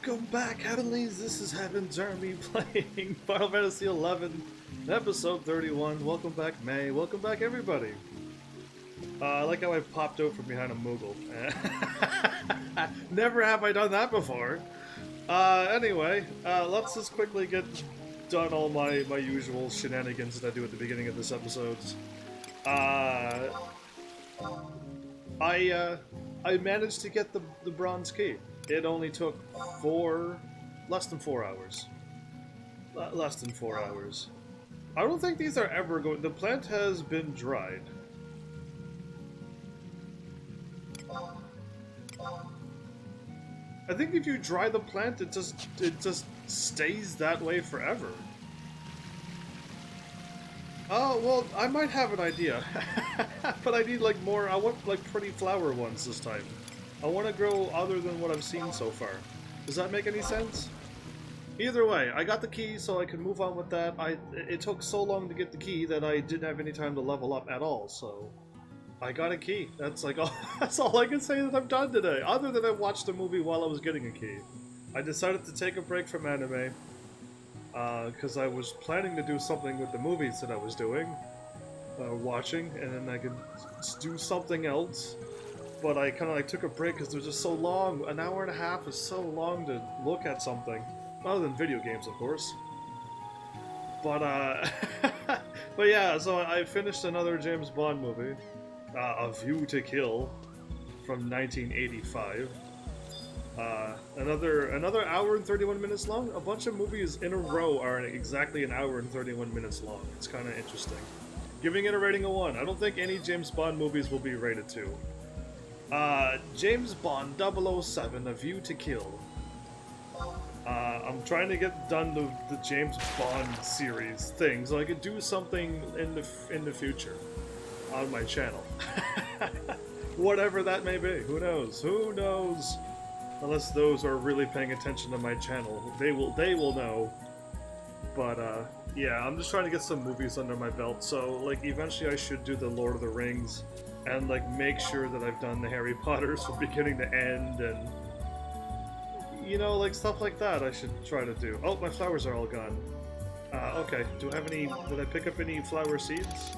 Welcome back, Heavenlies! This is Heaven's Army playing Final Fantasy XI, episode 31. Welcome back, May. Welcome back, everybody. I like how I popped out from behind a Moogle. Never have I done that before. Anyway, let's just quickly get done all my usual shenanigans that I do at the beginning of this episode. I managed to get the bronze key. It only took less than 4 hours. Less than 4 hours. I don't think these are ever going. The plant has been dried. I think if you dry the plant, it just stays that way forever. Oh, well, I might have an idea. But I need like more. I want like pretty flower ones this time. I want to grow other than what I've seen so far. Does that make any sense? Either way, I got the key so I could move on with that. It took so long to get the key that I didn't have any time to level up at all, so I got a key. That's like that's all I can say that I've done today, other than I watched a movie while I was getting a key. I decided to take a break from anime because I was planning to do something with the movies that I was doing, watching, and then I could do something else. But I kind of like took a break because they're just so long. An hour and a half is so long to look at something. Other than video games, of course. But, but yeah, so I finished another James Bond movie. A View to Kill from 1985. Another hour and 31 minutes long. A bunch of movies in a row are exactly an hour and 31 minutes long. It's kind of interesting. Giving it a rating of 1. I don't think any James Bond movies will be rated 2. James Bond 007, A View to Kill. I'm trying to get done the James Bond series thing, so I could do something in the future on my channel. Whatever that may be. Who knows? Who knows? Unless those are really paying attention to my channel, they will know. But yeah, I'm just trying to get some movies under my belt. So like eventually I should do the Lord of the Rings. And like make sure that I've done the Harry Potters from beginning to end, and you know, like stuff like that I should try to do. Oh, my flowers are all gone. Okay, do I have any, did I pick up any flower seeds?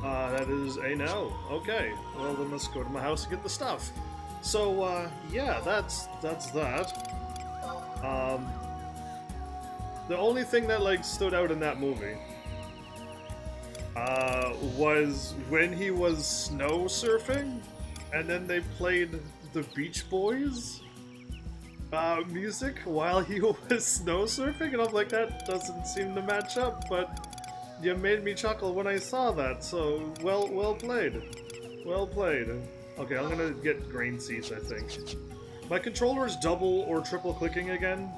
That is a no. Okay, well then let's go to my house and get the stuff. So, yeah, that's that. The only thing that like stood out in that movie was when he was snow surfing, and then they played the Beach Boys music while he was snow surfing, and I'm like, that doesn't seem to match up, but you made me chuckle when I saw that, so well played. Well played. Okay, I'm gonna get grain seeds, I think. My controller is double or triple clicking again,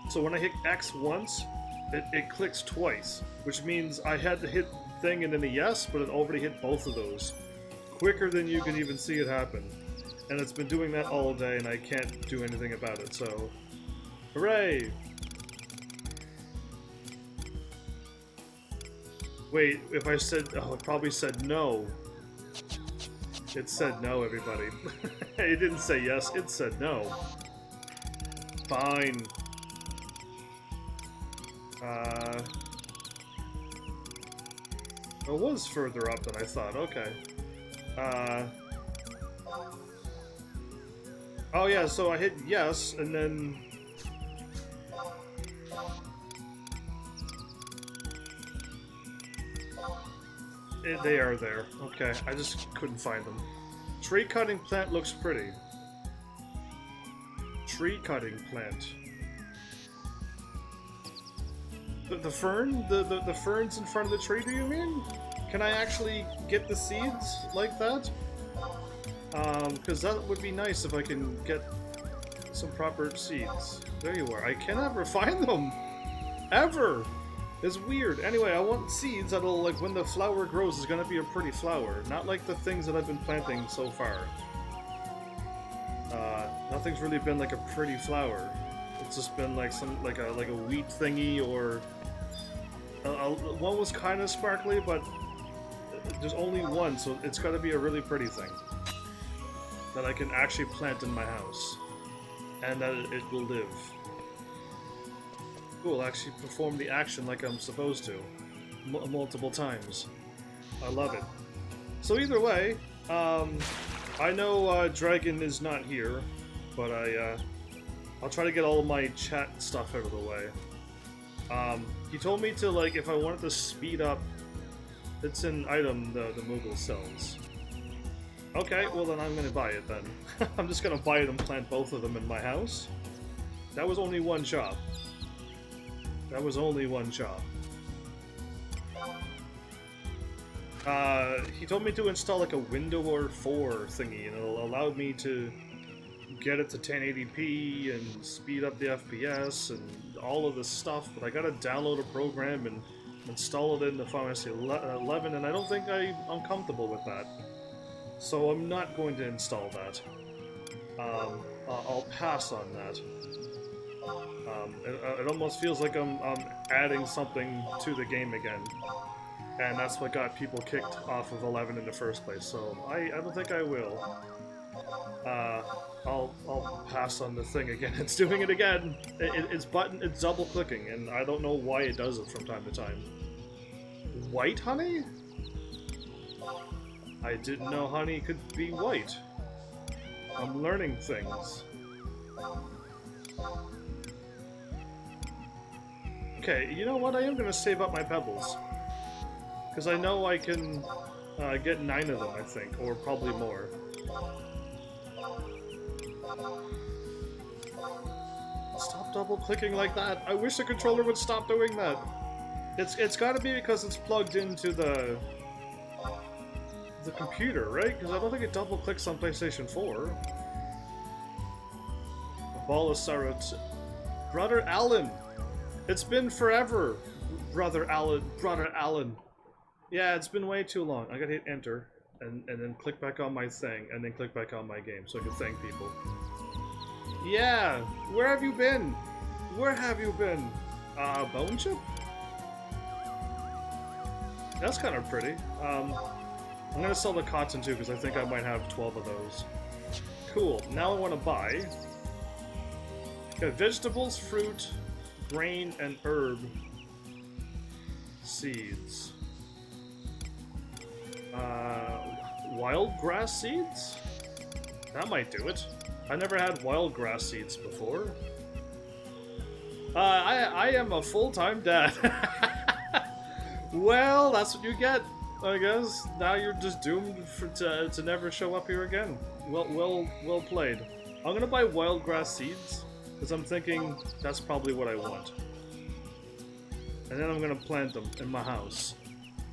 so when I hit X once, it clicks twice, which means I had to hit thing and then a yes, but it already hit both of those quicker than you can even see it happen, and it's been doing that all day and I can't do anything about it, so hooray. Wait, if I said, oh, it probably said no. It said no, everybody. It didn't say yes, it said no. Fine. It was further up than I thought, okay. Oh yeah, so I hit yes, and then... They are there. Okay, I just couldn't find them. Tree cutting plant looks pretty. Tree cutting plant. The fern? The ferns in front of the tree, do you mean? Can I actually get the seeds like that? Because that would be nice if I can get some proper seeds. There you are. I can never find them! Ever! It's weird. Anyway, I want seeds that'll, like, when the flower grows, is gonna be a pretty flower. Not like the things that I've been planting so far. Nothing's really been like a pretty flower. It's just been like like a wheat thingy, or one was kind of sparkly, but there's only one, so it's got to be a really pretty thing. that I can actually plant in my house, and that it will live. Cool, actually perform the action like I'm supposed to, multiple times. I love it. So either way, I know Dragon is not here, but I'll try to get all of my chat stuff out of the way. He told me to, like, if I wanted to speed up, it's an item the Moogle sells. Okay, well then I'm gonna buy it then. I'm just gonna buy it and plant both of them in my house. That was only one job. That was only one job. He told me to install like a Windows 4 thingy, and it'll allow me to get it to 1080p and speed up the FPS and all of this stuff, but I gotta download a program and install it in the Final Fantasy 11, and I don't think I'm comfortable with that. So I'm not going to install that. I'll pass on that. It almost feels like I'm adding something to the game again. And that's what got people kicked off of 11 in the first place, so I don't think I will. I'll pass on the thing again. It's doing it again! It's double clicking, and I don't know why it does it from time to time. White honey? I didn't know honey could be white. I'm learning things. Okay, you know what? I am gonna save up my pebbles. Because I know I can get 9 of them, I think, or probably more. Stop double-clicking like that. I wish the controller would stop doing that. It's got to be because it's plugged into the computer, right? Because I don't think it double-clicks on PlayStation 4. Balasarut. Brother Alan! It's been forever, Brother Alan. Brother Alan. Yeah, it's been way too long. I gotta hit enter, and then click back on my thing, and then click back on my game, so I can thank people. Yeah! Where have you been? Where have you been? Bone chip? That's kind of pretty. I'm gonna sell the cotton too, because I think I might have 12 of those. Cool. Now I want to buy... Got vegetables, fruit, grain, and herb seeds. Wild grass seeds? That might do it. I never had wild grass seeds before. I am a full-time dad. Well, that's what you get, I guess. Now you're just doomed to never show up here again. Well played. I'm gonna buy wild grass seeds, because I'm thinking that's probably what I want. And then I'm gonna plant them in my house.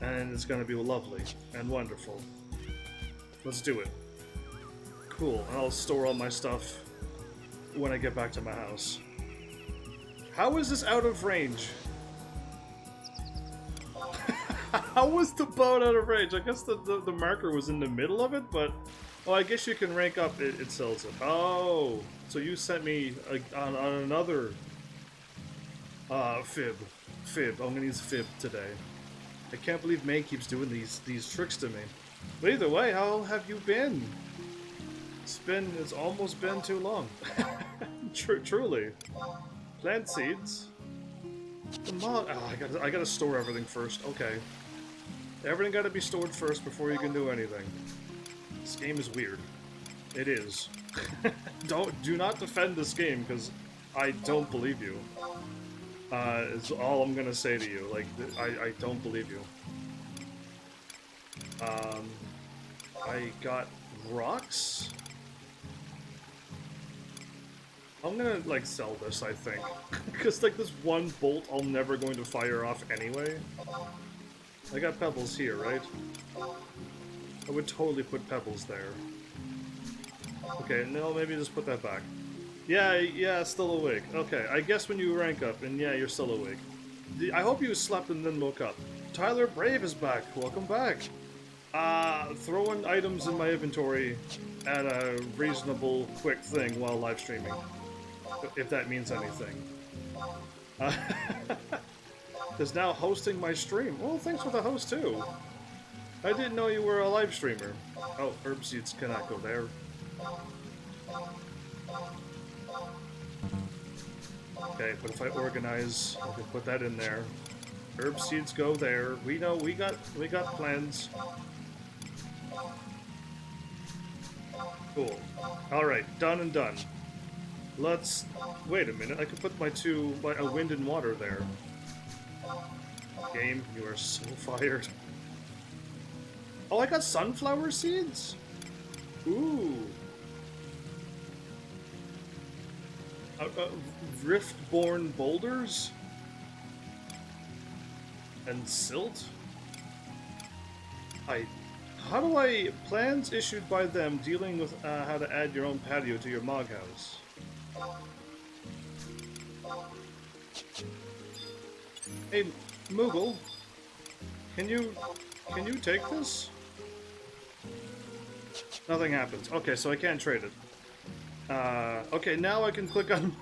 And it's gonna be lovely and wonderful. Let's do it. Cool, and I'll store all my stuff when I get back to my house. How is this out of range? How was the boat out of range? I guess the marker was in the middle of it, but... Oh, I guess you can rank up, it sells it. Oh, so you sent me on another fib. I'm gonna use fib today. I can't believe May keeps doing these tricks to me. But either way, how have you been? It's almost been too long. Truly. Plant seeds. Come on. Oh, I gotta store everything first. Okay. Everything gotta be stored first before you can do anything. This game is weird. It is. Do not defend this game, because I don't believe you. Is all I'm gonna say to you. Like, I don't believe you. I got rocks? I'm gonna, like, sell this, I think. Because, like, this one bolt I'm never going to fire off anyway. I got pebbles here, right? I would totally put pebbles there. Okay, no, maybe just put that back. Yeah, still awake. Okay, I guess when you rank up, and yeah, you're still awake. I hope you slept and then woke up. Tyler Brave is back. Welcome back. Throwing items in my inventory at a reasonable, quick thing while live streaming. If that means anything. Is now hosting my stream. Well, thanks for the host, too. I didn't know you were a live streamer. Oh, herb seeds cannot go there. Okay, but if I organize, I can put that in there. Herb seeds go there. We know we got plans. Cool. All right, done and done. Let's wait a minute. I could put a wind and water there. Game, you are so fired. Oh, I got sunflower seeds. Ooh. Riftborn boulders and silt. How do I plans issued by them dealing with how to add your own patio to your mog house? Hey, Moogle, can you take this? Nothing happens. Okay, so I can't trade it. Okay, now I can click on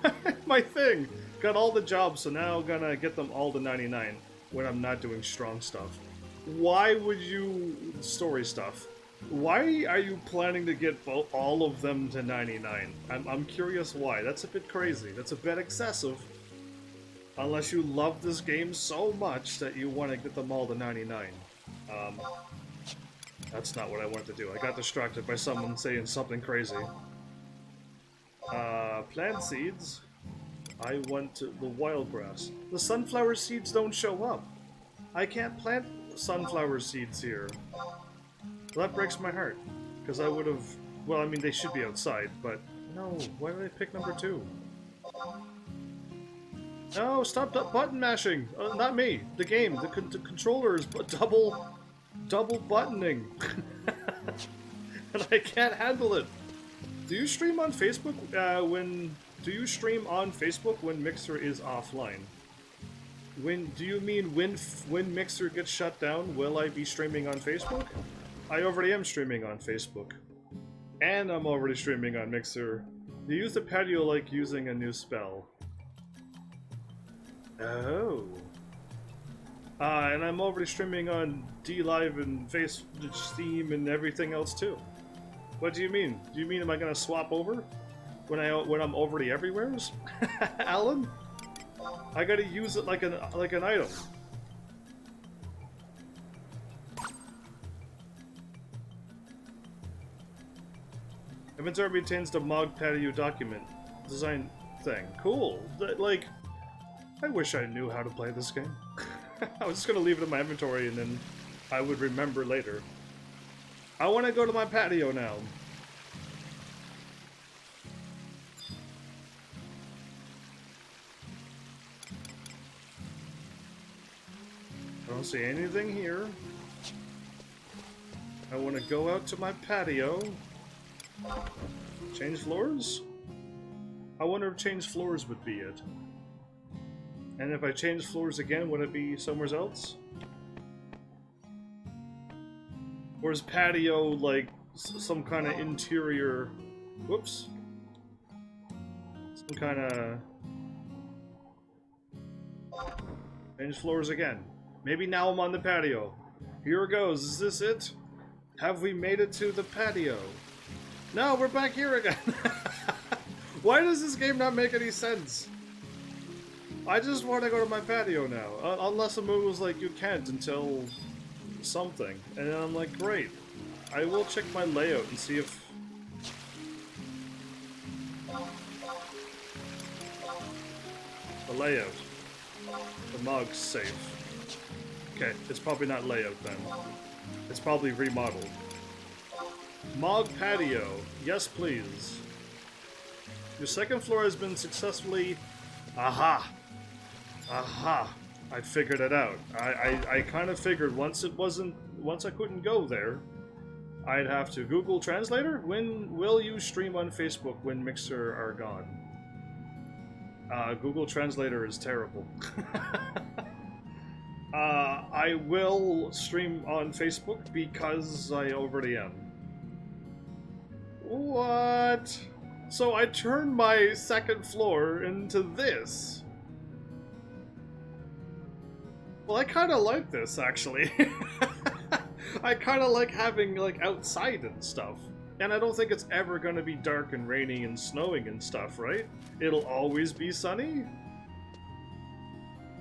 my thing. Got all the jobs, so now I'm gonna get them all to 99 when I'm not doing strong stuff. Why would you... story stuff. Why are you planning to get all of them to 99? I'm curious why. That's a bit crazy. That's a bit excessive. Unless you love this game so much that you want to get them all to 99. That's not what I wanted to do. I got distracted by someone saying something crazy. Plant seeds. I want to the wild grass. The sunflower seeds don't show up. I can't plant sunflower seeds here. Well, that breaks my heart. Because I would have... well, I mean, they should be outside, but... no, why did I pick number 2? No, stop button mashing! Not me. The game. The controller is double buttoning. And I can't handle it. Do you stream on Facebook when Mixer is offline? Do you mean when Mixer gets shut down, will I be streaming on Facebook? I already am streaming on Facebook. And I'm already streaming on Mixer. You use the patio like using a new spell. Oh. And I'm already streaming on DLive and Steam and everything else too. What do you mean? Do you mean am I gonna swap over when I'm already everywhere? Alan? I gotta use it like an item. HEAVENSARMY maintains the Mog Patio document design thing. Cool. Like, I wish I knew how to play this game. I was just gonna leave it in my inventory and then I would remember later. I want to go to my patio now. I don't see anything here. I want to go out to my patio. Change floors? I wonder if change floors would be it. And if I change floors again, would it be somewhere else? Or is patio like some kind of interior... whoops. Some kind of... change floors again. Maybe now I'm on the patio. Here it goes. Is this it? Have we made it to the patio? No, we're back here again. Why does this game not make any sense? I just want to go to my patio now. Unless a move was like, you can't until something. And then I'm like, great. I will check my layout and see if... the layout. The mog's safe. Okay, it's probably not layout then. It's probably remodeled. Mog patio. Yes, please. Your second floor has been successfully... aha! Aha! I figured it out. I kind of figured once I couldn't go there, I'd have to Google Translator. When will you stream on Facebook when Mixer are gone? Google Translator is terrible. I will stream on Facebook because I already am. What? So I turned my second floor into this. Well, I kind of like this, actually. I kind of like having, like, outside and stuff. And I don't think it's ever going to be dark and rainy and snowing and stuff, right? It'll always be sunny?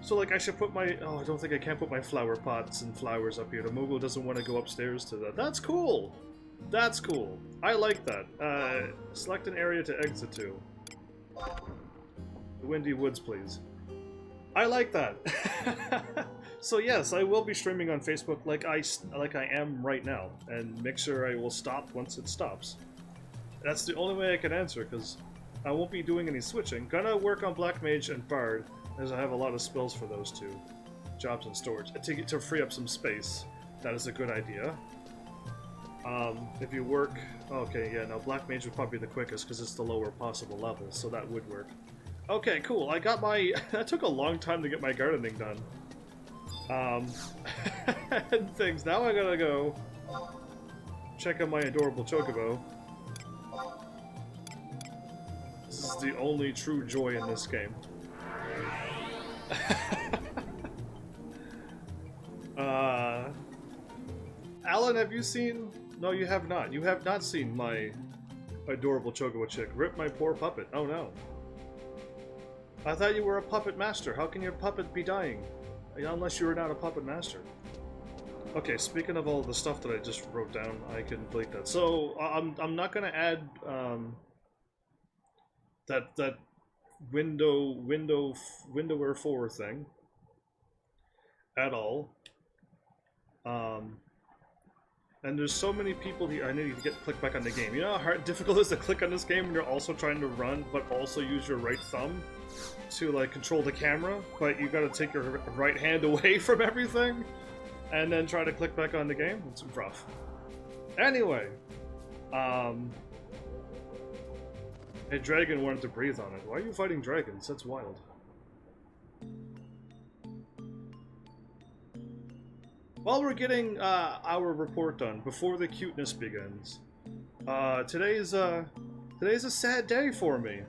So, like, I should put my... Oh, I don't think I can put my flower pots and flowers up here. The Moogle doesn't want to go upstairs to that. That's cool! That's cool. I like that. Select an area to exit to. The Windy Woods, please. I like that. So yes, I will be streaming on Facebook like I am right now, and make sure I will stop once it stops. That's the only way I can answer, because I won't be doing any switching. Gonna work on Black Mage and Bard, as I have a lot of spells for those two. Jobs and storage. To free up some space. That is a good idea. If you work... Okay, yeah, no, Black Mage would probably be the quickest, because it's the lower possible level, so that would work. Okay, cool, I got my... That took a long time to get my gardening done. And things. Now I gotta go check out my adorable chocobo. This is the only true joy in this game. Alan, have you seen... No, you have not. You have not seen my adorable chocobo chick. Rip my poor puppet. Oh no. I thought you were a puppet master. How can your puppet be dying? Unless you were not a puppet master. Okay, speaking of all the stuff that I just wrote down, I can delete that. So I'm not gonna add that windower 4 thing at all. And there's so many people here. I need to click back on the game. You know how difficult it is to click on this game when you're also trying to run, but also use your right thumb to like control the camera, but you gotta take your right hand away from everything and then try to click back on the game. It's rough. Anyway, a dragon wanted to breathe on it. Why are you fighting dragons? That's wild. While we're getting our report done before the cuteness begins, today's a sad day for me.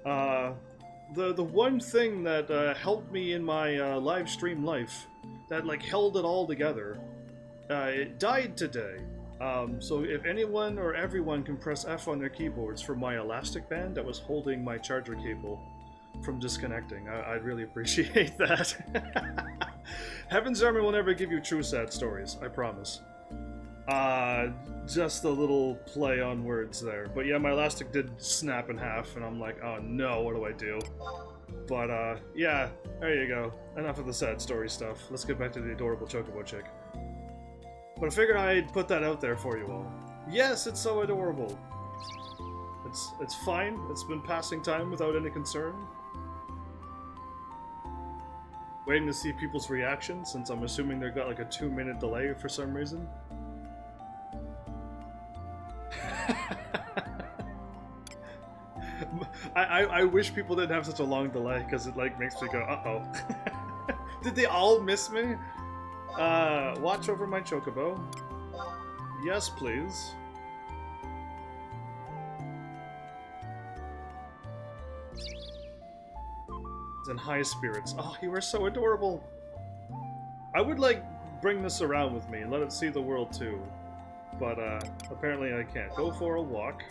The one thing that helped me in my live stream life, that like held it all together, it died today. So if anyone or everyone can press F on their keyboards for my elastic band that was holding my charger cable from disconnecting, I'd really appreciate that. Heaven's Army will never give you true sad stories, I promise. Just a little play on words there. But yeah, my elastic did snap in half, and I'm like, oh no, what do I do? But yeah, there you go. Enough of the sad story stuff. Let's get back to the adorable chocobo chick. But I figured I'd put that out there for you all. Yes, it's so adorable. It's fine. It's been passing time without any concern. Waiting to see people's reactions, since I'm assuming they've got like a 2-minute delay for some reason. I wish people didn't have such a long delay, because it like makes me go, uh-oh. Did they all miss me? Watch over my chocobo. Yes, please. In high spirits. Oh, you are so adorable. I would like bring this around with me and let it see the world too, but apparently I can't. Go for a walk.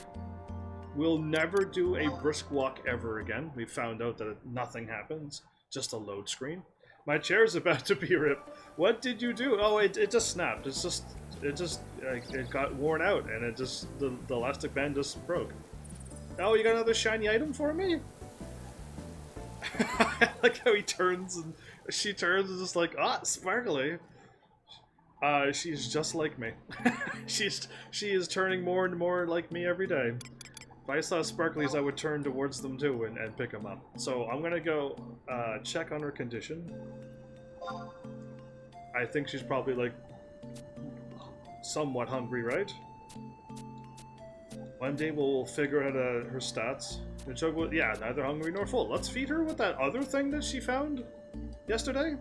We'll never do a brisk walk ever again. We found out that nothing happens, just a load screen. My chair's about to be ripped. What did you do? Oh, it just snapped. It got worn out, and it just the elastic band just broke. Oh, you got another shiny item for me? I like how he turns and she turns and just like, ah, sparkly. She's just like me. She is turning more and more like me every day. If I saw sparklies, I would turn towards them too and pick them up. So I'm gonna go check on her condition. I think she's probably like somewhat hungry, right? One day we'll figure out her stats. Yeah, neither hungry nor full. Let's feed her with that other thing that she found yesterday,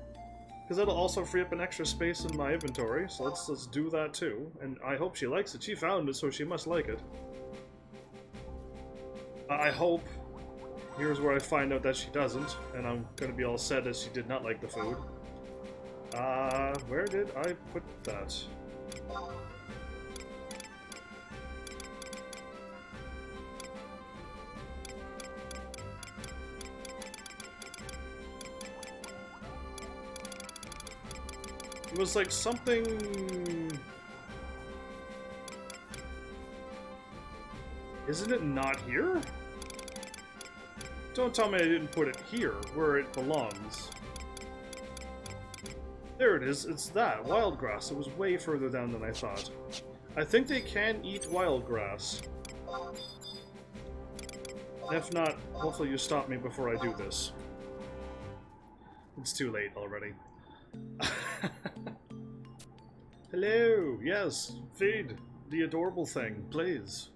because that'll also free up an extra space in my inventory. So let's do that too. And I hope she likes it. She found it, so she must like it. I hope. Here's where I find out that she doesn't, and I'm gonna be all sad that she did not like the food. Where did I put that? was like something... Isn't it not here? Don't tell me I didn't put it here, where it belongs. There it is, it's that, wild grass. It was way further down than I thought. I think they can eat wild grass. If not, hopefully you stop me before I do this. It's too late already. Hello, yes, feed the adorable thing, please.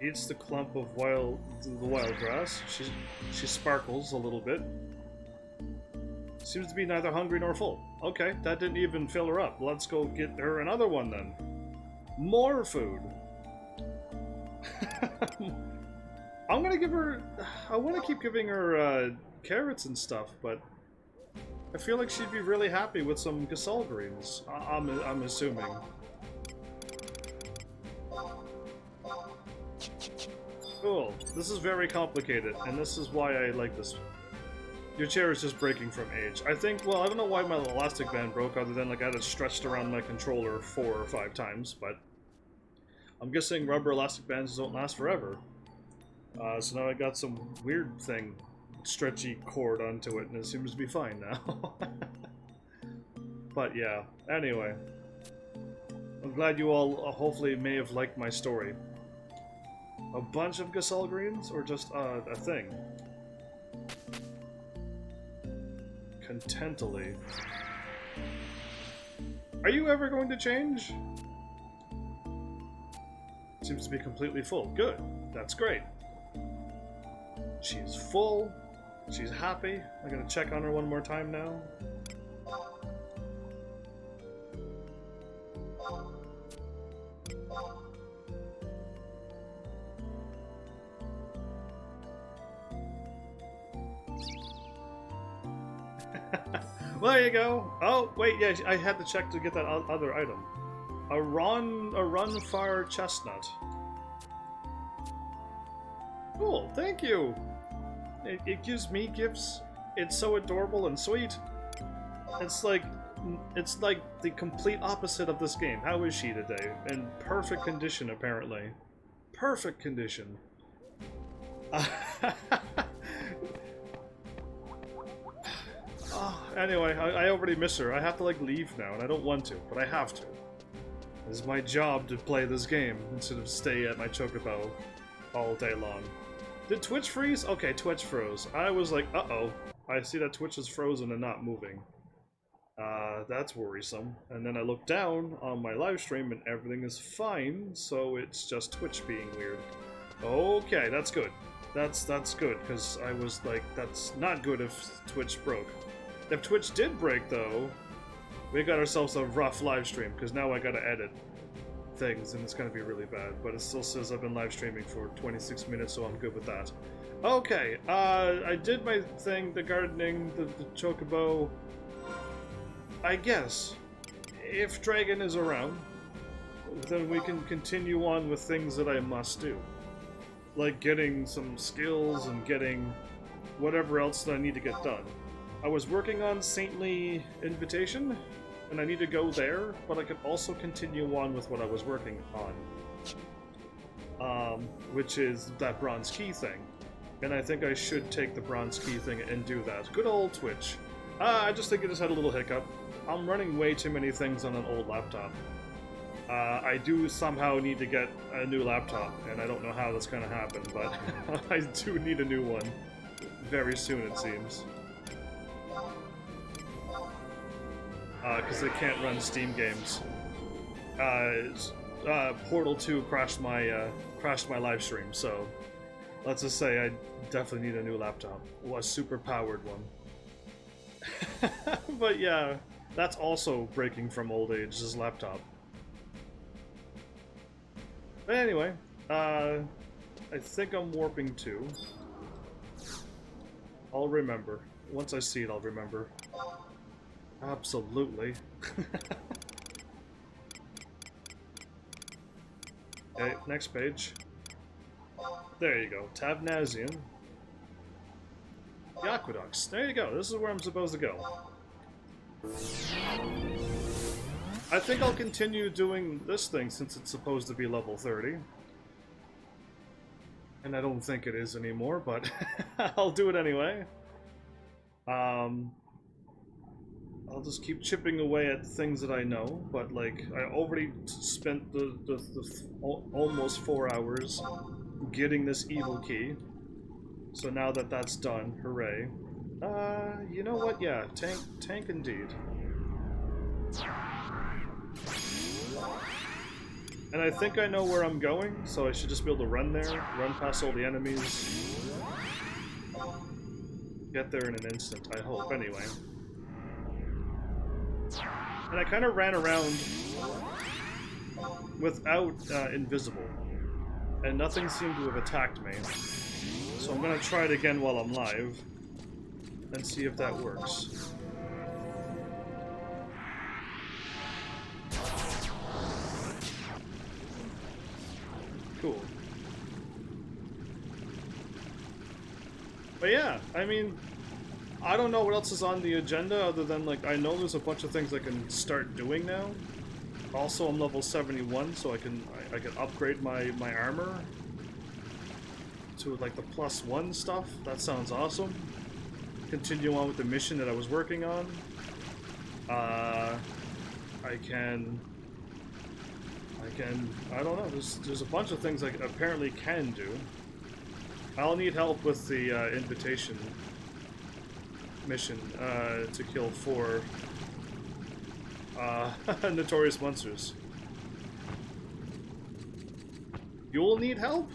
Eats the clump of the wild grass. She sparkles a little bit. Seems to be neither hungry nor full. Okay, that didn't even fill her up. Let's go get her another one then. More food. I'm gonna give her... I want to keep giving her carrots and stuff, but I feel like she'd be really happy with some gasol greens. I'm assuming. Cool. This is very complicated, and this is why I like this. Your chair is just breaking from age. I think, well, I don't know why my elastic band broke, other than like I had it stretched around my controller 4 or 5 times, but I'm guessing rubber elastic bands don't last forever. So now I got some weird thing, stretchy cord onto it, and it seems to be fine now. But yeah, anyway. I'm glad you all hopefully may have liked my story. A bunch of gasol greens, or just a thing? Contently. Are you ever going to change? Seems to be completely full. Good. That's great. She's full. She's happy. I'm gonna check on her one more time now. Well, there you go. Oh, wait, yeah, I had to check to get that other item. A Runfar chestnut. Cool, thank you. It gives me gifts. It's so adorable and sweet. It's like the complete opposite of this game. How is she today? In perfect condition, apparently. Perfect condition. Anyway, I already miss her. I have to, like, leave now, and I don't want to, but I have to. It's my job to play this game instead of stay at my chocobo all day long. Did Twitch freeze? Okay, Twitch froze. I was like, uh-oh. I see that Twitch is frozen and not moving. That's worrisome. And then I look down on my live stream and everything is fine, so it's just Twitch being weird. Okay, that's good. That's good, because I was like, that's not good if Twitch broke. If Twitch did break, though, we got ourselves a rough live stream, because now I gotta edit things, and it's gonna be really bad. But it still says I've been live streaming for 26 minutes, so I'm good with that. Okay, I did my thing, the gardening, the chocobo. I guess, if Dragon is around, then we can continue on with things that I must do. Like getting some skills and getting whatever else that I need to get done. I was working on Saintly Invitation, and I need to go there, but I could also continue on with what I was working on. Which is that bronze key thing. And I think I should take the bronze key thing and do that. Good old Twitch. I just think I just had a little hiccup. I'm running way too many things on an old laptop. I do somehow need to get a new laptop, and I don't know how that's going to happen, but I do need a new one. Very soon, it seems. Because they can't run Steam games. Portal 2 crashed my live stream, so let's just say I definitely need a new laptop. Well, a super powered one. But yeah, that's also breaking from old age, this laptop. But anyway, I think I'm warping 2. I'll remember. Once I see it, I'll remember. Absolutely. Okay, next page. There you go. Tabnazium. The aqueducts. There you go. This is where I'm supposed to go. I think I'll continue doing this thing since it's supposed to be level 30. And I don't think it is anymore, but I'll do it anyway. I'll just keep chipping away at things that I know, but like, I already spent the almost 4 hours getting this evil key. So now that that's done, hooray. You know what? Yeah, tank indeed. And I think I know where I'm going, so I should just be able to run there, run past all the enemies. Get there in an instant, I hope, anyway. And I kind of ran around without invisible, and nothing seemed to have attacked me. So I'm gonna try it again while I'm live, and see if that works. Cool. But yeah, I mean, I don't know what else is on the agenda other than, like, I know there's a bunch of things I can start doing now. Also, I'm level 71, so I can upgrade my armor to, like, the +1 stuff. That sounds awesome. Continue on with the mission that I was working on. I don't know, there's a bunch of things I apparently can do. I'll need help with the invitation mission to kill 4 notorious monsters. You'll need help?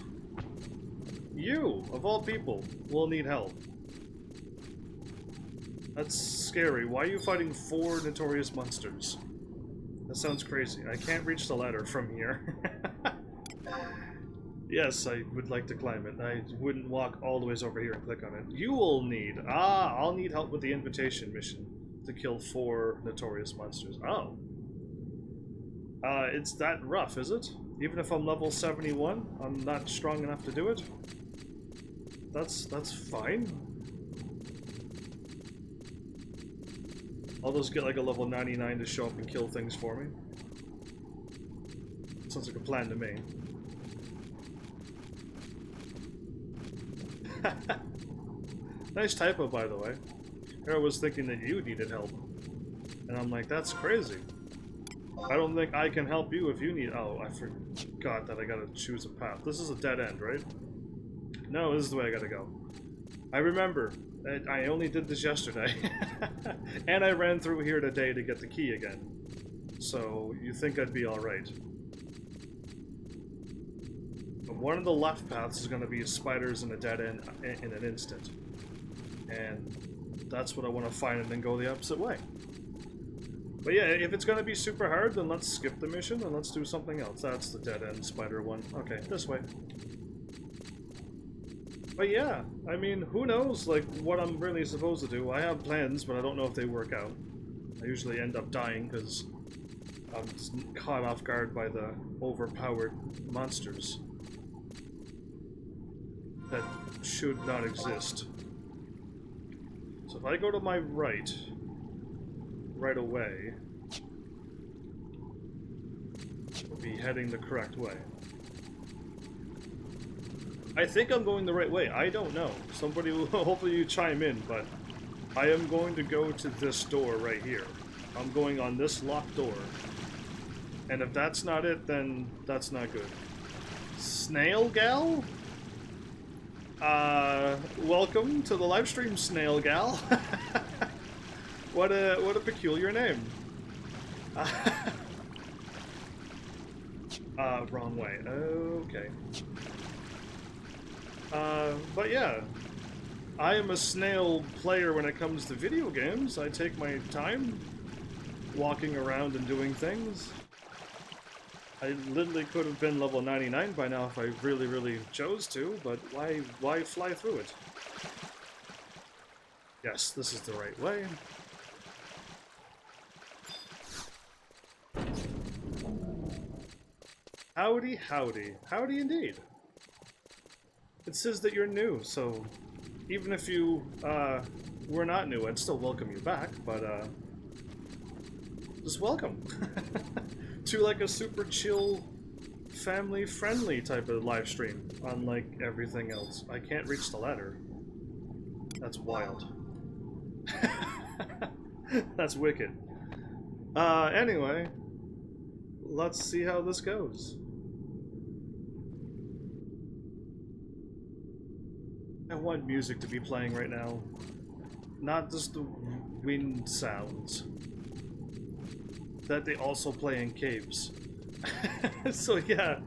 You, of all people, will need help. That's scary. Why are you fighting 4 notorious monsters? That sounds crazy. I can't reach the ladder from here. Yes, I would like to climb it. I wouldn't walk all the ways over here and click on it. You will need... I'll need help with the invitation mission to kill 4 notorious monsters. Oh. It's that rough, is it? Even if I'm level 71, I'm not strong enough to do it? That's fine. I'll just get like a level 99 to show up and kill things for me. Sounds like a plan to me. Nice typo, by the way. I was thinking that you needed help. And I'm like, that's crazy. I don't think I can help you if you need... Oh, I forgot that I gotta choose a path. This is a dead end, right? No, this is the way I gotta go. I remember. I only did this yesterday. And I ran through here today to get the key again. So, you think I'd be alright. But one of the left paths is going to be spiders in a dead end in an instant. And that's what I want to find and then go the opposite way. But yeah, if it's going to be super hard, then let's skip the mission and let's do something else. That's the dead end spider one. Okay, this way. But yeah, I mean, who knows, like, what I'm really supposed to do. I have plans, but I don't know if they work out. I usually end up dying because I'm just caught off guard by the overpowered monsters that should not exist. So if I go to my right away, we'll be heading the correct way. I think I'm going the right way. I don't know. Somebody will, hopefully you chime in, but I am going to go to this door right here. I'm going on this locked door. And if that's not it, then that's not good. Snail Gal? Welcome to the live stream, Snail Gal. What a peculiar name. Wrong way. Okay. But yeah, I am a snail player when it comes to video games. I take my time walking around and doing things. I literally could have been level 99 by now if I really, really chose to, but why fly through it? Yes, this is the right way. Howdy, howdy. Howdy indeed. It says that you're new, so even if you were not new, I'd still welcome you back, but just welcome to like a super chill, family-friendly type of live stream, unlike everything else. I can't reach the ladder. That's wild. That's wicked. Anyway, let's see how this goes. I want music to be playing right now, not just the wind sounds that they also play in caves. So yeah,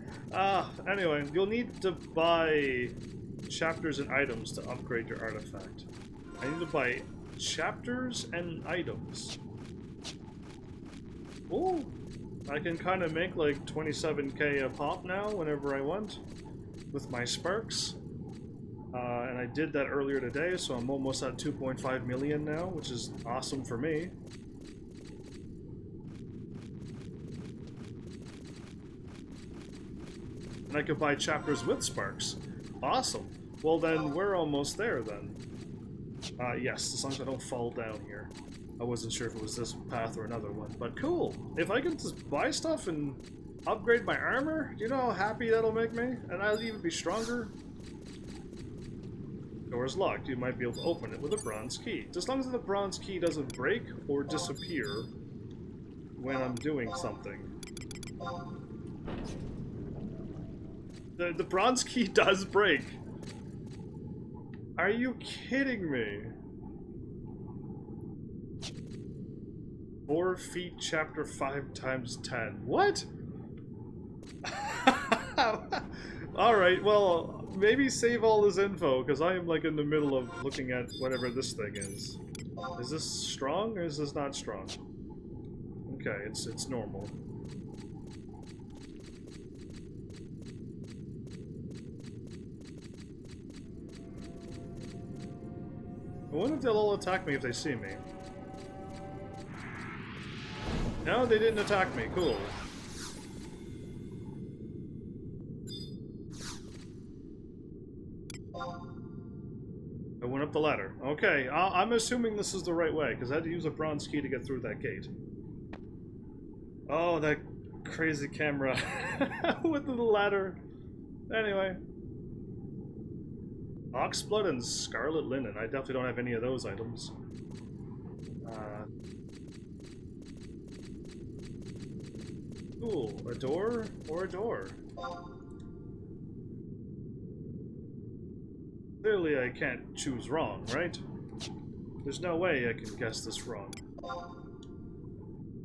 anyway, you'll need to buy chapters and items to upgrade your artifact. I need to buy chapters and items. Oh, I can kind of make like 27k a pop now whenever I want with my sparks. And I did that earlier today, so I'm almost at 2.5 million now, which is awesome for me. And I could buy chapters with sparks. Awesome. Well then, we're almost there then. Yes, as long as I don't fall down here. I wasn't sure if it was this path or another one, but cool. If I can just buy stuff and upgrade my armor, do you know how happy that'll make me? And I'll even be stronger. Door is locked. You might be able to open it with a bronze key. As long as the bronze key doesn't break or disappear when I'm doing something. The bronze key does break. Are you kidding me? 4 feet, chapter 5 times 10. What? Alright, well, maybe save all this info, because I am like in the middle of looking at whatever this thing is. Is this strong or is this not strong? Okay, it's normal. I wonder if they'll all attack me if they see me. No, they didn't attack me. Cool. I went up the ladder. Okay, I'm assuming this is the right way, because I had to use a bronze key to get through that gate. Oh, that crazy camera with the ladder. Anyway. Oxblood and Scarlet Linen. I definitely don't have any of those items. Cool. A door or a door? Clearly I can't choose wrong, right? There's no way I can guess this wrong.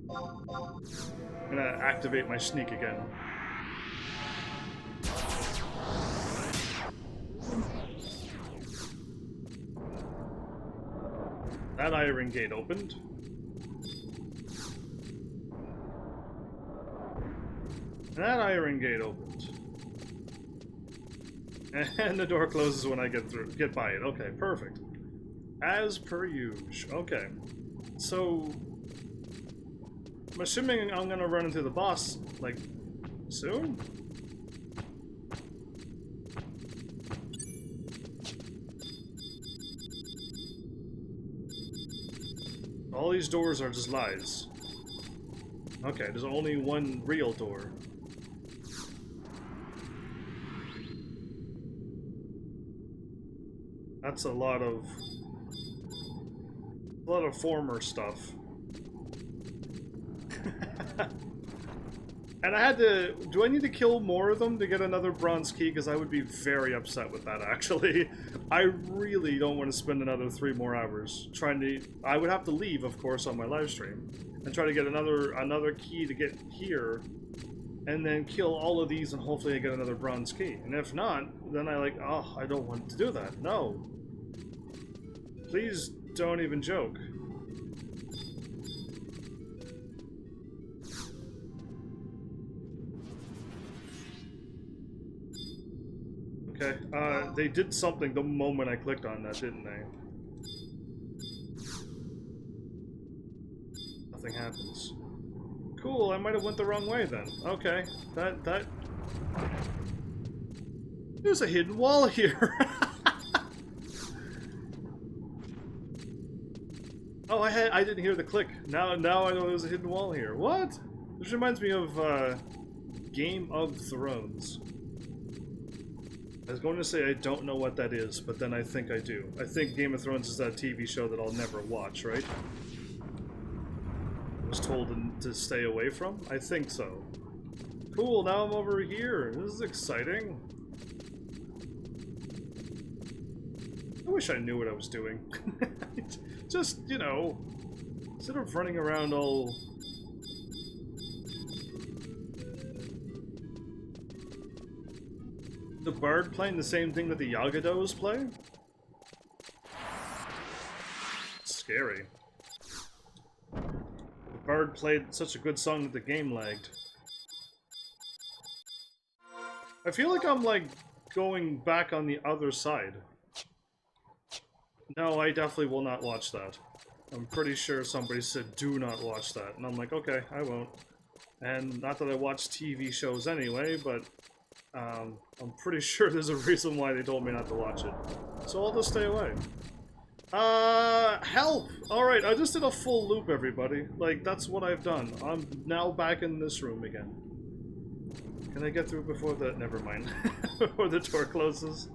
I'm gonna activate my sneak again. That iron gate opened. That iron gate opened. And the door closes when I get by it. Okay, perfect. As per usual. Okay. So I'm assuming I'm gonna run into the boss, like, soon? All these doors are just lies. Okay, there's only one real door. That's a lot of former stuff. And I had to... Do I need to kill more of them to get another bronze key? Because I would be very upset with that, actually. I really don't want to spend another 3 more hours trying to... I would have to leave, of course, on my live stream. And try to get another key to get here. And then kill all of these and hopefully I get another bronze key. And if not, then I don't want to do that. No. Please don't even joke. Okay, they did something the moment I clicked on that, didn't they? Nothing happens. Cool, I might have went the wrong way then. Okay, that There's a hidden wall here. Oh, I didn't hear the click. Now I know there's a hidden wall here. What? This reminds me of Game of Thrones. I was going to say I don't know what that is, but then I think I do. I think Game of Thrones is that TV show that I'll never watch, right? I was told to stay away from? I think so. Cool, now I'm over here. This is exciting. I wish I knew what I was doing. Just, you know, instead of running around all... The Bard playing the same thing that the Yagados play? Scary. The Bard played such a good song that the game lagged. I feel like I'm, like, going back on the other side. No, I definitely will not watch that. I'm pretty sure somebody said, do not watch that. And I'm like, okay, I won't. And not that I watch TV shows anyway, but I'm pretty sure there's a reason why they told me not to watch it. So I'll just stay away. Help! Alright, I just did a full loop, everybody. Like, that's what I've done. I'm now back in this room again. Can I get through before the... Never mind. Before the door closes.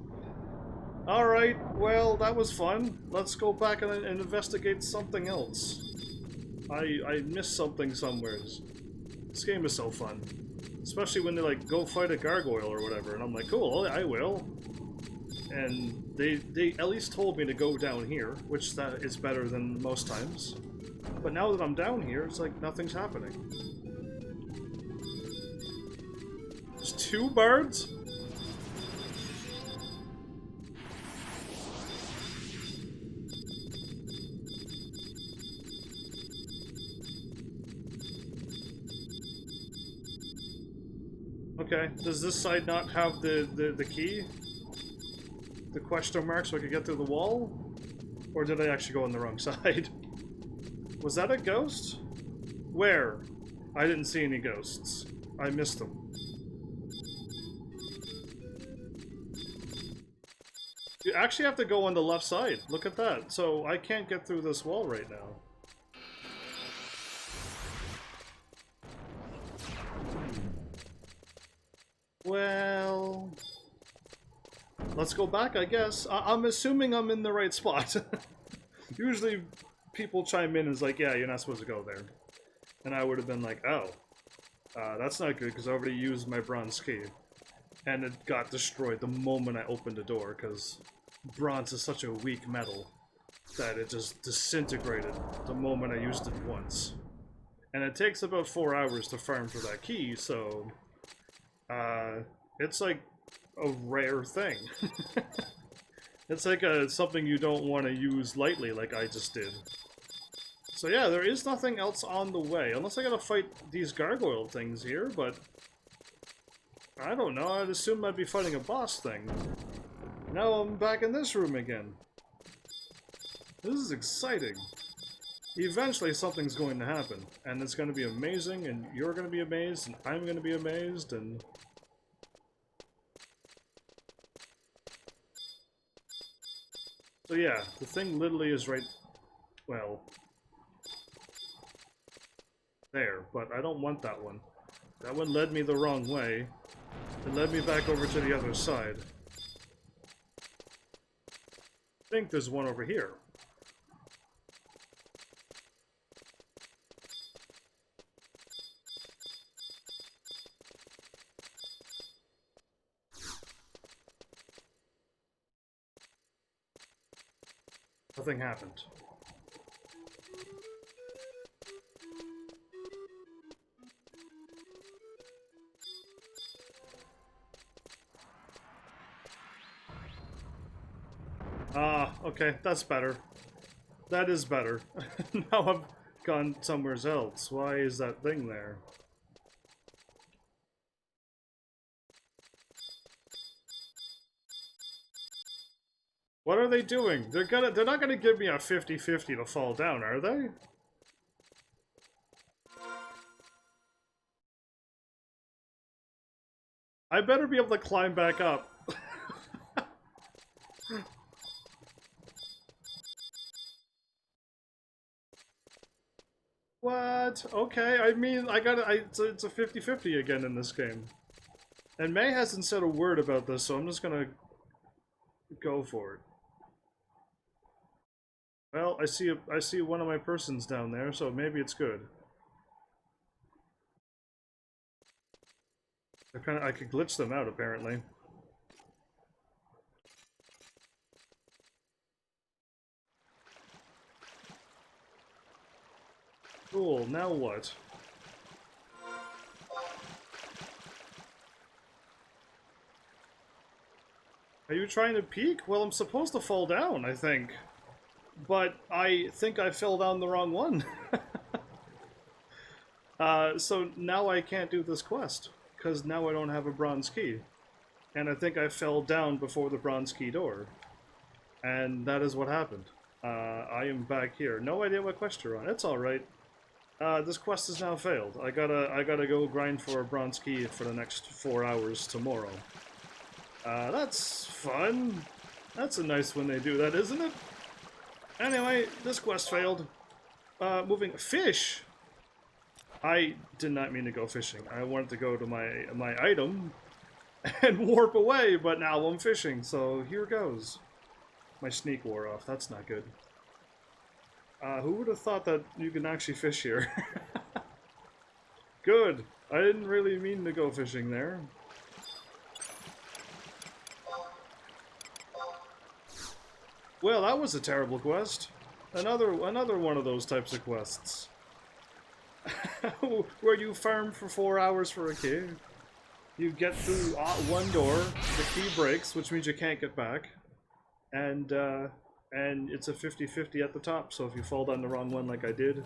Alright, well, that was fun. Let's go back and investigate something else. I missed something somewheres. This game is so fun. Especially when they, like, go fight a gargoyle or whatever, and I'm like, cool, I will. And they at least told me to go down here, which that is better than most times. But now that I'm down here, it's like nothing's happening. There's 2 bards? Okay, does this side not have the key? The question mark so I could get through the wall? Or did I actually go on the wrong side? Was that a ghost? Where? I didn't see any ghosts. I missed them. You actually have to go on the left side. Look at that. So I can't get through this wall right now. Well, let's go back, I guess. I'm assuming I'm in the right spot. Usually people chime in and is like, yeah, you're not supposed to go there. And I would have been like, oh, that's not good because I already used my bronze key. And it got destroyed the moment I opened the door because bronze is such a weak metal that it just disintegrated the moment I used it once. And it takes about 4 hours to farm for that key, so... it's like a rare thing. It's like something you don't want to use lightly like I just did. So yeah, there is nothing else on the way, unless I gotta fight these gargoyle things here, but... I don't know, I'd assume I'd be fighting a boss thing. Now I'm back in this room again. This is exciting. Eventually something's going to happen, and it's going to be amazing, and you're going to be amazed, and I'm going to be amazed, and... So yeah, the thing literally is right... well... there, but I don't want that one. That one led me the wrong way. It led me back over to the other side. I think there's one over here. Nothing happened. Ah, okay, that's better. That is better. Now I've gone somewhere else. Why is that thing there? What are they doing? They're not gonna give me a 50-50 to fall down, are they? I better be able to climb back up. What? Okay, I mean, it's a 50-50 again in this game. And May hasn't said a word about this, so I'm just gonna go for it. Well, I see one of my persons down there, so maybe it's good. I could glitch them out apparently. Cool, now what? Are you trying to peek? Well, I'm supposed to fall down, I think. But I think I fell down the wrong one. So now I can't do this quest, because now I don't have a bronze key. And I think I fell down before the bronze key door. And that is what happened. I am back here. No idea what quest you're on. It's alright. This quest has now failed. I gotta go grind for a bronze key for the next 4 hours tomorrow. That's fun. That's a nice when they do that, isn't it? Anyway, this quest failed. Moving fish. I did not mean to go fishing. I wanted to go to my item and warp away, but now I'm fishing. So here goes. My sneak wore off. That's not good. Who would have thought that you can actually fish here? Good. I didn't really mean to go fishing there. Well, that was a terrible quest. Another one of those types of quests. Where you farm for 4 hours for a key. You get through one door, the key breaks, which means you can't get back. And it's a 50-50 at the top, so if you fall down the wrong one like I did,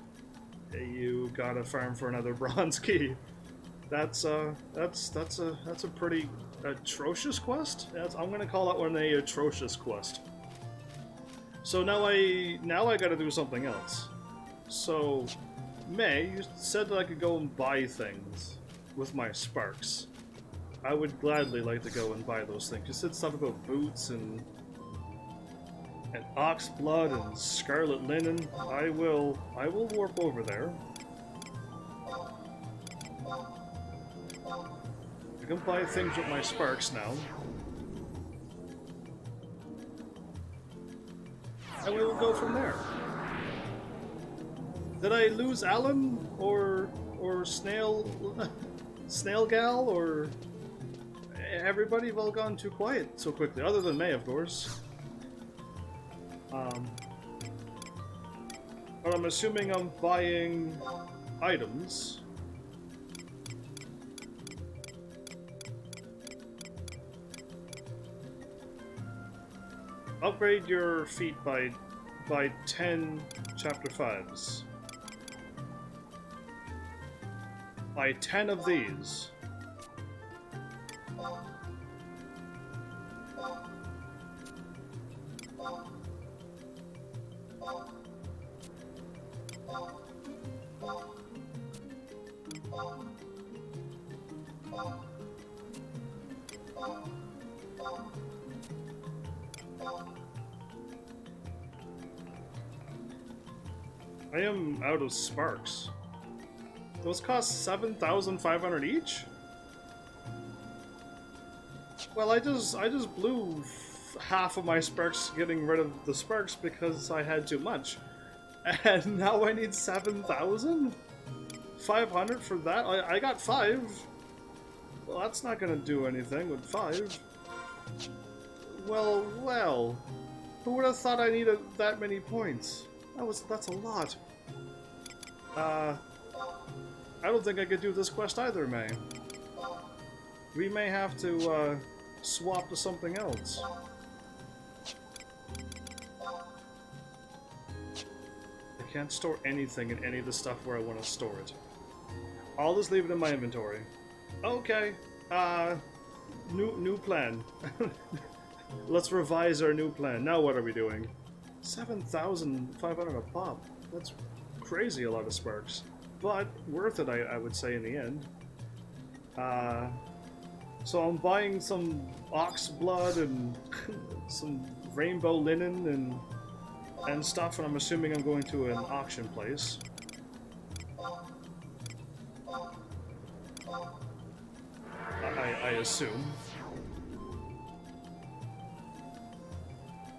you gotta farm for another bronze key. That's a pretty atrocious quest. I'm gonna call that one a atrocious quest. So now I gotta do something else. So, May, you said that I could go and buy things with my sparks. I would gladly like to go and buy those things. You said stuff about boots and ox blood and scarlet linen. I will warp over there. I can buy things with my sparks now. And we will go from there. Did I lose Alan or Snail Gal or everybody have all gone too quiet so quickly, other than May, of course. But I'm assuming I'm buying items. Upgrade your feet by 10 chapter 5s. Buy 10 of these. I am out of sparks. Those cost 7,500 each? Well, I just blew half of my sparks getting rid of the sparks because I had too much. And now I need 7,000? 500 for that? I got 5. Well, that's not gonna do anything with 5. Well. Who would have thought I needed that many points? That's a lot. I don't think I could do this quest either, May. We may have to swap to something else. I can't store anything in any of the stuff where I want to store it. I'll just leave it in my inventory. Okay. New plan. Let's revise our new plan. Now what are we doing? 7,500 a pop. That's crazy a lot of sparks. But worth it, I would say, in the end. So I'm buying some ox blood and some rainbow linen and stuff, and I'm assuming I'm going to an auction place. I assume.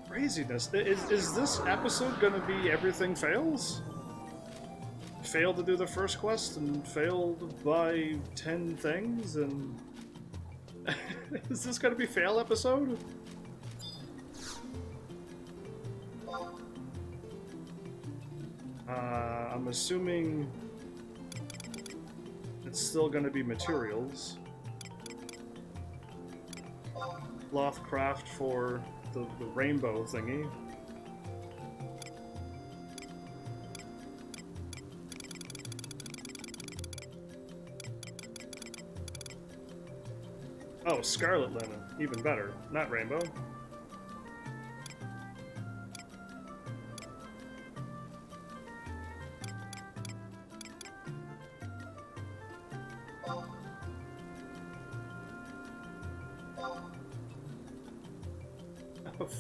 Craziness. Is this episode gonna be everything fails? Failed to do the first quest and failed by 10 things and... Is this gonna be fail episode? I'm assuming it's still gonna be materials. Cloth craft for the rainbow thingy. Oh, scarlet linen. Even better. Not rainbow.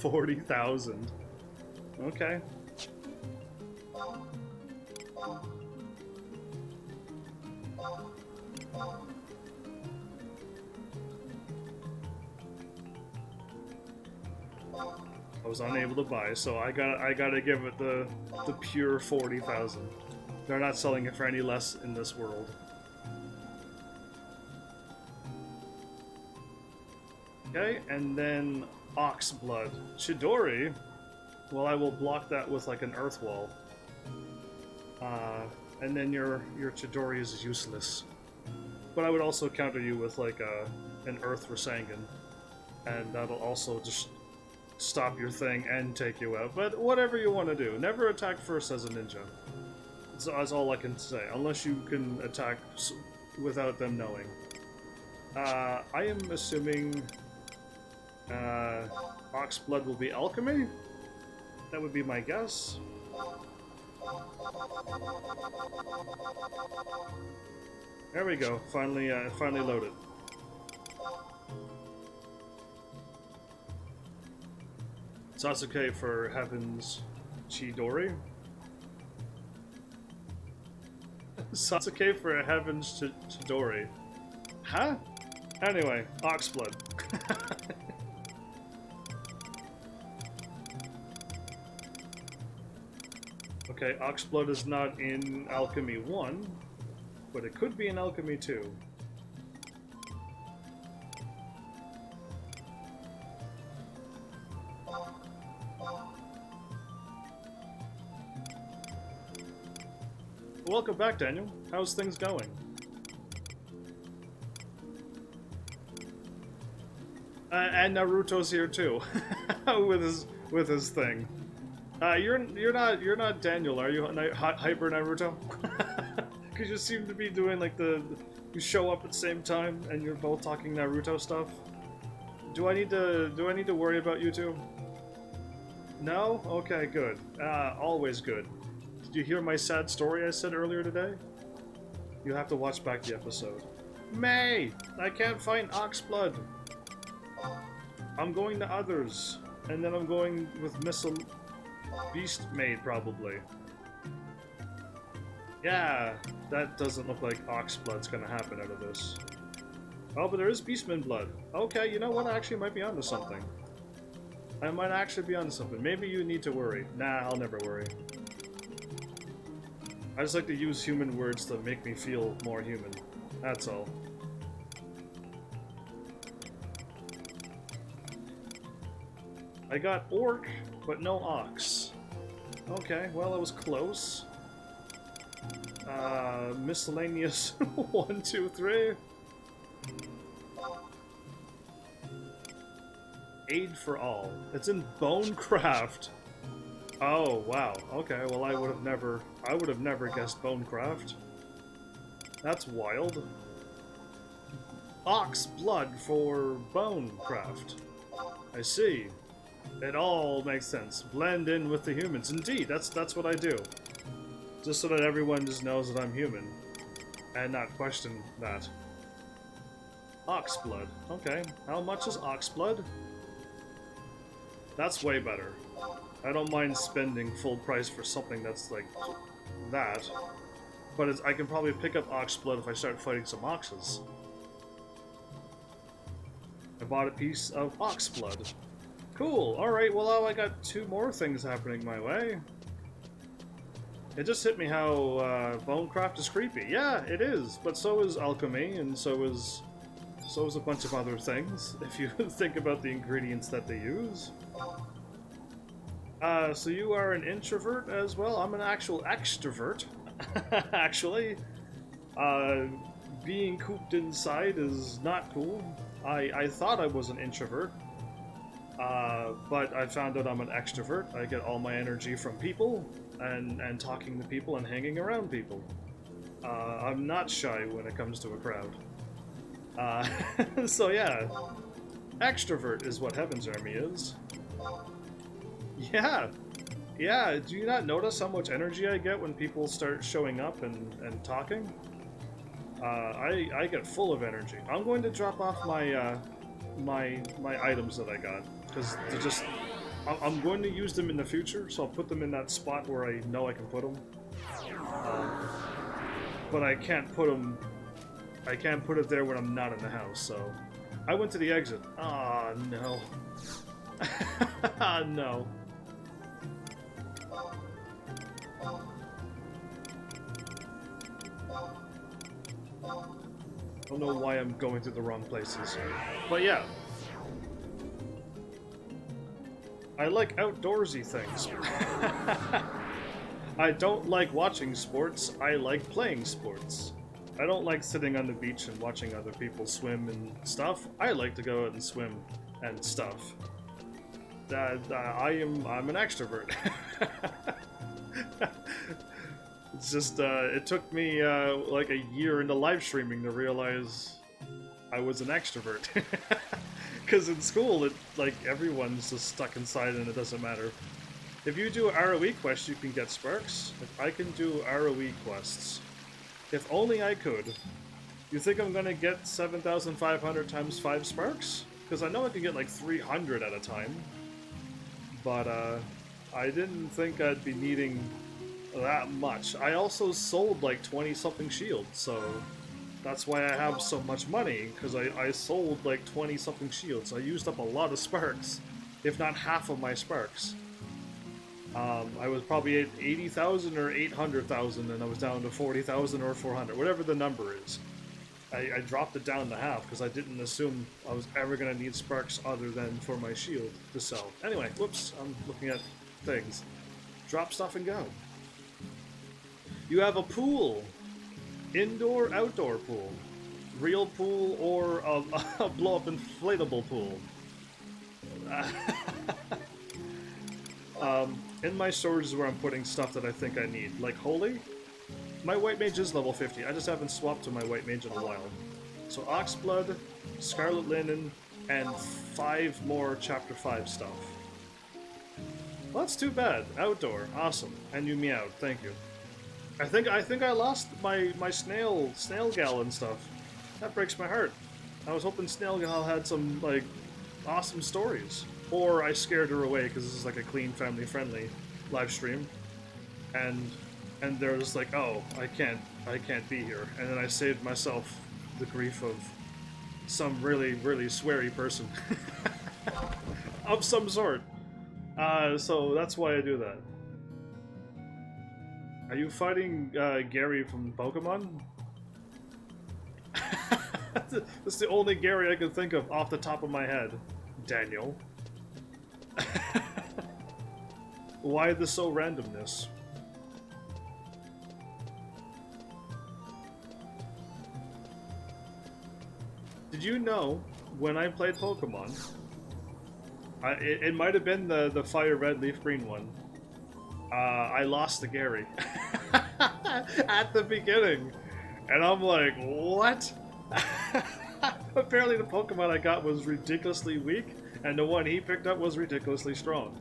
$40,000. Okay. I was unable to buy, so I gotta give it the pure 40,000. They're not selling it for any less in this world. Okay, and then ox blood. Chidori. Well, I will block that with like an earth wall. And then your Chidori is useless. But I would also counter you with like an earth Rasengan, and that'll also just stop your thing and take you out. But whatever you want to do, never attack first as a ninja. That's all I can say, unless you can attack without them knowing. I am assuming ox blood will be alchemy. That would be my guess. There we go. Finally loaded. Sasuke for Heaven's Chidori. Sasuke for Heaven's Chidori. Huh? Anyway, ox blood. Okay, ox blood is not in Alchemy 1, but it could be in Alchemy 2. Welcome back, Daniel. How's things going? And Naruto's here too, with his thing. You're not Daniel, are you? Hyper Naruto? Because you seem to be doing like you show up at the same time and you're both talking Naruto stuff. Do I need to worry about you two? No? Okay, good. Always good. Did you hear my sad story I said earlier today? You have to watch back the episode. May! I can't find ox blood. I'm going to others, and then I'm going with Beast Maid probably. Yeah, that doesn't look like ox blood's gonna happen out of this. Oh, but there is Beastman blood. Okay, you know what? I actually might be onto something. I might actually be onto something. Maybe you need to worry. Nah, I'll never worry. I just like to use human words to make me feel more human. That's all. I got orc, but no ox. Okay, well, it was close. Miscellaneous 1, 2, 3. Aid for all. It's in Bonecraft. Oh wow. Okay. Well, I would have never guessed Bonecraft. That's wild. Ox blood for Bonecraft. I see. It all makes sense. Blend in with the humans. Indeed, that's what I do. Just so that everyone just knows that I'm human, and not question that. Ox blood. Okay. How much is ox blood? That's way better. I don't mind spending full price for something that's like that. But I can probably pick up ox blood if I start fighting some oxes. I bought a piece of ox blood. Cool. Alright, well now I got 2 more things happening my way. It just hit me how bonecraft is creepy. Yeah, it is. But so is alchemy, and so is a bunch of other things, if you think about the ingredients that they use. So you are an introvert as well? I'm an actual extrovert, actually. Being cooped inside is not cool. I thought I was an introvert, but I found out I'm an extrovert. I get all my energy from people, and talking to people and hanging around people. I'm not shy when it comes to a crowd. So yeah, extrovert is what Heaven's Army is. Yeah, yeah. Do you not notice how much energy I get when people start showing up and talking? I get full of energy. I'm going to drop off my my items that I got because they're just. I'm going to use them in the future, so I'll put them in that spot where I know I can put them. But I can't put them. I can't put it there when I'm not in the house, so... I went to the exit. Ah, no. Ah, no. I don't know why I'm going to the wrong places. But yeah. I like outdoorsy things. I don't like watching sports, I like playing sports. I don't like sitting on the beach and watching other people swim and stuff. I like to go out and swim and stuff. I'm an extrovert. It's just, it took me like a year into live streaming to realize I was an extrovert. Because in school, like everyone's just stuck inside and it doesn't matter. If you do ROE quests, you can get sparks. If I can do ROE quests. If only I could. You think I'm gonna get 7,500 times 5 sparks? Because I know I can get like 300 at a time. But I didn't think I'd be needing that much. I also sold like 20-something shields, so that's why I have so much money, because I sold like 20-something shields. I used up a lot of sparks, if not half of my sparks. I was probably at 80,000 or 800,000, and I was down to 40,000 or 400, whatever the number is. I dropped it down to half because I didn't assume I was ever going to need sparks other than for my shield to sell. Anyway, whoops, I'm looking at things. Drop stuff and go. You have a pool. Indoor, outdoor pool. Real pool or a blow-up inflatable pool. In my storage is where I'm putting stuff that I think I need. Like Holy? My White Mage is level 50. I just haven't swapped to my White Mage in a while. So Oxblood, Scarlet Linen, and 5 more Chapter 5 stuff. Well, that's too bad. Outdoor. Awesome. And you meowed. Thank you. I think I lost my snail gal and stuff. That breaks my heart. I was hoping Snail Gal had some, like, awesome stories. Or I scared her away because this is like a clean, family-friendly live stream. And they're just like, oh, I can't be here. And then I saved myself the grief of some really, really sweary person. Of some sort. So that's why I do that. Are you fighting Gary from Pokemon? That's the only Gary I can think of off the top of my head. Daniel. Why the so randomness? Did you know, when I played Pokemon, it might have been the Fire Red, Leaf Green one, I lost to Gary at the beginning, and I'm like, what? Apparently the Pokemon I got was ridiculously weak, and the one he picked up was ridiculously strong,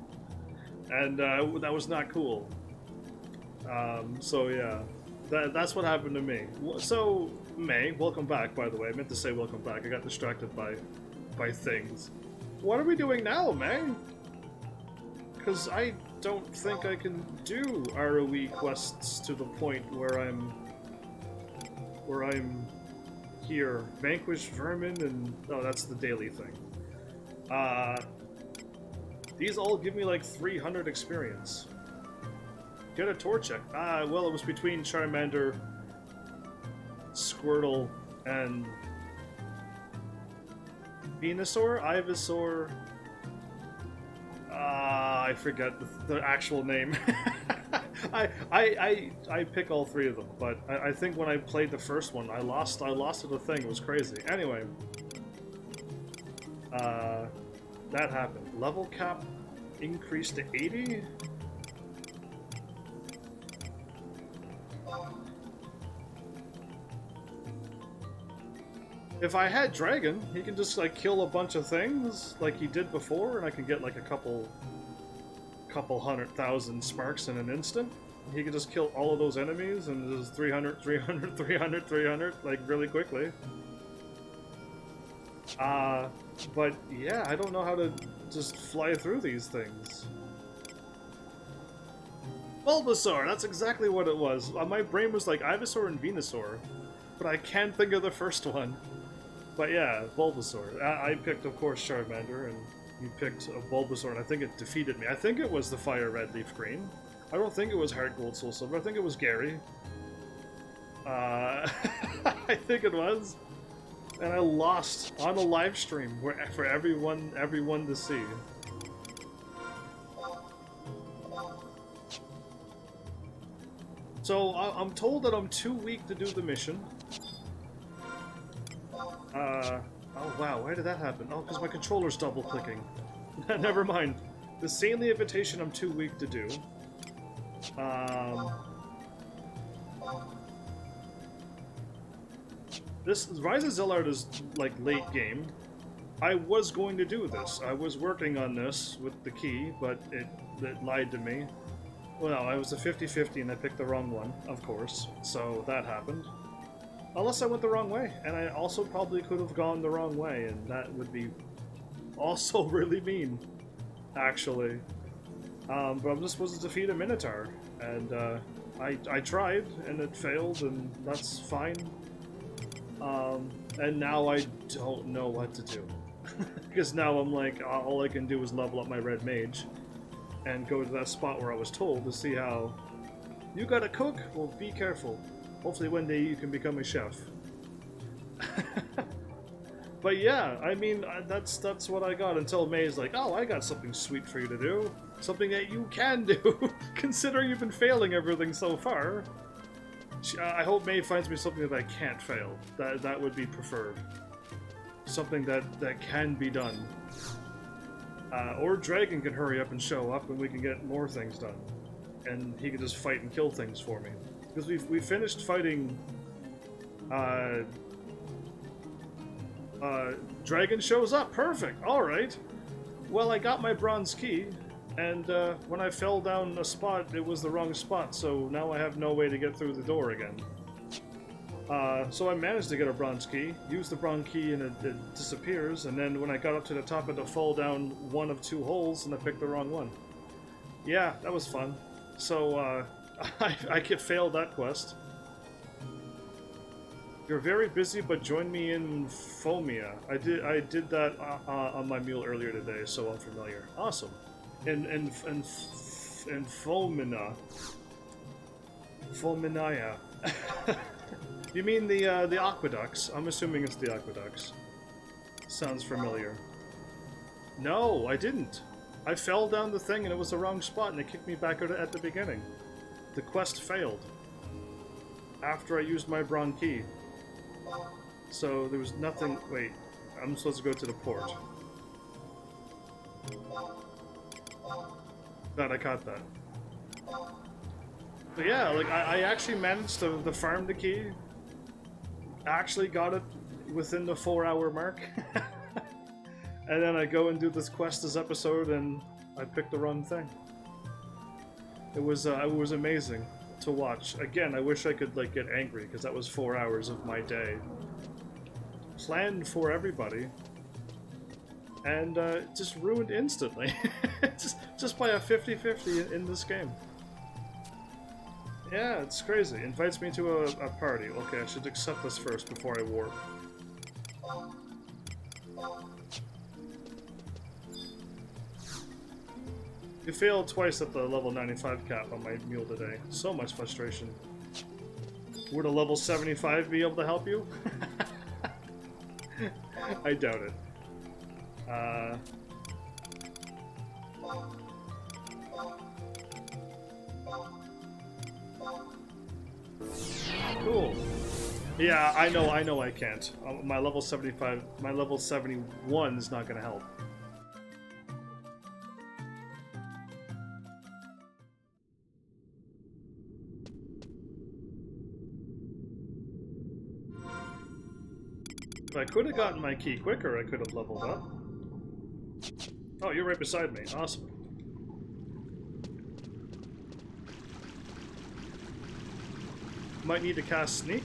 and that was not cool. So yeah, that's what happened to me. So May, welcome back, by the way. I meant to say welcome back. I got distracted by things. What are we doing now, May? Because I don't think I can do ROE quests to the point where I'm here. Vanquish vermin and... oh, that's the daily thing. These all give me like 300 experience. Get a Torchic. Well, it was between Charmander, Squirtle, and Venusaur? Ivysaur? I forget the actual name. I pick all three of them, but I think when I played the first one, I lost to the thing. It was crazy. Anyway, that happened. Level cap increased to 80. If I had Dragon, he can just like kill a bunch of things like he did before, and I can get like a couple 100,000 sparks in an instant. He can just kill all of those enemies and just 300, 300, 300, 300 like really quickly. But yeah, I don't know how to just fly through these things. Bulbasaur, that's exactly what it was. My brain was like Ivysaur and Venusaur, but I can't think of the first one. But yeah, Bulbasaur. I picked, of course, Charmander, and you picked a Bulbasaur, and I think it defeated me. I think it was the Fire Red, Leaf Green. I don't think it was Heart Gold, Soul Silver. I think it was Gary. I think it was. And I lost on a live stream for everyone to see. So I'm told that I'm too weak to do the mission. Oh wow, why did that happen? Oh, because my controller's double clicking. Never mind. The Saintly Invitation I'm too weak to do. This Rise of Zillard is like late game. I was going to do this. I was working on this with the key, but it lied to me. Well, I was a 50-50 and I picked the wrong one, of course. So that happened. Unless I went the wrong way, and I also probably could have gone the wrong way, and that would be also really mean, actually. But I'm just supposed to defeat a Minotaur, and I tried, and it failed, and that's fine. And now I don't know what to do. Because now I'm like, all I can do is level up my red mage, and go to that spot where I was told to see how... You gotta cook? Well, be careful. Hopefully one day you can become a chef. But yeah, I mean, that's what I got until May's like, oh, I got something sweet for you to do. Something that you can do, considering you've been failing everything so far. I hope May finds me something that I can't fail. That would be preferred. Something that can be done. Or Dragon can hurry up and show up and we can get more things done. And he can just fight and kill things for me. Because we finished fighting Dragon shows up. Perfect. Alright. Well, I got my bronze key, and when I fell down a spot, it was the wrong spot, so now I have no way to get through the door again. So I managed to get a bronze key, use the bronze key, and it disappears, and then when I got up to the top, I had to fall down one of two holes, and I picked the wrong one. Yeah, that was fun. So, I failed that quest. You're very busy, but join me in Phomia. I did that on my mule earlier today, so I'm familiar. Awesome. In Phomina. Phominia. You mean the aqueducts? I'm assuming it's the aqueducts. Sounds familiar. No, I didn't. I fell down the thing and it was the wrong spot and it kicked me back out at the beginning. The quest failed. After I used my bronze key. So there was nothing... Wait, I'm supposed to go to the port. Glad I caught that. But yeah, like I actually managed to farm the key. Actually got it within the 4-hour mark. And then I go and do this quest this episode and I picked the wrong thing. It was amazing. to watch. Again, I wish I could like get angry because that was 4 hours of my day planned for everybody, and just ruined instantly. just by a 50-50 in this game. Yeah, it's crazy. Invites me to a party. Okay, I should accept this first before I warp. You failed twice at the level 95 cap on my mule today. So much frustration. Would a level 75 be able to help you? I doubt it. Cool. Yeah, I know I can't. My level 75, my level 71 is not gonna help. If I could have gotten my key quicker, I could have leveled up. Oh, you're right beside me. Awesome. Might need to cast Sneak.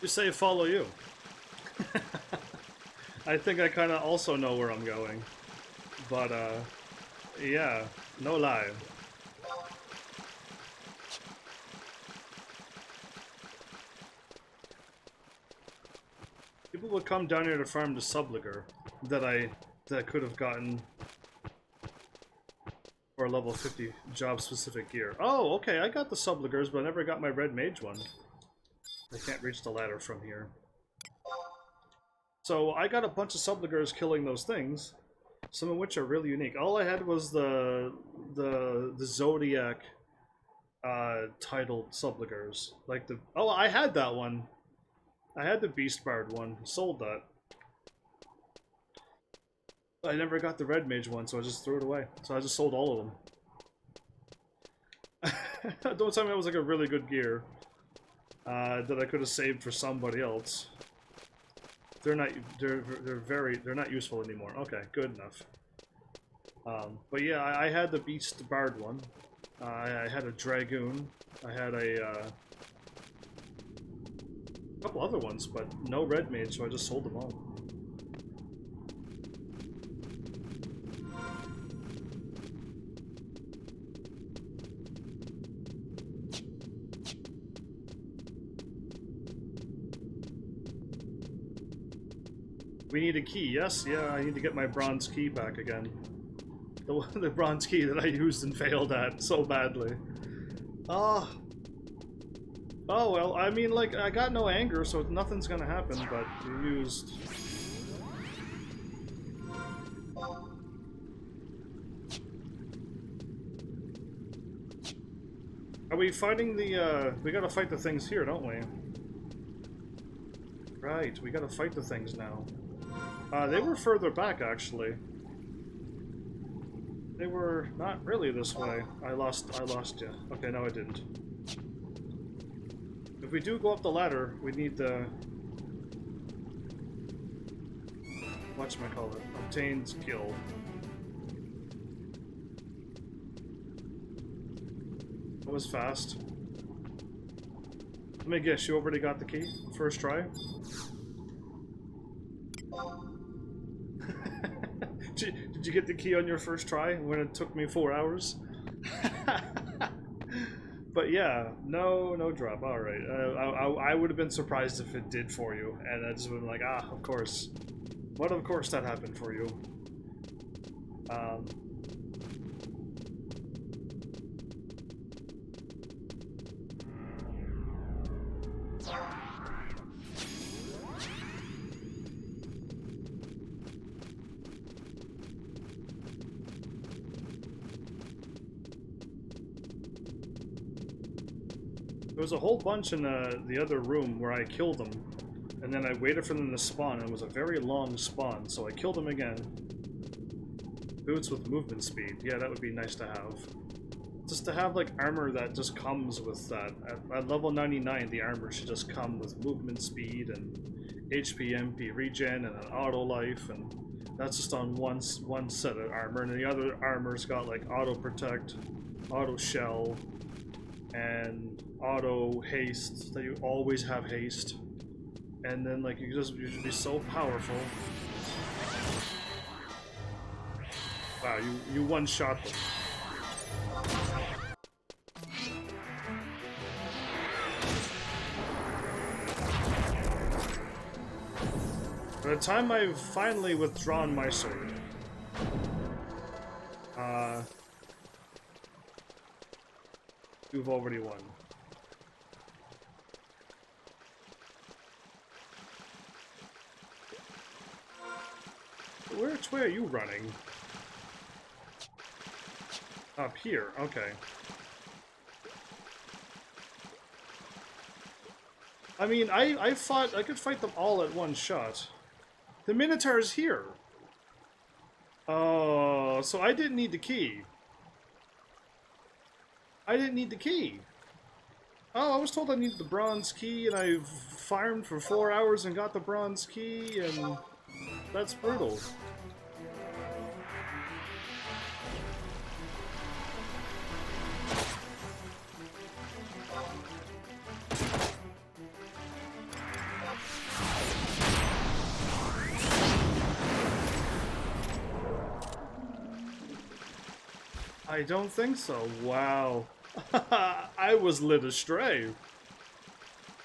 Just say follow you. I think I kind of also know where I'm going. But, yeah, no lie. People would come down here to farm the subliger that could have gotten for level 50 job specific gear. Oh, okay, I got the subligers, but I never got my red mage one. I can't reach the ladder from here. So I got a bunch of subligers killing those things, some of which are really unique. All I had was the Zodiac titled subligers. Like the I had that one. I had the Beast Bard one. Sold that. I never got the Red Mage one, so I just threw it away. So I just sold all of them. Don't tell me that was like a really good gear. That I could have saved for somebody else. They're not useful anymore. Okay, good enough. But yeah, I had the Beast Bard one. I had a Dragoon. I had a couple other ones, but no Red Mage, so I just sold them all. We need a key, yes? Yeah, I need to get my bronze key back again. The bronze key that I used and failed at so badly. Oh. Oh, well, I mean, like, I got no anger, so nothing's gonna happen, but you used... Are we fighting the, we gotta fight the things here, don't we? Right, we gotta fight the things now. They were further back, actually. They were not really this way. I lost you. Okay, no I didn't. If we do go up the ladder, we need the... whatchamacallit? Obtained skill. That was fast. Let me guess, you already got the key? First try? Did you get the key on your first try when it took me 4 hours? But yeah, no drop. All right, I would have been surprised if it did for you, and I just would have been like, ah, of course. But of course that happened for you. There was a whole bunch in the other room where I killed them, and then I waited for them to spawn, and it was a very long spawn, so I killed them again. Boots with movement speed. Yeah, that would be nice to have. Just to have, like, armor that just comes with that. At level 99, the armor should just come with movement speed and HP, MP regen and an auto life, and that's just on one set of armor, and the other armor's got, like, auto protect, auto shell, and auto haste, that you always have haste. And then, like, you should be so powerful. Wow, you one-shot them. By the time I've finally withdrawn my sword, you've already won. Which way are you running? Up here, okay. I mean, I could fight them all at one shot. The Minotaur's here! Oh, so I didn't need the key. I didn't need the key. Oh, I was told I needed the bronze key, and I farmed for 4 hours and got the bronze key, and that's brutal. I don't think so. Wow. I was led astray.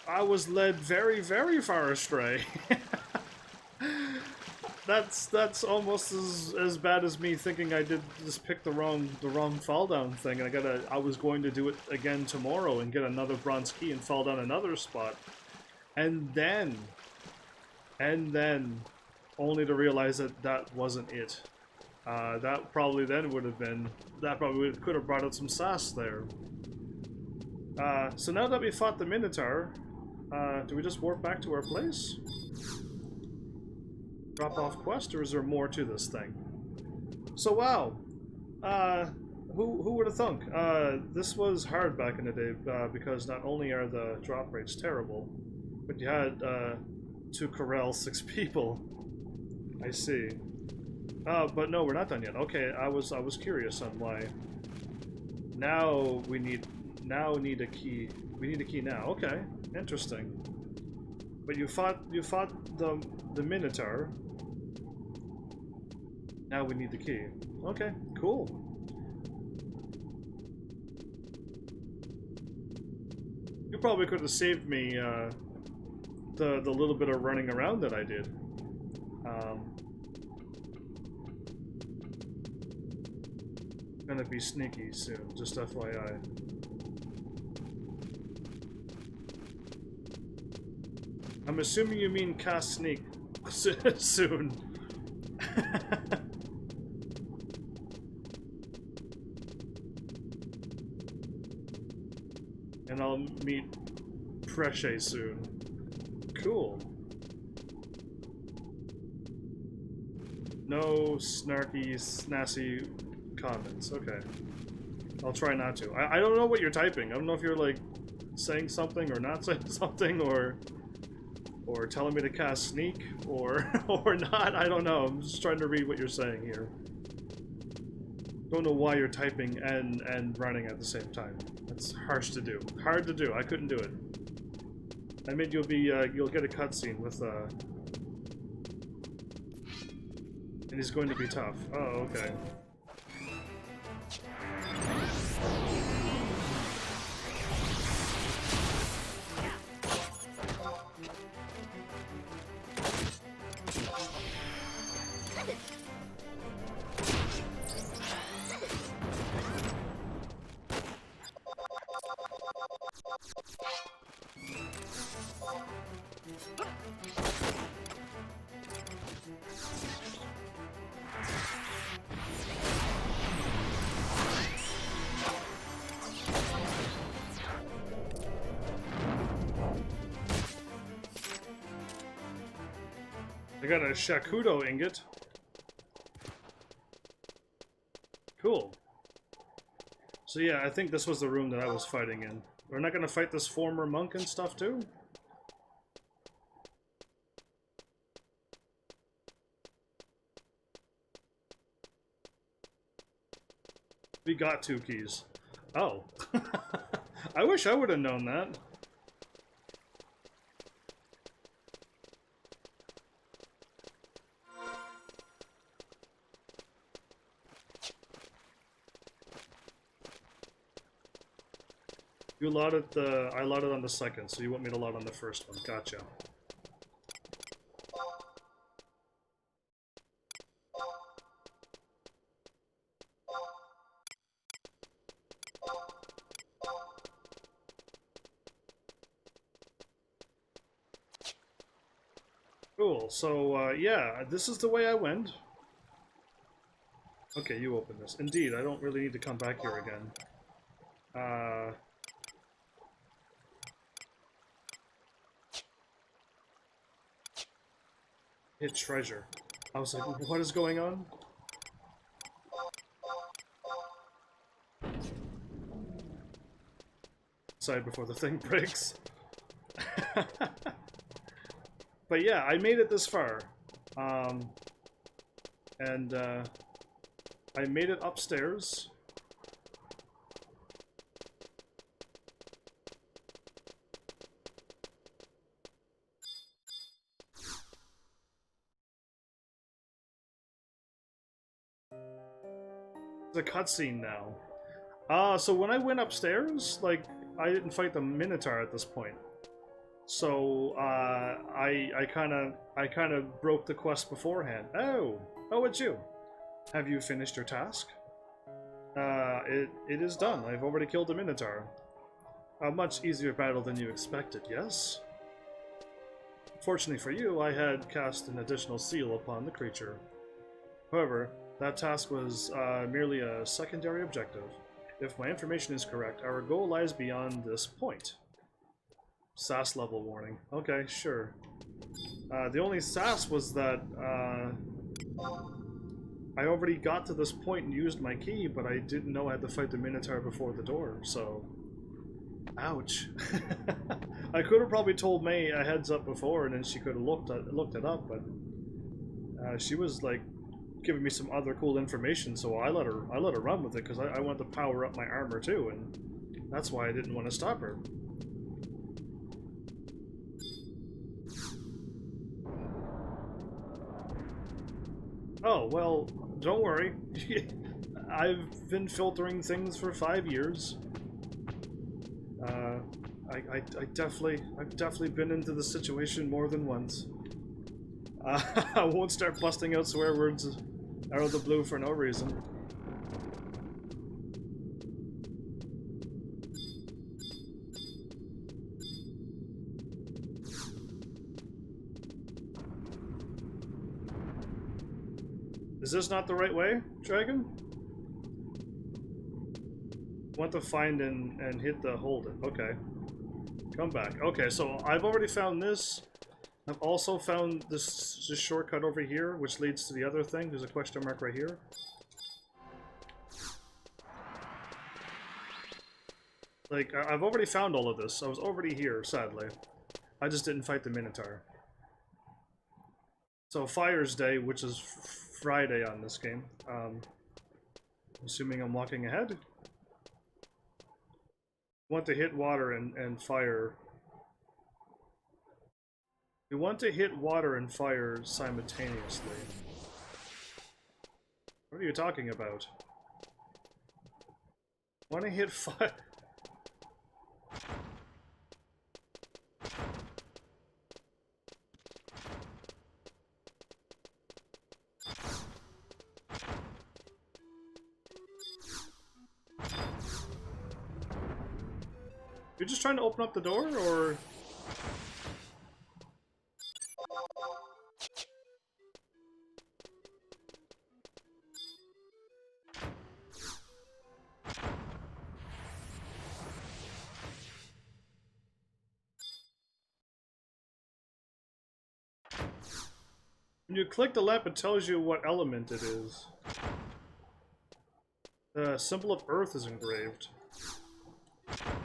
I was led very, very far astray. That's almost as bad as me thinking I did just pick the wrong fall down thing. I was going to do it again tomorrow and get another bronze key and fall down another spot. And then only to realize that that wasn't it. That probably then would have been, that probably could have brought out some sass there. So now that we fought the Minotaur, do we just warp back to our place? Drop off quest, or is there more to this thing? So wow, who would have thunk? This was hard back in the day, because not only are the drop rates terrible, but you had to corral 6 people. I see. But no, we're not done yet. Okay, I was curious on why. Now we need a key. We need a key now. Okay, interesting. But you fought the Minotaur. Now we need the key. Okay, cool. You probably could have saved me the little bit of running around that I did. Gonna be sneaky soon, just FYI. I'm assuming you mean cast sneak soon. And I'll meet Preche soon. Cool. No snarky, snassy comments. Okay. I'll try not to. I don't know what you're typing. I don't know if you're like saying something or not saying something, or telling me to cast sneak or not. I don't know. I'm just trying to read what you're saying here. Don't know why you're typing and running at the same time. That's harsh to do. Hard to do. I couldn't do it. I mean, you'll get a cutscene with and he's going to be tough. Oh, okay. I got a Shakudo ingot. Cool. So yeah, I think this was the room that I was fighting in. We're not gonna fight this former monk and stuff too? We got 2 keys. Oh. I wish I would have known that. You loaded the... I loaded on the second, so you want me to load on the first one. Gotcha. Cool, so, yeah, this is the way I went. Okay, you open this. Indeed, I don't really need to come back here again. Hit treasure. I was like, what is going on? Side before the thing breaks. But yeah, I made it this far. And I made it upstairs. It's a cutscene now. So when I went upstairs, like, I didn't fight the Minotaur at this point. So, I kind of broke the quest beforehand. Oh, it's you. Have you finished your task? It is done. I've already killed the Minotaur. A much easier battle than you expected, yes? Fortunately for you, I had cast an additional seal upon the creature. However, that task was merely a secondary objective. If my information is correct, our goal lies beyond this point. SAS level warning. Okay, sure. The only SAS was that I already got to this point and used my key, but I didn't know I had to fight the Minotaur before the door, so... Ouch. I could have probably told May a heads up before, and then she could have looked it up, but she was like giving me some other cool information, so I let her run with it because I wanted to power up my armor too, and that's why I didn't want to stop her. Oh, well, don't worry. I've been filtering things for 5 years. I've definitely been into the situation more than once. I won't start busting out swear words out of the blue for no reason. Is this not the right way, Dragon? Want to find and hit the hold it. Okay. Come back. Okay, so I've already found this. I've also found this shortcut over here, which leads to the other thing. There's a question mark right here. Like, I've already found all of this. I was already here, sadly. I just didn't fight the Minotaur. So, Fire's Day, which is Friday on this game. Assuming I'm walking ahead. Want to hit water and fire. You want to hit water and fire simultaneously. What are you talking about? Want to hit fire? You're just trying to open up the door, or...? When you click the lamp, it tells you what element it is. The symbol of Earth is engraved.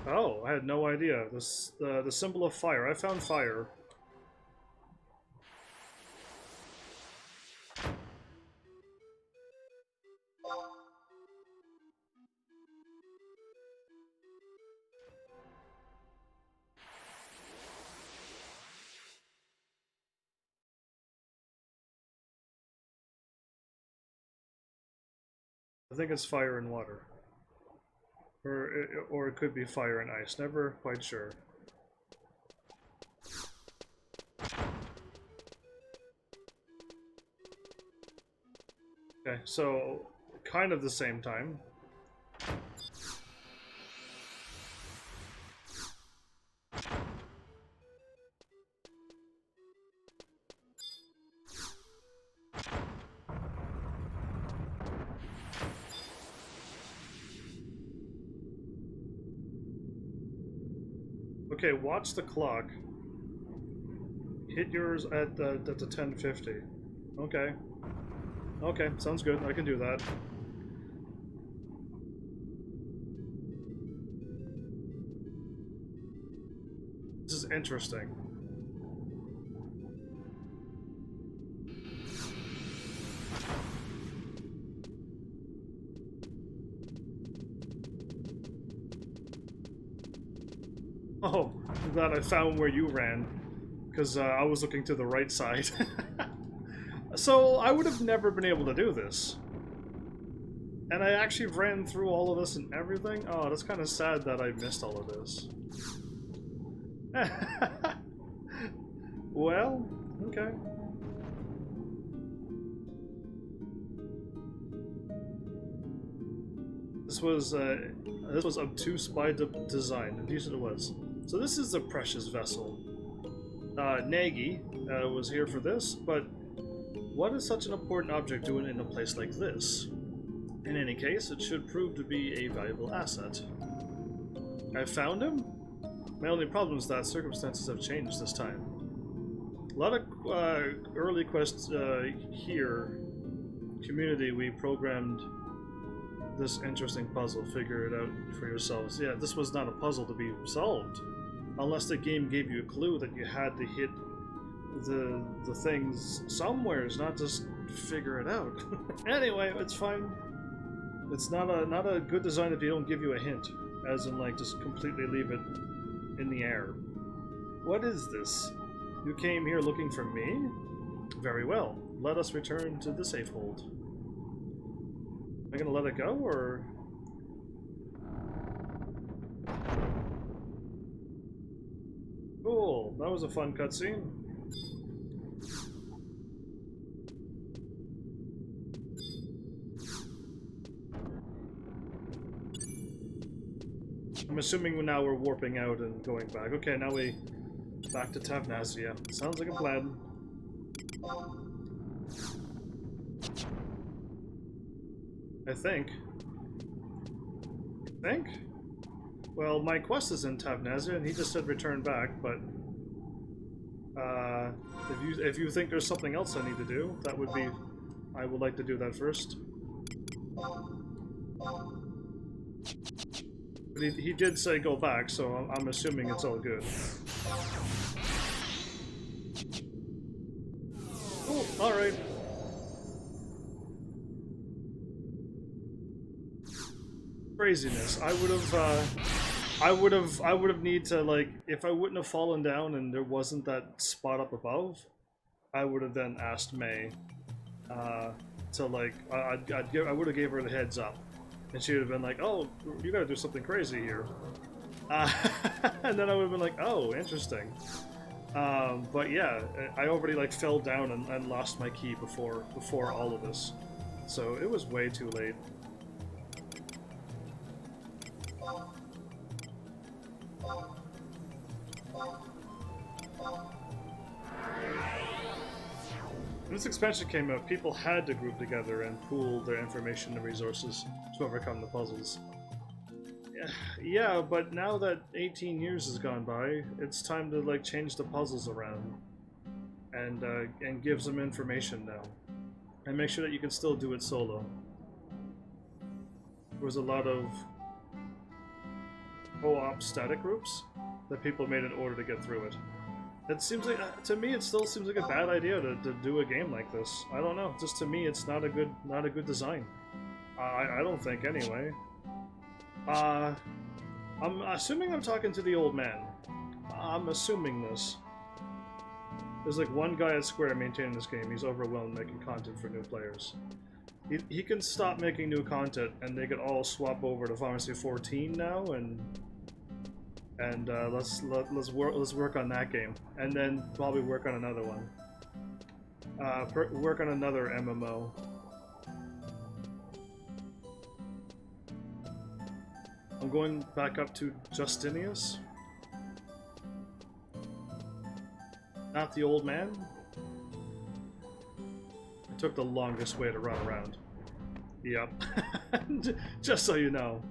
Oh, I had no idea. This the symbol of fire. I found fire. I think it's fire and water. Or it could be fire and ice. Never quite sure. Okay, so kind of the same time. Okay, watch the clock. Hit yours at the 10:50. Okay. Okay, sounds good. I can do that. This is interesting. Oh, I'm glad I found where you ran, because I was looking to the right side. So I would have never been able to do this. And I actually ran through all of this and everything. Oh, that's kind of sad that I missed all of this. Well, okay. This was obtuse by design. Indeed it was. So this is a precious vessel. Nagy was here for this, but what is such an important object doing in a place like this? In any case, it should prove to be a valuable asset. I found him? My only problem is that circumstances have changed this time. A lot of early quests here, community, we programmed this interesting puzzle. Figure it out for yourselves. Yeah, this was not a puzzle to be solved. Unless the game gave you a clue that you had to hit the things somewheres, not just figure it out. Anyway, it's fine. It's not a good design if you don't give you a hint, as in like just completely leave it in the air. What is this? You came here looking for me? Very well. Let us return to the safe hold. Am I gonna let it go, or? Cool. That was a fun cutscene. I'm assuming now we're warping out and going back. Okay, now we back to Tavnazia. Sounds like a plan. I think. Well, my quest is in Tavnazia, and he just said return back, but if you think there's something else I need to do, that would be... I would like to do that first. But he did say go back, so I'm assuming it's all good. Oh, alright. Craziness. I would have need to, like, if I wouldn't have fallen down and there wasn't that spot up above, I would have then asked May to, like, I would have gave her the heads up, and she would have been like, oh, you gotta do something crazy here, and then I would have been like, oh, interesting. But yeah, I already like fell down and lost my key before all of this, so it was way too late. When this expansion came out, people had to group together and pool their information and resources to overcome the puzzles. Yeah, but now that 18 years has gone by, it's time to like change the puzzles around. and gives them information now. And make sure that you can still do it solo. There was a lot of co-op static groups that people made in order to get through it. It seems like, to me, it still seems like a bad idea to do a game like this. I don't know. Just to me, it's not a good design. I don't think anyway. I'm assuming I'm talking to the old man. I'm assuming this. There's like one guy at Square maintaining this game. He's overwhelmed making content for new players. He can stop making new content, and they could all swap over to Final Fantasy 14 now, and let's work on that game, and then probably work on another one. Work on another MMO. I'm going back up to Justinius. Not the old man. It took the longest way to run around. Yep. Just so you know.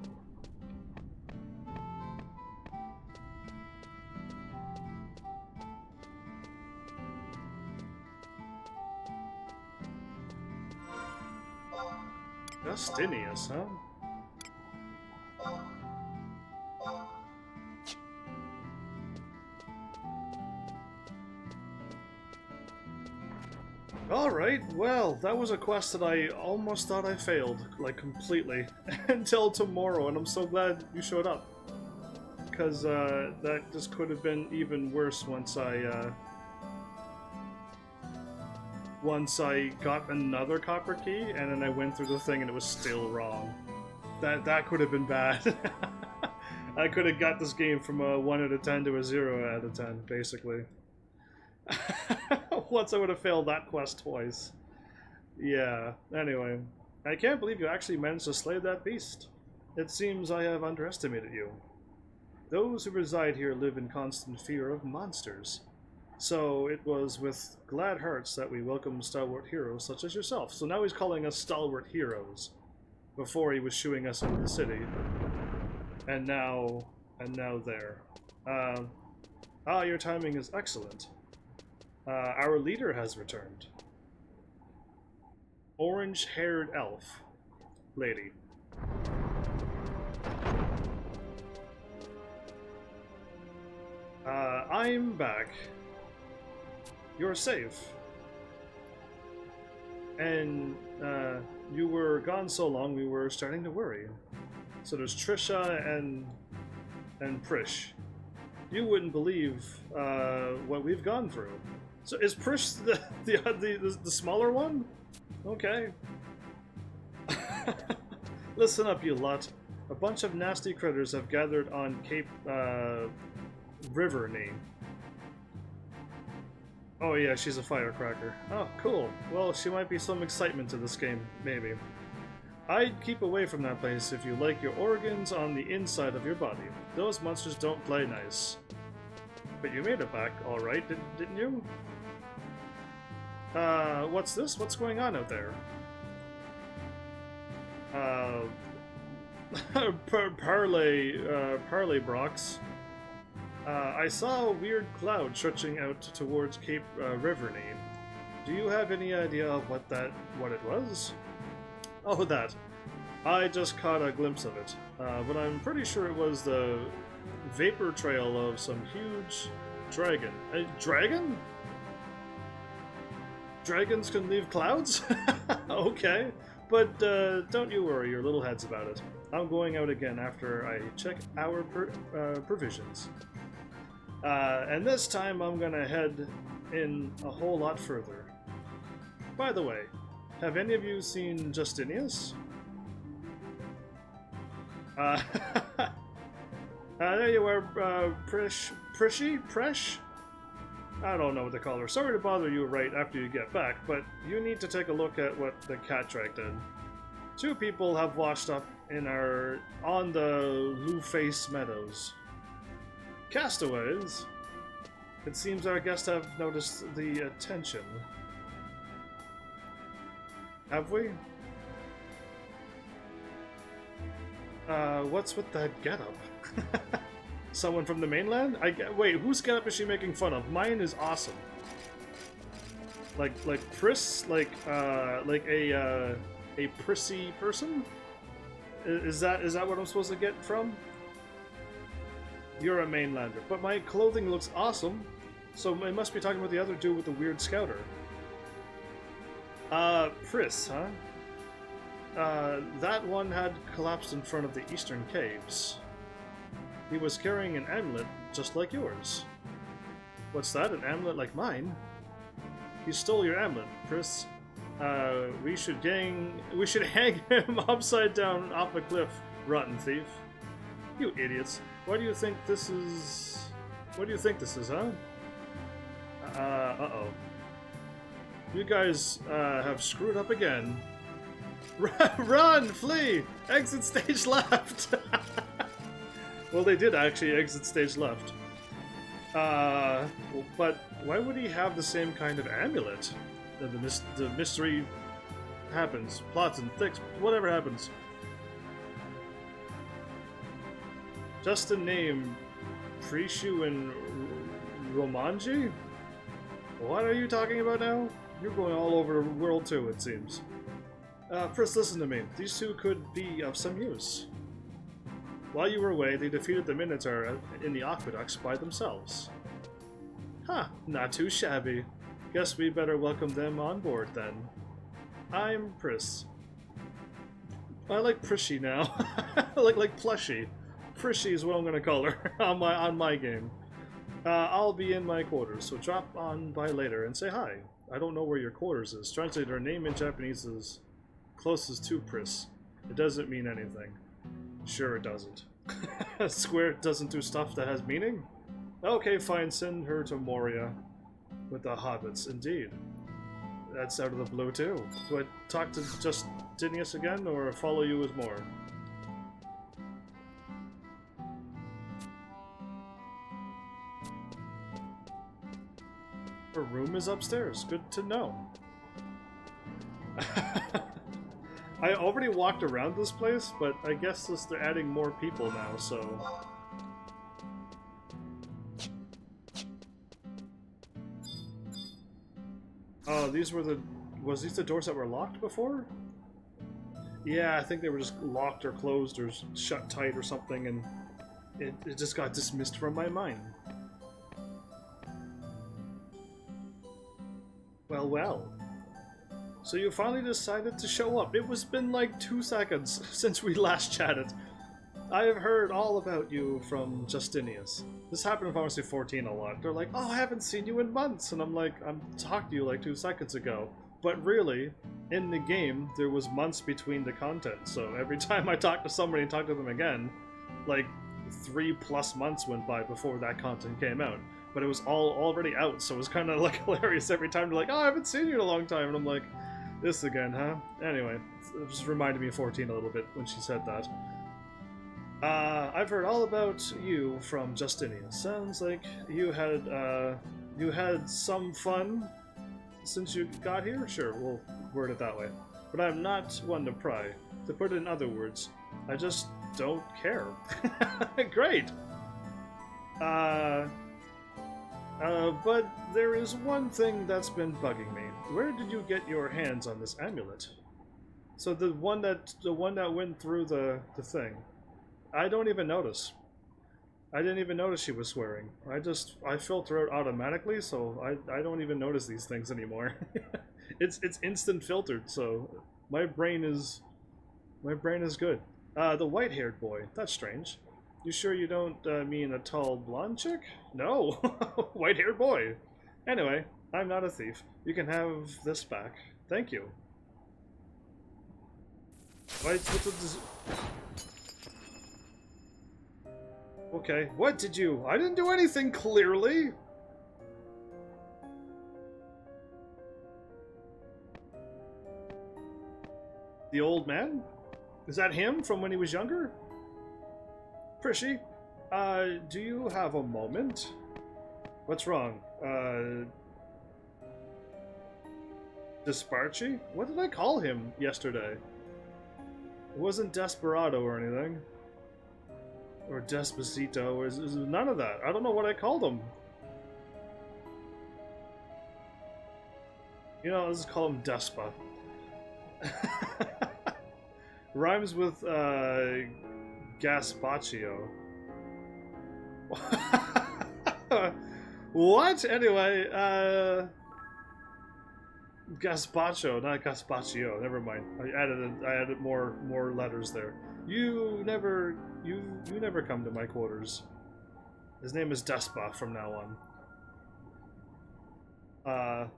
Justinius, huh? Alright, well, that was a quest that I almost thought I failed, like, completely, until tomorrow, and I'm so glad you showed up. Because, that just could have been even worse once I got another copper key, and then I went through the thing and it was still wrong. That could have been bad. I could have got this game from a 1 out of 10 to a 0 out of 10, basically. Once I would have failed that quest twice. Yeah, anyway. I can't believe you actually managed to slay that beast. It seems I have underestimated you. Those who reside here live in constant fear of monsters. So it was with glad hearts that we welcomed stalwart heroes such as yourself. So now he's calling us stalwart heroes. Before he was shooing us into the city. And now there. Your timing is excellent. Our leader has returned. Orange-haired elf. Lady. I'm back. You're safe. And, you were gone so long we were starting to worry. So there's Trisha and Prish. You wouldn't believe, what we've gone through. So is Prish the smaller one? Okay. Listen up, you lot. A bunch of nasty critters have gathered on Cape Riverny. Oh yeah, she's a firecracker. Oh, cool. Well, she might be some excitement to this game, maybe. I'd keep away from that place if you like your organs on the inside of your body. Those monsters don't play nice. But you made it back, alright, didn't you? What's this? What's going on out there? Parley Brox. I saw a weird cloud stretching out towards Cape Riverny. Do you have any idea of what it was? Oh, that. I just caught a glimpse of it, but I'm pretty sure it was the vapor trail of some huge dragon. A dragon? Dragons can leave clouds? Okay, but don't you worry your little heads about it. I'm going out again after I check our provisions. And this time I'm gonna head in a whole lot further. By the way, have any of you seen Justinius? There you are, Presh? I don't know what to call her. Sorry to bother you right after you get back, but you need to take a look at what the cat drag did. 2 people have washed up on the Luface Meadows. Castaways? It seems our guests have noticed the attention. Have we? What's with that getup? Someone from the mainland? Wait, whose getup is she making fun of? Mine is awesome. Like Pris, like a prissy person? Is that what I'm supposed to get from? You're a mainlander, but my clothing looks awesome, so I must be talking about the other dude with the weird scouter. Pris, huh? That one had collapsed in front of the eastern caves. He was carrying an amulet just like yours. What's that, an amulet like mine? He stole your amulet, Pris. We should hang him upside down off a cliff, rotten thief. You idiots. What do you think this is, huh? Uh-oh. You guys, have screwed up again. Run! Flee! Exit stage left! Well, they did actually exit stage left. But why would he have the same kind of amulet? The mystery happens. Plots and thicks, whatever happens. Just a name, Prishu and Romanji? What are you talking about now? You're going all over the world too, it seems. First, listen to me. These two could be of some use. While you were away, they defeated the Minotaur in the aqueducts by themselves. Huh, not too shabby. Guess we better welcome them on board then. I'm Pris. I like Prishy now. like Plushy. Prishy is what I'm gonna call her on my game. I'll be in my quarters, so drop on by later and say hi. I don't know where your quarters is. Translate her name in Japanese is closest to Pris. It doesn't mean anything. Sure it doesn't. Square doesn't do stuff that has meaning? Okay, fine, send her to Moria. With the hobbits, indeed. That's out of the blue too. Do I talk to Justinius again, or follow you with more? Her room is upstairs. Good to know. I already walked around this place, but I guess they're adding more people now, so... Oh, these were the... Was these the doors that were locked before? Yeah, I think they were just locked or closed or shut tight or something, and it just got dismissed from my mind. Well. So you finally decided to show up. It was been like 2 seconds since we last chatted. I have heard all about you from Justinius. This happened in Final Fantasy 14 a lot. They're like, oh, I haven't seen you in months. And I'm like, I'm talking to you like 2 seconds ago. But really, in the game, there was months between the content. So every time I talk to somebody and talk to them again, like 3+ months went by before that content came out. But it was all already out, so it was kind of like hilarious every time. They're like, oh, I haven't seen you in a long time. And I'm like, this again, huh? Anyway, it just reminded me of 14 a little bit when she said that. I've heard all about you from Justinius. Sounds like you had some fun since you got here? Sure, we'll word it that way. But I'm not one to pry. To put it in other words, I just don't care. Great! But there is one thing that's been bugging me. Where did you get your hands on this amulet? So the one that went through the thing. I don't even notice. I didn't even notice she was swearing. I filter out automatically, so I don't even notice these things anymore. It's instant filtered, so my brain is good. The white-haired boy. That's strange. You sure you don't mean a tall blonde chick? No, white-haired boy. Anyway, I'm not a thief. You can have this back. Thank you. Okay, what did you... I didn't do anything, clearly! The old man? Is that him from when he was younger? Prishy, do you have a moment? What's wrong? Desparchi? What did I call him yesterday? It wasn't Desperado or anything. Or Despacito, or is none of that. I don't know what I called him. You know, let's call him Despa. Rhymes with Gaspaccio. What? Anyway, Gaspaccio, not Gaspaccio. Never mind. I added more letters there. You never come to my quarters. His name is Despa from now on.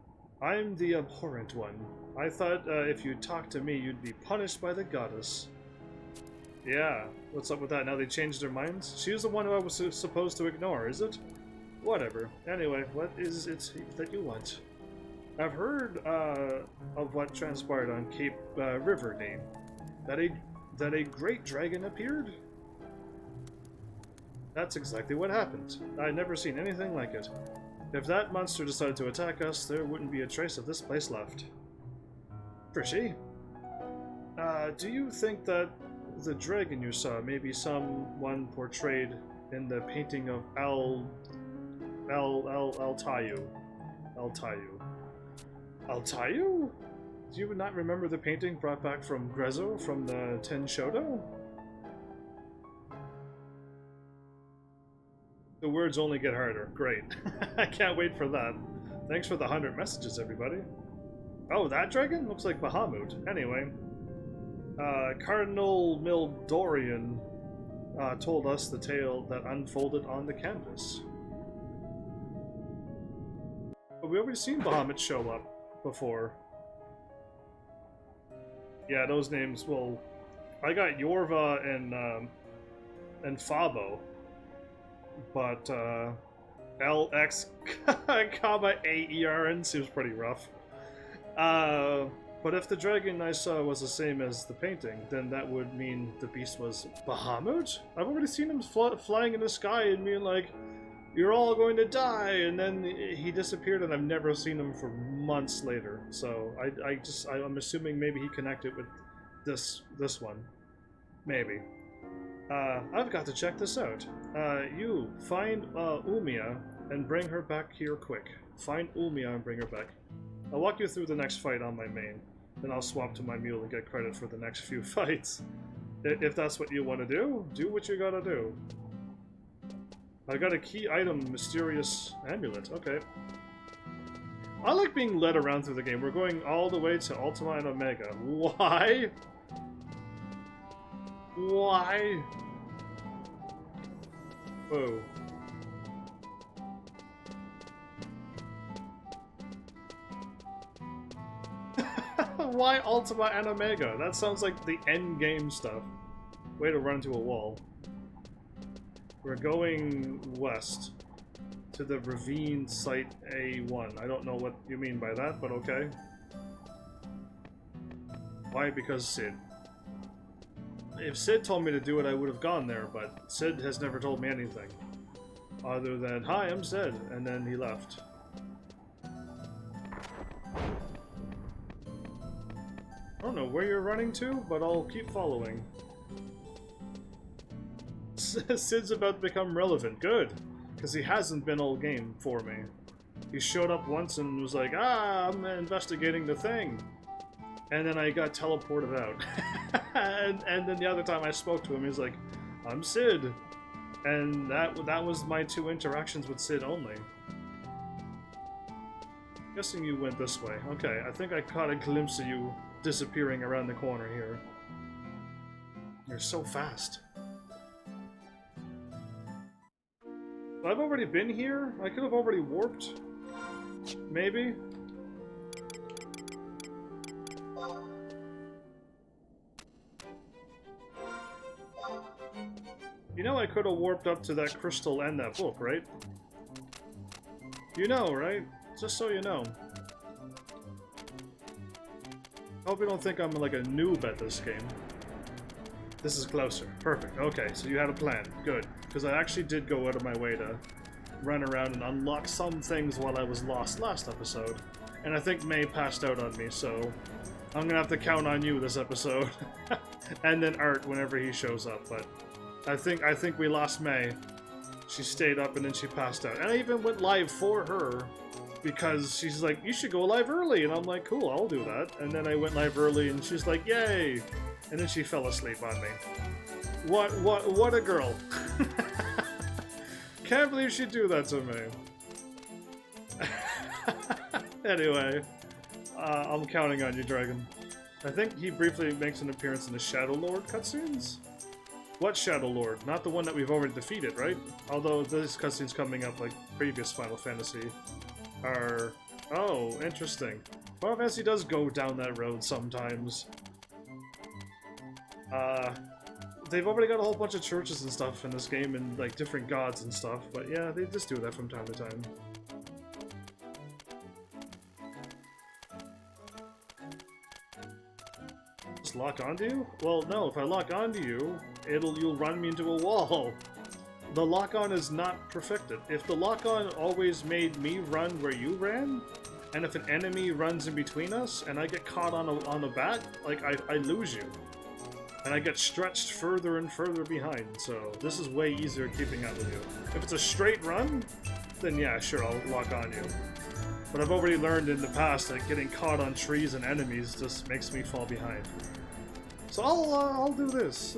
I'm the abhorrent one. I thought if you talked to me, you'd be punished by the goddess. Yeah, what's up with that? Now they changed their minds? She was the one who I was supposed to ignore, is it? Whatever. Anyway, what is it that you want? I've heard of what transpired on Cape Riverdale. That a great dragon appeared? That's exactly what happened. I'd never seen anything like it. If that monster decided to attack us, there wouldn't be a trace of this place left. Pretty. Do you think that the dragon you saw may be someone portrayed in the painting of Altayu? Altayu? Do you not remember the painting brought back from Grezzo from the Tenshodo? The words only get harder. Great. I can't wait for that. Thanks for the 100 messages, everybody. Oh, that dragon? Looks like Bahamut. Anyway, Cardinal Mildorian told us the tale that unfolded on the canvas. But we already seen Bahamut show up before. Yeah, those names. Well, I got Yorva and Fabo. But LX, AERN seems pretty rough. But if the dragon I saw was the same as the painting, then that would mean the beast was Bahamut? I've already seen him flying in the sky and being like, "You're all going to die," and then he disappeared, and I've never seen him for months later. So I'm assuming maybe he connected with this one, maybe. I've got to check this out. You find Umia and bring her back here quick. Find Umia and bring her back. I'll walk you through the next fight on my main. Then I'll swap to my mule and get credit for the next few fights. If that's what you want to do, do what you gotta do. I got a key item, mysterious amulet. Okay. I like being led around through the game. We're going all the way to Ultima and Omega. Why? Why? Whoa. Why Ultima and Omega? That sounds like the end game stuff. Way to run into a wall. We're going west to the ravine site A1. I don't know what you mean by that, but okay. Why? Because Sid. If Sid told me to do it, I would have gone there, but Sid has never told me anything. Other than, "Hi, I'm Sid," and then he left. I don't know where you're running to, but I'll keep following. Sid's about to become relevant. Good, because he hasn't been all game for me. He showed up once and was like, I'm investigating the thing. And then I got teleported out. and then the other time I spoke to him, he was like, "I'm Sid." And that was my 2 interactions with Sid only. Guessing you went this way. Okay, I think I caught a glimpse of you disappearing around the corner here. You're so fast. I've already been here? I could have already warped? Maybe? You know I could have warped up to that crystal and that book, right? You know, right? Just so you know. Hope you don't think I'm like a noob at this game. This is closer. Perfect. Okay, so you had a plan. Good. Because I actually did go out of my way to run around and unlock some things while I was lost last episode. And I think May passed out on me, so I'm gonna have to count on you this episode. And then Art whenever he shows up, but I think we lost May. She stayed up and then she passed out. And I even went live for her because she's like, you should go live early, and I'm like, cool, I'll do that. And then I went live early, and she's like, yay! And then she fell asleep on me. What a girl! Can't believe she'd do that to me. Anyway, I'm counting on you, Dragon. I think he briefly makes an appearance in the Shadow Lord cutscenes? What Shadow Lord? Not the one that we've already defeated, right? Although this cutscene's coming up like previous Final Fantasy are... Oh, interesting. Final Fantasy does go down that road sometimes. They've already got a whole bunch of churches and stuff in this game and like different gods and stuff, but yeah, they just do that from time to time. Just lock onto you? Well, no, if I lock onto you, you'll run me into a wall. The lock-on is not perfected. If the lock-on always made me run where you ran, and if an enemy runs in between us and I get caught on a bat, like I lose you. And I get stretched further and further behind, so this is way easier keeping up with you. If it's a straight run, then yeah, sure, I'll lock on you. But I've already learned in the past that getting caught on trees and enemies just makes me fall behind. So I'll do this.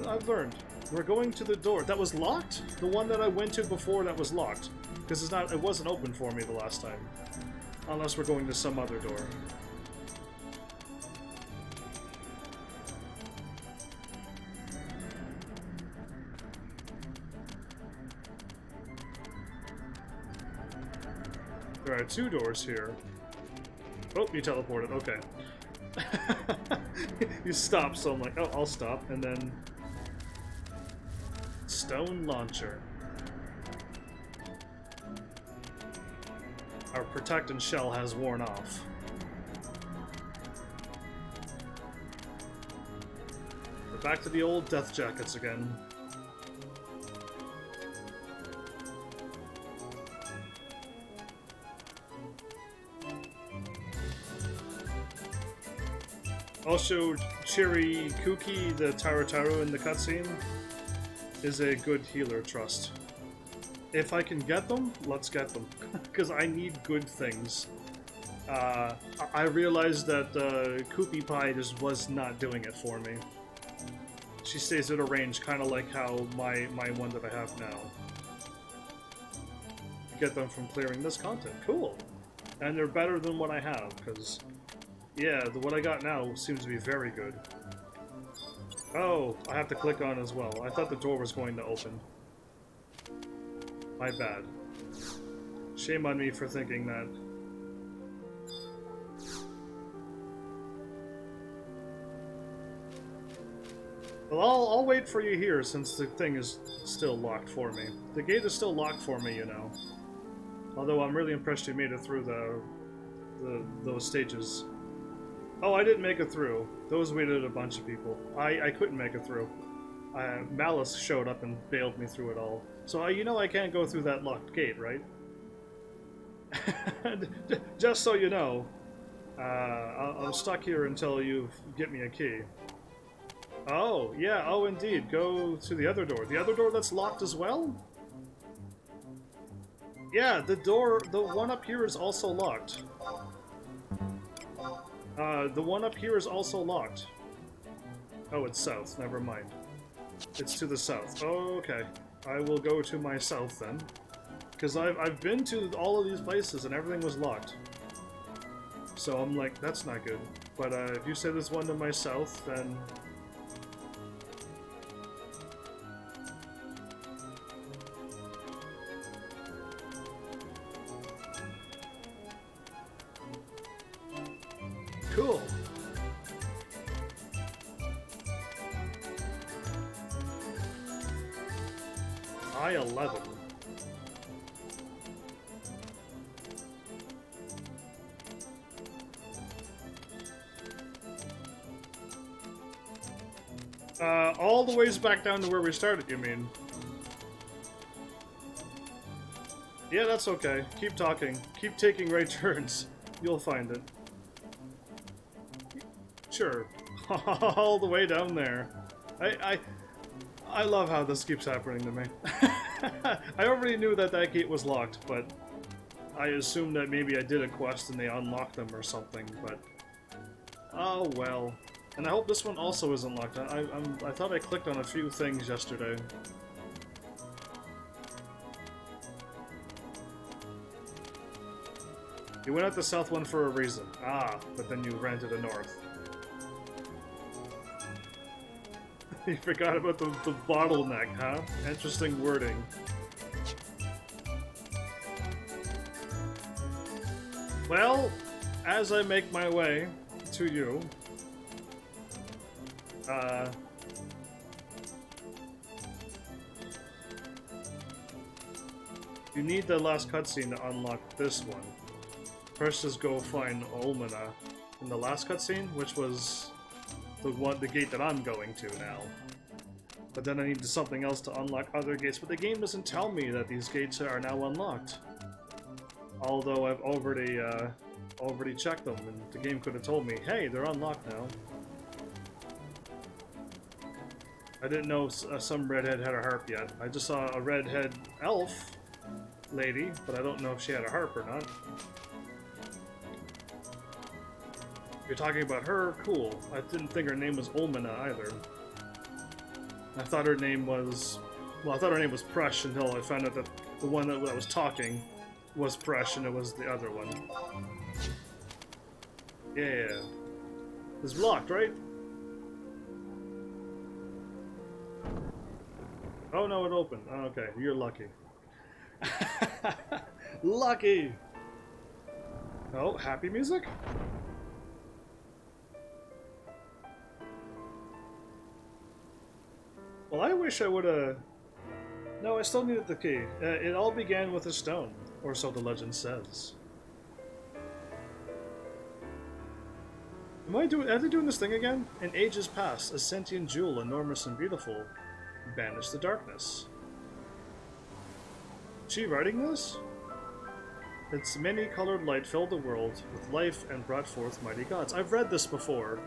I've learned. We're going to the door. That was locked? The one that I went to before that was locked. Because it wasn't open for me the last time. Unless we're going to some other door. There are two doors here. Oh, you teleported. Okay. You stopped, so I'm like, oh, I'll stop. And then... Stone launcher. Our protectant shell has worn off. We're back to the old death jackets again. Also, Cherry Kuki, the Taro in the cutscene, is a good healer trust. If I can get them, let's get them. Because I need good things. I realized that Koopy Pie just was not doing it for me. She stays at a range, kind of like how my one that I have now. Get them from clearing this content. Cool! And they're better than what I have, because... Yeah, what I got now seems to be very good. Oh, I have to click on as well. I thought the door was going to open. My bad. Shame on me for thinking that. Well, I'll wait for you here since the thing is still locked for me. The gate is still locked for me, you know. Although I'm really impressed you made it through those stages. Oh, I didn't make it through. Those waited a bunch of people. I couldn't make it through. Malice showed up and bailed me through it all. So you know I can't go through that locked gate, right? Just so you know, I'm stuck here until you get me a key. Oh, yeah, oh indeed. Go to the other door. The other door that's locked as well? Yeah, the one up here is also locked. The one up here is also locked. Oh, it's south. Never mind. It's to the south. Oh, okay. I will go to my south then. Because I've been to all of these places and everything was locked. So I'm like, that's not good. But if you say there's one to my south, then... Cool. I-11. All the ways back down to where we started, you mean? Yeah, that's okay. Keep talking. Keep taking right turns. You'll find it. Sure. All the way down there. I love how this keeps happening to me. I already knew that gate was locked, but I assumed that maybe I did a quest and they unlocked them or something, but... Oh well. And I hope this one also is unlocked. I thought I clicked on a few things yesterday. You went out the south one for a reason. Ah, but then you ran to the north. You forgot about the bottleneck, huh? Interesting wording. Well, as I make my way to you, you need the last cutscene to unlock this one. First, just go find Olmina in the last cutscene, which was the gate that I'm going to now. But then I need something else to unlock other gates. But the game doesn't tell me that these gates are now unlocked. Although I've already checked them, and the game could have told me, hey, they're unlocked now. I didn't know some redhead had a harp yet. I just saw a redhead elf lady, but I don't know if she had a harp or not. You're talking about her? Cool. I didn't think her name was Olmina either. I thought her name was... Well, I thought her name was Presh until I found out that the one that was talking was Presh and it was the other one. Yeah. It's blocked, right? Oh no, it opened. Oh, okay, you're lucky. Lucky! Oh, happy music? Well, I wish I would've... No, I still needed the key. It all began with a stone, or so the legend says. Are they doing this thing again? In ages past, a sentient jewel, enormous and beautiful, banished the darkness. She writing this? Its many-colored light filled the world with life and brought forth mighty gods. I've read this before.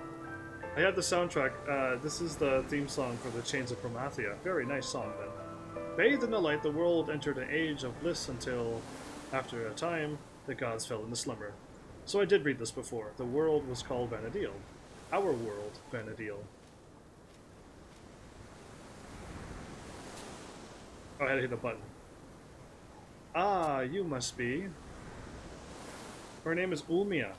I had the soundtrack. This is the theme song for the Chains of Promathia. Very nice song, then. Bathed in the light, the world entered an age of bliss until, after a time, the gods fell into slumber. So I did read this before. The world was called Vana'diel. Our world, Vana'diel. Oh, I had to hit a button. Ah, you must be. Her name is Ulmia.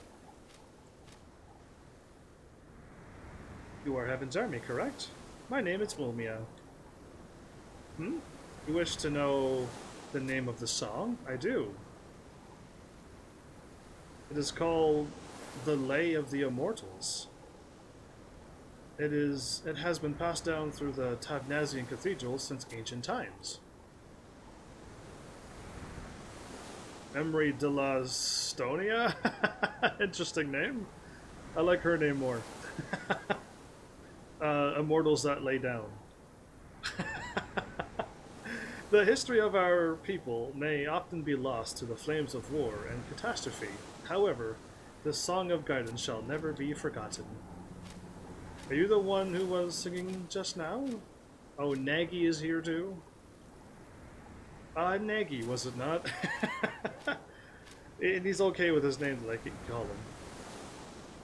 You are Heaven's Army, correct? My name is Ulmia. You wish to know the name of the song? I do. It is called The Lay of the Immortals. It has been passed down through the Tavnazian cathedrals since ancient times. Emery de la Stonia? Interesting name. I like her name more. Immortals that lay down. The history of our people may often be lost to the flames of war and catastrophe. However, the song of guidance shall never be forgotten. Are you the one who was singing just now? Oh, Nagy is here too? Nagy, was it not? And he's okay with his name that I can call him.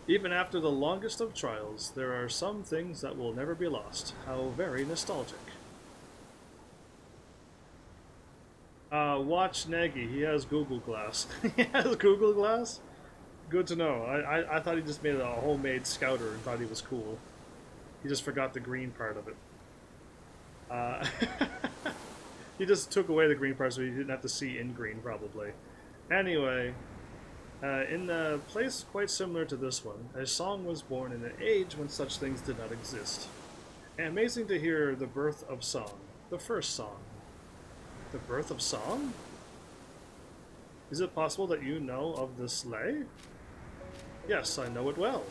Even after the longest of trials, there are some things that will never be lost. How very nostalgic. Watch Nagy, he has Google Glass. He has Google Glass? Good to know. I thought he just made a homemade scouter and thought he was cool. He just forgot the green part of it. He just took away the green part so he didn't have to see in green, probably. Anyway, in a place quite similar to this one, a song was born in an age when such things did not exist. And amazing to hear the birth of song. The first song. The birth of song? Is it possible that you know of this lay? Yes, I know it well.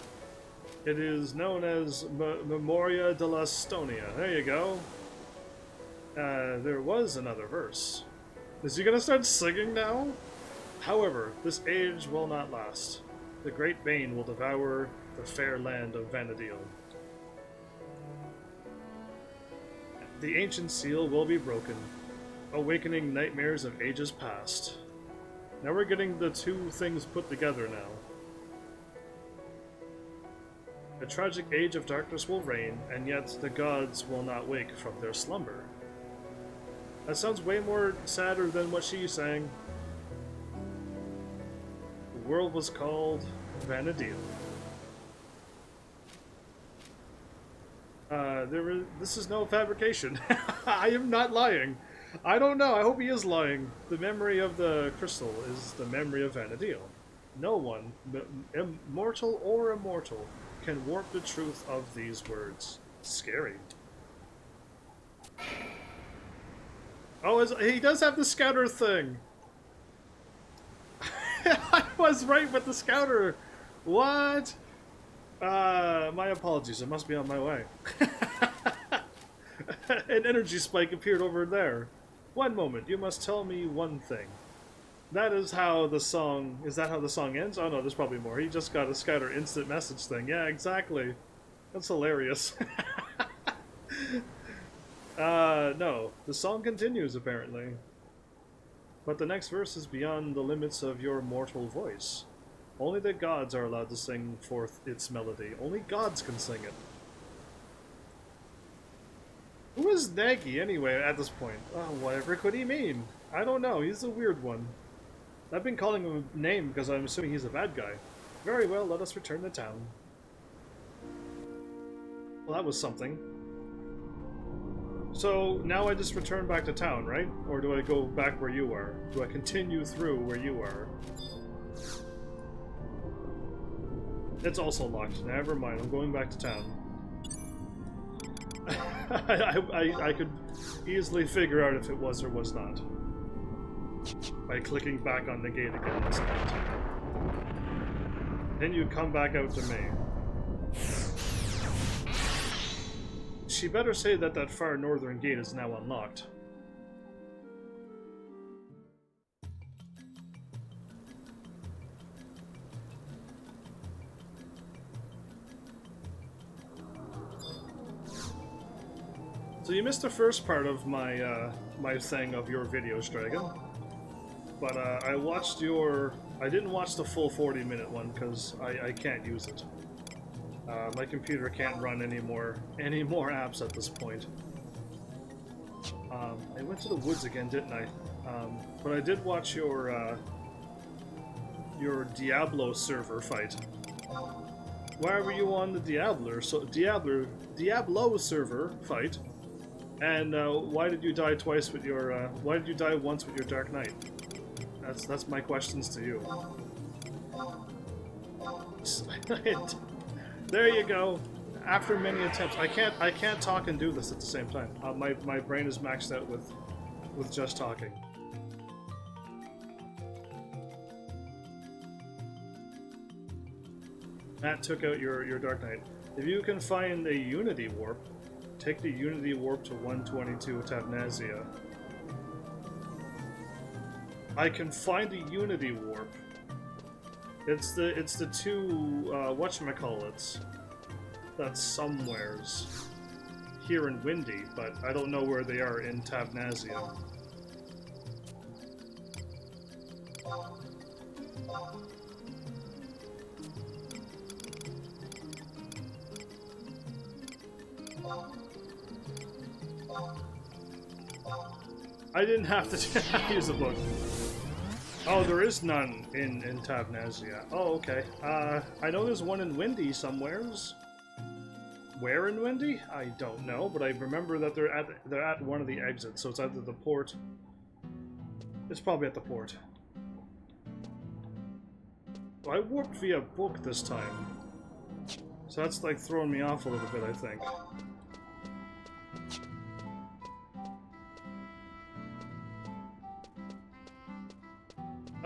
It is known as Memoria de la Stonia. There you go. There was another verse. Is he gonna start singing now? However, this age will not last. The great bane will devour the fair land of Vana'diel. The ancient seal will be broken, awakening nightmares of ages past. Now we're getting the two things put together now. A tragic age of darkness will reign, and yet the gods will not wake from their slumber. That sounds way more sadder than what she sang. The world was called Vanadil. This is no fabrication. I am not lying. I don't know. I hope he is lying. The memory of the crystal is the memory of Vanadil. No one, mortal or immortal, can warp the truth of these words. Scary. Oh, he does have the scouter thing. I was right with the scouter. What? My apologies. I must be on my way. An energy spike appeared over there. One moment. You must tell me one thing. That is how the song... Is that how the song ends? Oh no, there's probably more. He just got a scouter instant message thing. Yeah, exactly. That's hilarious. No. The song continues, apparently. But the next verse is beyond the limits of your mortal voice. Only the gods are allowed to sing forth its melody. Only gods can sing it. Who is Nagy, anyway, at this point? Oh, whatever could he mean? I don't know. He's a weird one. I've been calling him a name because I'm assuming he's a bad guy. Very well, let us return to town. Well, that was something. So, now I just return back to town, right? Or do I go back where you are? Do I continue through where you are? It's also locked. Never mind, I'm going back to town. I could easily figure out if it was or was not. By clicking back on the gate again this time. Then you come back out to me. She better say that that far northern gate is now unlocked. So you missed the first part of my my thing of your videos, Dragon. But I watched your... I didn't watch the full 40-minute one because I can't use it. My computer can't run any more apps at this point. I went to the woods again, didn't I? But I did watch your Diablo server fight. Why were you on the Diablo server fight? And why did you die twice with your? Why did you die once with your Dark Knight? That's my questions to you. There you go. After many attempts, I can't talk and do this at the same time. My brain is maxed out with just talking. Matt took out your Dark Knight. If you can find a Unity warp, take the Unity warp to 122 Tavnazia. I can find a Unity warp. It's the two whatchamacallits. That's somewheres here in Windy, but I don't know where they are in Tavnazia. I didn't have to use the book. Oh, there is none in Tavnazia. Oh, okay. I know there's one in Windy somewheres. Where in Windy? I don't know, but I remember that they're at one of the exits, so it's either the port. It's probably at the port. Well, I warped via book this time, so that's like throwing me off a little bit, I think.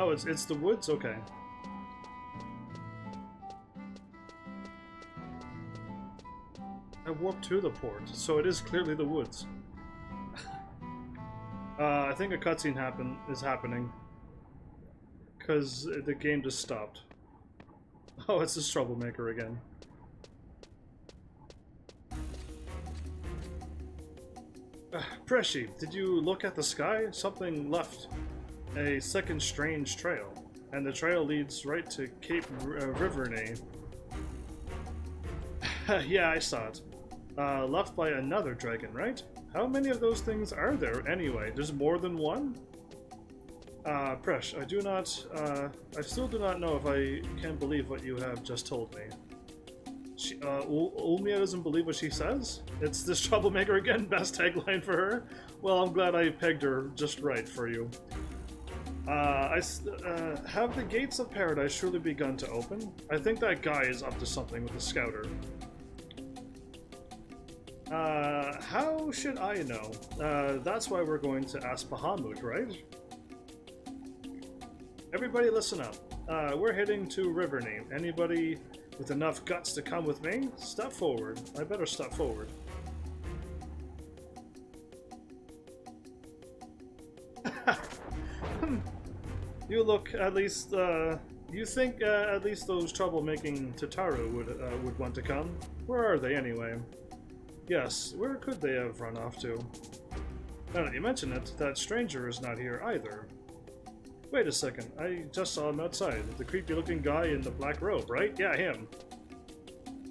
Oh, it's the woods? Okay. I warped to the port, so it is clearly the woods. I think a cutscene is happening. Because the game just stopped. Oh, it's this troublemaker again. Preshi, did you look at the sky? Something left. a second strange trail, and the trail leads right to Cape Riverney. Yeah, I saw it. Left by another dragon, right? How many of those things are there anyway? There's more than one? Presh, I still do not know if I can believe what you have just told me. Ulmia doesn't believe what she says? It's this troublemaker again, best tagline for her? Well, I'm glad I pegged her just right for you. Have the gates of paradise surely begun to open? I think that guy is up to something with the scouter. How should I know? That's why we're going to ask Bahamut, right? Everybody listen up. We're heading to Riverney. Anybody with enough guts to come with me? Step forward. I better step forward. You look, at least, you think at least those troublemaking Tataru would want to come? Where are they anyway? Yes, where could they have run off to? Now that you mention it, that stranger is not here either. Wait a second, I just saw him outside. The creepy looking guy in the black robe, right? Yeah, him.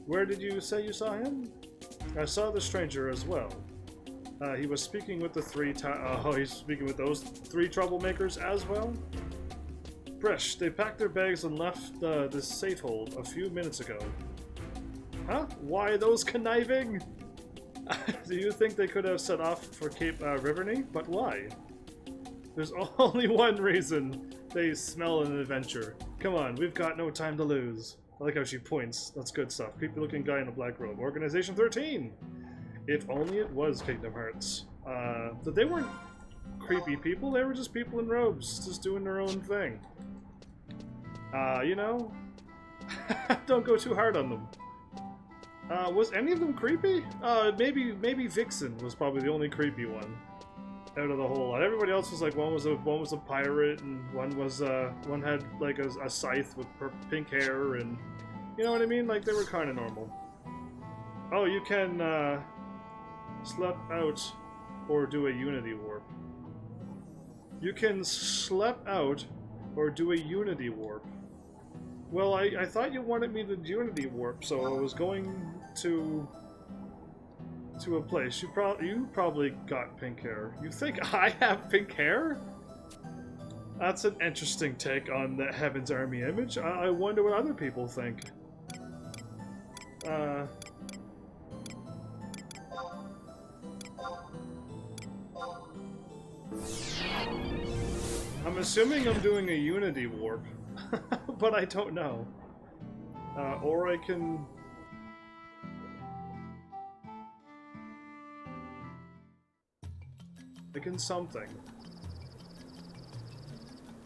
Where did you say you saw him? I saw the stranger as well. He was speaking with the he's speaking with those three troublemakers as well? Bresh, they packed their bags and left this safe hold a few minutes ago. Huh? Why those conniving? Do you think they could have set off for Cape Riverney? But why? There's only one reason. They smell an adventure. Come on, we've got no time to lose. I like how she points. That's good stuff. Creepy looking guy in a black robe. Organization 13! If only it was Kingdom Hearts. But they weren't creepy people, they were just people in robes, just doing their own thing. You know? Don't go too hard on them. Was any of them creepy? Maybe Vixen was probably the only creepy one out of the whole lot. Everybody else was like, one was a pirate, and one had like a scythe with pink hair, and you know what I mean? Like they were kind of normal. Oh, you can slap out or do a unity warp. You can slap out or do a unity warp. Well, I thought you wanted me to unity warp, so I was going to a place. You probably got pink hair. You think I have pink hair? That's an interesting take on the Heaven's Army image. I wonder what other people think. I'm assuming I'm doing a unity warp, but I don't know. Or I can... something.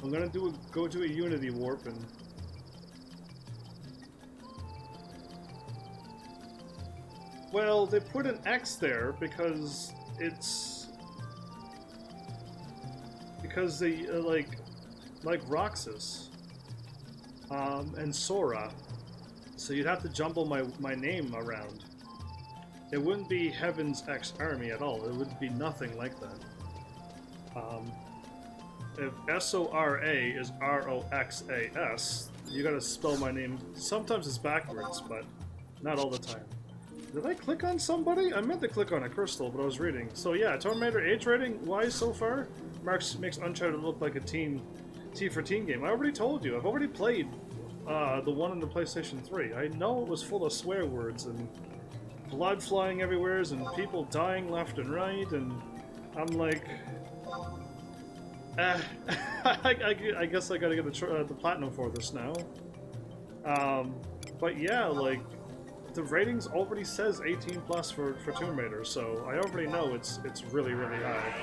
I'm gonna go do a unity warp and... Well, they put an X there because it's... Because they, like Roxas, and Sora. So you'd have to jumble my name around. It wouldn't be Heaven's X Army at all. It would be nothing like that. If S-O-R-A is R-O-X-A-S, you gotta spell my name. Sometimes it's backwards, but not all the time. Did I click on somebody? I meant to click on a crystal, but I was reading. So yeah, Tormentor age rating wise so far, makes Uncharted look like a T for teen game. I already told you. I've already played the one on the PlayStation 3. I know it was full of swear words and blood flying everywhere and people dying left and right, and I'm like, I guess I gotta get the platinum for this now. But yeah, like, the ratings already says 18 plus for Tomb Raider, so I already know it's really, really high.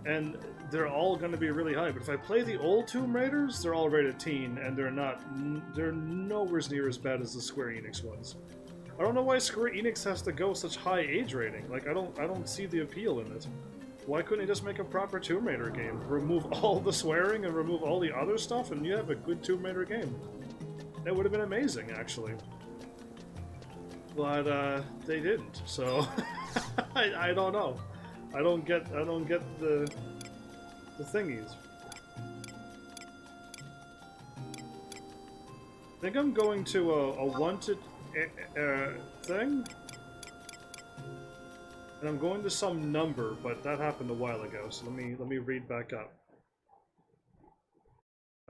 And they're all going to be really high, but if I play the old Tomb Raiders, they're all rated teen, and they're nowhere near as bad as the Square Enix ones. I don't know why Square Enix has to go such high age rating. Like, I don't see the appeal in it. Why couldn't they just make a proper Tomb Raider game? Remove all the swearing and remove all the other stuff, and you have a good Tomb Raider game. That would have been amazing, actually. But, they didn't, so... I don't know. I don't get the thingies. I think I'm going to a wanted thing, and I'm going to some number, but that happened a while ago. So let me read back up.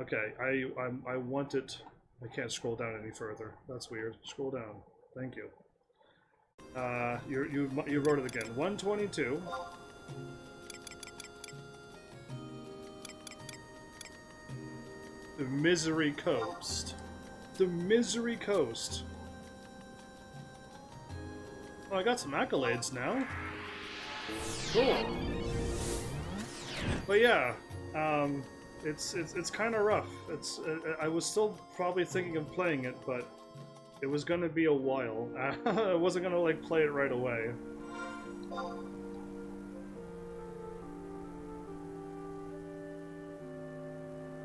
Okay, I want it. I can't scroll down any further. That's weird. Scroll down. Thank you. You wrote it again. 122. The Misery Coast. The Misery Coast. Oh, I got some accolades now. Cool. But yeah, it's kind of rough. I was still probably thinking of playing it, but it was gonna be a while. I wasn't gonna like play it right away.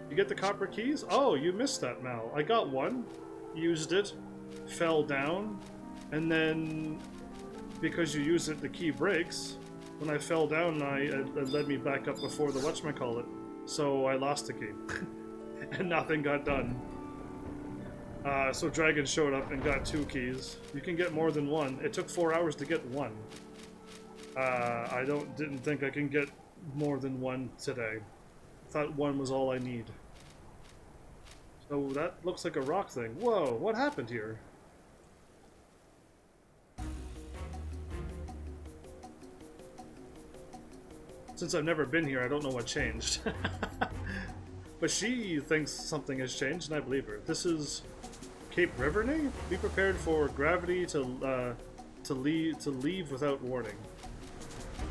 You get the copper keys? Oh, you missed that, Mal. I got one, used it, fell down, and then because you used it, the key breaks. When I fell down, it led me back up before the whatchamacallit, so I lost the key, and nothing got done. So Dragon showed up and got 2 keys. You can get more than one. It took 4 hours to get one. I didn't think I can get more than one today. Thought one was all I need. So that looks like a rock thing. Whoa, what happened here? Since I've never been here, I don't know what changed. But she thinks something has changed, and I believe her. This is Cape Riverney? Be prepared for gravity to leave without warning.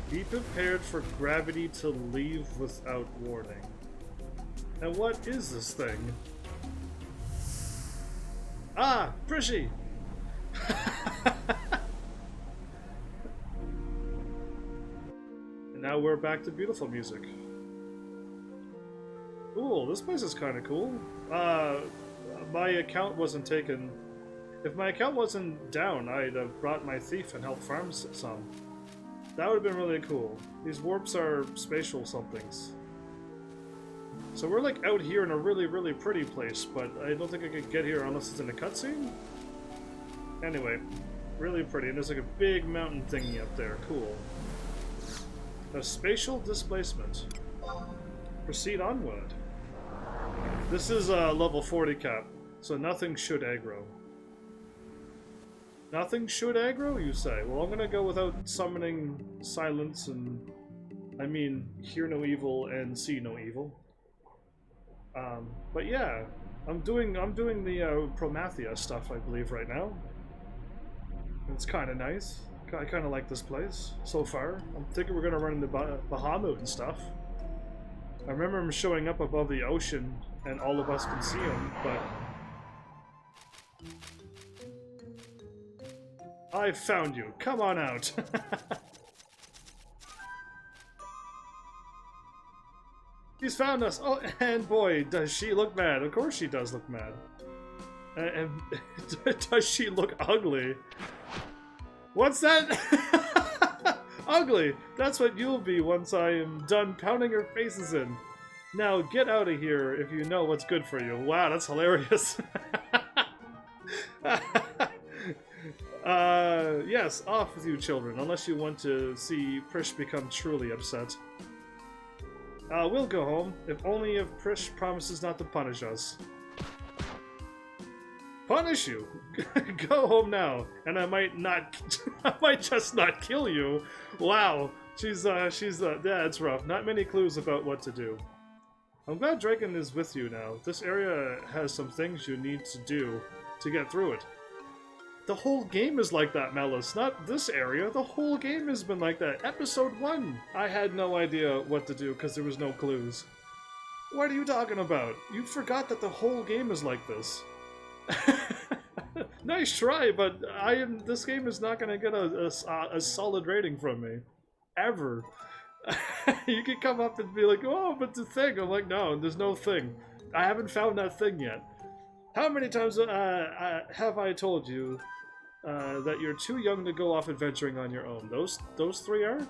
Be prepared for gravity to leave without warning. And what is this thing? Ah, Prishy! And now we're back to beautiful music. Cool, this place is kind of cool. My account wasn't taken. If my account wasn't down, I'd have brought my thief and helped farm some. That would have been really cool. These warps are spatial somethings. So we're like out here in a really, really pretty place, but I don't think I could get here unless it's in a cutscene? Anyway, really pretty. And there's like a big mountain thingy up there. Cool. A spatial displacement. Proceed onward. This is a level 40 cap, so nothing should aggro. Nothing should aggro, you say? Well, I'm gonna go without summoning silence and... I mean, hear no evil and see no evil. But yeah, I'm doing the Promathia stuff, I believe, right now. It's kind of nice. I kind of like this place so far. I'm thinking we're gonna run into Bahamut and stuff. I remember him showing up above the ocean, and all of us can see him, but... I found you. Come on out. He's found us. Oh, and boy, does she look mad. Of course she does look mad. And does she look ugly? What's that? Ugly. That's what you'll be once I am done pounding your faces in. Now get out of here if you know what's good for you. Wow, that's hilarious. Yes, off with you children, unless you want to see Prish become truly upset. We'll go home, if only if Prish promises not to punish us. Punish you? Go home now, and I might not, I might just not kill you. Wow, yeah, it's rough. Not many clues about what to do. I'm glad Dragon is with you now. This area has some things you need to do to get through it. The whole game is like that, Melis. Not this area. The whole game has been like that. Episode 1. I had no idea what to do because there was no clues. What are you talking about? You forgot that the whole game is like this. Nice try, but this game is not going to get a solid rating from me. Ever. You can come up and be like, oh, but the thing. I'm like, no, there's no thing. I haven't found that thing yet. How many times have I told you that you're too young to go off adventuring on your own? Those 3 are?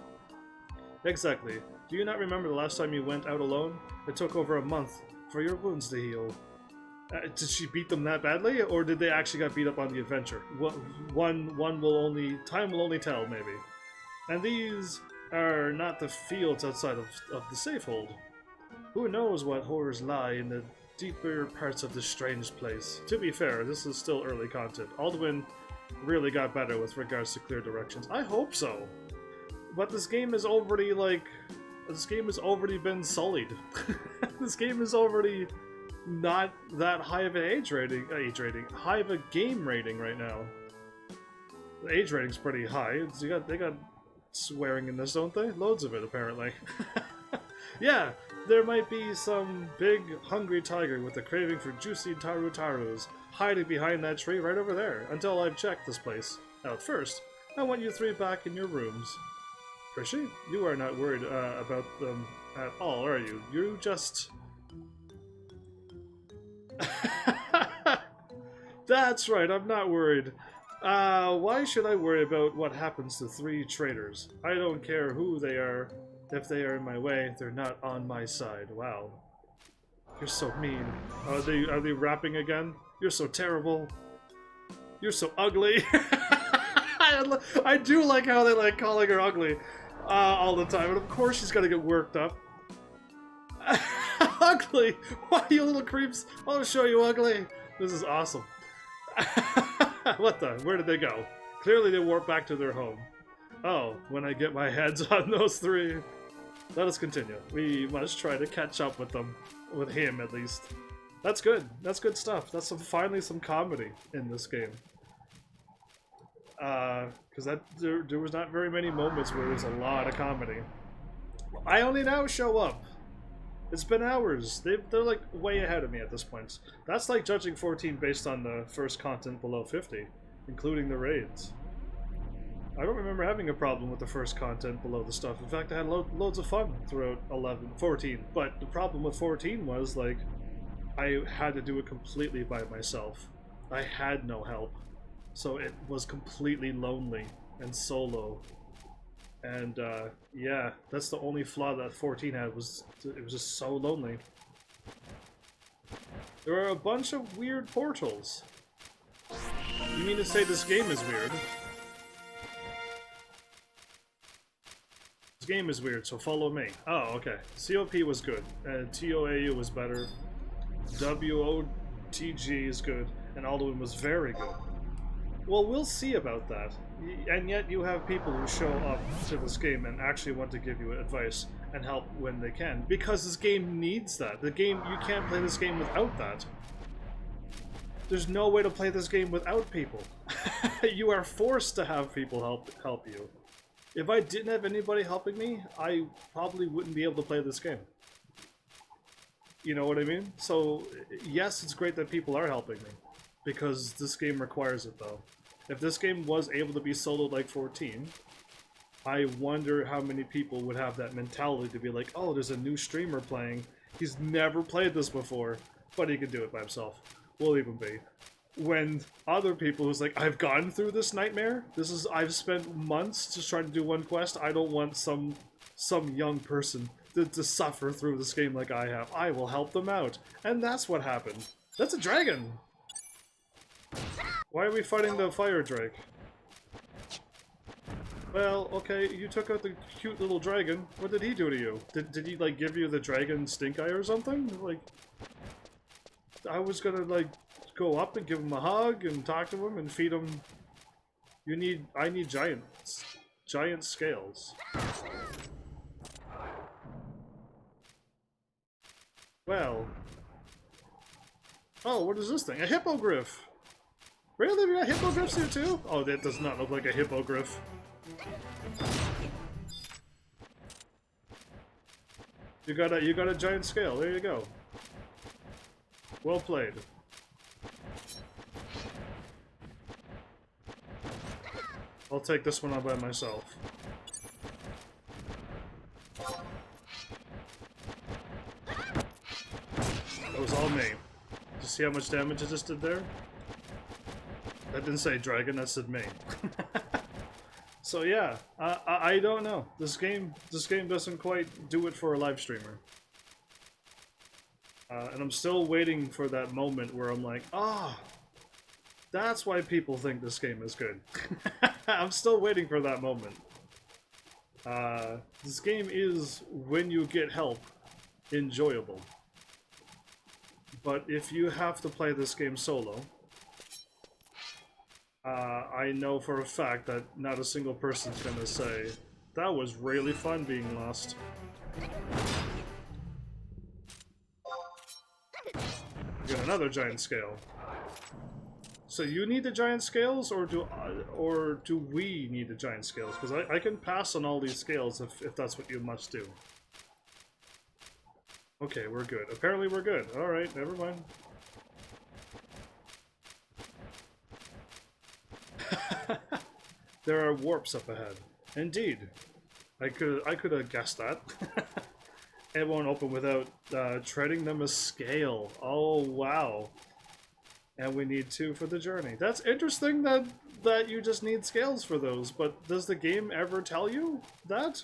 Exactly. Do you not remember the last time you went out alone? It took over a month for your wounds to heal. Did she beat them that badly, or did they actually get beat up on the adventure? Time will only tell, maybe. And these are not the fields outside of the safehold. Who knows what horrors lie in the deeper parts of this strange place. To be fair, this is still early content. Alduin really got better with regards to clear directions. I hope so. But this game is already, like... This game has already been sullied. This game is already not that high of an high of a game rating right now. The age rating's pretty high. They got swearing in this, don't they? Loads of it, apparently. Yeah, there might be some big, hungry tiger with a craving for juicy taru-tarus hiding behind that tree right over there, until I've checked this place out first. I want you three back in your rooms. Prishy, you are not worried about them at all, are you? You just... That's right, I'm not worried. Why should I worry about what happens to three traitors? I don't care who they are. If they are in my way, they're not on my side. Wow. You're so mean. Are they rapping again? You're so terrible. You're so ugly. I do like how they like calling her ugly all the time, and of course she's gonna get worked up. Ugly! Why, you little creeps? I'll show you ugly. This is awesome. What the? Where did they go? Clearly they warped back to their home. Oh, when I get my hands on those three. Let us continue. We must try to catch up with them. With him, at least. That's good. That's good stuff. That's finally some comedy in this game. Because there was not very many moments where there's a lot of comedy. I only now show up. It's been hours. They're like way ahead of me at this point. That's like judging 14 based on the first content below 50, including the raids. I don't remember having a problem with the first content below the stuff. In fact, I had loads of fun throughout 14. But the problem with 14 was, like, I had to do it completely by myself. I had no help. So it was completely lonely and solo. And, yeah, that's the only flaw that 14 had, was it was just so lonely. There are a bunch of weird portals. You mean to say this game is weird? This game is weird, so follow me. Oh, okay. COP was good, and TOAU was better. WOTG is good, and Alduin was very good. Well, we'll see about that. And yet you have people who show up to this game and actually want to give you advice and help when they can, because this game needs that. You can't play this game without that. There's no way to play this game without people. You are forced to have people help you. If I didn't have anybody helping me, I probably wouldn't be able to play this game. You know what I mean? So, yes, it's great that people are helping me, because this game requires it, though. If this game was able to be soloed like 14, I wonder how many people would have that mentality to be like, oh, there's a new streamer playing. He's never played this before, but he can do it by himself. We'll leave him be. When other people who's like, I've gone through this nightmare. I've spent months just trying to do one quest. I don't want some young person to suffer through this game like I have. I will help them out. And that's what happened. That's a dragon! Why are we fighting the fire drake? Well, okay, you took out the cute little dragon. What did he do to you? Did he, like, give you the dragon stink eye or something? Like, I was gonna, like, go up and give him a hug and talk to him and feed him. I need giant scales. Well. Oh, what is this thing? A hippogriff! Really? We got hippogriffs here too? Oh, that does not look like a hippogriff. You got a giant scale. There you go. Well played. I'll take this one on by myself. That was all me. Did you see how much damage I just did there? That didn't say dragon, that said me. So yeah, I don't know. This game doesn't quite do it for a live streamer. And I'm still waiting for that moment where I'm like, ah, that's why people think this game is good. I'm still waiting for that moment. This game is, when you get help, enjoyable. But if you have to play this game solo, I know for a fact that not a single person's gonna say, that was really fun being lost. We got another giant scale. So you need the giant scales, or do we need the giant scales? Because I can pass on all these scales if that's what you must do. Okay, we're good. Apparently we're good. Alright, never mind. There are warps up ahead. Indeed. I could have guessed that. It won't open without treading them a scale. Oh, wow. And we need 2 for the journey. That's interesting that you just need scales for those, but does the game ever tell you that?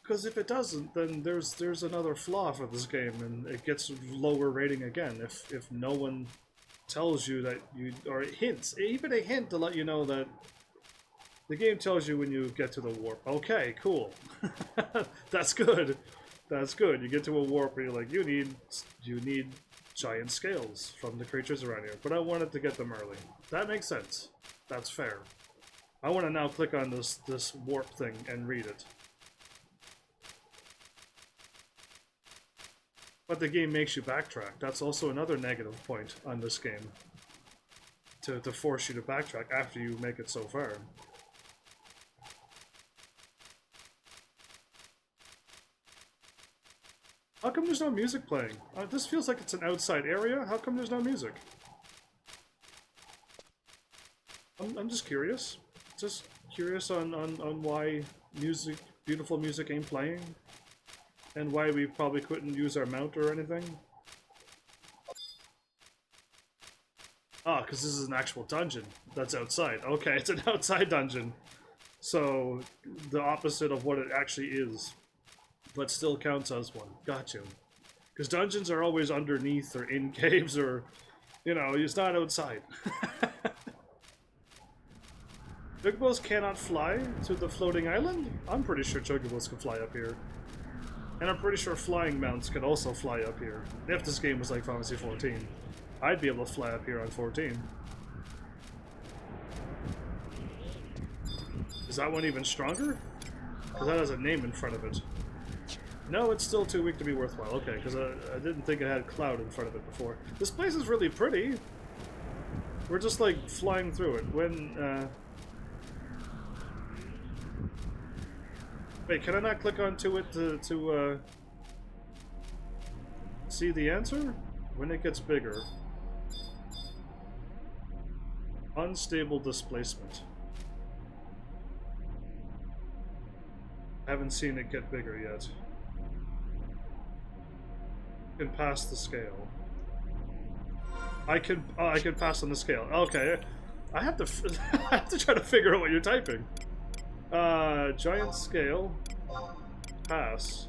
Because if it doesn't, then there's another flaw for this game, and it gets lower rating again if no one tells you that you, or hints, even a hint to let you know that the game tells you when you get to the warp. Okay, cool. That's good. That's good. You get to a warp and you're like, you need giant scales from the creatures around here. But I wanted to get them early. That makes sense. That's fair. I want to now click on this warp thing and read it. But the game makes you backtrack. That's also another negative point on this game. To force you to backtrack after you make it so far. How come there's no music playing? This feels like it's an outside area. How come there's no music? I'm just curious. Just curious on why beautiful music ain't playing. And why we probably couldn't use our mount or anything. Ah, because this is an actual dungeon that's outside. Okay, it's an outside dungeon. So, the opposite of what it actually is. But still counts as one. Gotcha. Because dungeons are always underneath or in caves or, you know, it's not outside. Chocobos cannot fly to the floating island? I'm pretty sure Chocobos can fly up here. And I'm pretty sure flying mounts can also fly up here. If this game was like Final Fantasy 14, I'd be able to fly up here on 14. Is that one even stronger? Because that has a name in front of it. No, it's still too weak to be worthwhile. Okay, because I didn't think it had cloud in front of it before. This place is really pretty. We're just like flying through it. When, wait, can I not click onto it to see the answer? When it gets bigger. Unstable displacement. Haven't seen it get bigger yet. Can pass the scale. I can pass on the scale. Okay, I have to I have to try to figure out what you're typing. Giant scale. Pass.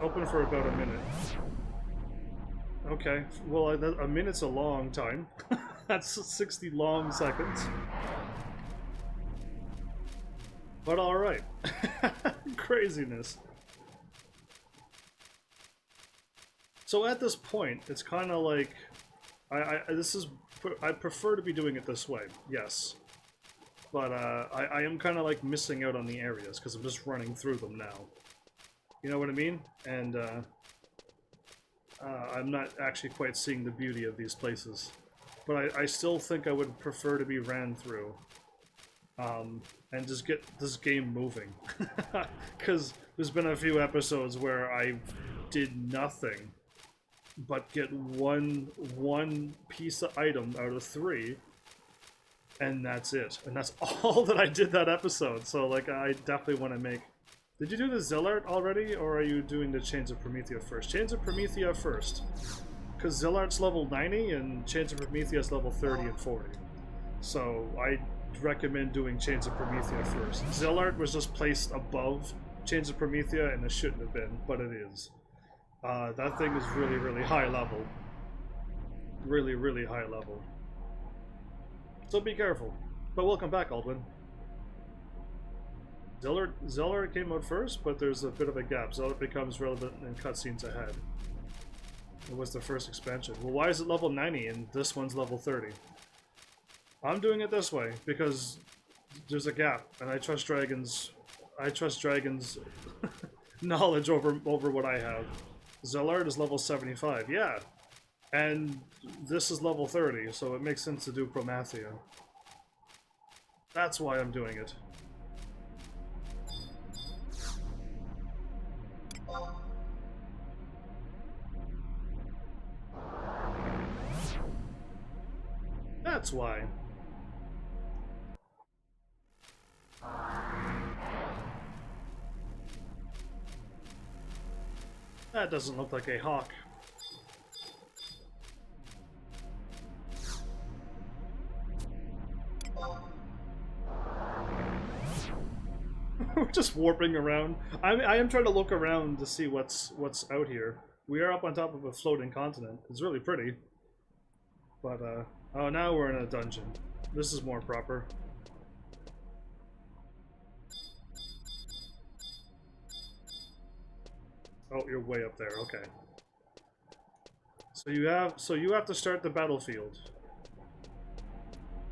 Open for about a minute. Okay, well, a minute's a long time. That's 60 long seconds. But alright. Craziness. So at this point, it's kind of like... I prefer to be doing it this way, yes. But I am kind of like missing out on the areas, because I'm just running through them now. You know what I mean? And I'm not actually quite seeing the beauty of these places. But I still think I would prefer to be ran through. And just get this game moving. Because there's been a few episodes where I did nothing but get one piece of item out of 3, And that's it. And that's all that I did that episode. So, like, I definitely want to make... Did you do the Zillart already, or are you doing the Chains of Promethea first? Chains of Promethea first. Because Zillart's level 90, and Chains of Promethea is level 30 and 40. So, I recommend doing Chains of Promethea first. Zillart was just placed above Chains of Promethea, and it shouldn't have been, but it is. That thing is really, really high level. Really, really high level. So be careful. But welcome back, Aldwin. Zillart came out first, but there's a bit of a gap. Zillart becomes relevant in cutscenes ahead. It was the first expansion. Well, why is it level 90 and this one's level 30? I'm doing it this way because there's a gap, and I trust Dragon's knowledge over what I have. Zillart is level 75, yeah. And this is level 30, so it makes sense to do Promathia. That's why I'm doing it. That's why. That doesn't look like a hawk. We're just warping around. I am trying to look around to see what's out here. We are up on top of a floating continent. It's really pretty. But, oh, now we're in a dungeon. This is more proper. Oh, you're way up there. Okay. So you have to start the battlefield.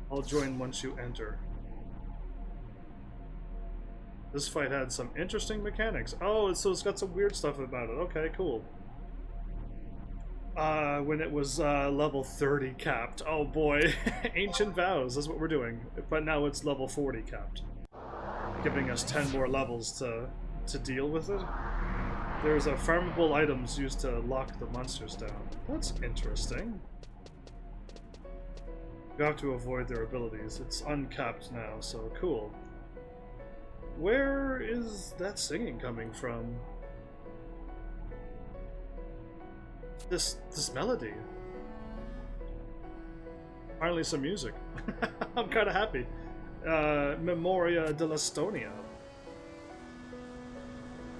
I'll join once you enter. This fight had some interesting mechanics. Oh, so it's got some weird stuff about it. Okay, cool. When it was level 30 capped. Oh boy, Ancient Vows, that's what we're doing. But now it's level 40 capped. Giving us 10 more levels to deal with it. There's farmable items used to lock the monsters down. That's interesting. You have to avoid their abilities. It's uncapped now, so cool. Where is that singing coming from? This melody. Finally some music. I'm kind of happy. Memoria dell'Estonia.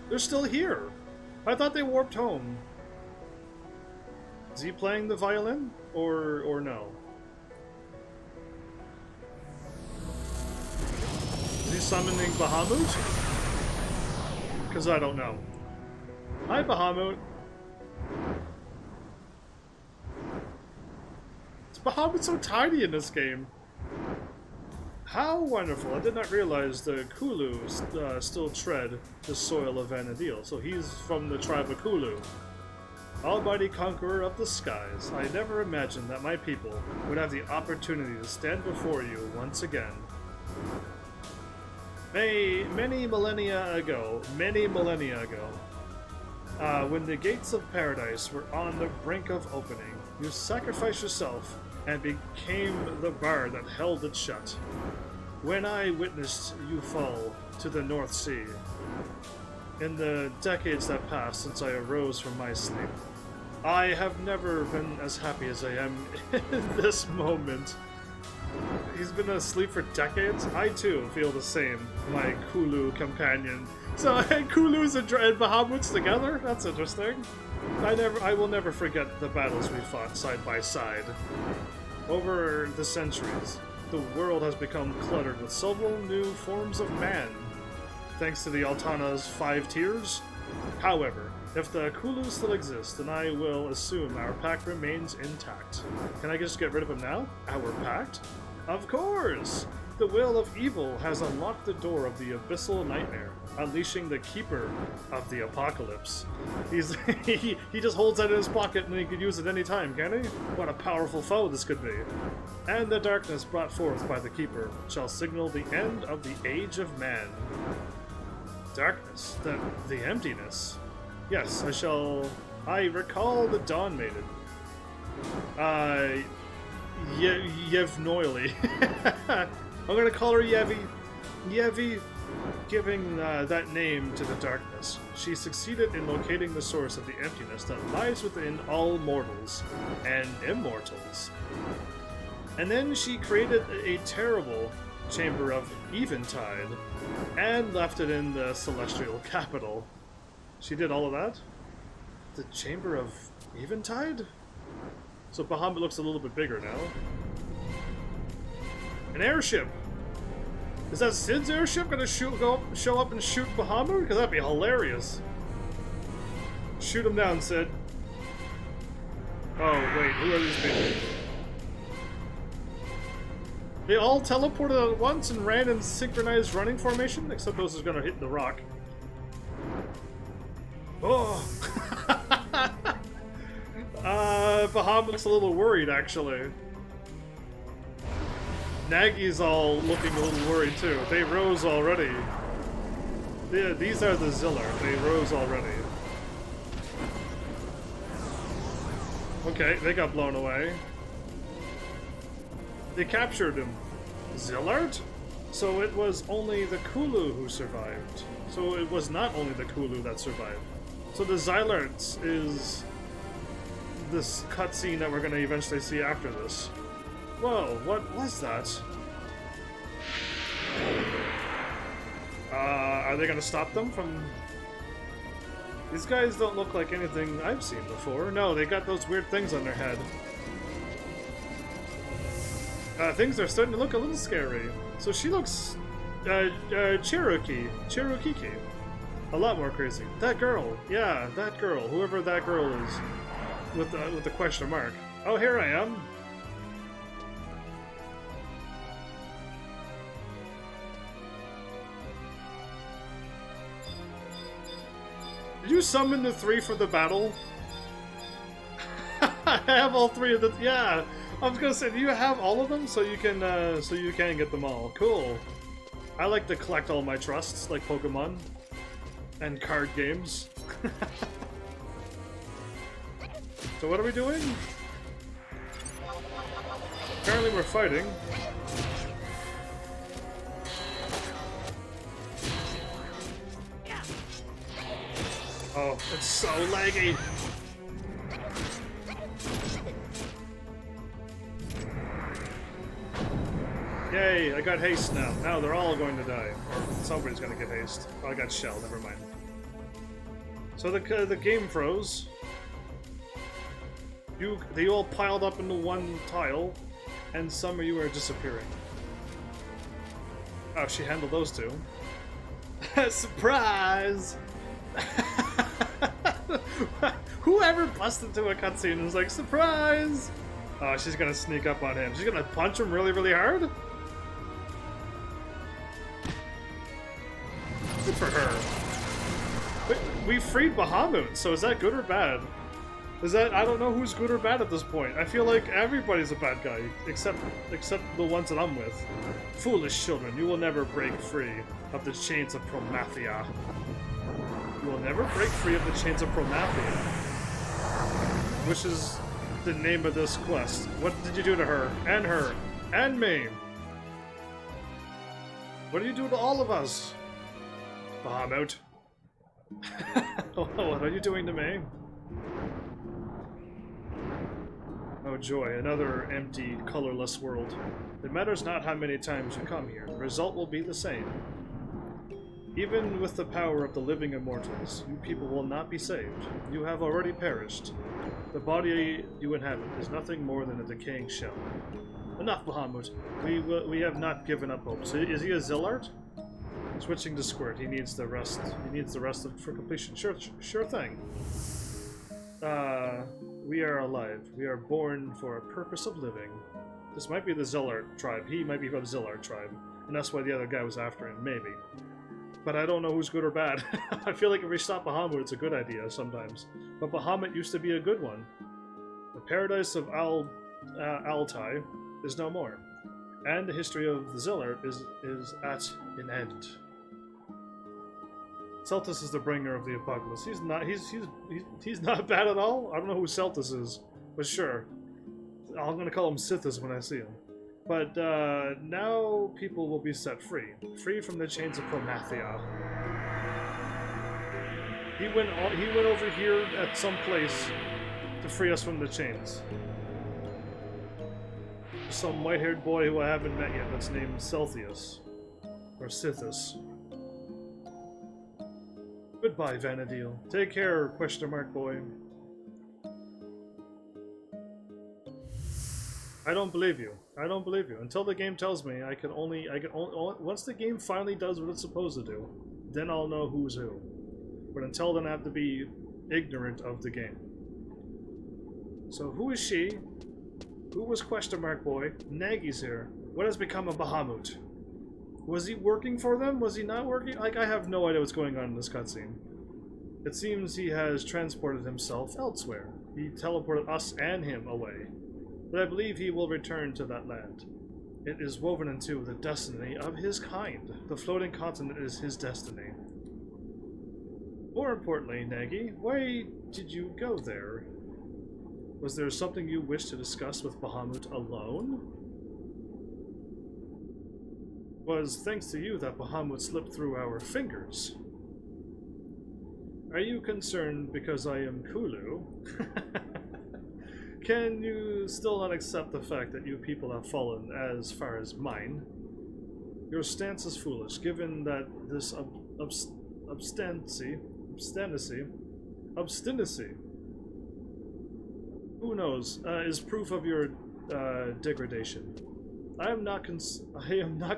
They're still here. I thought they warped home. Is he playing the violin? Or no? Is he summoning Bahamut? Because I don't know. Hi, Bahamut. Is Bahamut so tiny in this game? How wonderful. I did not realize the Kulu still tread the soil of Vanadil. So he's from the tribe of Kulu. Almighty conqueror of the skies, I never imagined that my people would have the opportunity to stand before you once again. Many millennia ago, when the gates of paradise were on the brink of opening, you sacrificed yourself and became the bar that held it shut. When I witnessed you fall to the North Sea, in the decades that passed since I arose from my sleep, I have never been as happy as I am in this moment. He's been asleep for decades? I too feel the same, my Kulu companion. So Kulus and Bahamut's together? That's interesting. I will never forget the battles we fought side by side. Over the centuries, the world has become cluttered with several new forms of man, thanks to the Altana's 5 tiers. However, if the Kulu still exist, then I will assume our pact remains intact. Can I just get rid of him now? Our pact? Of course! The will of evil has unlocked the door of the abyssal nightmare, unleashing the keeper of the apocalypse. He just holds that in his pocket and he could use it any time, can he? What a powerful foe this could be. And the darkness brought forth by the keeper shall signal the end of the age of man. Darkness, the emptiness. Yes, I recall the Dawn Maiden. Yevnoily. I'm gonna call her Yevi. Yevi, giving that name to the darkness. She succeeded in locating the source of the emptiness that lies within all mortals and immortals. And then she created a terrible chamber of eventide and left it in the celestial capital. She did all of that? The chamber of eventide? So Bahamut looks a little bit bigger now. An airship! Is that Sid's airship gonna show up and shoot Bahamut? Because that'd be hilarious. Shoot him down, Sid. Oh, wait, who are these people? They all teleported at once and ran in synchronized running formation, except those is gonna hit the rock. Oh! Bahamut looks a little worried, actually. Nagy's all looking a little worried, too. They rose already. Yeah, these are the Zillar. They rose already. Okay, they got blown away. They captured him. Zillard? So it was only the Kulu who survived. So it was not only the Kulu that survived. So the Xylarts is this cutscene that we're going to eventually see after this. Whoa, what was that? Are they going to stop them from... These guys don't look like anything I've seen before. No, they got those weird things on their head. Things are starting to look a little scary. So she looks... Cherokee. A lot more crazy. That girl. Yeah, that girl. Whoever that girl is. With the question mark. Oh, here I am. Did you summon the 3 for the battle? I have all 3 of the... Yeah! I was gonna say, do you have all of them so you can get them all? Cool. I like to collect all my trusts, like Pokemon. And card games. So what are we doing? Apparently we're fighting. Oh, it's so laggy! Yay, I got haste now. Now they're all going to die. Or somebody's going to get haste. Oh, I got shell, never mind. So the game froze. They all piled up into one tile, and some of you are disappearing. Oh, she handled those 2. Surprise! Whoever busted into a cutscene and was like, surprise! Oh, she's gonna sneak up on him. She's gonna punch him really, really hard? Good for her. Wait, we freed Bahamut, so is that good or bad? Is that... I don't know who's good or bad at this point. I feel like everybody's a bad guy, except the ones that I'm with. Foolish children, you will never break free of the chains of Promathia. You will never break free of the chains of Promathia. Which is the name of this quest. What did you do to her? And her? And me? What did you do to all of us? Bahamut. What are you doing to me? Oh joy, another empty, colorless world. It matters not how many times you come here, the result will be the same. Even with the power of the living immortals, you people will not be saved. You have already perished. The body you inhabit is nothing more than a decaying shell. Enough, Bahamut. We have not given up hope. So is he a Zillart? Switching to Squirt. He needs the rest. He needs the rest for completion. Sure thing. We are alive. We are born for a purpose of living. This might be the Zillart tribe. He might be from the Zillart tribe. And that's why the other guy was after him, maybe. But I don't know who's good or bad. I feel like if we stop Bahamut, it's a good idea sometimes. But Bahamut used to be a good one. The paradise of Altai is no more. And the history of the Zillart is at an end. Celtis is the bringer of the apocalypse. He's not bad at all. I don't know who Celtis is, but sure. I'm gonna call him Sithis when I see him. But now people will be set free. Free from the chains of Promathia. He went over here at some place to free us from the chains. Some white-haired boy who I haven't met yet that's named Celsius. Or Sithis. Goodbye, Vanadil. Take care, question mark boy. I don't believe you. I don't believe you. Until the game tells me, I can only once the game finally does what it's supposed to do, then I'll know who's who. But until then I have to be ignorant of the game. So who is she? Who was question mark boy? Nagy's here. What has become of Bahamut? Was he working for them? Was he not working? Like, I have no idea what's going on in this cutscene. It seems he has transported himself elsewhere. He teleported us and him away. But I believe he will return to that land. It is woven into the destiny of his kind. The floating continent is his destiny. More importantly, Nagy, why did you go there? Was there something you wished to discuss with Bahamut alone? Was thanks to you that Bahamut slipped through our fingers. Are you concerned because I am Kulu? Can you still not accept the fact that you people have fallen as far as mine? Your stance is foolish, given that this obstinacy, who knows, is proof of your degradation. I am not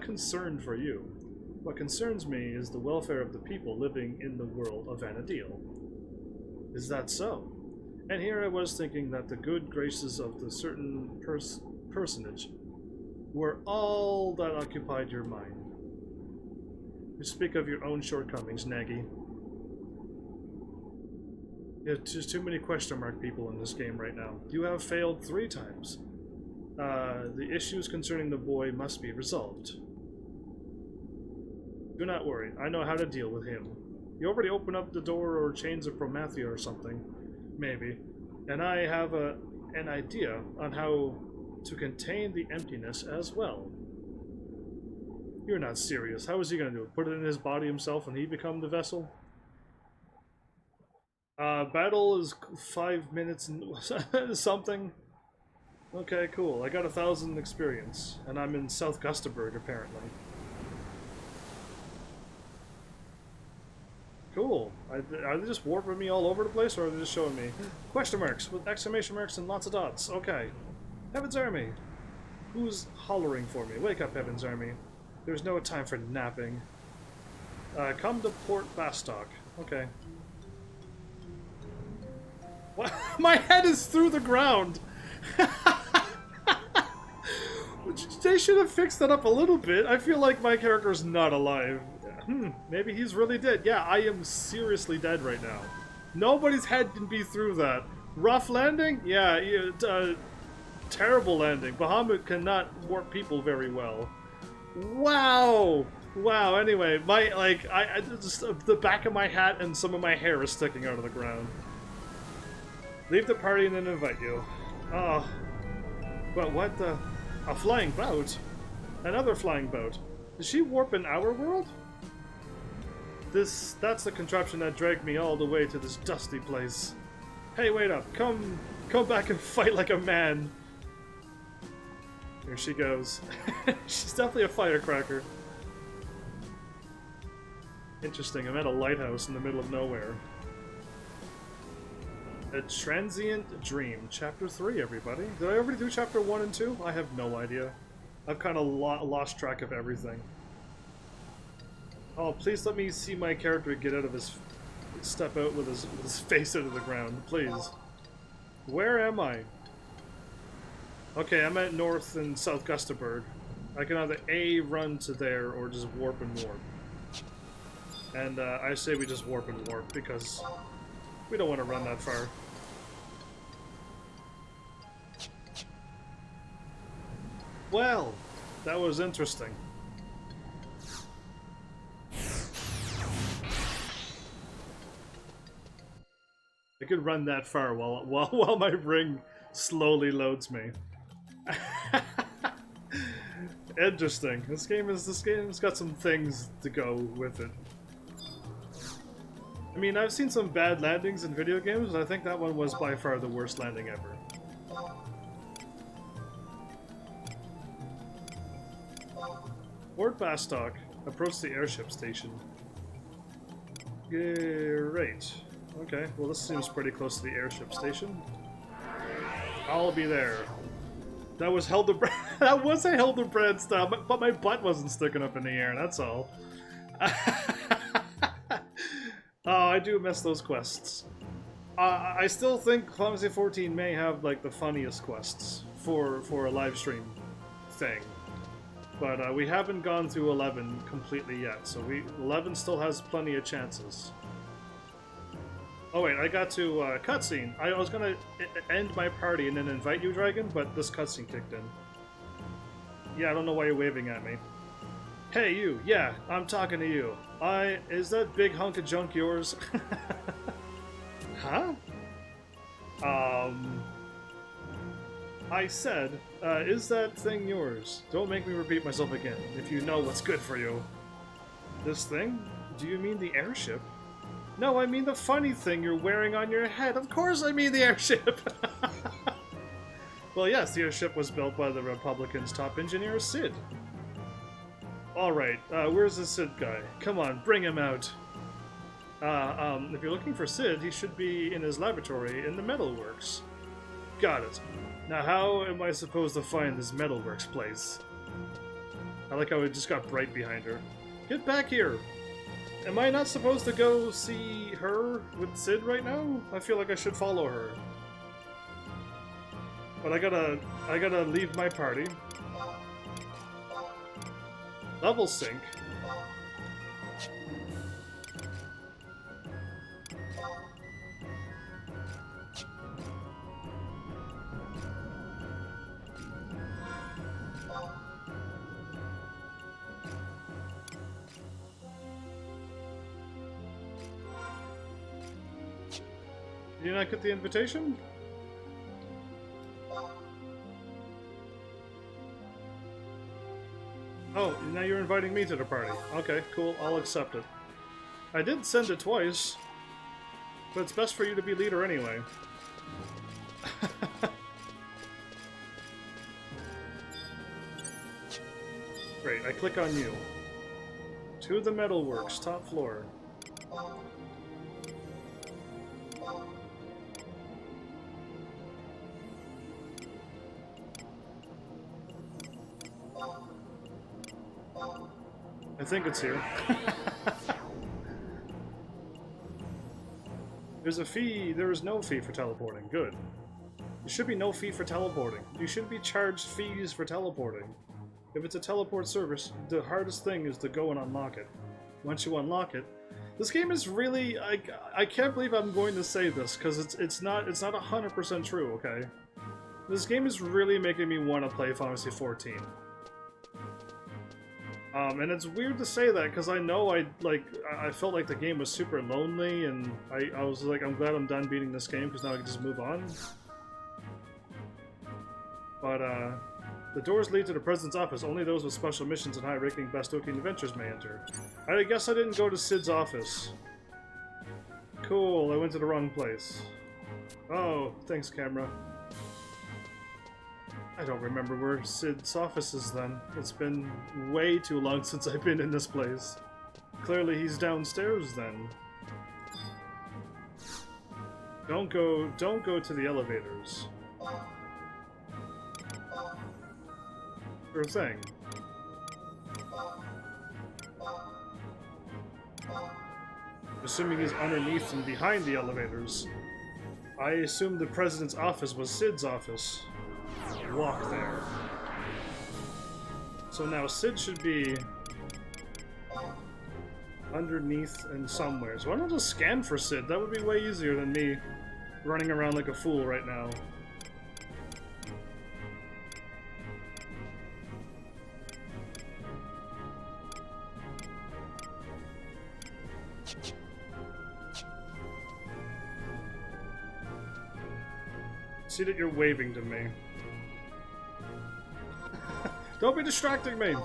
concerned for you. What concerns me is the welfare of the people living in the world of Vanadil. Is that so? And here I was thinking that the good graces of the certain personage were all that occupied your mind. You speak of your own shortcomings, Nagy. There's too many question mark people in this game right now. You have failed 3 times. The issues concerning the boy must be resolved. Do not worry, I know how to deal with him. You already opened up the door or chains of Promathia or something. Maybe. And I have an idea on how to contain the emptiness as well. You're not serious. How is he going to do it? Put it in his body himself and he become the vessel? Battle is 5 minutes and something. Okay, cool. I got 1,000 experience, and I'm in South Gustaberg, apparently. Cool. Are they just warping me all over the place, or are they just showing me question marks with exclamation marks and lots of dots? Okay. Heaven's Army. Who's hollering for me? Wake up, Heaven's Army. There's no time for napping. Come to Port Bastok. Okay. What? My head is through the ground! They should have fixed that up a little bit. I feel like my character's not alive. Maybe he's really dead. Yeah, I am seriously dead right now. Nobody's head can be through that. Rough landing? Yeah, terrible landing. Bahamut cannot warp people very well. Wow! Wow, anyway, I just, the back of my hat and some of my hair is sticking out of the ground. Leave the party and then invite you. Oh. But what the... A flying boat? Another flying boat. Did she warp in our world? That's the contraption that dragged me all the way to this dusty place. Hey, wait up. Come back and fight like a man. Here she goes. She's definitely a firecracker. Interesting, I'm at a lighthouse in the middle of nowhere. A Transient Dream, Chapter 3, everybody. Did I already do Chapter 1 and 2? I have no idea. I've kind of lost track of everything. Oh, please let me see my character get out of his... step out with his face out of the ground, please. Where am I? Okay, I'm at North and South Gustaberg. I can either A, run to there, or just warp and warp. And I say we just warp and warp, because we don't want to run that far. Well, that was interesting. I could run that far while my ring slowly loads me. Interesting. This game's got some things to go with it. I mean, I've seen some bad landings in video games, and I think that one was by far the worst landing ever. Fort Bastock. Approach the airship station. Great. Okay, well this seems pretty close to the airship station. I'll be there. That was Hildebrand. That was a Hildebrand style, but my butt wasn't sticking up in the air, that's all. Oh, I do miss those quests. I still think Final Fantasy 14 may have like the funniest quests for a live stream thing. But we haven't gone through 11 completely yet, so 11 still has plenty of chances. Oh wait, I got to cutscene. I was gonna end my party and then invite you, Dragon, but this cutscene kicked in. Yeah, I don't know why you're waving at me. Hey you, yeah, I'm talking to you. Is that big hunk of junk yours? Huh? I said, is that thing yours? Don't make me repeat myself again, if you know what's good for you. This thing? Do you mean the airship? No, I mean the funny thing you're wearing on your head. Of course I mean the airship! Well, yes, the airship was built by the Republicans' top engineer, Sid. Alright, where's the Sid guy? Come on, bring him out. If you're looking for Sid, he should be in his laboratory in the metalworks. Got it. Now how am I supposed to find this metalworks place? I like how it just got bright behind her. Get back here! Am I not supposed to go see her with Sid right now? I feel like I should follow her. But I gotta leave my party. Level sync. Did you not get the invitation? Oh, now you're inviting me to the party. Okay, cool, I'll accept it. I did send it twice, but it's best for you to be leader anyway. Great, I click on you. To the metalworks, top floor. I think it's here. There's a fee. There is no fee for teleporting. Good. There should be no fee for teleporting. You shouldn't be charged fees for teleporting. If it's a teleport service, the hardest thing is to go and unlock it. Once you unlock it, this game is really. I can't believe I'm going to say this because it's not 100% true. Okay, this game is really making me want to play Final Fantasy 14. And it's weird to say that because I know I felt like the game was super lonely, and I was like, I'm glad I'm done beating this game because now I can just move on. But the doors lead to the president's office. Only those with special missions and high-ranking Bastokian adventures may enter. I guess I didn't go to Sid's office. Cool, I went to the wrong place. Oh, thanks, camera. I don't remember where Sid's office is then. It's been way too long since I've been in this place. Clearly he's downstairs then. Don't go to the elevators. Sure thing. Assuming he's underneath and behind the elevators. I assumed the president's office was Sid's office. Walk there. So now Sid should be underneath and somewhere. So why don't I just scan for Sid? That would be way easier than me running around like a fool right now. See that you're waving to me. Don't be distracting me!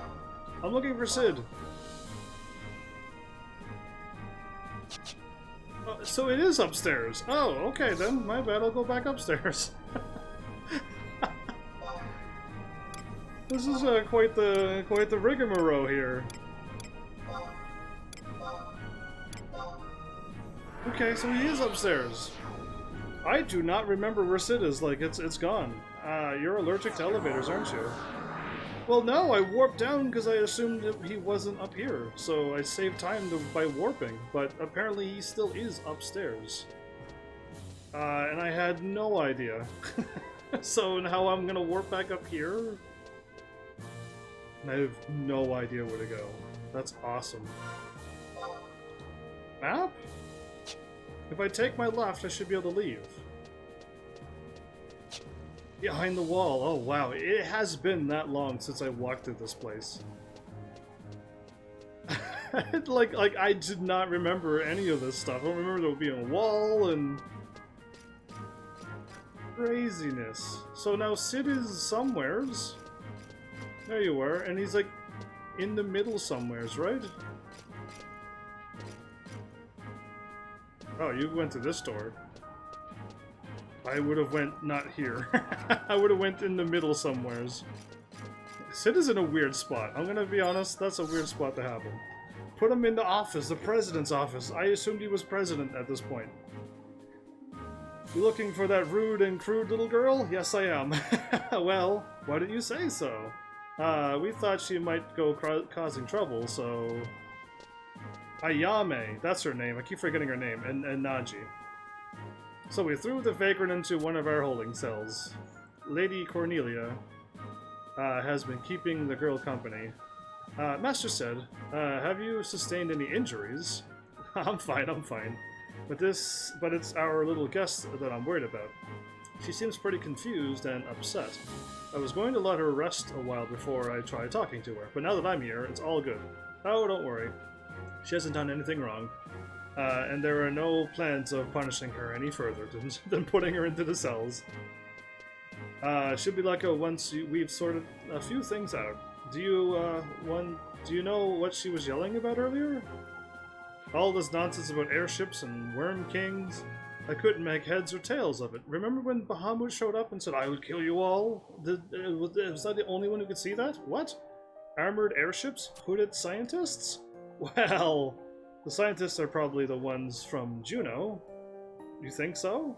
I'm looking for Sid. So it is upstairs. Oh, okay then. My bad, I'll go back upstairs. This is quite the rigmarole here. Okay, so he is upstairs. I do not remember where Sid is. Like it's gone. You're allergic to elevators, aren't you? Well, no, I warped down because I assumed that he wasn't up here, so I saved time by warping, but apparently he still is upstairs. And I had no idea. So now I'm gonna warp back up here? And I have no idea where to go. That's awesome. Map? If I take my left, I should be able to leave. Behind the wall. Oh wow, it has been that long since I walked through this place. like I did not remember any of this stuff. I don't remember there being a wall and craziness. So now Sid is somewheres. There you are, and he's like in the middle somewheres, right? Oh, you went to this door. I would have went not here. I would have went in the middle somewheres. Sid is in a weird spot. I'm gonna be honest, that's a weird spot to have him. Put him in the office, the president's office. I assumed he was president at this point. You looking for that rude and crude little girl? Yes, I am. Well, why didn't you say so? We thought she might go causing trouble, so... Ayame, that's her name. I keep forgetting her name. And Naji. So we threw the vagrant into one of our holding cells. Lady Cornelia has been keeping the girl company. Master said, have you sustained any injuries? I'm fine. But it's our little guest that I'm worried about. She seems pretty confused and upset. I was going to let her rest a while before I try talking to her, but now that I'm here, it's all good. Oh, don't worry. She hasn't done anything wrong. And there are no plans of punishing her any further than putting her into the cells. Should be like once we've sorted a few things out. Do you know what she was yelling about earlier? All this nonsense about airships and worm kings? I couldn't make heads or tails of it. Remember when Bahamut showed up and said, I would kill you all? Was I the only one who could see that? What? Armored airships? Hooded scientists? Well... The scientists are probably the ones from Juno. You think so?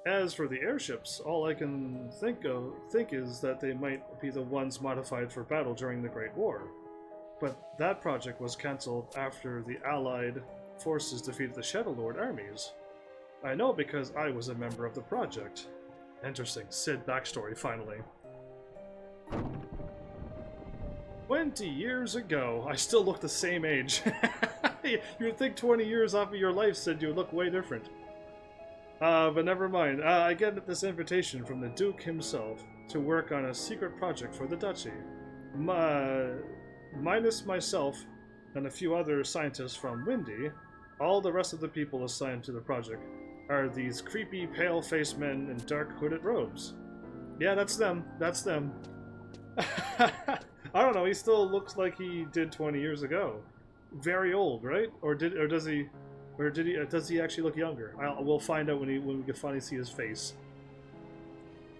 As for the airships, all I can think is that they might be the ones modified for battle during the Great War. But that project was cancelled after the Allied forces defeated the Shadow Lord armies. I know because I was a member of the project. Interesting. Sid backstory, finally. 20 years ago. I still look the same age. You'd think 20 years off of your life, Sid, you would look way different. But never mind. I get this invitation from the Duke himself to work on a secret project for the Duchy. Minus myself and a few other scientists from Windy, all the rest of the people assigned to the project are these creepy, pale-faced men in dark hooded robes. Yeah, that's them. That's them. I don't know, he still looks like he did 20 years ago. Very old, right? Does he actually look younger? We'll find out when we can finally see his face.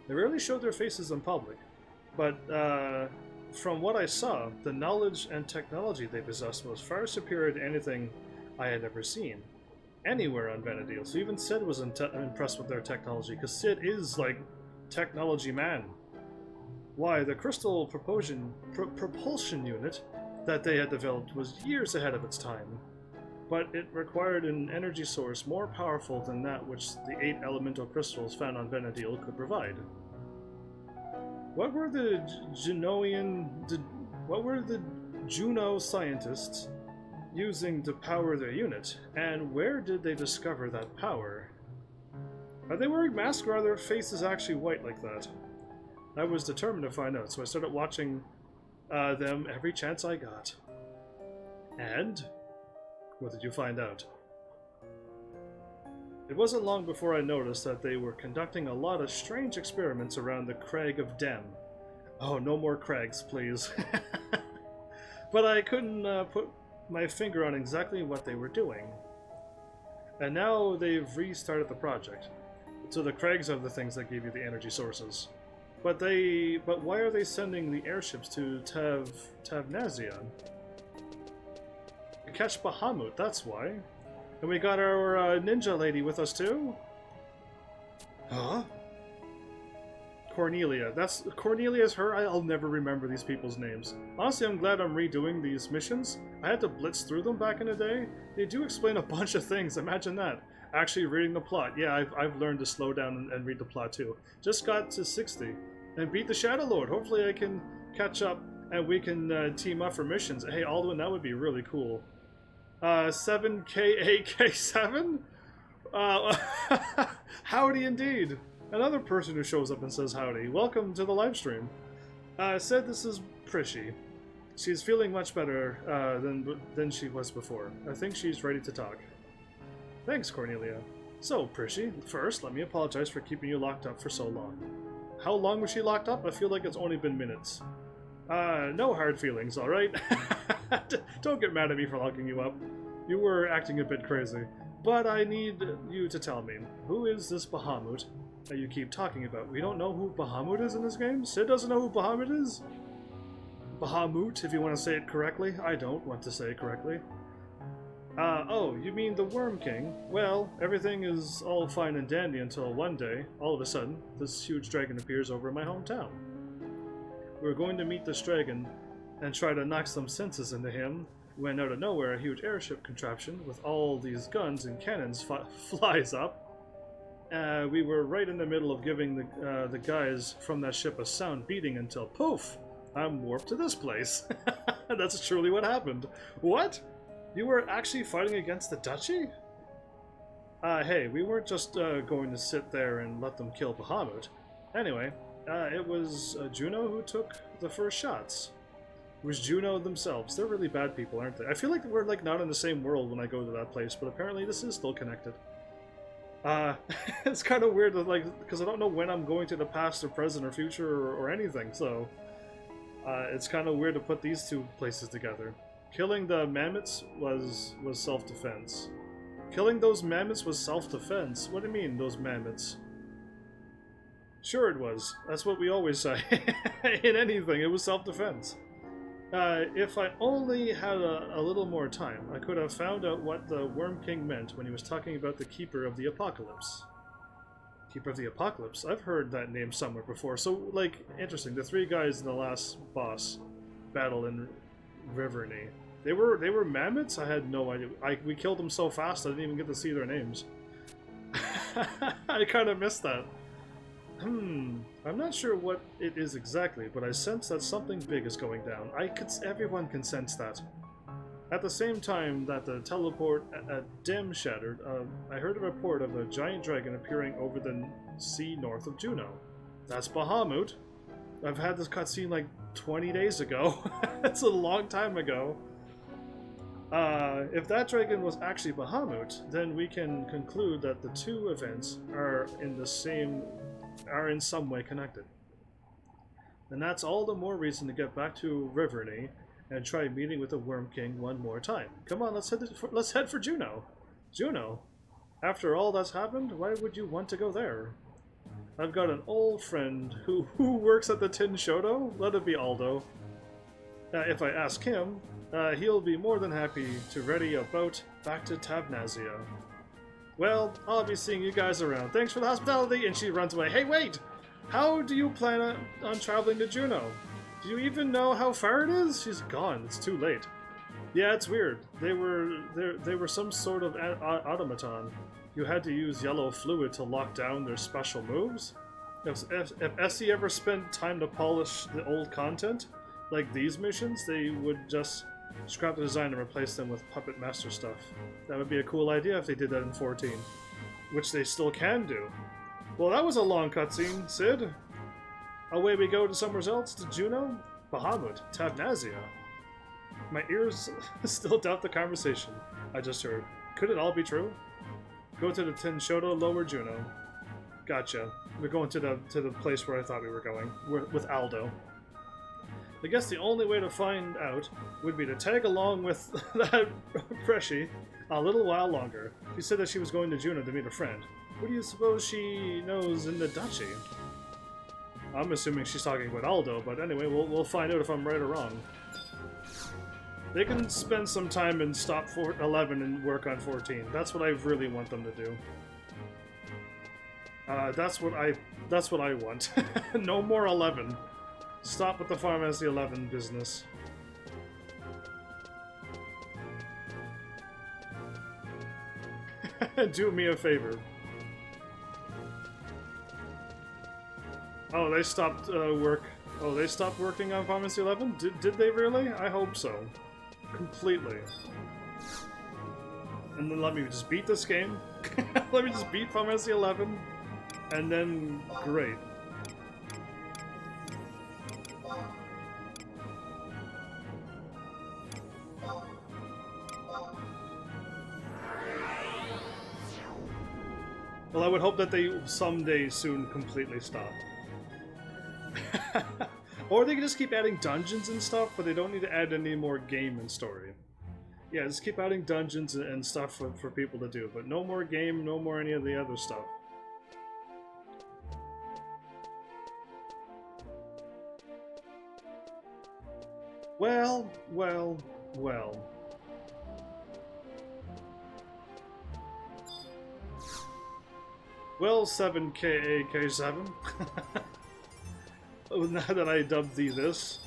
They rarely showed their faces in public, but from what I saw, the knowledge and technology they possessed was far superior to anything I had ever seen anywhere on Vanadil. So even Sid was impressed with their technology, because Sid is like technology man. Why, the crystal propulsion unit that they had developed was years ahead of its time, but it required an energy source more powerful than that which the 8 elemental crystals found on Vanadil could provide. What were the Juno scientists using to power their unit, and where did they discover that power? Are they wearing masks, or are their faces actually white like that? I was determined to find out, so I started watching them every chance I got. And? What did you find out? It wasn't long before I noticed that they were conducting a lot of strange experiments around the Crag of Dem. Oh, no more Craigs, please. But I couldn't put my finger on exactly what they were doing. And now they've restarted the project. So the Craigs are the things that give you the energy sources. But why are they sending the airships to Tavnazia? To catch Bahamut, that's why. And we got our ninja lady with us too? Huh? Cornelia. Cornelia's her? I'll never remember these people's names. Honestly, I'm glad I'm redoing these missions. I had to blitz through them back in the day. They do explain a bunch of things, imagine that. Actually reading the plot. Yeah, I've learned to slow down and read the plot too. Just got to 60 and beat the Shadow Lord. Hopefully I can catch up and we can team up for missions. Hey Alduin, that would be really cool. 7KAK7? Howdy indeed. Another person who shows up and says howdy. Welcome to the live stream. Said this is Prishy. She's feeling much better than she was before. I think she's ready to talk. Thanks, Cornelia. So, Prishy, first, let me apologize for keeping you locked up for so long. How long was she locked up? I feel like it's only been minutes. No hard feelings, alright? Don't get mad at me for locking you up. You were acting a bit crazy. But I need you to tell me, who is this Bahamut that you keep talking about? We don't know who Bahamut is in this game? Sid doesn't know who Bahamut is? Bahamut, if you want to say it correctly. I don't want to say it correctly. Oh, you mean the Worm King? Well, everything is all fine and dandy until one day, all of a sudden, this huge dragon appears over in my hometown. We were going to meet this dragon and try to knock some senses into him when out of nowhere a huge airship contraption with all these guns and cannons flies up. We were right in the middle of giving the guys from that ship a sound beating until poof! I'm warped to this place. That's truly what happened. What? You were actually fighting against the Duchy? Hey, we weren't just going to sit there and let them kill Bahamut. Anyway, it was Juno who took the first shots. It was Juno themselves. They're really bad people, aren't they? I feel like we're like not in the same world when I go to that place, but apparently this is still connected. It's kind of weird, like, because I don't know when I'm going to the past or present or future or anything, so it's kind of weird to put these two places together. Killing the mammoths was self-defense. Killing those mammoths was self-defense? What do you mean, those mammoths? Sure it was. That's what we always say. In anything, it was self-defense. If I only had a little more time, I could have found out what the Worm King meant when he was talking about the Keeper of the Apocalypse. Keeper of the Apocalypse? I've heard that name somewhere before. So, like, interesting. The three guys in the last boss battle in Riverny. They were mammoths? I had no idea. We killed them so fast I didn't even get to see their names. I kind of missed that. I'm not sure what it is exactly, but I sense that something big is going down. Everyone can sense that. At the same time that the teleport at Dim shattered, I heard a report of a giant dragon appearing over the sea north of Juno. That's Bahamut. I've had this cutscene like 20 days ago. It's a long time ago. If that dragon was actually Bahamut, then we can conclude that the two events are in some way connected. And that's all the more reason to get back to Riverny and try meeting with the Worm King one more time. Come on, let's head for Juno. Juno? After all that's happened, why would you want to go there? I've got an old friend who works at the Tin Shoto. Let it be Aldo. If I ask him, he'll be more than happy to ready a boat back to Tavnazia. Well, I'll be seeing you guys around. Thanks for the hospitality, and she runs away. Hey, wait! How do you plan on traveling to Juno? Do you even know how far it is? She's gone. It's too late. Yeah, it's weird. They were some sort of automaton. You had to use yellow fluid to lock down their special moves. If Essie ever spent time to polish the old content, like these missions, they would just scrap the design and replace them with Puppet Master stuff. That would be a cool idea if they did that in 14. Which they still can do. Well, that was a long cutscene, Sid. Away we go to somewhere else, to Juno? Bahamut, Tavnazia. My ears still doubt the conversation I just heard. Could it all be true? Go to the Tin Shoto, Lower Juno. Gotcha. We're going to the place where I thought we were going, with Aldo. I guess the only way to find out would be to tag along with that Preshi a little while longer. She said that she was going to Juneau to meet a friend. What do you suppose she knows in the duchy? I'm assuming she's talking about Aldo, but anyway, we'll find out if I'm right or wrong. They can spend some time and stop 11 and work on 14. That's what I really want them to do. That's what I want. No more 11. Stop with the Pharmacy 11 business. Do me a favor. Oh, they stopped work. Oh, they stopped working on Pharmacy 11? Did they really? I hope so. Completely. And then let me just beat this game. Let me just beat Pharmacy 11. And then, great. Well, I would hope that they someday soon completely stop. Or they can just keep adding dungeons and stuff, but they don't need to add any more game and story. Yeah, just keep adding dungeons and stuff for people to do, but no more game, no more any of the other stuff. Well, well, well. Well, 7KAK7. Now that I dubbed thee this,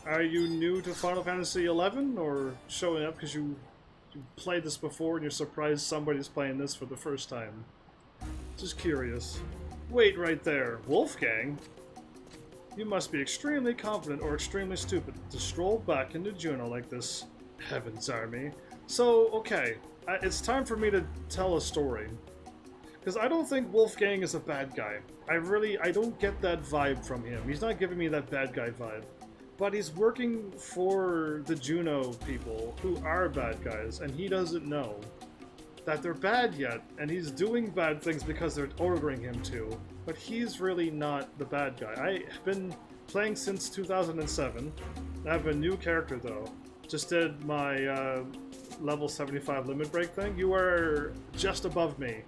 are you new to Final Fantasy XI, or showing up because you played this before and you're surprised somebody's playing this for the first time? Just curious. Wait right there, Wolfgang? You must be extremely confident or extremely stupid to stroll back into Juneau like this, Heaven's Army. So, okay, it's time for me to tell a story. Because I don't think Wolfgang is a bad guy. I don't get that vibe from him. He's not giving me that bad guy vibe. But he's working for the Juneau people, who are bad guys, and he doesn't know that they're bad yet, and he's doing bad things because they're ordering him to. But he's really not the bad guy. I've been playing since 2007. I have a new character though. Just did my level 75 limit break thing. You are just above me.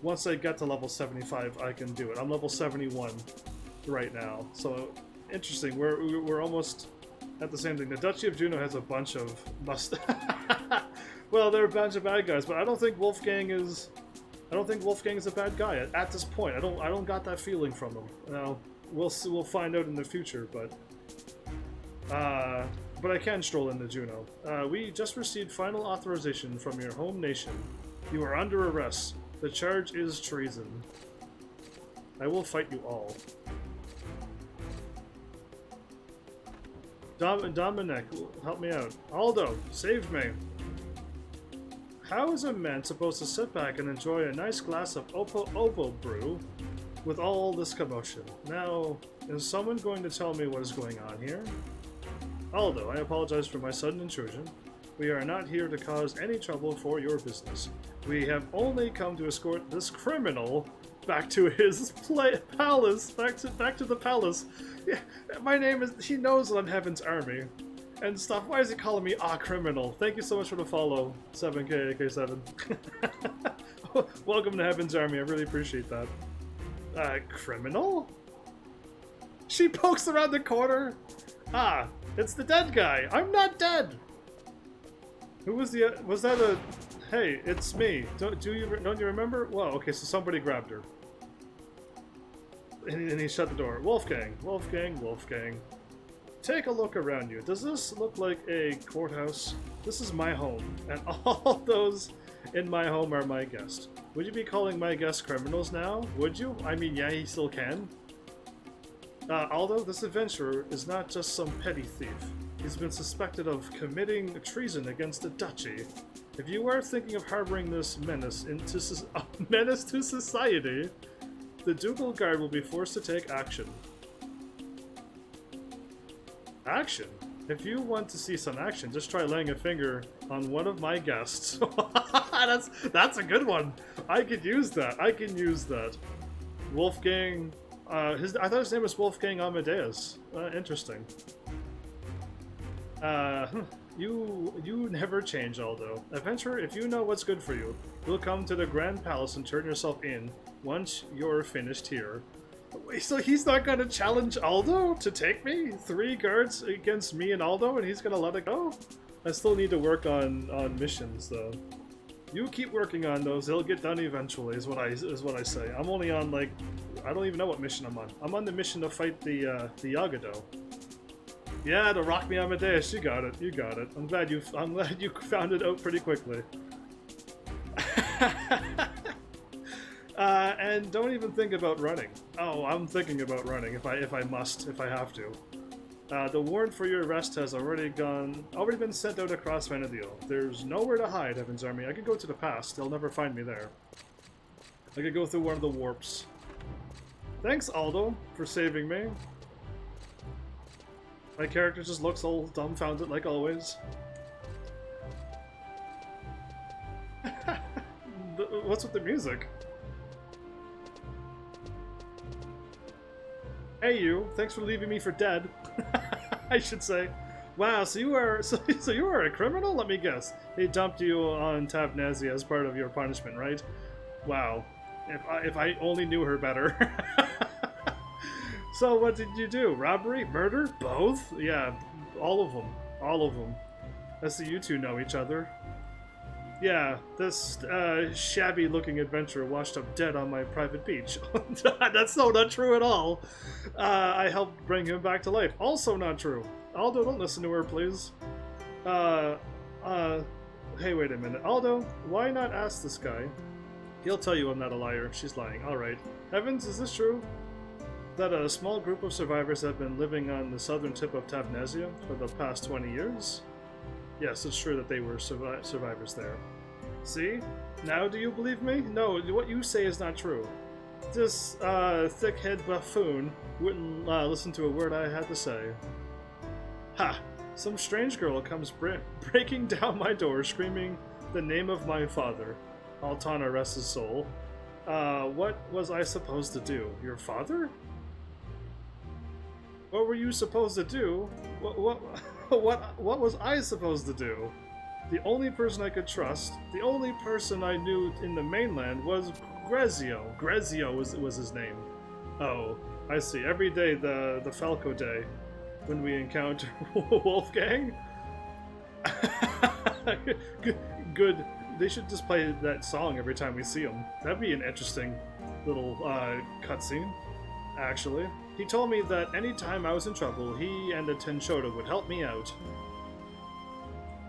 Once I get to level 75, I can do it. I'm level 71 right now. So, interesting. We're almost at the same thing. The Duchy of Juneau has a bunch of well, they're a bunch of bad guys, but I don't think Wolfgang is a bad guy at this point. I don't got that feeling from him. Now, we'll find out in the future, but I can stroll into Juneau. We just received final authorization from your home nation. You are under arrest. The charge is treason. I will fight you all. Dominic, help me out. Aldo, save me. How is a man supposed to sit back and enjoy a nice glass of Ovo brew with all this commotion? Now, is someone going to tell me what is going on here? Aldo, I apologize for my sudden intrusion. We are not here to cause any trouble for your business. We have only come to escort this criminal back to his palace, back to the palace. Yeah, my name is. He knows that I'm Heaven's Army and stuff. Why is he calling me a criminal? Thank you so much for the follow, 7KAK7. Welcome to Heaven's Army. I really appreciate that. Criminal? She pokes around the corner. Ah, it's the dead guy. I'm not dead. Who was the? Was that a? Hey, it's me. Don't you remember? Well, okay, so somebody grabbed her. And he shut the door. Wolfgang. Take a look around you. Does this look like a courthouse? This is my home, and all those in my home are my guests. Would you be calling my guests criminals now? Would you? I mean, yeah, he still can. Aldo, this adventurer is not just some petty thief. He's been suspected of committing treason against the duchy. If you are thinking of harboring this menace to society, the Ducal Guard will be forced to take action. Action? If you want to see some action, just try laying a finger on one of my guests. That's a good one. I could use that. I can use that. Wolfgang. I thought his name was Wolfgang Amadeus. Interesting. Uh, you never change, Aldo. Adventurer, if you know what's good for you, you'll come to the Grand Palace and turn yourself in once you're finished here. Wait, so he's not gonna challenge Aldo to take me? 3 guards against me and Aldo, and he's gonna let it go? I still need to work on missions, though. You keep working on those; they'll get done eventually. Is what I say. I'm only on like, I don't even know what mission I'm on. I'm on the mission to fight the Yagado. Yeah, to rock me Amadeus. You got it. You got it. I'm glad you found it out pretty quickly. And don't even think about running. Oh, I'm thinking about running if I have to. The warrant for your arrest has already been sent out across Vanadil. There's nowhere to hide, Heaven's Army. I could go to the past. They'll never find me there. I could go through one of the warps. Thanks, Aldo, for saving me. My character just looks all dumbfounded like always. What's with the music? Hey you, thanks for leaving me for dead. I should say. Wow, so you are a criminal? Let me guess. They dumped you on Tabnazia as part of your punishment, right? Wow. If I only knew her better. So what did you do? Robbery? Murder? Both? Yeah, all of them. All of them. I see you two know each other. Yeah, this shabby-looking adventurer washed up dead on my private beach. That's not true at all. I helped bring him back to life. Also not true. Aldo, don't listen to her, please. Hey, wait a minute. Aldo, why not ask this guy? He'll tell you I'm not a liar. She's lying. Alright. Heavens, is this true? That a small group of survivors have been living on the southern tip of Tabnazia for the past 20 years? Yes, it's true that they were survivors there. See? Now do you believe me? No, what you say is not true. This thick-head buffoon wouldn't listen to a word I had to say. Ha! Some strange girl comes breaking down my door screaming the name of my father. Altana rest his soul. What was I supposed to do? Your father? What were you supposed to do? What was I supposed to do? The only person I could trust, the only person I knew in the mainland was Grezio. Grezio was his name. Oh, I see. Every day the Falco Day, when we encounter Wolfgang. Good. They should just play that song every time we see him. That'd be an interesting little cutscene, actually. He told me that anytime I was in trouble, he and the Tenshoda would help me out.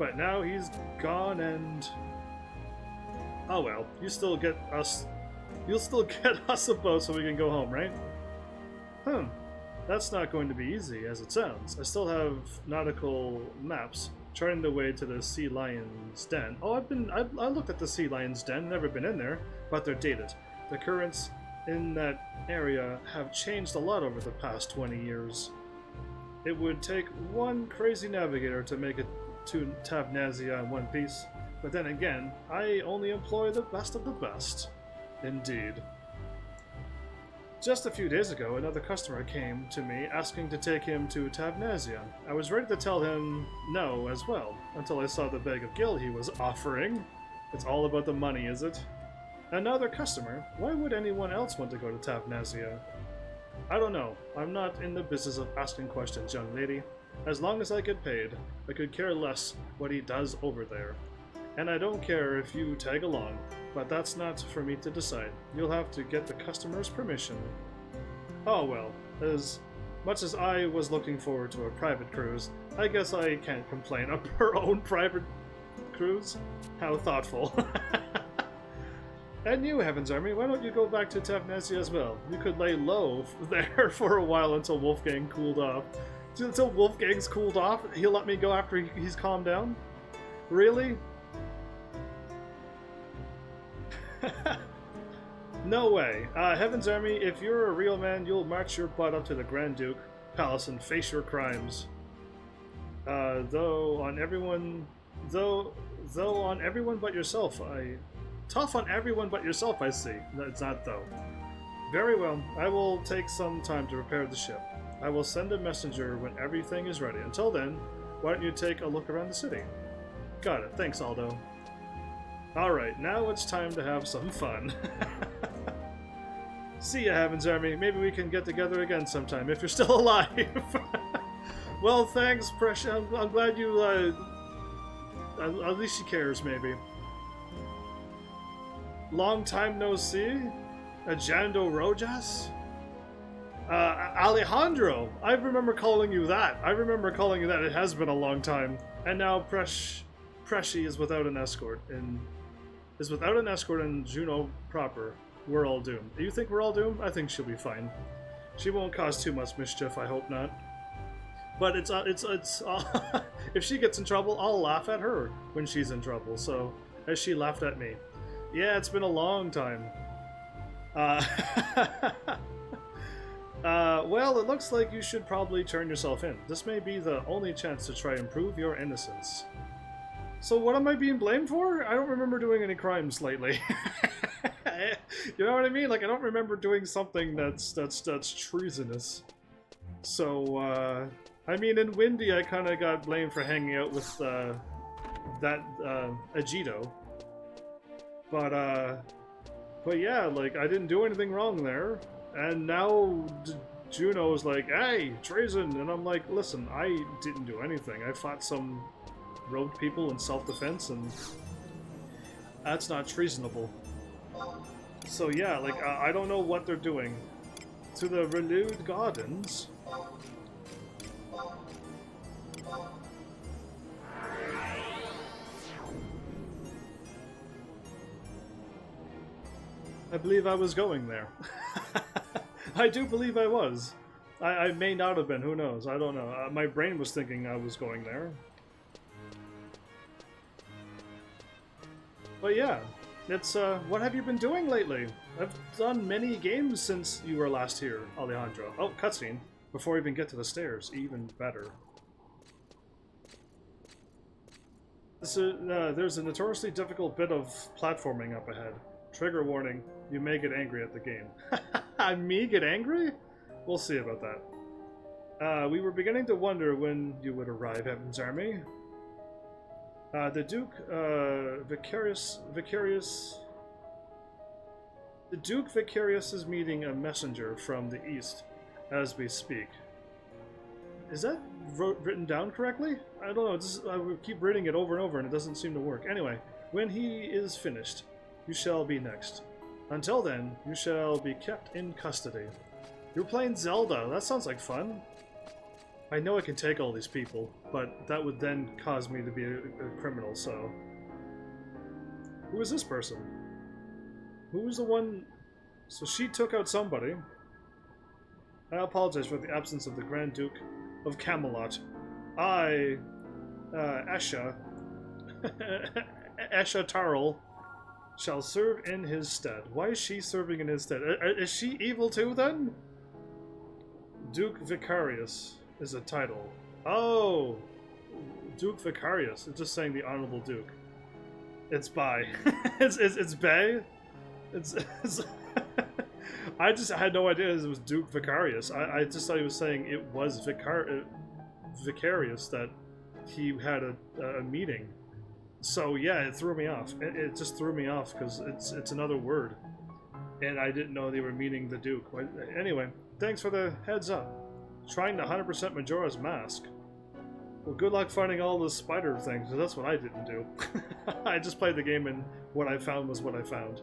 But now he's gone and... Oh well, you'll still get us a boat so we can go home, right? That's not going to be easy, as it sounds. I still have nautical maps charting the way to the Sea Lion's Den. Oh, I looked at the Sea Lion's Den, never been in there, but they're dated. The currents in that area have changed a lot over the past 20 years. It would take one crazy navigator to make it to Tabnazia in one piece, but then again, I only employ the best of the best. Indeed. Just a few days ago, another customer came to me asking to take him to Tabnazia. I was ready to tell him no as well, until I saw the bag of gil he was offering. It's all about the money, is it? Another customer? Why would anyone else want to go to Tabnazia? I don't know. I'm not in the business of asking questions, young lady. As long as I get paid, I could care less what he does over there. And I don't care if you tag along, but that's not for me to decide. You'll have to get the customer's permission. Oh well, as much as I was looking forward to a private cruise, I guess I can't complain of her own private cruise. How thoughtful. And you, Heaven's Army, why don't you go back to Tabnazia as well? You could lay low there for a while until Wolfgang cooled off. Until Wolfgang's cooled off, he'll let me go after he's calmed down? Really? No way. Heaven's Army, if you're a real man, you'll march your butt up to the Grand Duke Palace and face your crimes. Though on everyone but yourself, Tough on everyone but yourself, I see. It's not, though. Very well. I will take some time to repair the ship. I will send a messenger when everything is ready. Until then, Why don't you take a look around the city? Got it. Thanks, Aldo. Alright, now it's time to have some fun. See ya, Heaven's Army. Maybe we can get together again sometime, if you're still alive. Well, thanks, Precious. I'm glad you, at least she cares, maybe. Long time no see? Ajando Rojas? Alejandro! I remember calling you that. It has been a long time. And now Preci is without an escort in Juneau proper. We're all doomed. You think we're all doomed? I think she'll be fine. She won't cause too much mischief, I hope not. But it's if she gets in trouble, I'll laugh at her when she's in trouble, so as she laughed at me. Yeah, it's been a long time. Well, it looks like you should probably turn yourself in. This may be the only chance to try and prove your innocence. So what am I being blamed for? I don't remember doing any crimes lately. You know what I mean? Like, I don't remember doing something that's treasonous. So, I mean, in Windy, I kind of got blamed for hanging out with, Agito. But yeah, like, I didn't do anything wrong there. And now Juno's like, hey, treason! And I'm like, listen, I didn't do anything. I fought some rogue people in self-defense, and that's not treasonable. So yeah, like, I don't know what they're doing. To the renewed gardens. I believe I was going there. I do believe I was. I may not have been, who knows, I don't know. My brain was thinking I was going there. But yeah, it's, what have you been doing lately? I've done many games since you were last here, Alejandro. Oh, cutscene. Before we even get to the stairs, even better. There's a notoriously difficult bit of platforming up ahead. Trigger warning, you may get angry at the game. Me get angry? We'll see about that. We were beginning to wonder when you would arrive, Heaven's Army. The Duke Vicarious is meeting a messenger from the east as we speak. Is that written down correctly? I don't know. I keep reading it over and over and it doesn't seem to work. Anyway, when he is finished, you shall be next. Until then, you shall be kept in custody. You're playing Zelda. That sounds like fun. I know I can take all these people, but that would then cause me to be a criminal, so... Who is this person? Who was the one... So she took out somebody. I apologize for the absence of the Grand Duke of Camelot. I... Esha... Esha Tarl... shall serve in his stead. Why is she serving in his stead? Is she evil too, then? Duke Vicarious is a title. Oh! Duke Vicarious. It's just saying the Honorable Duke. It's by. it's Bay? It's I just had no idea it was Duke Vicarious. I just thought he was saying it was Vicarious that he had a meeting. So yeah, it threw me off. It just threw me off because it's another word, and I didn't know they were meaning the Duke. Anyway, thanks for the heads up. Trying the 100% Majora's Mask. Well, good luck finding all the spider things, because that's what I didn't do. I just played the game and what I found was what I found.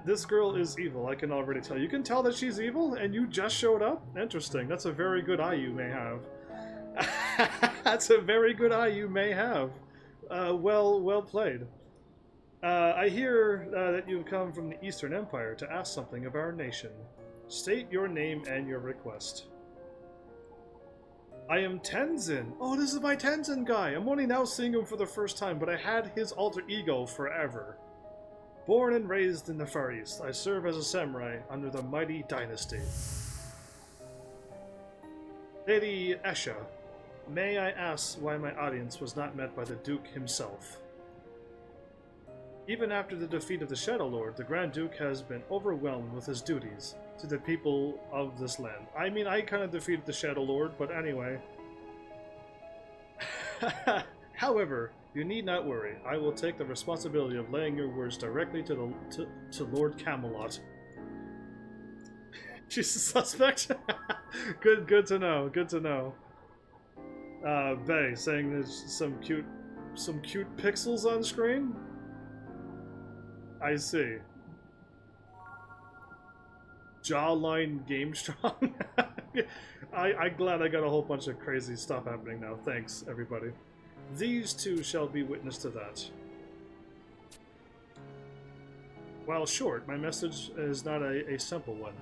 This girl is evil, I can already tell. You can tell that she's evil, and you just showed up? Interesting. That's a very good eye you may have. That's a very good eye you may have. Well played. I hear that you've come from the Eastern Empire to ask something of our nation. State your name and your request. I am Tenzin. Oh, this is my Tenzin guy. I'm only now seeing him for the first time, but I had his alter ego forever. Born and raised in the Far East, I serve as a samurai under the mighty dynasty. Lady Esha, may I ask why my audience was not met by the Duke himself? Even after the defeat of the Shadow Lord, the Grand Duke has been overwhelmed with his duties to the people of this land. I mean, I kind of defeated the Shadow Lord, but anyway. However, you need not worry. I will take the responsibility of laying your words directly to Lord Camelot. She's a suspect? Good to know. Good to know. Bay saying there's some cute pixels on screen? I see. Jawline game strong. I'm glad I got a whole bunch of crazy stuff happening now. Thanks, everybody. These two shall be witness to that. While short, my message is not a simple one.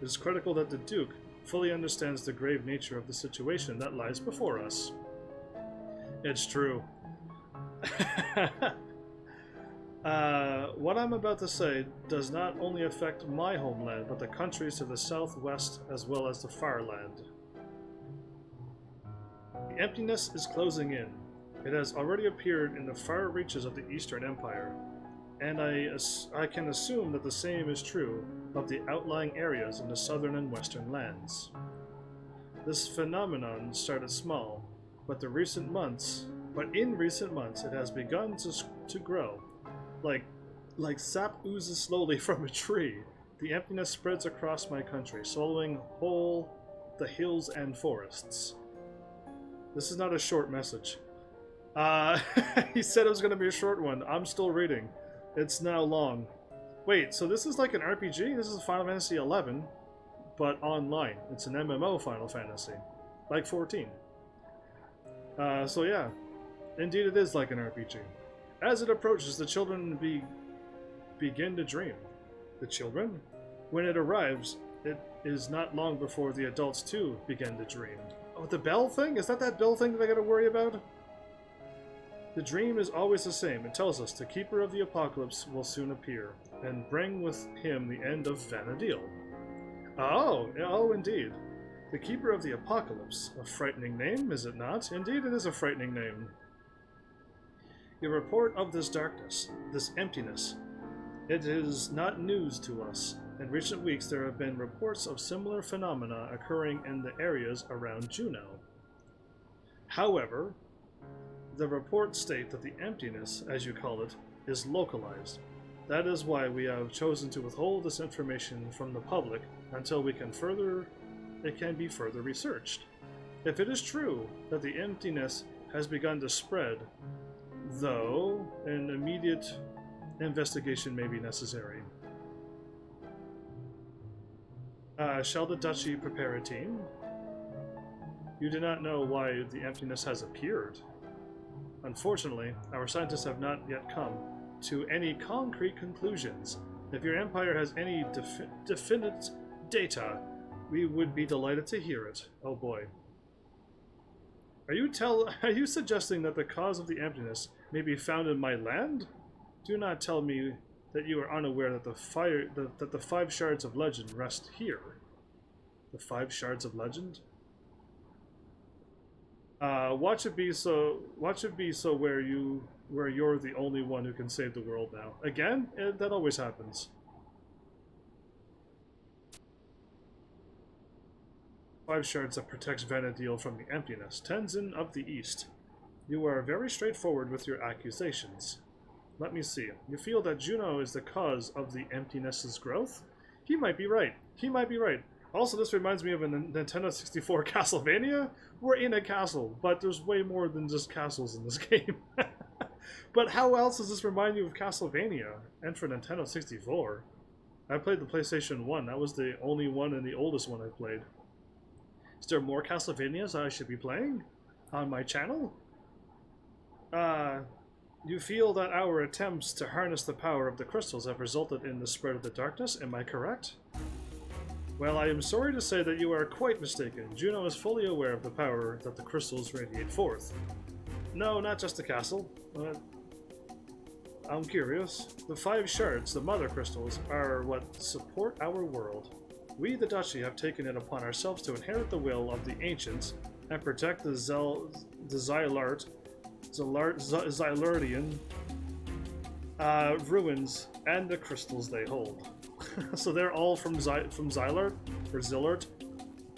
It is critical that the Duke fully understands the grave nature of the situation that lies before us. It's true. What I'm about to say does not only affect my homeland, but the countries to the southwest as well as the far land. The emptiness is closing in. It has already appeared in the far reaches of the Eastern Empire, and I can assume that the same is true of the outlying areas in the southern and western lands. This phenomenon started small, but in recent months it has begun to grow. Like sap oozes slowly from a tree, the emptiness spreads across my country, swallowing whole the hills and forests. This is not a short message. He said it was going to be a short one. I'm still reading. It's now long. Wait, so this is like an RPG? This is Final Fantasy XI, but online. It's an MMO Final Fantasy. Like 14. So yeah. Indeed it is like an RPG. As it approaches, the children begin to dream. The children? When it arrives, it is not long before the adults too begin to dream. Oh, the bell thing? Is that bell thing that I gotta worry about? The dream is always the same. It tells us the Keeper of the Apocalypse will soon appear, and bring with him the end of Vana'diel. Oh, indeed. The Keeper of the Apocalypse. A frightening name, is it not? Indeed, it is a frightening name. Your report of this darkness, this emptiness, it is not news to us. In recent weeks there have been reports of similar phenomena occurring in the areas around Juno. However, the reports state that the emptiness, as you call it, is localized. That is why we have chosen to withhold this information from the public until it can be further researched. If it is true that the emptiness has begun to spread, though an immediate investigation may be necessary. Shall the Duchy prepare a team? You do not know why the emptiness has appeared. Unfortunately, our scientists have not yet come to any concrete conclusions. If your empire has any definite data, we would be delighted to hear it. Oh boy. Are you suggesting that the cause of the emptiness may be found in my land? Do not tell me that you are unaware that the 5 shards of legend rest here. The 5 shards of legend? Watch it be so where you're the only one who can save the world now. Again? That always happens. 5 shards that protects Vana'diel from the emptiness. Tenzin of the East. You are very straightforward with your accusations. Let me see. You feel that Juno is the cause of the emptiness's growth? He might be right. Also, this reminds me of a Nintendo 64 Castlevania. We're in a castle, but there's way more than just castles in this game. But how else does this remind you of Castlevania? And for Nintendo 64? I played the PlayStation 1. That was the only one and the oldest one I played. Is there more Castlevanias I should be playing on my channel? You feel that our attempts to harness the power of the crystals have resulted in the spread of the darkness, am I correct? Well, I am sorry to say that you are quite mistaken. Juno is fully aware of the power that the crystals radiate forth. No, not just the castle. I'm curious. The 5 shards, the mother crystals, are what support our world. We, the Duchy, have taken it upon ourselves to inherit the will of the ancients and protect the Xylardian ruins and the crystals they hold. So they're all from Xylart or Zillart.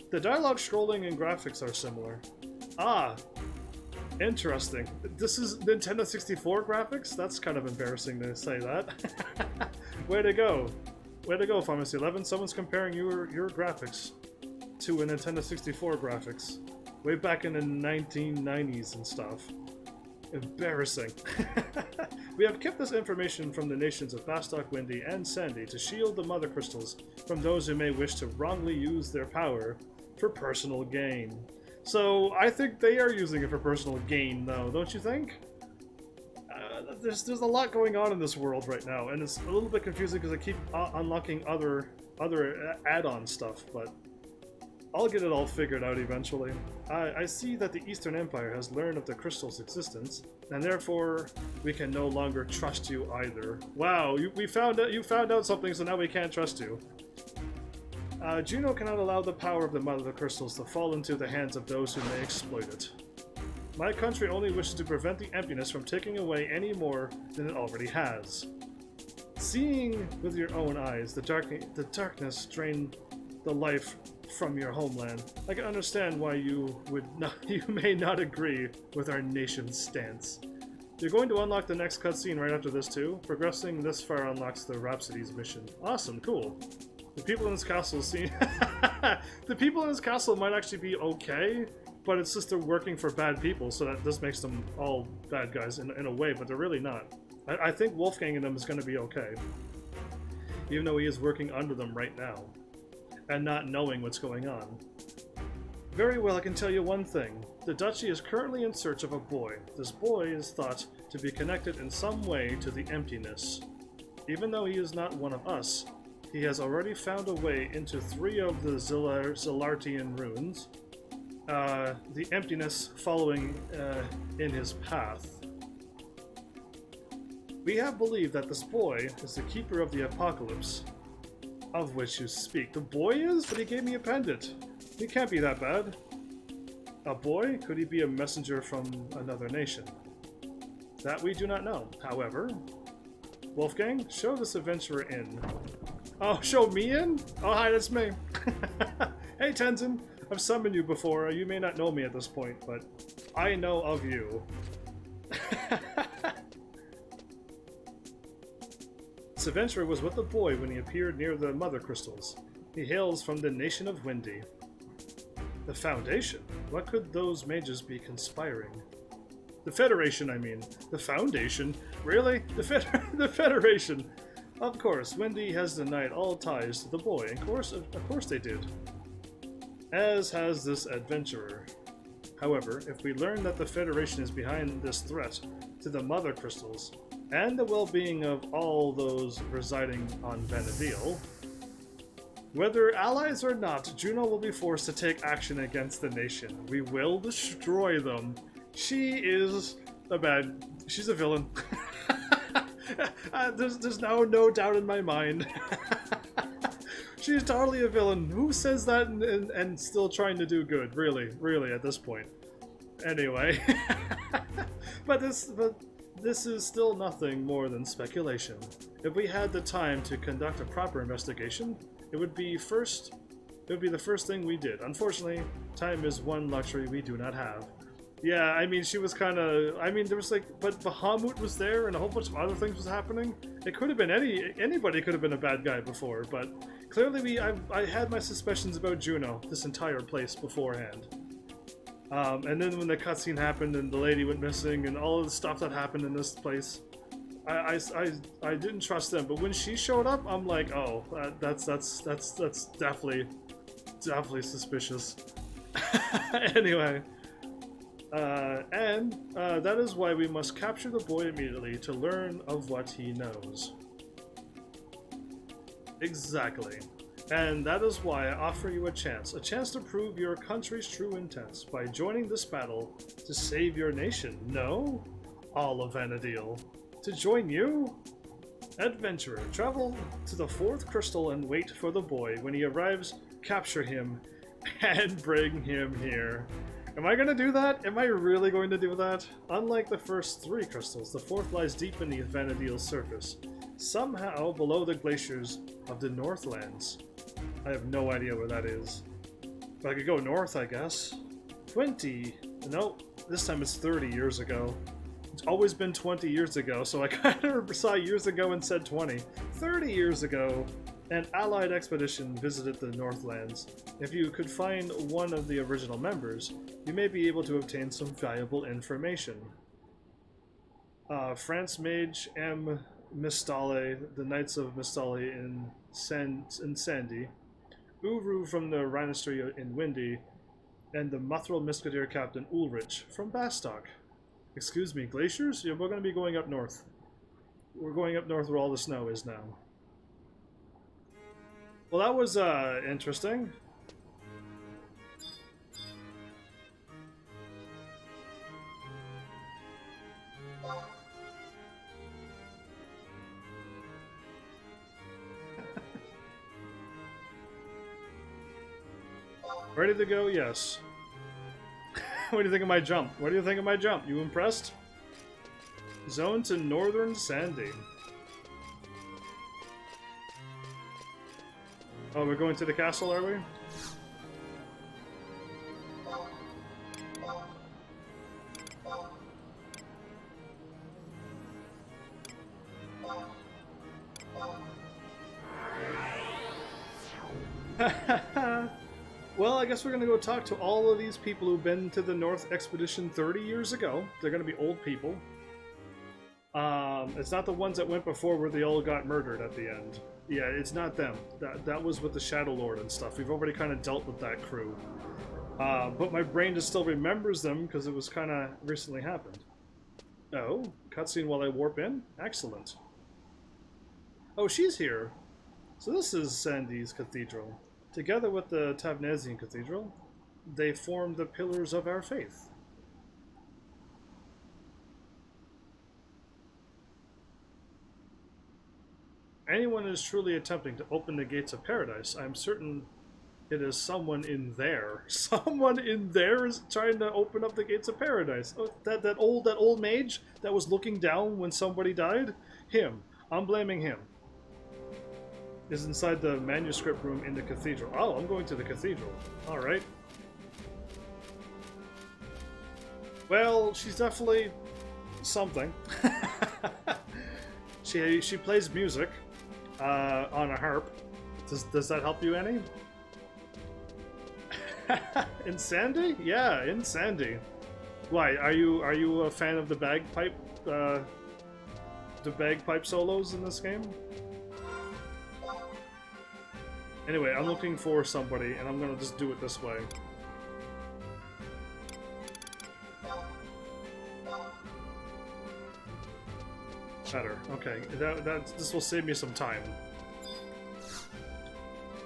The dialogue scrolling and graphics are similar. Ah, Interesting. This is Nintendo 64 graphics? That's kind of embarrassing to say that. Way to go. Way to go, Pharmacy 11. Someone's comparing your graphics to a Nintendo 64 graphics. Way back in the 1990s and stuff. Embarrassing. We have kept this information from the nations of Bastok, Windy, and Sandy to shield the Mother Crystals from those who may wish to wrongly use their power for personal gain. So, I think they are using it for personal gain, though, don't you think? There's a lot going on in this world right now, and it's a little bit confusing because I keep unlocking other add-on stuff, but I'll get it all figured out eventually. I see that the Eastern Empire has learned of the crystal's existence, and therefore we can no longer trust you either. Wow, you found out something, so now we can't trust you. Juno cannot allow the power of the Mother Crystals to fall into the hands of those who may exploit it. My country only wishes to prevent the emptiness from taking away any more than it already has. Seeing with your own eyes the darkness drain the life from your homeland, I can understand why you may not agree with our nation's stance. You're going to unlock the next cutscene right after this too. Progressing this far unlocks the Rhapsody's mission. Awesome, cool. The people in this castle seem... The people in this castle might actually be okay, but it's just they're working for bad people, so that this makes them all bad guys in a way, but they're really not. I think Wolfgang in them is going to be okay. Even though he is working under them right now, and not knowing what's going on. Very well, I can tell you one thing. The Duchy is currently in search of a boy. This boy is thought to be connected in some way to the emptiness. Even though he is not one of us, he has already found a way into 3 of the Zilartian runes, the emptiness following in his path. We have believed that this boy is the keeper of the apocalypse, of which you speak. The boy is? But he gave me a pendant. He can't be that bad. A boy? Could he be a messenger from another nation? That we do not know. However, Wolfgang, show this adventurer in. Oh, show me in? Oh, hi, that's me. Hey, Tenzin. I've summoned you before. You may not know me at this point, but I know of you. This adventurer was with the boy when he appeared near the Mother Crystals. He hails from the nation of Windy. The Foundation? What could those mages be conspiring? The Federation, I mean. The Foundation? Really? The Federation! Of course, Windy has denied all ties to the boy. Of course they did. As has this adventurer. However, if we learn that the Federation is behind this threat to the Mother Crystals, and the well-being of all those residing on Vanadil, whether allies or not, Juno will be forced to take action against the nation. We will destroy them. She is she's a villain. There's now no doubt in my mind. She's totally a villain. Who says that and still trying to do good? Really, at this point. Anyway. But this is still nothing more than speculation. If we had the time to conduct a proper investigation, it would be the first thing we did. Unfortunately, time is one luxury we do not have. Yeah, I mean, she was kind of... I mean, there was like... But Bahamut was there, and a whole bunch of other things was happening. It could have been anybody could have been a bad guy before, but clearly I had my suspicions about Juno this entire place beforehand. And then when the cutscene happened and the lady went missing and all of the stuff that happened in this place, I didn't trust them. But when she showed up, I'm like, oh, that's definitely suspicious. Anyway. That is why we must capture the boy immediately to learn of what he knows. Exactly. And that is why I offer you a chance to prove your country's true intents by joining this battle to save your nation. No? All of Vanadil. To join you? Adventurer, travel to the 4th crystal and wait for the boy. When he arrives, capture him and bring him here. Am I going to do that? Am I really going to do that? Unlike the first 3 crystals, the 4th lies deep beneath Vanadil's surface, somehow below the glaciers of the Northlands. I have no idea where that is. But I could go north, I guess. 20. No, This time it's 30 years ago. It's always been 20 years ago, so I kind of saw years ago and said 20. 30 years ago, an Allied expedition visited the Northlands. If you could find one of the original members, you may be able to obtain some valuable information. France Mage M. Mistale, the Knights of Mistale in Sandy, Uru from the Rhinostery in Windy, and the Muthril Musketeer Captain Ulrich from Bastock. Excuse me, glaciers? Yeah, we're going to be going up north. We're going up north where all the snow is now. Well, that was interesting. Ready to go? Yes. What do you think of my jump? What do you think of my jump? You impressed? Zone to Northern Sandy. Oh, we're going to the castle, are we? Well, I guess we're going to go talk to all of these people who've been to the North Expedition 30 years ago. They're going to be old people. It's not the ones that went before where they all got murdered at the end. Yeah, it's not them. That was with the Shadow Lord and stuff. We've already kind of dealt with that crew. But my brain just still remembers them because it was kind of recently happened. Oh, cutscene while I warp in? Excellent. Oh, she's here. So this is Sandy's Cathedral. Together with the Tavnesian Cathedral, they form the pillars of our faith. Anyone is truly attempting to open the gates of paradise. I'm certain it is someone in there. Someone in there is trying to open up the gates of paradise. Oh, that old mage that was looking down when somebody died? Him. I'm blaming him. Is inside the manuscript room in the cathedral. Oh, I'm going to the cathedral. Alright. Well, she's definitely something. She plays music on a harp. Does that help you any? In Sandy? Yeah, in Sandy. Why? Are you a fan of the bagpipe solos in this game? Anyway, I'm looking for somebody, and I'm gonna just do it this way. Better. Okay, this will save me some time.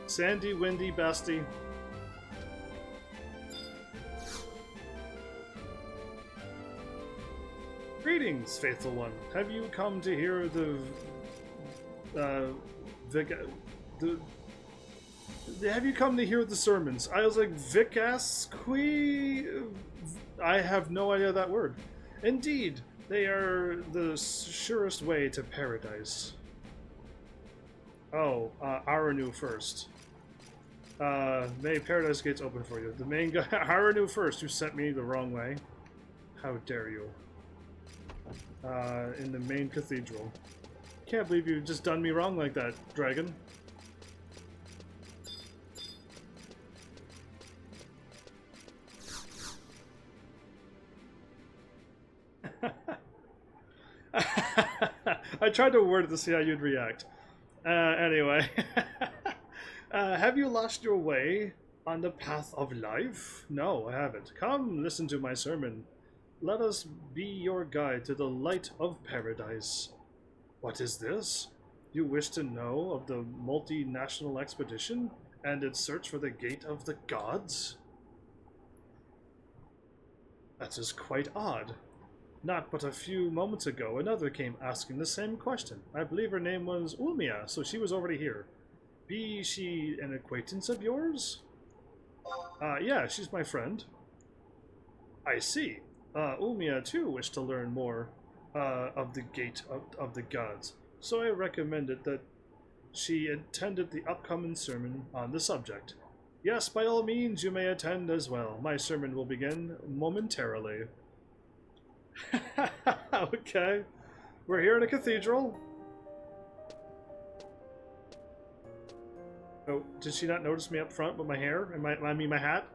Sandy, Windy, Basti. Greetings, faithful one. Have you come to hear have you come to hear the sermons? I was like, Vicasqui? I have no idea that word. Indeed, they are the surest way to paradise. Oh, Aranu first. May paradise gates open for you. The main guy, Aranu first, who sent me the wrong way. How dare you. In the main cathedral. Can't believe you've just done me wrong like that, dragon. I tried to word it to see how you'd react. Anyway. Have you lost your way on the path of life? No, I haven't. Come, listen to my sermon. Let us be your guide to the light of paradise. What is this? You wish to know of the multinational expedition and its search for the gate of the gods? That is quite odd. Not but a few moments ago, another came asking the same question. I believe her name was Ulmia, so she was already here. Be she an acquaintance of yours? Yeah, she's my friend. I see. Ulmia, too, wished to learn more of the Gate of the Gods, so I recommended that she attended the upcoming sermon on the subject. Yes, by all means, you may attend as well. My sermon will begin momentarily. Okay. We're here in a cathedral. Oh, did she not notice me up front with my hair and my hat?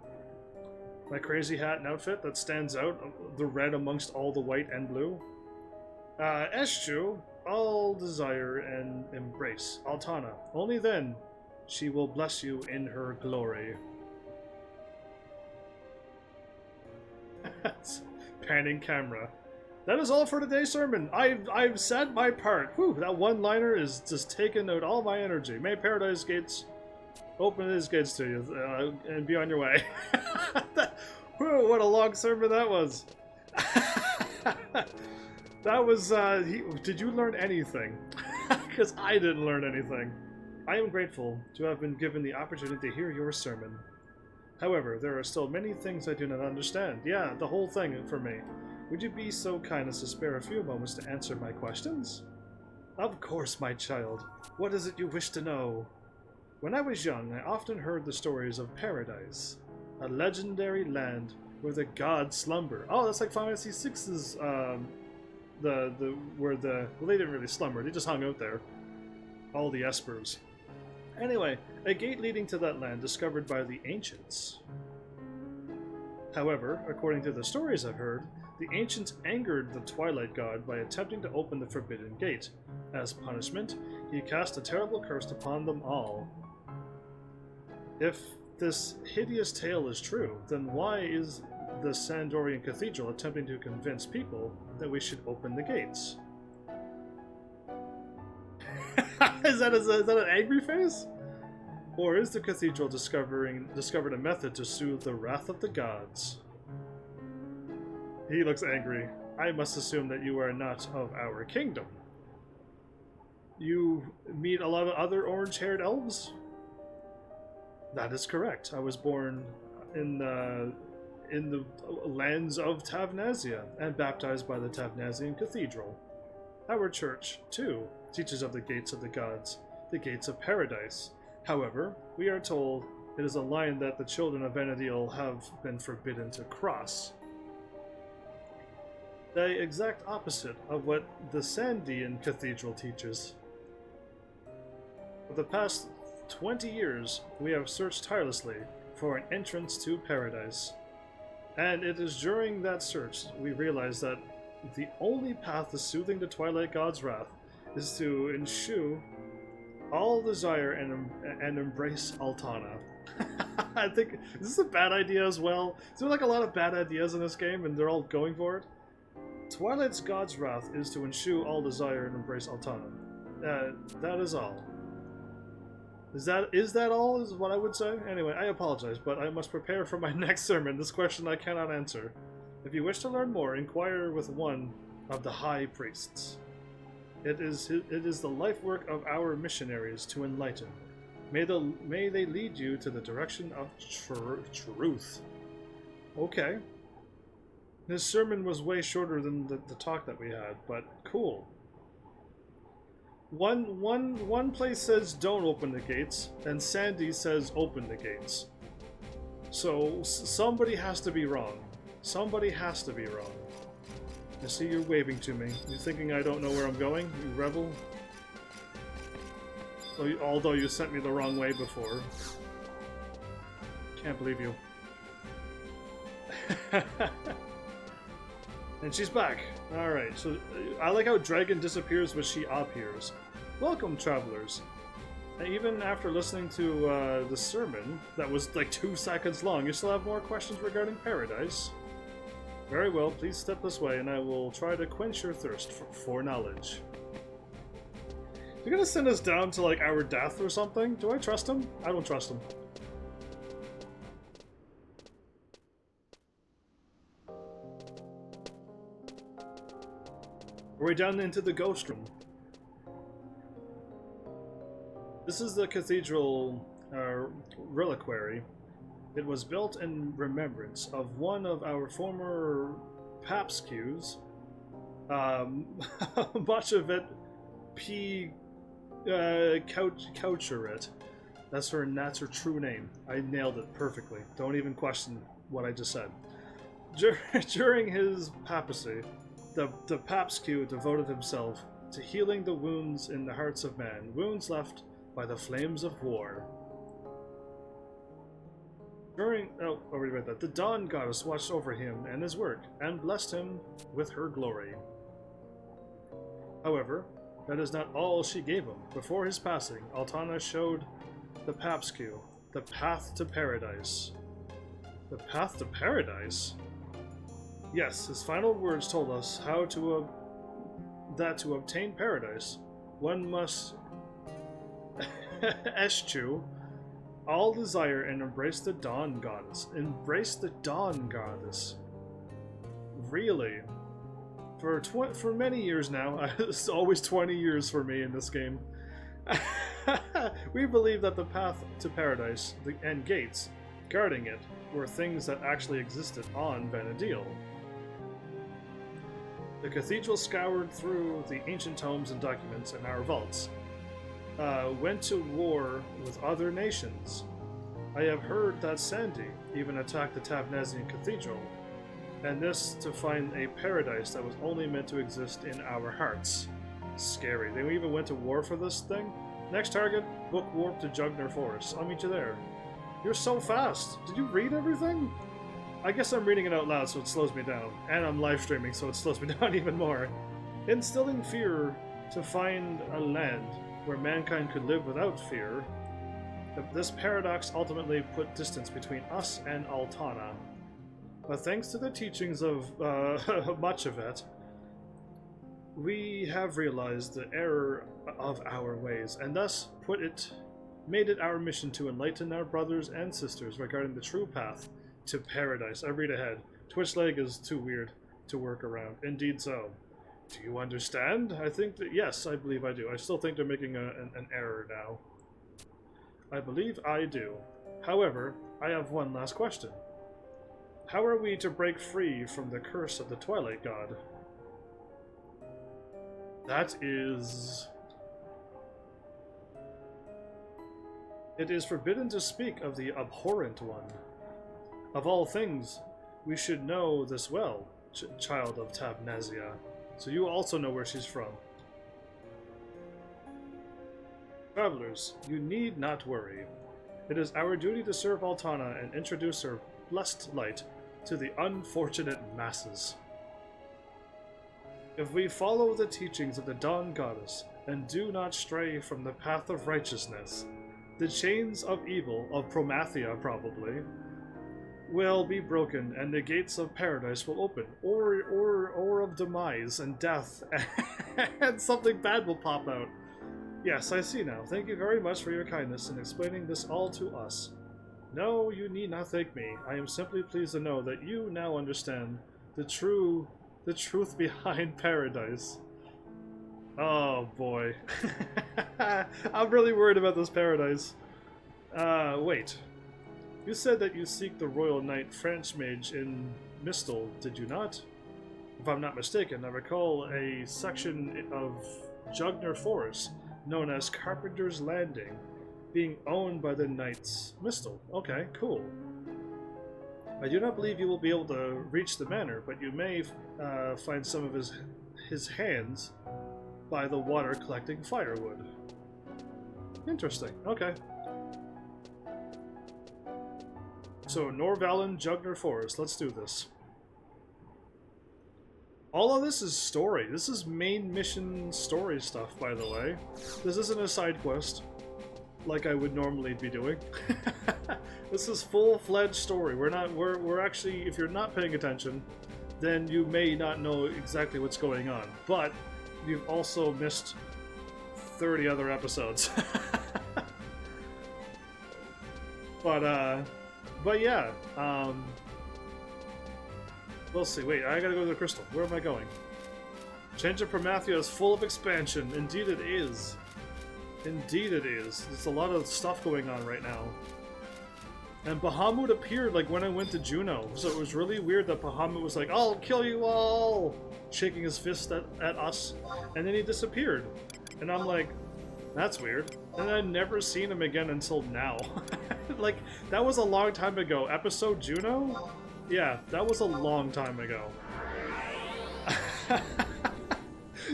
My crazy hat and outfit that stands out, the red amongst all the white and blue. Eschew, all desire and embrace Altana. Only then she will bless you in her glory. Panning camera. That is all for today's sermon. I've said my part. Whew, that one-liner is just taking out all my energy. May Paradise Gates open his gates to you and be on your way. Whew, what a long sermon that was. That was, did you learn anything? Because I didn't learn anything. I am grateful to have been given the opportunity to hear your sermon. However, there are still many things I do not understand. Yeah, the whole thing for me. Would you be so kind as to spare a few moments to answer my questions? Of course, my child. What is it you wish to know? When I was young, I often heard the stories of Paradise, a legendary land where the gods slumber. Oh, that's like Final Fantasy VI's, well, they didn't really slumber, they just hung out there. All the espers. Anyway, a gate leading to that land discovered by the ancients. However, according to the stories I've heard, the ancients angered the Twilight God by attempting to open the forbidden gate. As punishment, he cast a terrible curse upon them all. If this hideous tale is true, then why is the Sandorian Cathedral attempting to convince people that we should open the gates? Is that an angry face? Or is the cathedral discovered a method to soothe the wrath of the gods? He looks angry. I must assume that you are not of our kingdom. You meet a lot of other orange-haired elves? That is correct. I was born in the lands of Tavnazia and baptized by the Tavnazian Cathedral. Our church, too, teaches of the gates of the gods, the gates of paradise. However, we are told it is a line that the children of Vanadil have been forbidden to cross. The exact opposite of what the Sandian Cathedral teaches. For the past 20 years, we have searched tirelessly for an entrance to paradise. And it is during that search we realized that the only path to soothing the Twilight God's wrath is to eschew all desire and embrace Altana. I think this is a bad idea as well. There are like a lot of bad ideas in this game, and they're all going for it. Twilight's God's wrath is to eschew all desire and embrace Altana. That is all. Is that all? Is what I would say. Anyway, I apologize, but I must prepare for my next sermon. This question I cannot answer. If you wish to learn more, inquire with one of the high priests. It is the life work of our missionaries to enlighten. May they lead you to the direction of truth. Okay. His sermon was way shorter than the talk that we had, but cool. One place says don't open the gates, and Sandy says open the gates. So somebody has to be wrong. Somebody has to be wrong. I see you're waving to me. You thinking I don't know where I'm going, you rebel? Although you sent me the wrong way before. Can't believe you. And she's back. Alright, so I like how Dragon disappears when she appears. Welcome, travelers. And even after listening to the sermon, that was like 2 seconds long, you still have more questions regarding paradise? Very well, please step this way and I will try to quench your thirst for knowledge. You're gonna send us down to like our death or something? Do I trust him? I don't trust him. We're down into the ghost room. This is the cathedral reliquary. It was built in remembrance of one of our former papsques, Bachevet P. Coucheret. That's her true name. I nailed it perfectly. Don't even question what I just said. During his papacy, The Papscu devoted himself to healing the wounds in the hearts of man, wounds left by the flames of war. Wait about that. The Dawn Goddess watched over him and his work, and blessed him with her glory. However, that is not all she gave him. Before his passing, Altana showed the Papscu the path to paradise. The path to paradise? Yes, his final words told us how to that to obtain paradise, one must eschew all desire and embrace the Dawn Goddess. Embrace the Dawn Goddess. Really? For many years now, it's always 20 years for me in this game. We believe that the path to paradise and gates guarding it were things that actually existed on Vana'diel. The cathedral scoured through the ancient tomes and documents in our vaults, went to war with other nations. I have heard that Sandy even attacked the Tabnazian cathedral, and this to find a paradise that was only meant to exist in our hearts. Scary. They even went to war for this thing? Next target, book warp to Jugner Forest. I'll meet you there. You're so fast! Did you read everything? I guess I'm reading it out loud so it slows me down. And I'm live streaming so it slows me down even more. Instilling fear to find a land where mankind could live without fear. This paradox ultimately put distance between us and Altana. But thanks to the teachings of Machavet, we have realized the error of our ways, and thus made it our mission to enlighten our brothers and sisters regarding the true path to paradise. I read ahead. Twitch leg is too weird to work around. Indeed so. Do you understand? I think that, yes, I believe I do. I still think they're making an error now. I believe I do. However, I have one last question. How are we to break free from the curse of the Twilight God? That is... It is forbidden to speak of the abhorrent one. Of all things, we should know this well, child of Tabnazia. So you also know where she's from. Travelers, you need not worry. It is our duty to serve Altana and introduce her blessed light to the unfortunate masses. If we follow the teachings of the Dawn Goddess and do not stray from the path of righteousness, the chains of evil, of Promathia probably, will be broken and the gates of paradise will open, or of demise and death, and something bad will pop out. Yes, I see now. Thank you very much for your kindness in explaining this all to us. No, you need not thank me. I am simply pleased to know that you now understand the truth behind paradise. Oh boy. I'm really worried about this paradise. Wait. You said that you seek the Royal Knight French Mage in Mistel, did you not? If I'm not mistaken, I recall a section of Jugner Forest known as Carpenter's Landing being owned by the Knights Mistel. Okay, cool. I do not believe you will be able to reach the manor, but you may find some of his hands by the water collecting firewood. Interesting, okay. So, Norvalen, Jugner Forest, let's do this. All of this is story. This is main mission story stuff, by the way. This isn't a side quest, like I would normally be doing. This is full-fledged story. We're actually, if you're not paying attention, then you may not know exactly what's going on. But you've also missed 30 other episodes. But yeah, we'll see. Wait, I gotta go to the crystal. Where am I going? Change of Promathia is full of expansion. Indeed it is. Indeed it is. There's a lot of stuff going on right now. And Bahamut appeared like when I went to Juno, so it was really weird that Bahamut was like, "I'll kill you all!" shaking his fist at us, and then he disappeared. And I'm like, that's weird. And I'd never seen him again until now. Like, that was a long time ago. Episode Juno? Yeah, that was a long time ago.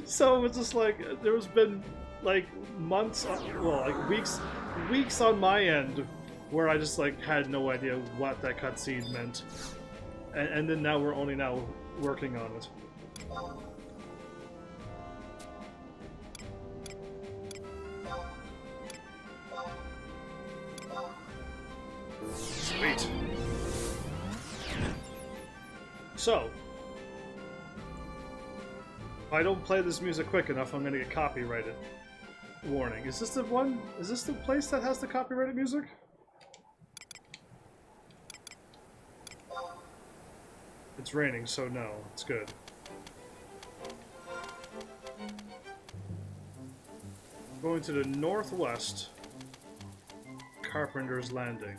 So it's just like there's been like months, well, like weeks on my end where I just like had no idea what that cutscene meant, and then now we're only now working on it. Sweet. So, if I don't play this music quick enough, I'm gonna get copyrighted. Warning. Is this the one? Is this the place that has the copyrighted music? It's raining, so no. It's good. Going to the northwest. Carpenter's Landing.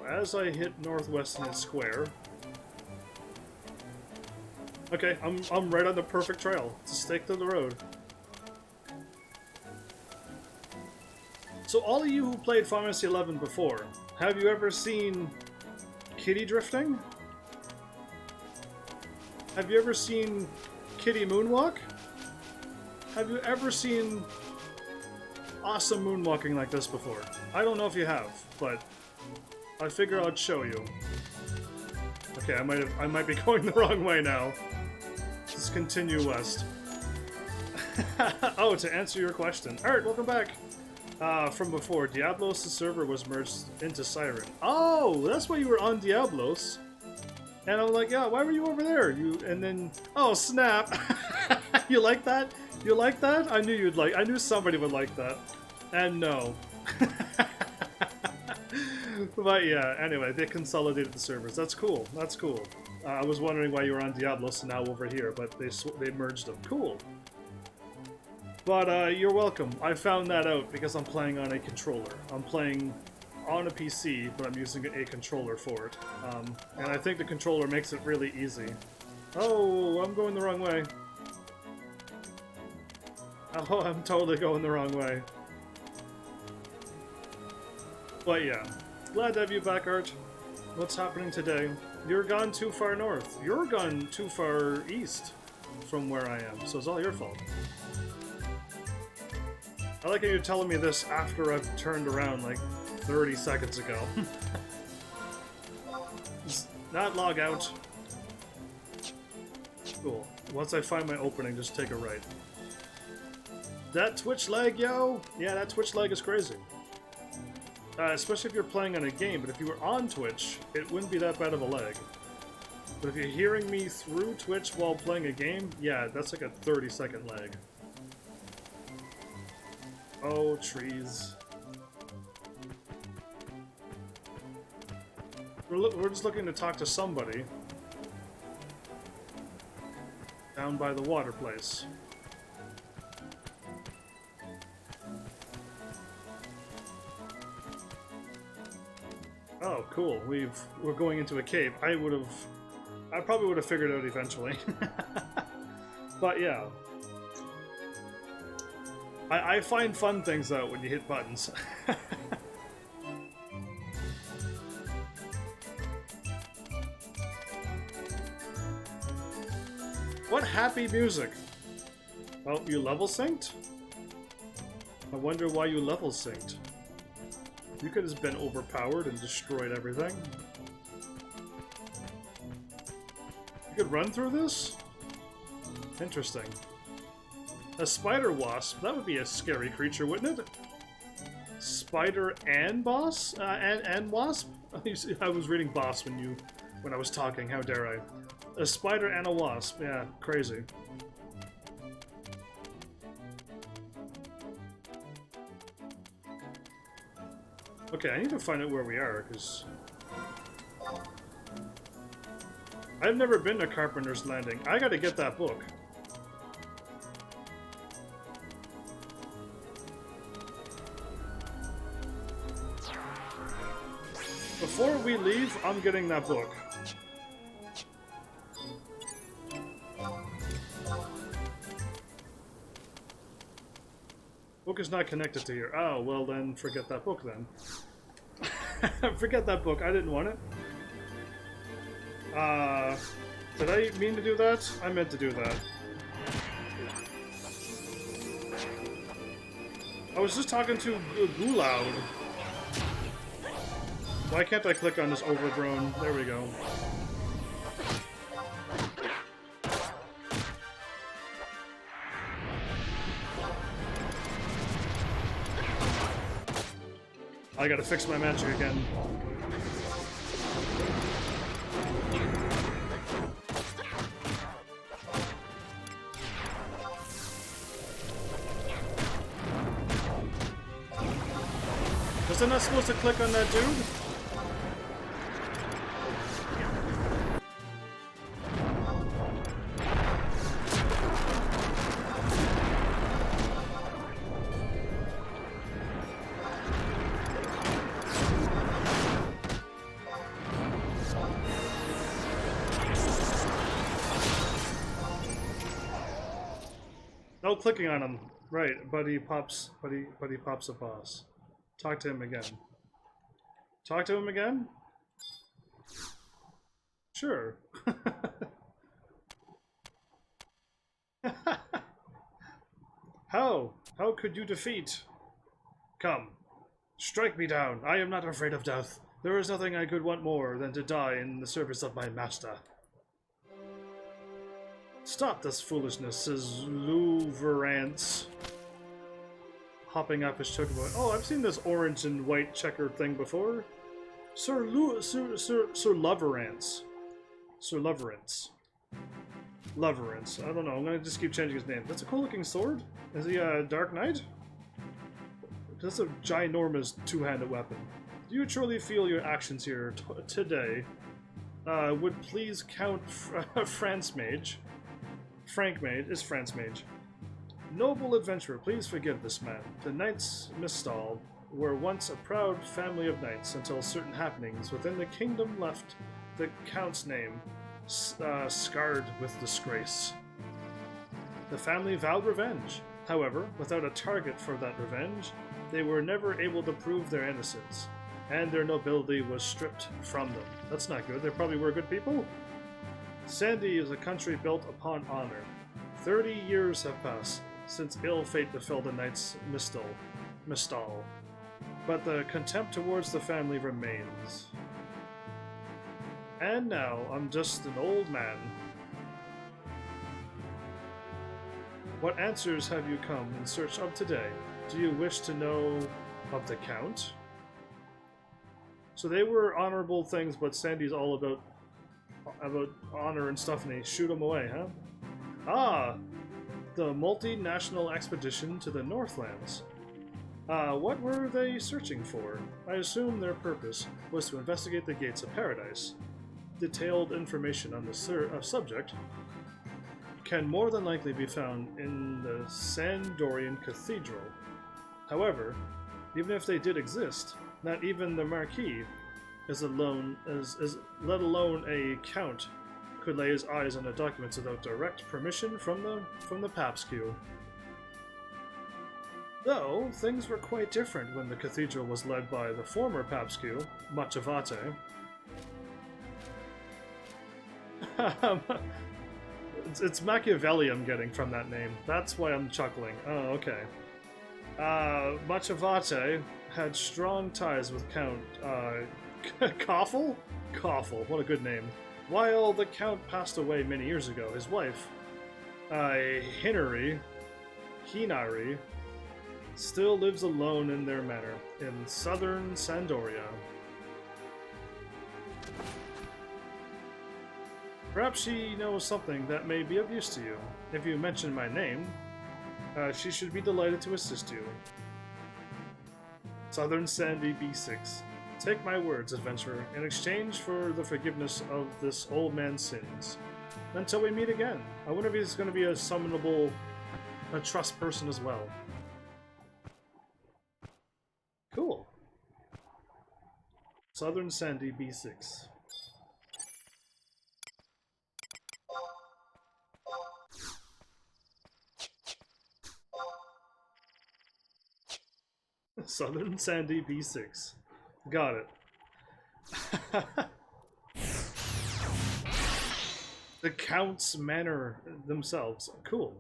As I hit northwest and hit square. Okay, I'm right on the perfect trail. It's a stake to the road. So all of you who played Final Fantasy XI before, have you ever seen Kitty drifting? Have you ever seen Kitty moonwalk? Have you ever seen awesome moonwalking like this before? I don't know if you have, but I figure I'd show you. Okay, I might be going the wrong way now. Let's continue west. Oh, to answer your question. Alright, welcome back. From before, Diablos' server was merged into Siren. Oh, that's why you were on Diablos. And I was like, yeah, why were you over there? And then, oh snap! You like that? You like that? I knew somebody would like that. And no. But yeah, anyway, they consolidated the servers. That's cool. That's cool. I was wondering why you were on Diablos and now over here, but they merged them. Cool. But you're welcome. I found that out because I'm playing on a controller. I'm playing on a PC, but I'm using a controller for it. And I think the controller makes it really easy. Oh, I'm going the wrong way. Oh, I'm totally going the wrong way. But yeah, glad to have you back, Art. What's happening today? You're gone too far north. You're gone too far east from where I am, so it's all your fault. I like how you're telling me this after I've turned around like 30 seconds ago. Just not log out. Cool. Once I find my opening, just take a right. That Twitch lag, yo! Yeah, that Twitch lag is crazy. Especially if you're playing on a game, but if you were on Twitch, it wouldn't be that bad of a lag. But if you're hearing me through Twitch while playing a game, yeah, that's like a 30-second lag. Oh, trees. We're just looking to talk to somebody. Down by the water place. Oh, cool. We're going into a cave. I probably would have figured it out eventually. But yeah. I find fun things out when you hit buttons. What happy music! Oh, you level synced? I wonder why you level synced. You could have been overpowered and destroyed everything. You could run through this? Interesting. A spider wasp? That would be a scary creature, wouldn't it? Spider and boss? And wasp? I was reading boss when I was talking, how dare I. A spider and a wasp, yeah, crazy. Okay, I need to find out where we are, because I've never been to Carpenter's Landing. I gotta get that book. Before we leave, I'm getting that book. Book is not connected to here. Oh, well then, forget that book then. Forget that book, I didn't want it. Did I mean to do that? I meant to do that. I was just talking to Guloud. Why can't I click on this overgrown? There we go. I gotta fix my magic again. Was I not supposed to click on that dude? Oh, clicking on him. Right, buddy pops a boss. Talk to him again. Talk to him again? Sure. How? How could you defeat? Come. Strike me down. I am not afraid of death. There is nothing I could want more than to die in the service of my master. Stop this foolishness, says Louverance, hopping up his chocobo. Oh, I've seen this orange and white checkered thing before. Sir Loverance. Sir Loverance. Loverance. I don't know. I'm gonna just keep changing his name. That's a cool looking sword. Is he a Dark Knight? That's a ginormous two-handed weapon. Do you truly feel your actions here today would please Count France Mage? Frank Mage is France Mage. Noble adventurer, please forgive this man. The Knights Mistal were once a proud family of knights until certain happenings within the kingdom left the Count's name scarred with disgrace. The family vowed revenge. However, without a target for that revenge, they were never able to prove their innocence, and their nobility was stripped from them. That's not good. They probably were good people. Sandy is a country built upon honor. 30 years have passed since ill fate befell the Knights Mistal, but the contempt towards the family remains. And now I'm just an old man. What answers have you come in search of today? Do you wish to know of the Count? So they were honorable things, but Sandy's all about honor and stuff, and they shoot him away, huh? Ah, the multinational expedition to the Northlands. What were they searching for? I assume their purpose was to investigate the gates of paradise. Detailed information on the subject can more than likely be found in the Sandorian Cathedral. However, even if they did exist, not even the Marquis let alone a Count could lay his eyes on the documents without direct permission from the Papsque. Though things were quite different when the cathedral was led by the former Papsque, Machavate. It's Machiavelli I'm getting from that name. That's why I'm chuckling. Oh, okay. Machavate had strong ties with Count Koffel? Koffel, what a good name. While the Count passed away many years ago, his wife, Hinari, still lives alone in their manor in southern Sandoria. Perhaps she knows something that may be of use to you. If you mention my name, she should be delighted to assist you. Southern Sandy B6. Take my words, adventurer, in exchange for the forgiveness of this old man's sins. Until we meet again. I wonder if he's going to be a summonable, a trust person as well. Cool. Southern Sandy B6. Southern Sandy B6. Got it. The Count's Manor themselves. Cool.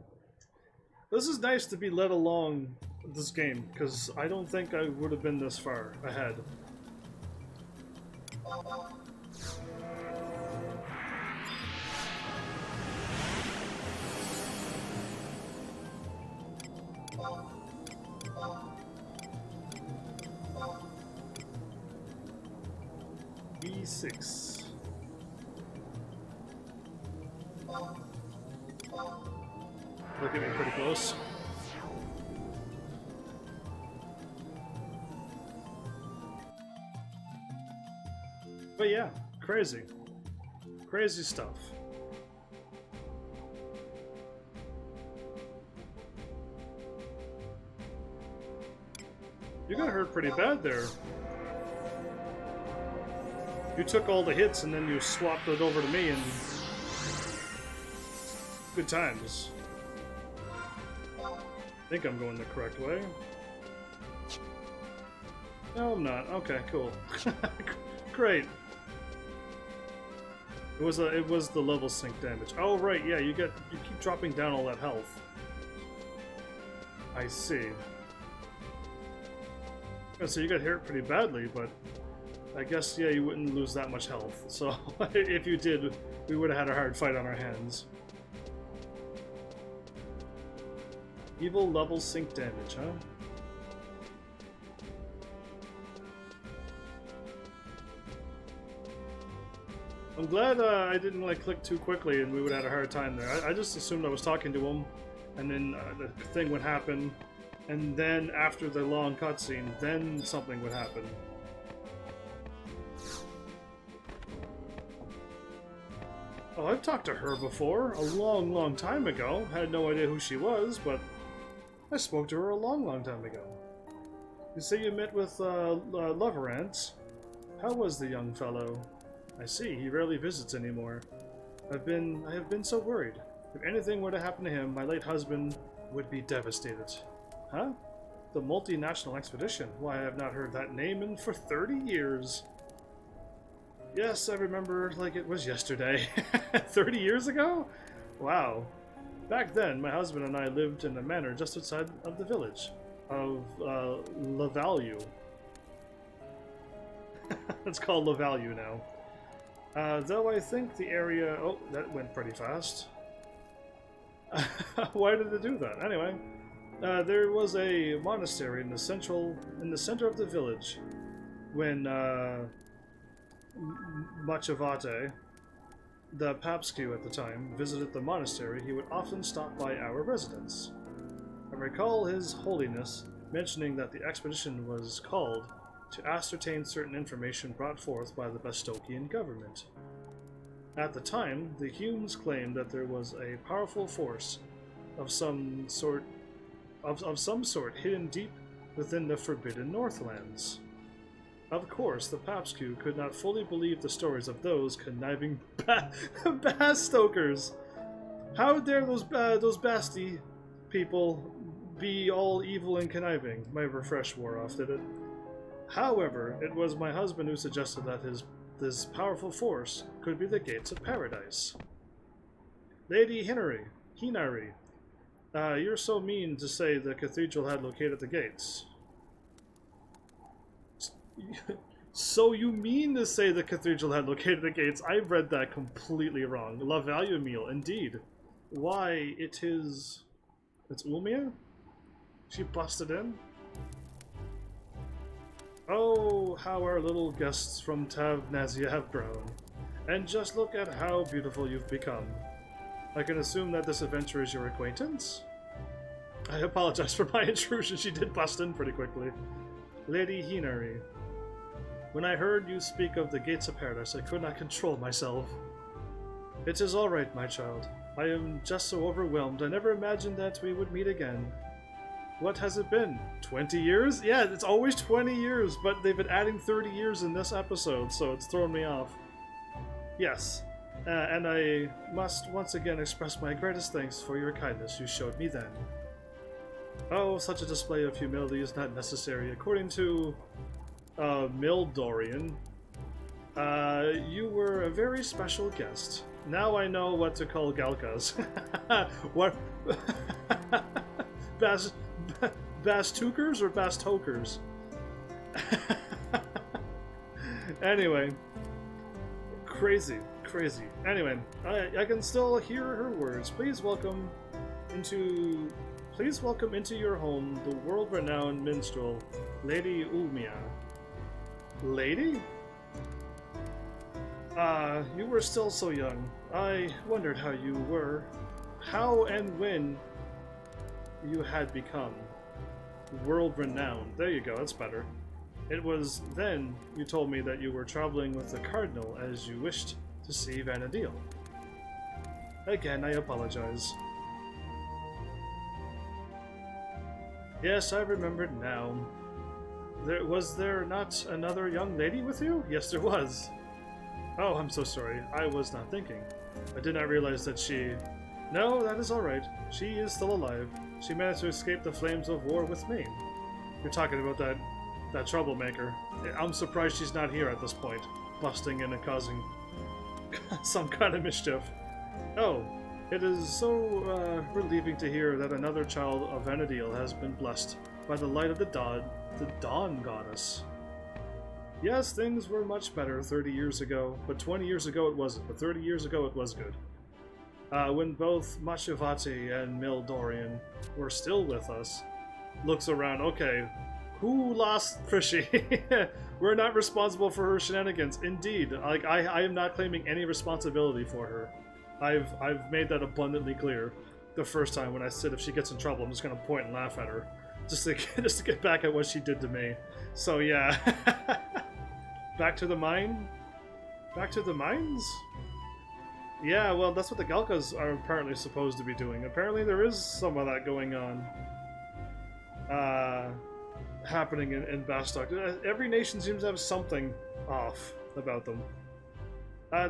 This is nice to be led along this game, because I don't think I would have been this far ahead. E6. They're getting pretty close. But yeah, crazy. Crazy stuff. You got hurt pretty bad there. You took all the hits and then you swapped it over to me and... Good times. I think I'm going the correct way. No, I'm not. Okay, cool. Great. It was the level sync damage. Oh right, yeah, you keep dropping down all that health. I see. So you got hurt pretty badly, but I guess yeah, you wouldn't lose that much health. So if you did, we would have had a hard fight on our hands. Evil level sync damage, huh? I'm glad I didn't like click too quickly and we would have had a hard time there. I just assumed I was talking to him, and then the thing would happen, and then after the long cutscene, then something would happen. Oh, I've talked to her before, a long, long time ago. Had no idea who she was, but I spoke to her a long, long time ago. You say you met with Loverance. How was the young fellow? I see, he rarely visits anymore. I have been so worried. If anything were to happen to him, my late husband would be devastated. Huh? The multinational expedition? Why, I have not heard that name in for 30 years. Yes, I remember like it was yesterday. 30 years ago? Wow. Back then, my husband and I lived in a manor just outside of the village of Lavalue. It's called Lavalue now. Though I think the area... Oh, that went pretty fast. Why did it do that? Anyway, there was a monastery in the center of the village when Machavate, the Papscu at the time, visited the monastery. He would often stop by our residence. I recall His Holiness mentioning that the expedition was called to ascertain certain information brought forth by the Bastokian government. At the time, the Humes claimed that there was a powerful force of some sort hidden deep within the Forbidden Northlands. Of course, the Papscu could not fully believe the stories of those conniving Bastokers. How dare those Basti people be all evil and conniving? My refresh wore off, did it? However, it was my husband who suggested that this powerful force could be the gates of paradise. Lady Hinari, you're so mean to say the cathedral had located the gates. So you mean to say the cathedral had located the gates? I read that completely wrong. La Value meal, indeed. Why, it's Ulmia? She busted in? Oh, how our little guests from Tavnazia have grown. And just look at how beautiful you've become. I can assume that this adventure is your acquaintance? I apologize for my intrusion. She did bust in pretty quickly. Lady Hinari, when I heard you speak of the gates of paradise, I could not control myself. It is all right, my child. I am just so overwhelmed. I never imagined that we would meet again. What has it been? 20 years? Yeah, it's always 20 years, but they've been adding 30 years in this episode, so it's thrown me off. Yes, and I must once again express my greatest thanks for your kindness you showed me then. Oh, such a display of humility is not necessary. According to Mildorian, you were a very special guest. Now I know what to call Galkas. What? Bastukers or Bastokers? Anyway. Crazy. Anyway, I can still hear her words. Please welcome into your home the world-renowned minstrel, Lady Ulmia. Lady? You were still so young. I wondered how you were. How and when you had become world-renowned. There you go, that's better. It was then you told me that you were traveling with the Cardinal as you wished to see Vanadil. Again, I apologize. Yes, I remembered now. Was there not another young lady with you? Yes, there was. Oh, I'm so sorry. I was not thinking. I did not realize that she... No, that is alright. She is still alive. She managed to escape the flames of war with me. You're talking about that troublemaker. I'm surprised she's not here at this point, busting in and causing some kind of mischief. Oh, it is so relieving to hear that another child of Vanadil has been blessed by the light of the Dawn Goddess. Yes, things were much better 30 years ago, but 20 years ago it wasn't, but 30 years ago it was good. When both Mashivati and Mildorian were still with us, looks around, okay, who lost Prishy? We're not responsible for her shenanigans. Indeed, like I am not claiming any responsibility for her. I've made that abundantly clear the first time when I said if she gets in trouble, I'm just gonna point and laugh at her, just to get back at what she did to me. So yeah, back to the mine. Back to the mines. Yeah, well, that's what the Galkas are apparently supposed to be doing. Apparently, there is some of that going on. Happening in Bastok. Every nation seems to have something off about them.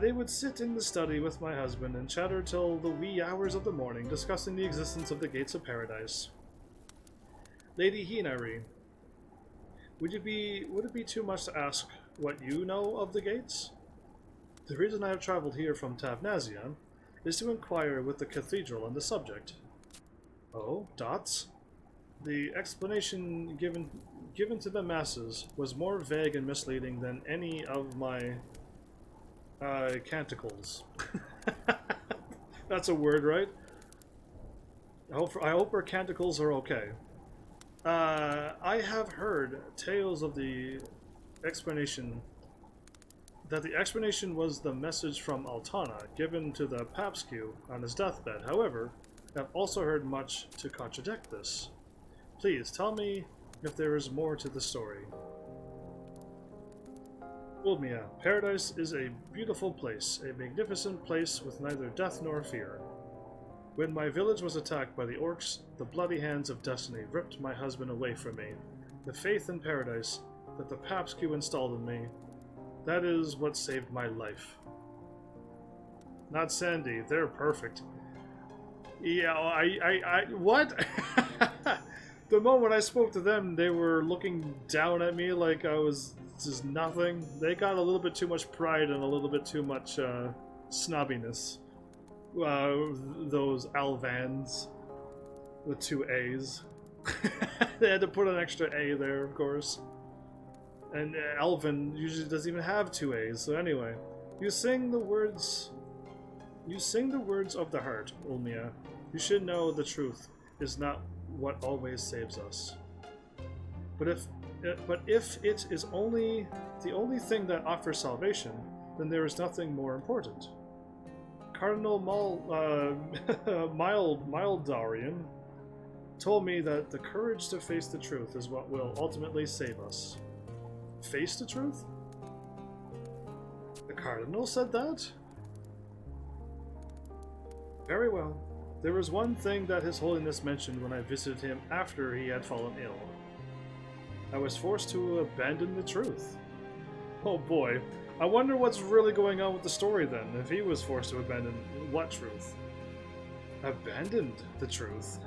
They would sit in the study with my husband and chatter till the wee hours of the morning, discussing the existence of the gates of paradise. Lady Hinari, would it be too much to ask what you know of the gates? The reason I have traveled here from Tavnazia is to inquire with the cathedral on the subject. Oh, dots? The explanation given to the masses was more vague and misleading than any of my canticles. That's a word, right? I hope her canticles are okay. I have heard tales of the explanation. That the explanation was the message from Altana given to the Papscu on his deathbed. However, I've also heard much to contradict this. Please tell me if there is more to the story. Ulmia, paradise is a beautiful place, a magnificent place with neither death nor fear. When my village was attacked by the orcs, the bloody hands of destiny ripped my husband away from me. The faith in paradise that the Papscu installed in me, that is what saved my life. Not Sandy, they're perfect. Yeah, what? The moment I spoke to them, they were looking down at me like I was just nothing. They got a little bit too much pride and a little bit too much snobbiness. Those Alvans with 2 A's. They had to put an extra A there, of course. And Elven usually doesn't even have 2 A's, so anyway. You sing the words of the heart, Ulmia. You should know the truth is not what always saves us. But if it is only the only thing that offers salvation, then there is nothing more important. Cardinal Mildarian told me that the courage to face the truth is what will ultimately save us. Face the truth? The Cardinal said that? Very well. There was one thing that His Holiness mentioned when I visited him after he had fallen ill. I was forced to abandon the truth. Oh boy. I wonder what's really going on with the story then, if he was forced to abandon what truth? Abandoned the truth?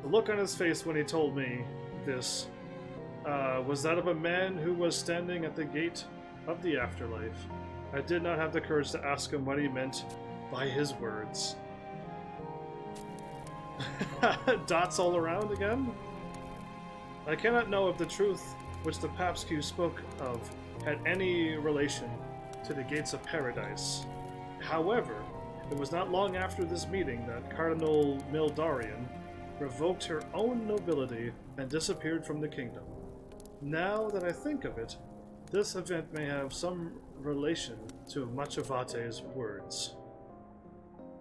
The look on his face when he told me this was that of a man who was standing at the gate of the afterlife. I did not have the courage to ask him what he meant by his words. Dots all around again? I cannot know if the truth which the Papscu spoke of had any relation to the gates of paradise. However, it was not long after this meeting that Cardinal Mildarian revoked her own nobility and disappeared from the kingdom. Now that I think of it, this event may have some relation to Machiavate's words.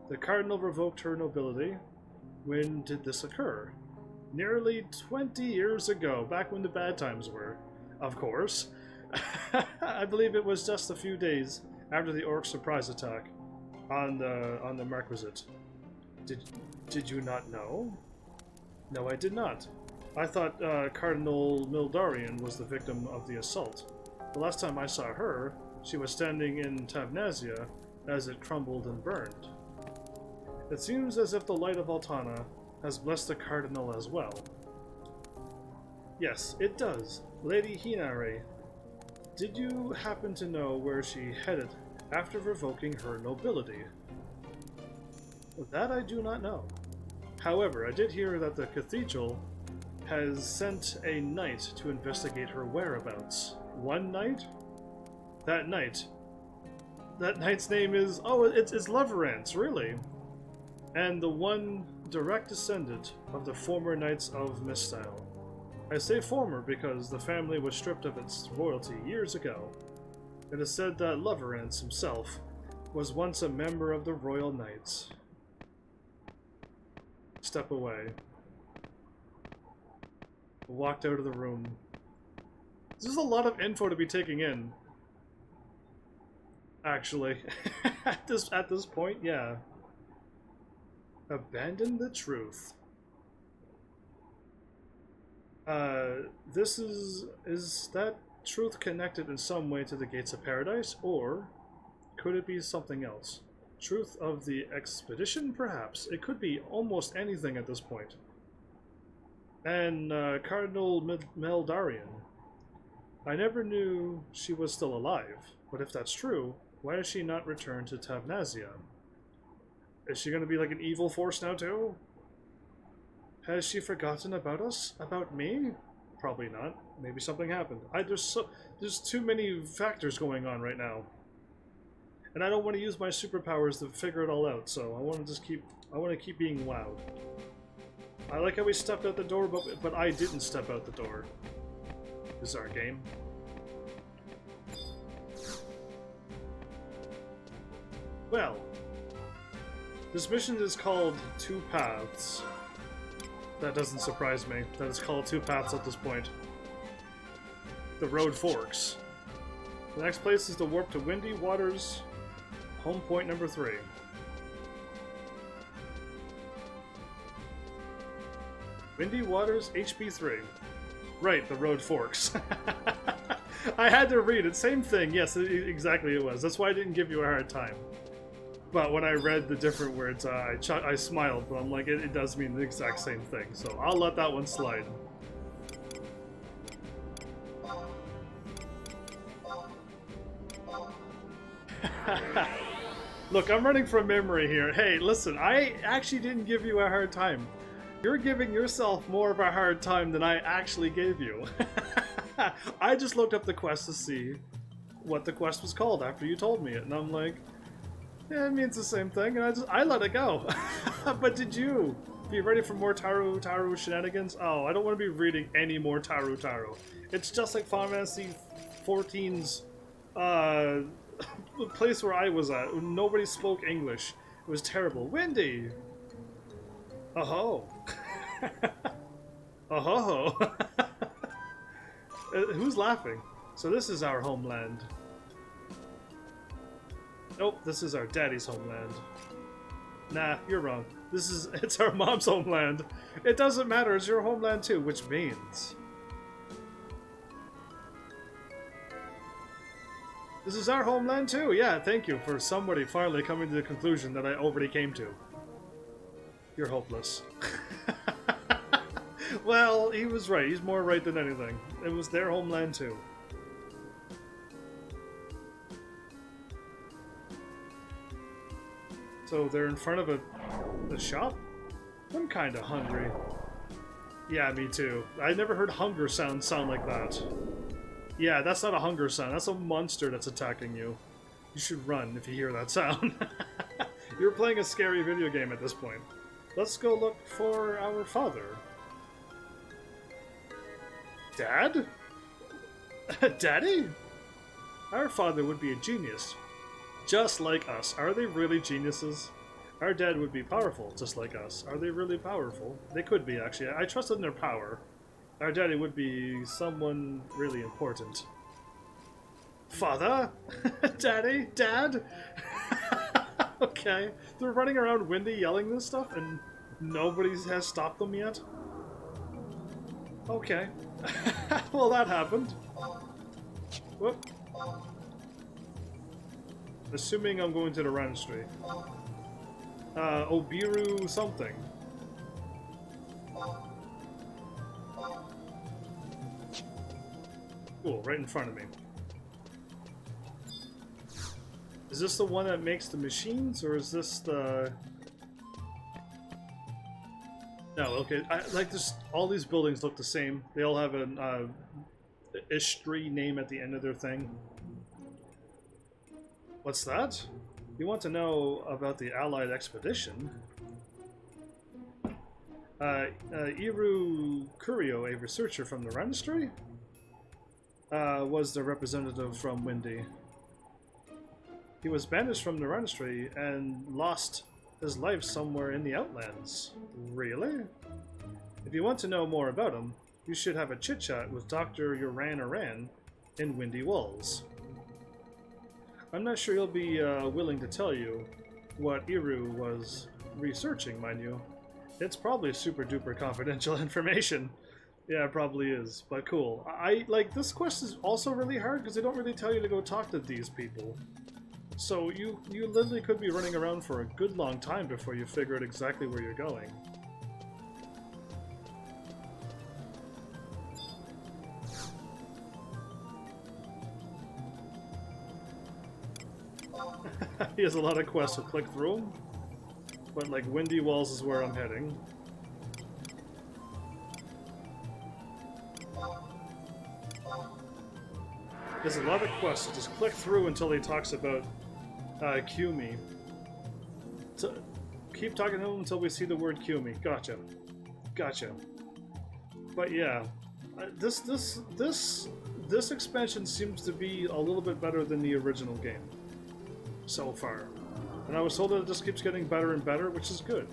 The Cardinal revoked her nobility. When did this occur? Nearly 20 years ago, back when the bad times were, of course. I believe it was just a few days after the Orc surprise attack on the Marquisate. Did you not know? No, I did not. I thought Cardinal Mildarian was the victim of the assault. The last time I saw her, she was standing in Tavnazia as it crumbled and burned. It seems as if the light of Altana has blessed the Cardinal as well. Yes, it does. Lady Hinare, did you happen to know where she headed after revoking her nobility? That I do not know. However, I did hear that the cathedral has sent a knight to investigate her whereabouts. One knight? That knight's name is... Oh, it's Leverance, really. And the one direct descendant of the former Knights of Mistyle. I say former because the family was stripped of its royalty years ago. It is said that Leverance himself was once a member of the Royal Knights. Step away. Walked out of the room. This is a lot of info to be taking in. Actually. at this point, yeah. Abandon the truth. Is that truth connected in some way to the gates of paradise, or could it be something else? Truth of the expedition, perhaps? It could be almost anything at this point. And Cardinal Meldarian. I never knew she was still alive, but if that's true, why does she not return to Tavnazia? Is she going to be like an evil force now too? Has she forgotten about us? About me? Probably not. Maybe something happened. There's too many factors going on right now. And I don't want to use my superpowers to figure it all out, so I want to keep being wowed. I like how we stepped out the door, but I didn't step out the door. Bizarre game. Well, this mission is called Two Paths. That doesn't surprise me. That it's called Two Paths at this point. The road forks. The next place is the warp to Windy Waters, home point number 3. Windy Waters, HB3. Right, the road forks. I had to read it. Same thing. Yes, exactly it was. That's why I didn't give you a hard time. But when I read the different words, I smiled, but I'm like, it does mean the exact same thing. So I'll let that one slide. Look, I'm running from memory here. Hey, listen, I actually didn't give you a hard time. You're giving yourself more of a hard time than I actually gave you. I just looked up the quest to see what the quest was called after you told me it, and I'm like, yeah, it means the same thing, and I let it go. But did you? Be ready for more Taru shenanigans? Oh, I don't want to be reading any more Taru. It's just like Final Fantasy XIV's the place where I was at. Nobody spoke English. It was terrible. Windy! Oh-ho. Oh-ho. Who's laughing? So this is our homeland. Nope, this is our daddy's homeland. Nah, you're wrong. It's our mom's homeland. It doesn't matter, it's your homeland too, which means... This is our homeland too, yeah, thank you for somebody finally coming to the conclusion that I already came to. You're hopeless. Well, he was right. He's more right than anything. It was their homeland too. So they're in front of a shop? I'm kind of hungry. Yeah, me too. I never heard hunger sound like that. Yeah, that's not a hunger sound. That's a monster that's attacking you. You should run if you hear that sound. You're playing a scary video game at this point. Let's go look for our father. Dad? Daddy? Our father would be a genius. Just like us. Are they really geniuses? Our dad would be powerful, just like us. Are they really powerful? They could be, actually. I trust in their power. Our daddy would be someone really important. Father? Daddy? Dad? Okay. They're running around Windy yelling this stuff and nobody has stopped them yet? Okay. Well, that happened. Whoop. Assuming I'm going to the registry. Obiru something. Cool, right in front of me. Is this the one that makes the machines, or is this the... No, okay. Like this, all these buildings look the same. They all have an Ishtri name at the end of their thing. What's that? You want to know about the Allied expedition? Iru Kurio, a researcher from the Registry, was the representative from Windy. He was banished from the Registry and lost his life somewhere in the Outlands. Really? If you want to know more about him, you should have a chit-chat with Dr. Uran in Windy Walls. I'm not sure he'll be willing to tell you what Iru was researching, mind you. It's probably super duper confidential information. Yeah, it probably is, but cool. Like, this quest is also really hard because they don't really tell you to go talk to these people. So you literally could be running around for a good long time before you figure out exactly where you're going. He has a lot of quests to click through them, but like Windy Walls is where I'm heading. There's a lot of quests to just click through until he talks about Kumi. So, keep talking to him until we see the word Kumi. Gotcha. Gotcha. But yeah, this expansion seems to be a little bit better than the original game so far. And I was told that it just keeps getting better and better, which is good.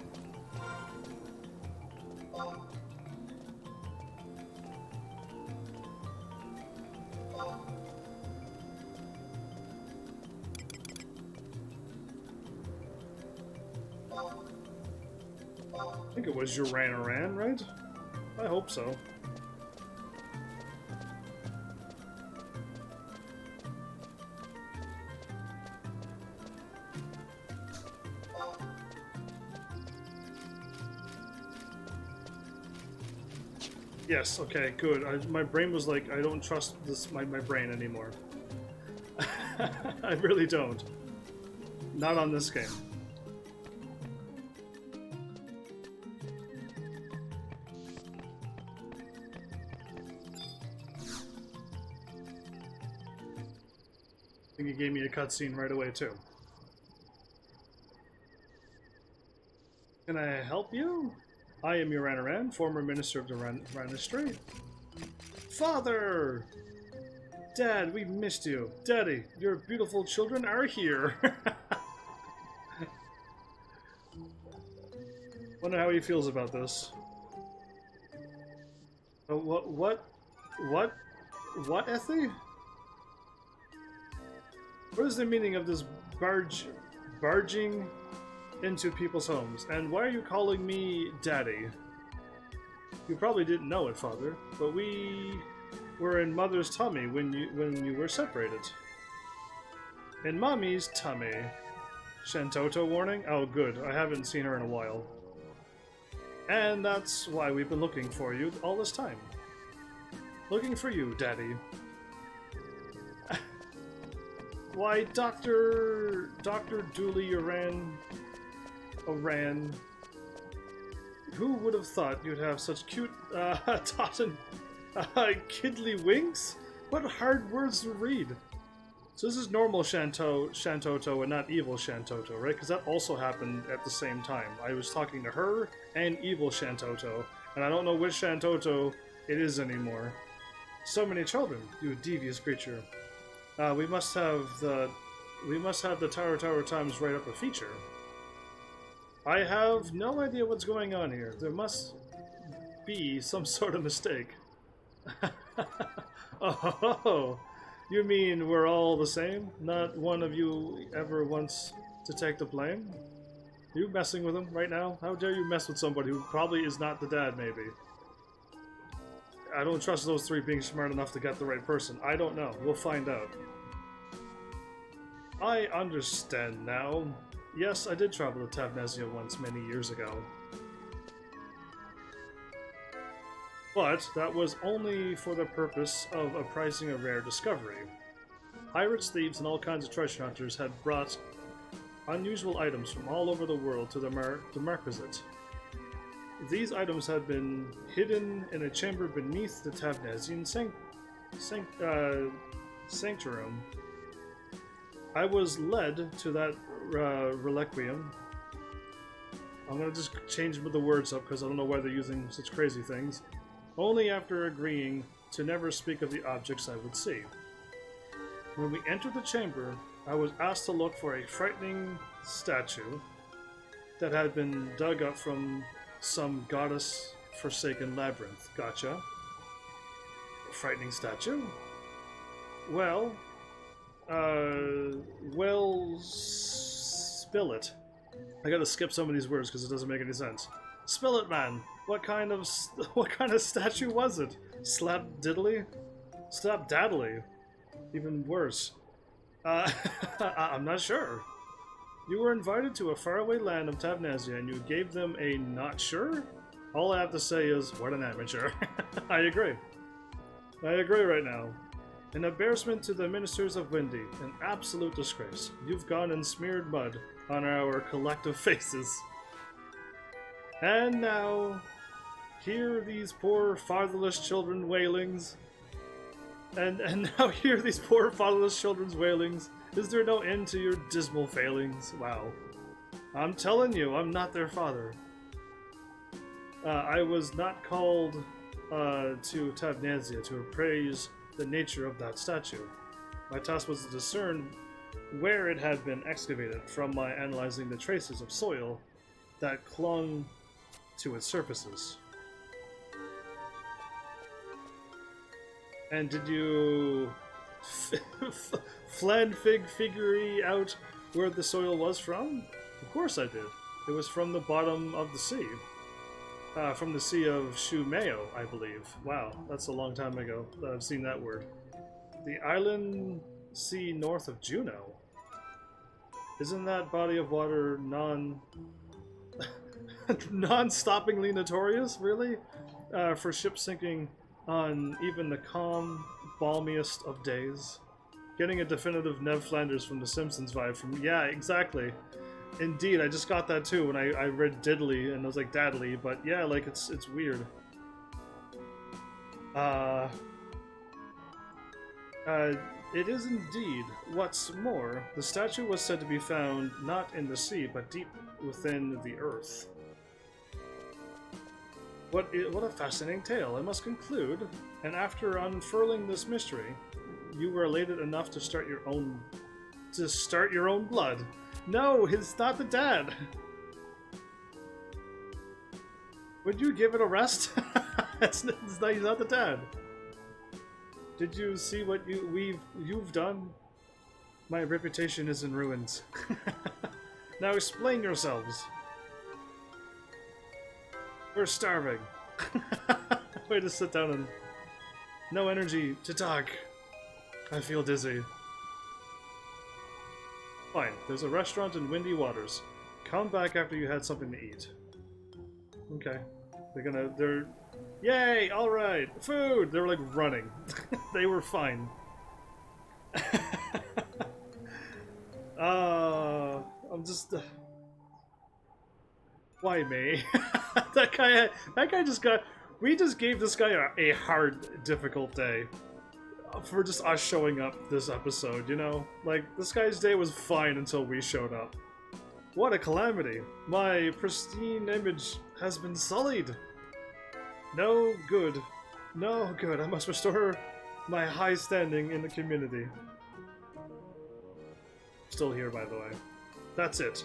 I think it was Uran, right? I hope so. Yes, okay, good. My brain was like, I don't trust this my brain anymore. I really don't. Not on this game. I think he gave me a cutscene right away, too. Can I help you? I am Uran, former Minister of the Registry. Father! Dad, we missed you. Daddy, your beautiful children are here. Wonder how he feels about this. What, Effie? What is the meaning of this barging into people's homes? And why are you calling me Daddy? You probably didn't know it, Father, but we were in Mother's tummy when you were separated. In Mommy's tummy. Shantoto warning? Oh good, I haven't seen her in a while. And that's why we've been looking for you all this time. Looking for you, Daddy. Why, Dr. Dooley Uran, Oran. Who would have thought you'd have such cute, Totten, kidly winks? What hard words to read. So this is normal Shantoto and not evil Shantoto, right? Because that also happened at the same time. I was talking to her and evil Shantoto, and I don't know which Shantoto it is anymore. So many children, you devious creature. We must have the Tower Times write up a feature. I have no idea what's going on here. There must be some sort of mistake. Oh, you mean we're all the same? Not one of you ever wants to take the blame? Are you messing with him right now? How dare you mess with somebody who probably is not the dad, maybe? I don't trust those three being smart enough to get the right person. I don't know. We'll find out. I understand now. Yes, I did travel to Tavnesia once many years ago. But that was only for the purpose of apprising a rare discovery. Pirates, thieves, and all kinds of treasure hunters had brought unusual items from all over the world to the Marquisate. These items had been hidden in a chamber beneath the Tavnesian sanctuary. I was led to that reliquarium. I'm going to just change the words up because I don't know why they're using such crazy things. Only after agreeing to never speak of the objects I would see. When we entered the chamber, I was asked to look for a frightening statue that had been dug up from some goddess-forsaken labyrinth. Gotcha. A frightening statue? Well, spill it. I gotta skip some of these words because it doesn't make any sense. Spill it, man. What kind of statue was it? Slap diddly? Slap daddly? Even worse. I'm not sure. You were invited to a faraway land of Tavnesia and you gave them a not sure? All I have to say is, what an amateur. I agree. I agree right now. An embarrassment to the ministers of Windy. An absolute disgrace. You've gone and smeared mud on our collective faces. And now, hear these poor fatherless children wailings. And now hear these poor fatherless children's wailings. Is there no end to your dismal failings? Wow. I'm telling you, I'm not their father. I was not called to Tavnesia to appraise the nature of that statue. My task was to discern where it had been excavated from my analyzing the traces of soil that clung to its surfaces. And did you figure out where the soil was from? Of course I did. It was from the bottom of the sea. From the Sea of Shumeo, I believe. Wow, that's a long time ago that I've seen that word. The island sea north of Juneau. Isn't that body of water non-stoppingly notorious, really? For ships sinking on even the calm, balmiest of days. Getting a definitive Ned Flanders from The Simpsons vibe from... Yeah, exactly. Indeed, I just got that too when I read Diddly, and I was like, Daddly, but yeah, like, it's weird. It is indeed. What's more, the statue was said to be found not in the sea, but deep within the earth. What a fascinating tale, I must conclude. And after unfurling this mystery, you were elated enough to start your own blood. No, it's not the dad. Would you give it a rest? He's not the dad. Did you see what you've done? My reputation is in ruins. Now explain yourselves. We're starving. Way to sit down and... No energy to talk. I feel dizzy. Fine, there's a restaurant in Windy Waters. Come back after you had something to eat. Okay. They're... Yay! Alright! Food! They were like running. They were fine. I'm just... Why me? That guy just got. We just gave this guy a hard, difficult day for just us showing up this episode. You know, like this guy's day was fine until we showed up. What a calamity! My pristine image has been sullied. No good. No good. I must restore my high standing in the community. Still here, by the way. That's it.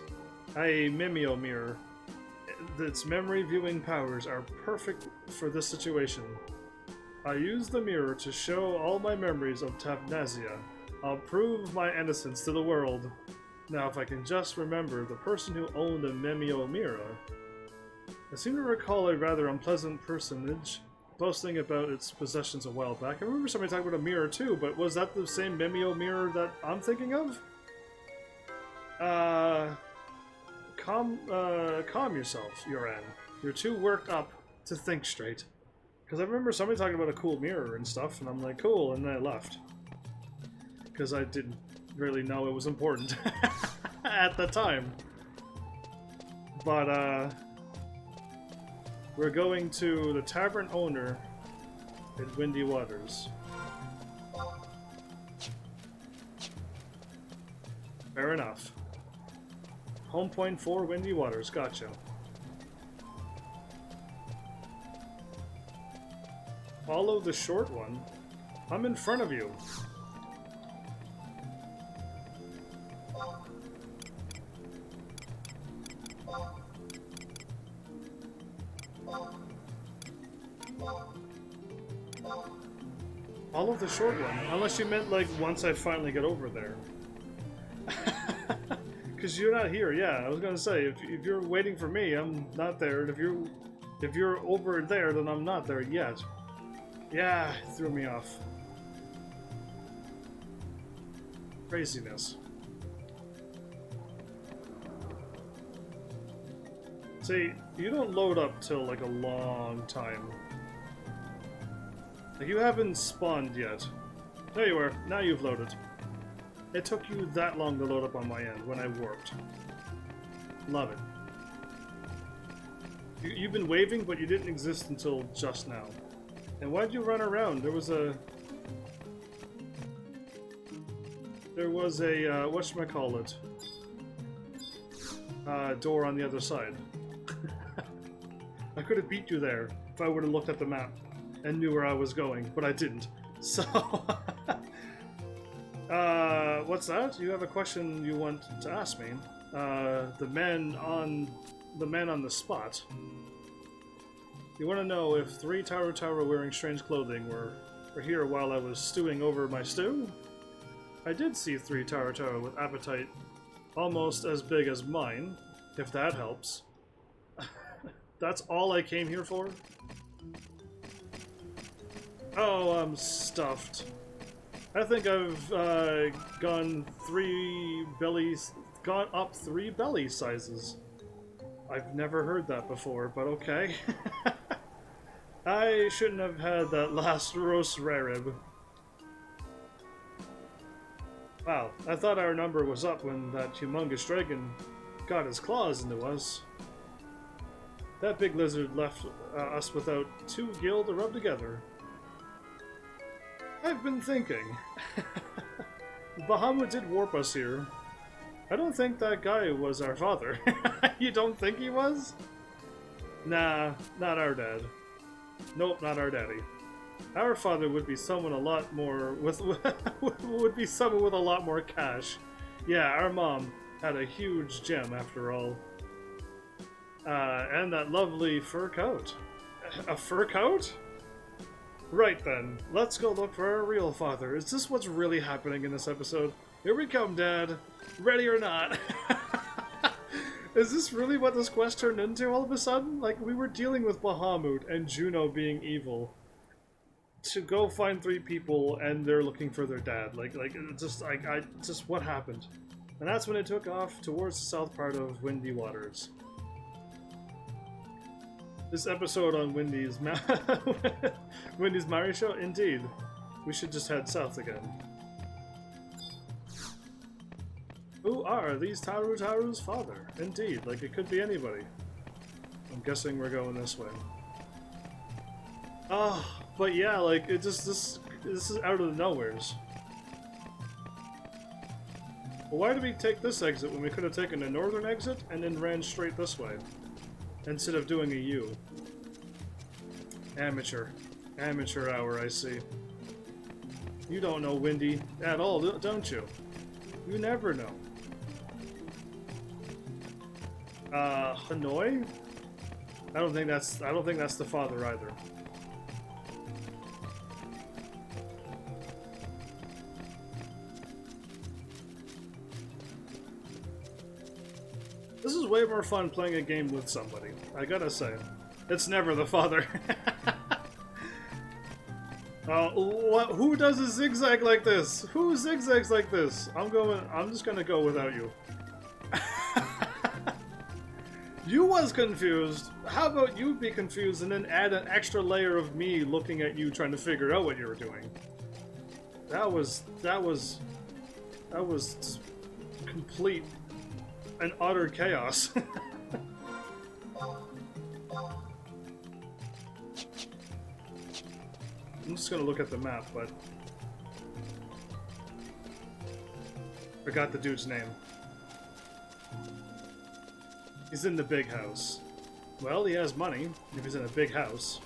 A Mimeo mirror. Its memory viewing powers are perfect for this situation. I use the mirror to show all my memories of Tapnasia. I'll prove my innocence to the world. Now, if I can just remember the person who owned a Mimeo mirror. I seem to recall a rather unpleasant personage boasting about its possessions a while back. I remember somebody talking about a mirror too, but was that the same Mimeo mirror that I'm thinking of? Calm yourself, Yoran. You're too worked up to think straight. Because I remember somebody talking about a cool mirror and stuff, and I'm like, cool, and then I left. Because I didn't really know it was important at the time. But, we're going to the tavern owner at Windy Waters. Fair enough. Home point 4, Windy Waters. Gotcha. Follow the short one. I'm in front of you. Follow the short one. Unless you meant, like, once I finally get over there. Because you're not here, yeah. I was gonna say, if you're waiting for me, I'm not there. And if you're over there, then I'm not there yet. Yeah, it threw me off. Craziness. See, you don't load up till like a long time. Like you haven't spawned yet. There you are. Now you've loaded. It took you that long to load up on my end when I warped. Love it. You've been waving, but you didn't exist until just now. And why'd you run around? There was a whatchamacallit? Door on the other side. I could have beat you there if I would have looked at the map and knew where I was going, but I didn't. So, what's that? You have a question you want to ask me? The man on the spot. You want to know if 3 Tower wearing strange clothing were here while I was stewing over my stew? I did see 3 Tower with appetite almost as big as mine, if that helps. That's all I came here for? Oh, I'm stuffed. I think I've gone up 3 belly sizes. I've never heard that before, but okay. I shouldn't have had that last roast rare rib. Wow, I thought our number was up when that humongous dragon got his claws into us. That big lizard left us without 2 gil to rub together. I've been thinking. Bahamut did warp us here. I don't think that guy was our father. You don't think he was? Nah, not our dad. Nope, not our daddy. Our father would be someone a lot more would be someone with a lot more cash. Yeah, our mom had a huge gem after all. And that lovely fur coat. A fur coat? Right then, let's go look for our real father. Is this what's really happening in this episode? Here we come, Dad. Ready or not. Is this really what this quest turned into all of a sudden? Like, we were dealing with Bahamut and Juno being evil. To go find 3 people and they're looking for their dad. Just what happened? And that's when it took off towards the south part of Windy Waters. This episode on Windy's Mari show? Indeed. We should just head south again. Who are these Taru's father? Indeed, like it could be anybody. I'm guessing we're going this way. Oh, but yeah, like, it just, this is out of the nowheres. Well, why did we take this exit when we could have taken the northern exit and then ran straight this way? Instead of doing a U. Amateur. Amateur hour, I see. You don't know Windy at all, don't you? You never know. Hanoi? I don't think that's the father either. This is way more fun playing a game with somebody, I gotta say. It's never the father. Who does a zigzag like this? Who zigzags like this? I'm just gonna go without you. You was confused. How about you be confused and then add an extra layer of me looking at you trying to figure out what you were doing? That was complete and utter chaos. I'm just gonna look at the map, but forgot the dude's name. He's in the big house. Well, he has money if he's in a big house.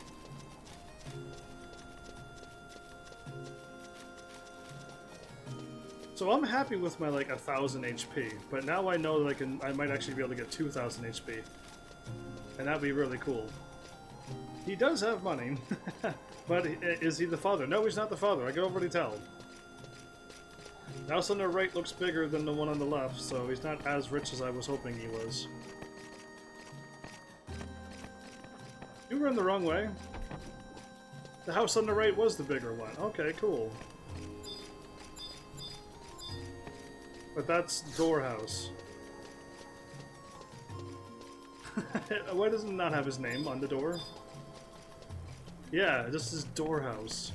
So I'm happy with my like 1,000 HP, but now I know that I might actually be able to get 2,000 HP, and that'd be really cool. He does have money, but is he the father? No, he's not the father. I can already tell. The house on the right looks bigger than the one on the left, so he's not as rich as I was hoping he was. You were in the wrong way. The house on the right was the bigger one. Okay, cool. But that's Door House. Why does it not have his name on the door? Yeah, this is Door House.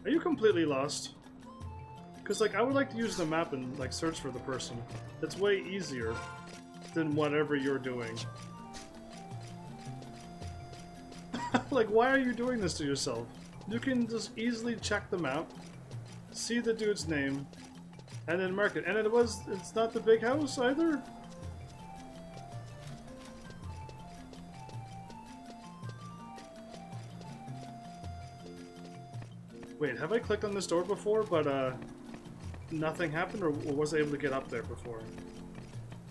Are you completely lost? Because, like, I would like to use the map and, like, search for the person. It's way easier than whatever you're doing. Like, why are you doing this to yourself? You can just easily check the map, see the dude's name, and then mark it. And it's not the big house either? Wait, have I clicked on this door before, but nothing happened, or was I able to get up there before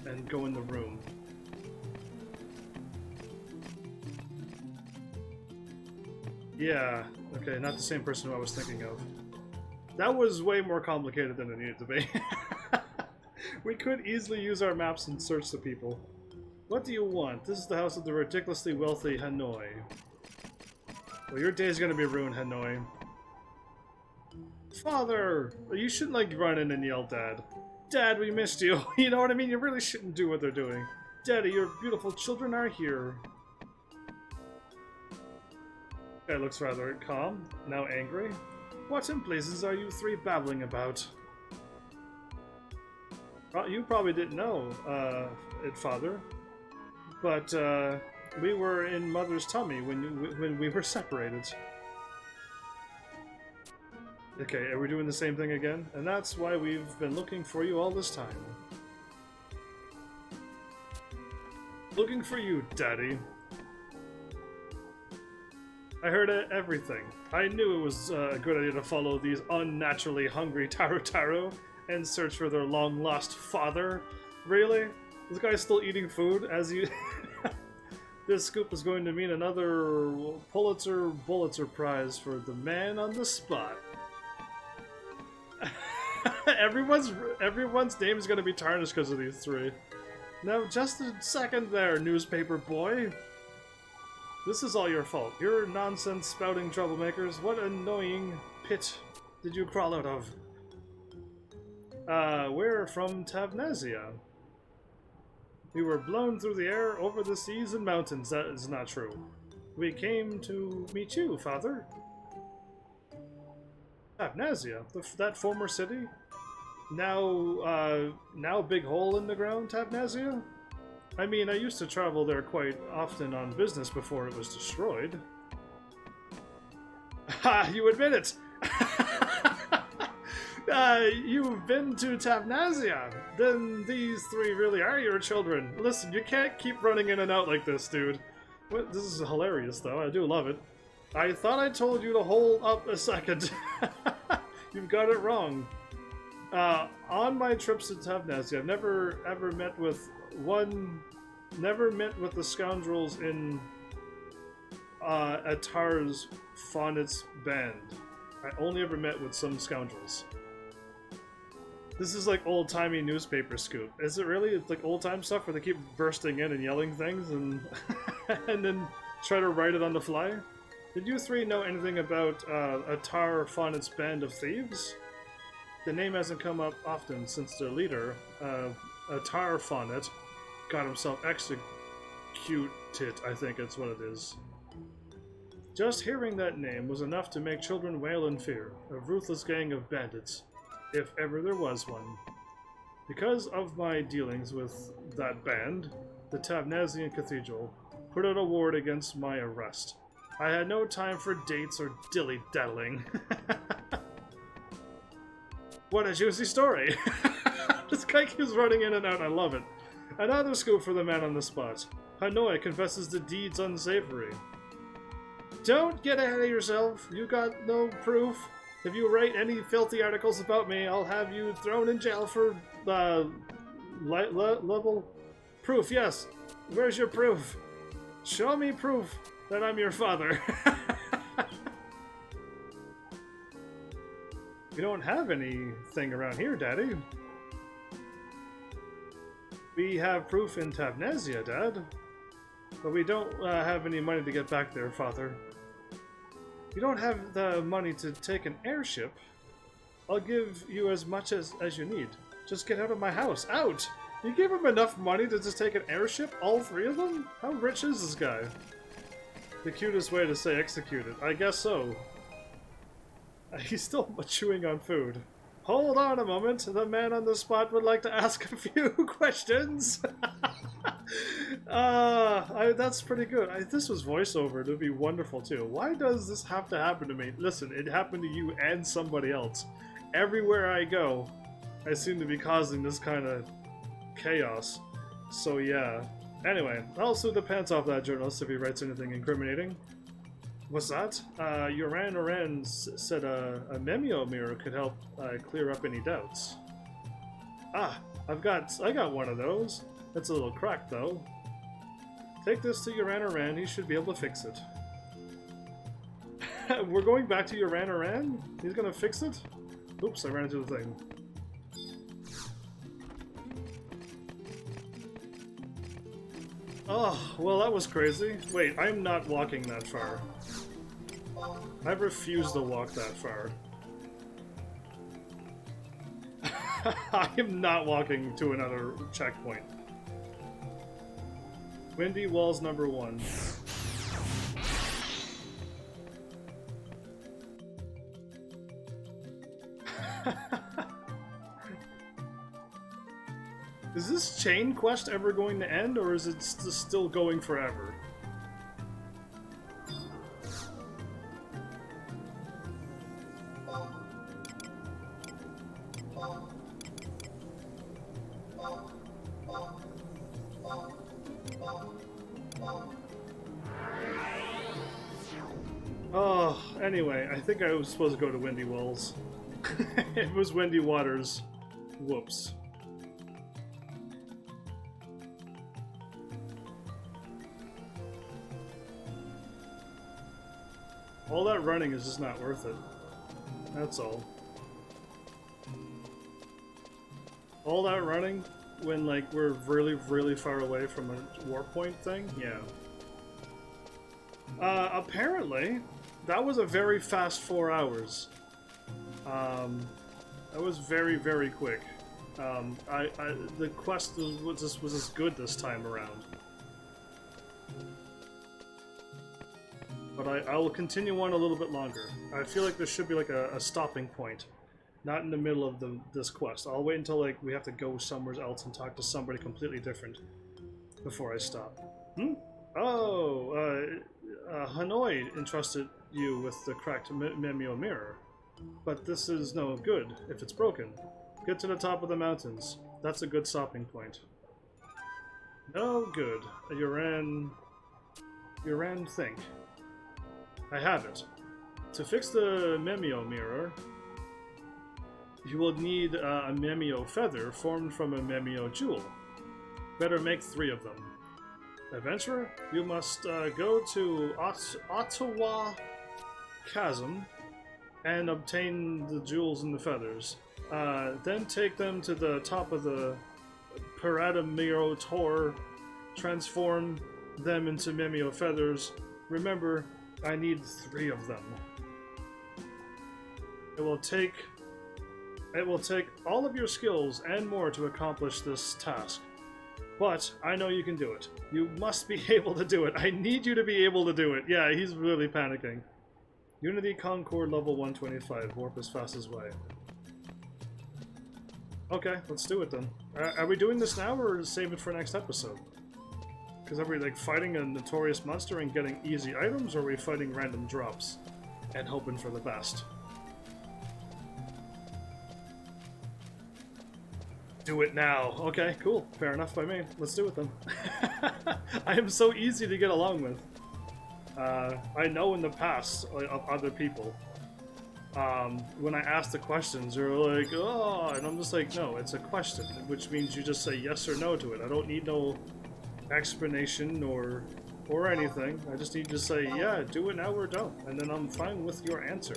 and go in the room? Yeah, okay, not the same person who I was thinking of. That was way more complicated than it needed to be. We could easily use our maps and search the people. What do you want? This is the house of the ridiculously wealthy Hanoi. Well, your day's gonna be ruined, Hanoi. Father! You shouldn't, like, run in and yell, Dad. Dad, we missed you. You know what I mean? You really shouldn't do what they're doing. Daddy, your beautiful children are here. Guy looks rather calm, now angry. What in blazes are you three babbling about? You probably didn't know, Father, but we were in Mother's tummy when we were separated. Okay, are we doing the same thing again? And that's why we've been looking for you all this time. Looking for you, Daddy. I heard everything. I knew it was a good idea to follow these unnaturally hungry Taro and search for their long-lost father. Really? This guy's still eating food as you... This scoop is going to mean another Pulitzer Prize for the man on the spot. Everyone's name is going to be tarnished because of these three. Now, just a second there, newspaper boy. This is all your fault. You're nonsense spouting troublemakers. What annoying pit did you crawl out of? We're from Tavnesia. We were blown through the air over the seas and mountains. That is not true. We came to meet you, Father. Tavnesia? That former city? now big hole in the ground, Tabnazia? I mean, I used to travel there quite often on business before it was destroyed. Ha! You admit it! You've been to Tabnazia. Then these three really are your children. Listen, you can't keep running in and out like this, dude. What? This is hilarious, though. I do love it. I thought I told you to hold up a second. You've got it wrong. On my trips to Tabnazia, I've never ever met with the scoundrels in Atar's Faunit's band. I only ever met with some scoundrels. This is like old-timey newspaper scoop. Is it really? It's like old-time stuff where they keep bursting in and yelling things and and then try to write it on the fly? Did you three know anything about Atar Faunit's band of thieves? The name hasn't come up often since their leader, Atar Faunit, got himself executed, I think it's what it is. Just hearing that name was enough to make children wail in fear. A ruthless gang of bandits, if ever there was one. Because of my dealings with that band, the Tabnazian Cathedral put out a warrant against my arrest. I had no time for dates or dilly-daddling. What a juicy story! This guy keeps running in and out, I love it. Another scoop for the man on the spot. Hanoi confesses to deeds unsavory. Don't get ahead of yourself, you got no proof. If you write any filthy articles about me, I'll have you thrown in jail for, level... Proof, yes. Where's your proof? Show me proof that I'm your father. We don't have anything around here, Daddy. We have proof in Tabnazia, Dad. But we don't have any money to get back there, Father. You don't have the money to take an airship. I'll give you as much as you need. Just get out of my house. Out! You gave him enough money to just take an airship? All three of them? How rich is this guy? The cutest way to say executed. I guess so. He's still chewing on food. Hold on a moment. The man on the spot would like to ask a few questions. That's pretty good. This was voiceover. It would be wonderful too. Why does this have to happen to me? Listen, it happened to you and somebody else. Everywhere I go, I seem to be causing this kind of chaos. So yeah. Anyway, I'll sue the pants off that journalist if he writes anything incriminating. What's that? Oran said a Memio mirror could help clear up any doubts. Ah, I got one of those. It's a little cracked though. Take this to Oran, he should be able to fix it. We're going back to Oran? He's gonna fix it? Oops, I ran into the thing. Oh, well that was crazy. Wait, I'm not walking that far. I refuse to walk that far. I am not walking to another checkpoint. Windy Walls number 1. Is this chain quest ever going to end, or is it still going forever? Oh, anyway, I think I was supposed to go to Windy Wells. It was Windy Waters. Whoops. All that running is just not worth it. That's all. All that running when, like, we're really, really far away from a warp point thing? Yeah. Apparently, that was a very fast 4 hours. That was very, very quick. The quest was as good this time around. But I will continue on a little bit longer. I feel like there should be like a stopping point. Not in the middle of this quest. I'll wait until like we have to go somewhere else and talk to somebody completely different before I stop. Hmm? Oh, Hanoi entrusted you with the cracked Memio mirror. But this is no good if it's broken. Get to the top of the mountains. That's a good stopping point. No good. Uran think. I have it. To fix the Memio mirror, you will need a Memio feather formed from a Memio jewel. Better make 3 of them. Adventurer, you must go to Ottawa Chasm and obtain the jewels and the feathers. Then take them to the top of the Paradamiro Tor, transform them into Memio feathers. Remember, I need 3 of them. It will take all of your skills and more to accomplish this task. But I know you can do it. You must be able to do it. I need you to be able to do it. Yeah, he's really panicking. Unity Concord level 125. Warp as fast as way. Okay, let's do it then. Are we doing this now or save it for next episode? Because are we like fighting a notorious monster and getting easy items, or are we fighting random drops and hoping for the best? Do it now. Okay, cool. Fair enough by me. Let's do it then. I am so easy to get along with. I know in the past of other people, when I ask the questions, they're like, oh, and I'm just like, no, it's a question, which means you just say yes or no to it. I don't need no explanation or anything. I just need to say, yeah, do it now or don't, and then I'm fine with your answer.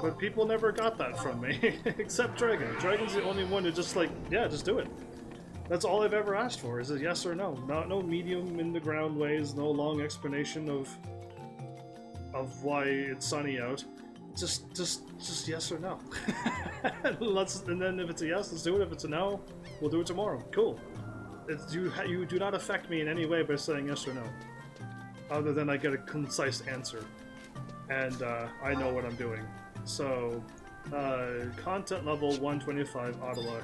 But people never got that from me, except Dragon. Dragon's the only one who just like, yeah, just do it. That's all I've ever asked for, is a yes or no. No medium in the ground ways, no long explanation of why it's sunny out. Just yes or no. And then if it's a yes, let's do it. If it's a no, we'll do it tomorrow. Cool. You do not affect me in any way by saying yes or no. Other than I get a concise answer. And I know what I'm doing. So, content level 125, Ottawa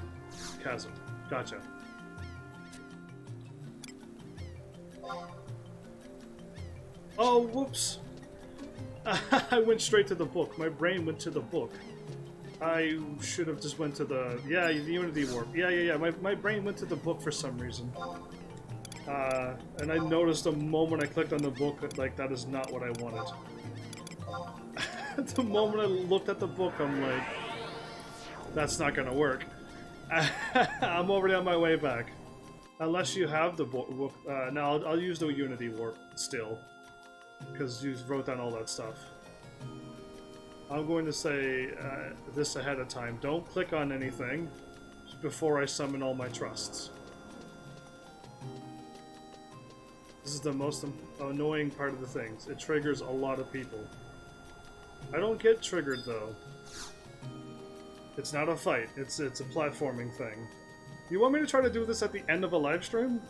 Chasm. Gotcha. Oh, whoops! I went straight to the book. My brain went to the book. I should have just went to the... Yeah, the Unity Warp. Yeah. My brain went to the book for some reason. And I noticed the moment I clicked on the book that, like, that is not what I wanted. The moment I looked at the book, I'm like, that's not gonna work. I'm already on my way back. Unless you have the book. No, I'll use the Unity Warp still. Because you wrote down all that stuff. I'm going to say this ahead of time. Don't click on anything before I summon all my trusts. This is the most annoying part of the things. It triggers a lot of people. I don't get triggered though. It's not a fight. It's a platforming thing. You want me to try to do this at the end of a live stream?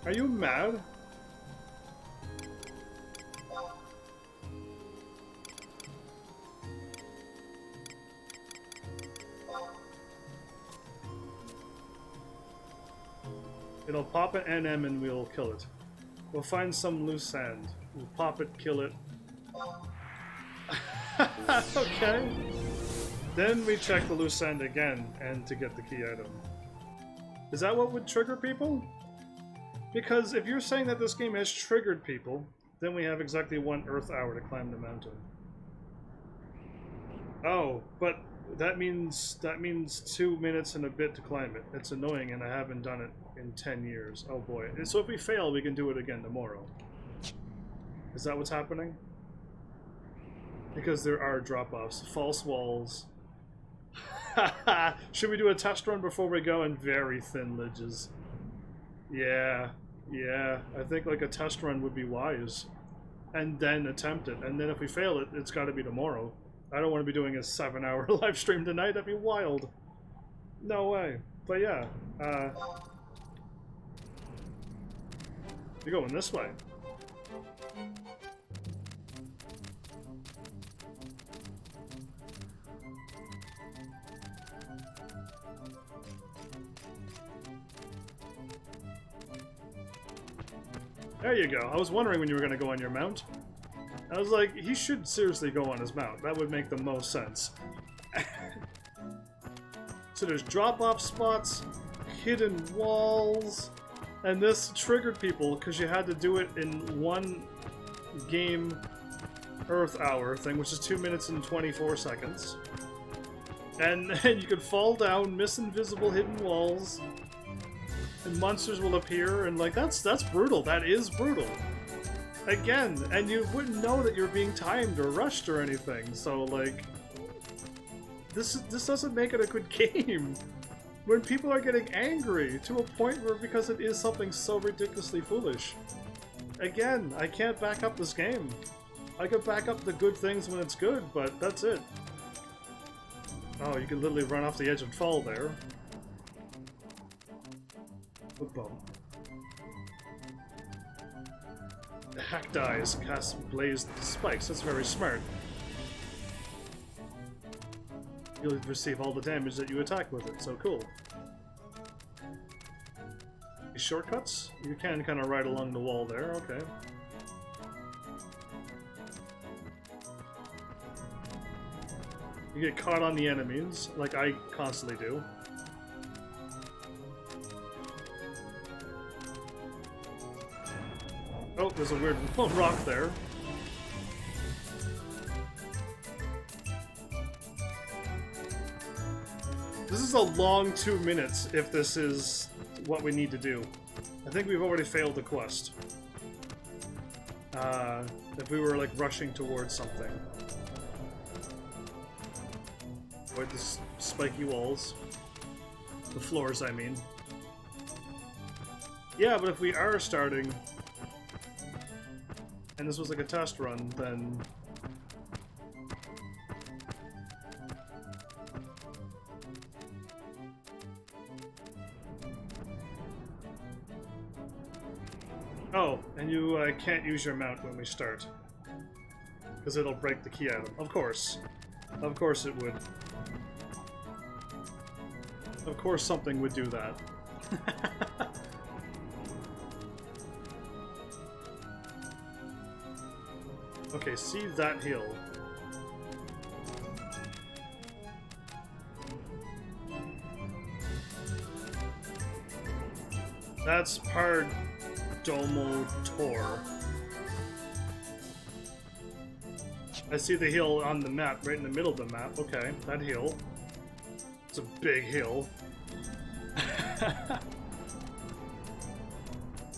Are you mad? It'll pop an NM and we'll kill it. We'll find some loose sand. We'll pop it, kill it. Okay. Then we check the loose sand again and to get the key item. Is that what would trigger people? Because if you're saying that this game has triggered people, then we have exactly 1 Earth hour to climb the mountain. Oh, but that means 2 minutes and a bit to climb it. It's annoying, and I haven't done it in 10 years. Oh boy. So if we fail, we can do it again tomorrow. Is that what's happening? Because there are drop-offs. False walls. Should we do a test run before we go? And very thin ledges. Yeah. I think like a test run would be wise. And then attempt it. And then if we fail it, it's got to be tomorrow. I don't want to be doing a 7-hour live stream tonight. That'd be wild. No way. But yeah. You're going this way. There you go. I was wondering when you were going to go on your mount. I was like, he should seriously go on his mount. That would make the most sense. So there's drop-off spots, hidden walls, and this triggered people because you had to do it in one game Earth hour thing, which is 2 minutes and 24 seconds. And you could fall down, miss invisible hidden walls, and monsters will appear, and like that's brutal. That is brutal. Again, and you wouldn't know that you're being timed or rushed or anything. So like, this doesn't make it a good game. When people are getting angry to a point where because it is something so ridiculously foolish. Again, I can't back up this game. I could back up the good things when it's good, but that's it. Oh, you can literally run off the edge and fall there. Boom. The hack dies cast blazed spikes. That's very smart. You'll receive all the damage that you attack with it, so cool. These shortcuts? You can kind of ride along the wall there, okay. You get caught on the enemies, like I constantly do. Oh, there's a weird rock there. This is a long 2 minutes if this is what we need to do. I think we've already failed the quest. If we were like rushing towards something. Avoid the spiky walls. The floors, I mean. Yeah, but if we are starting, and this was like a test run, then... Oh, and you can't use your mount when we start. Because it'll break the key item. Of course. Of course it would. Of course something would do that. Okay, see that hill. That's Pardomo Tor. I see the hill on the map, right in the middle of the map. Okay, that hill. It's a big hill.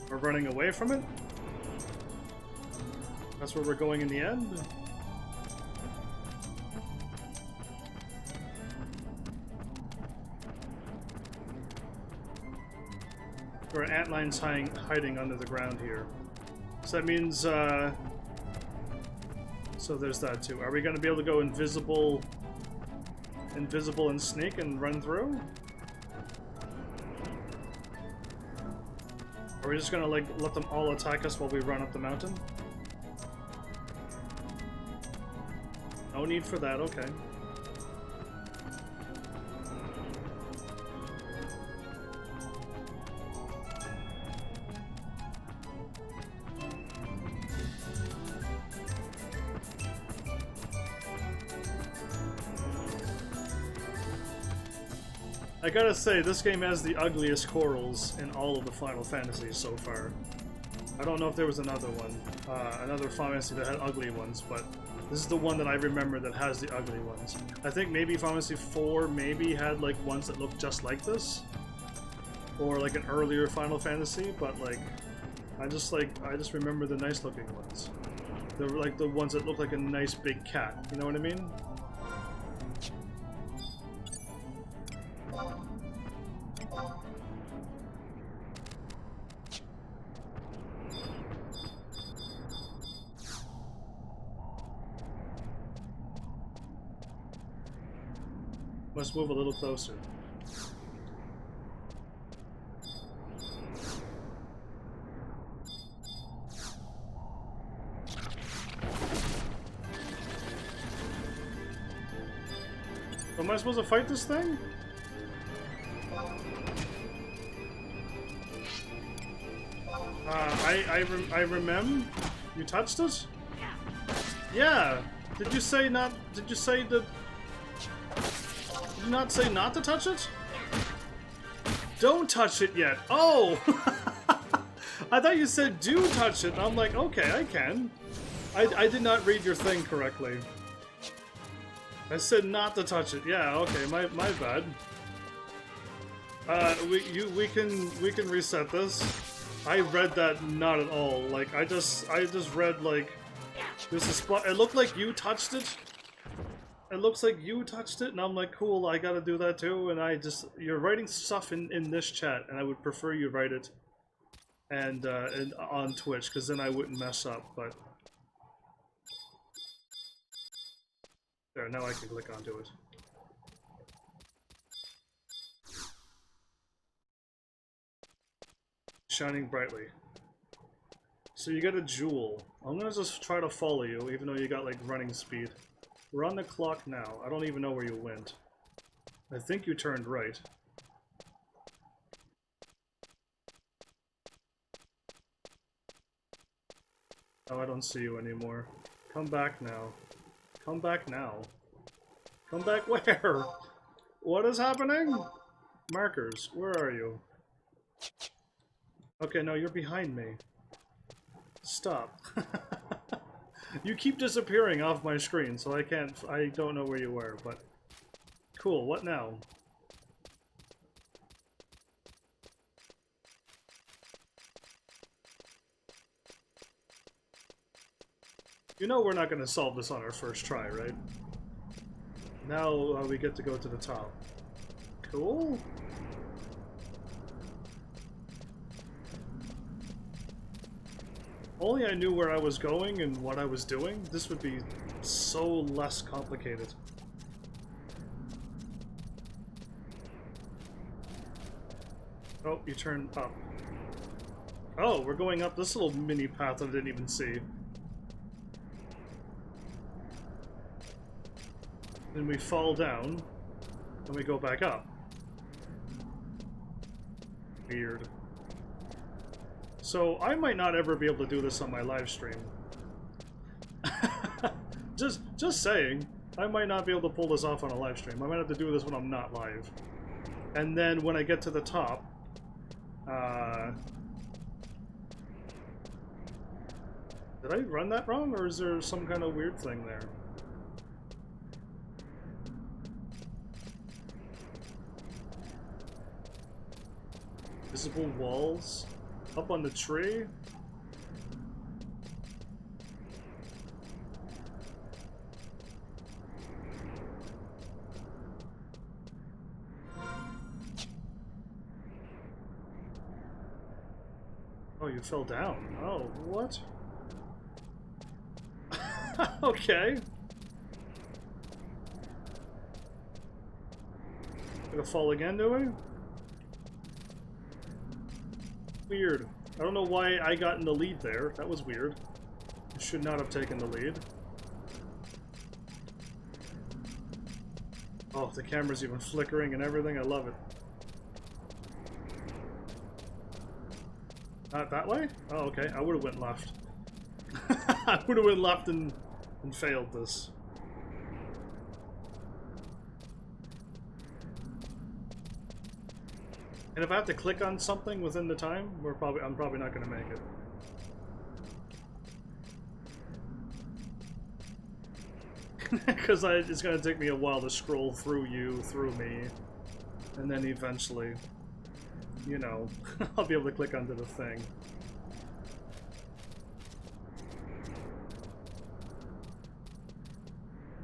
We're running away from it? That's where we're going in the end? There are antlines hiding under the ground here. So that means, so there's that too. Are we going to be able to go invisible and sneak and run through? Are we just going to like let them all attack us while we run up the mountain? No need for that, okay. I gotta say, this game has the ugliest corals in all of the Final Fantasies so far. I don't know if there was another one, another Final Fantasy that had ugly ones, but this is the one that I remember that has the ugly ones. I think maybe Final Fantasy 4 maybe had like ones that looked just like this, or like an earlier Final Fantasy, but like I just remember the nice looking ones. They're like the ones that look like a nice big cat. You know what I mean? Must move a little closer. Am I supposed to fight this thing? I remember. You touched it? Yeah. Did you say not? Did you say that? Did you not say not to touch it? Don't touch it yet. Oh! I thought you said do touch it. I'm like, okay, I can. I did not read your thing correctly. I said not to touch it. Yeah, okay, my bad. We can reset this. I read that not at all. Like I just read like there's a spot. It looked like you touched it. It looks like you touched it, and I'm like, cool. I gotta do that too. And you're writing stuff in this chat, and I would prefer you write it and on Twitch, because then I wouldn't mess up. But there, now I can click onto it. Shining brightly. So you get a jewel. I'm gonna just try to follow you, even though you got like running speed. We're on the clock now. I don't even know where you went. I think you turned right. Oh, I don't see you anymore. Come back now. Come back now. Come back where? What is happening? Markers, where are you? Okay, no, you're behind me. Stop. You keep disappearing off my screen, so I don't know where you were, but... Cool, what now? You know we're not going to solve this on our first try, right? Now we get to go to the top. Cool. Only I knew where I was going and what I was doing, this would be so less complicated. Oh, you turn up. Oh, we're going up this little mini path I didn't even see. Then we fall down, and we go back up. Weird. So, I might not ever be able to do this on my live stream. just saying. I might not be able to pull this off on a live stream. I might have to do this when I'm not live. And then when I get to the top... Did I run that wrong, or is there some kind of weird thing there? Visible walls? Up on the tree? Oh, you fell down. Oh, what? Okay. Gonna fall again, do we? Weird. I don't know why I got in the lead there. That was weird. I should not have taken the lead. Oh, the camera's even flickering and everything. I love it. Not that way? Oh, okay. I would have went left. I would have went left and failed this. And if I have to click on something within the time, I'm probably not going to make it. Because it's going to take me a while to scroll through you, through me, and then eventually, you know, I'll be able to click onto the thing.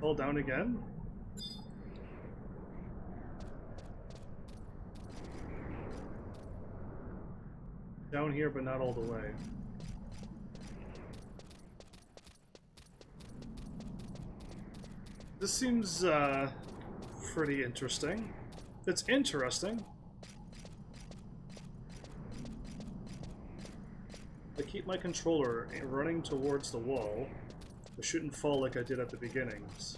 Fall down again? Down here, but not all the way. This seems pretty interesting. It's interesting. I keep my controller running towards the wall. I shouldn't fall like I did at the beginnings.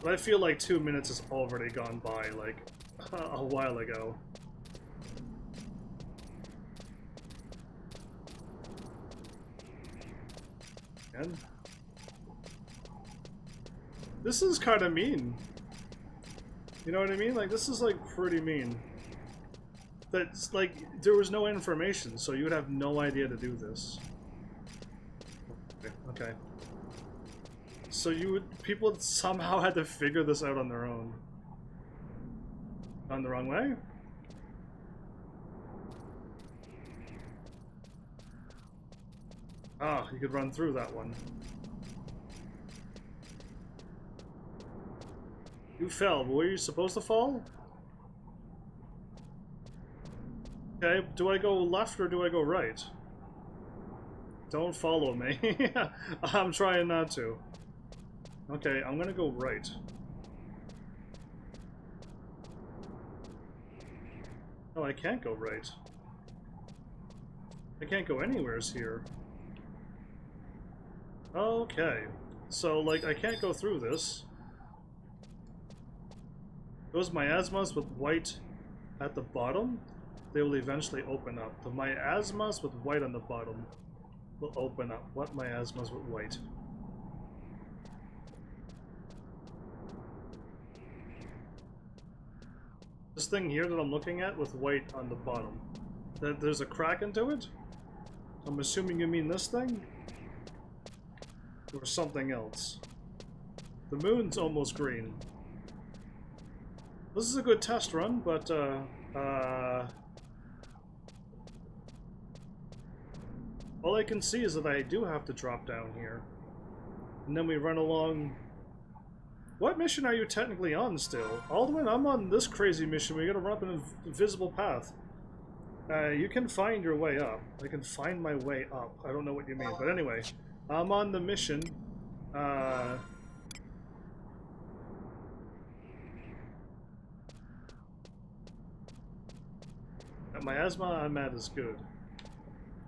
But I feel like 2 minutes has already gone by, like, a while ago. And this is kind of mean. You know what I mean? Like, this is, like, pretty mean. That's, like, there was no information, so you would have no idea to do this. Okay. So people somehow had to figure this out on their own. On the wrong way? Ah, you could run through that one. You fell, but were you supposed to fall? Okay, do I go left or do I go right? Don't follow me. I'm trying not to. Okay, I'm gonna go right. Oh, I can't go right. I can't go anywheres here. Okay. So, like, I can't go through this. Those miasmas with white at the bottom, they will eventually open up. The miasmas with white on the bottom will open up. What miasmas with white? This thing here that I'm looking at with white on the bottom. There's a crack into it? I'm assuming you mean this thing? Or something else. The moon's almost green. This is a good test run, but all I can see is that I do have to drop down here. And then we run along. What mission are you technically on still? Alderman, I'm on this crazy mission. We gotta run up an invisible path. You can find your way up. I can find my way up. I don't know what you mean. But anyway, I'm on the mission. At miasma I'm at is good.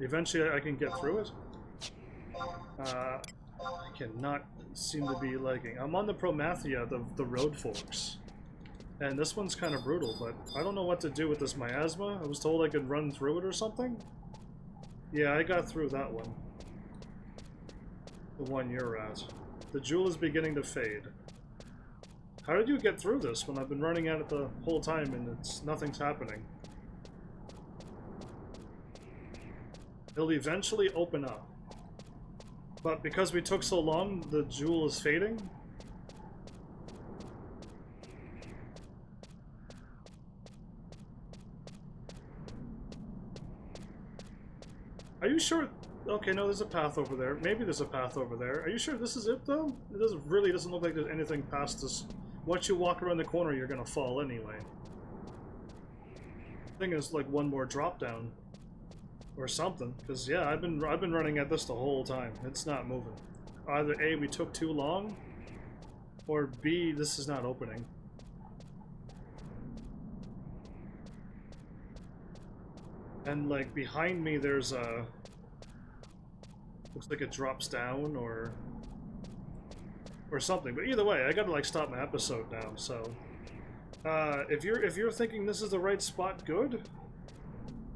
Eventually I can get through it. I cannot seem to be liking. I'm on the Promathia, the road forks. And this one's kind of brutal, but I don't know what to do with this miasma. I was told I could run through it or something. Yeah, I got through that one. The one you're at. The jewel is beginning to fade. How did you get through this when I've been running at it the whole time and nothing's happening? It'll eventually open up. But because we took so long, the jewel is fading. Are you sure? Okay, no, there's a path over there. Maybe there's a path over there. Are you sure this is it, though? It really doesn't look like there's anything past this. Once you walk around the corner, you're gonna fall anyway. I think it's like one more drop down. Or something, because yeah, I've been running at this the whole time. It's not moving. Either A, we took too long, or B, this is not opening. And like behind me, there's a looks like it drops down or something. But either way, I gotta like stop my episode now. So if you're thinking this is the right spot, good.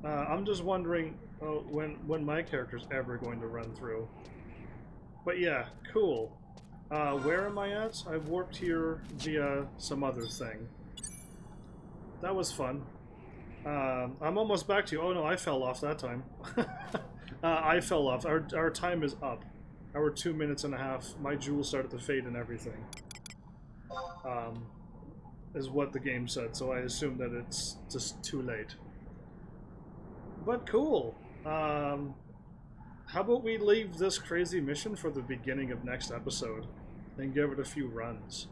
I'm just wondering when my character's ever going to run through. But yeah, cool. Where am I at? I've warped here via some other thing. That was fun. I'm almost back to you. Oh no, I fell off that time. I fell off. Our time is up. Our 2 minutes and a half. My jewel started to fade and everything. Is what the game said, so I assume that it's just too late. But cool. How about we leave this crazy mission for the beginning of next episode and give it a few runs.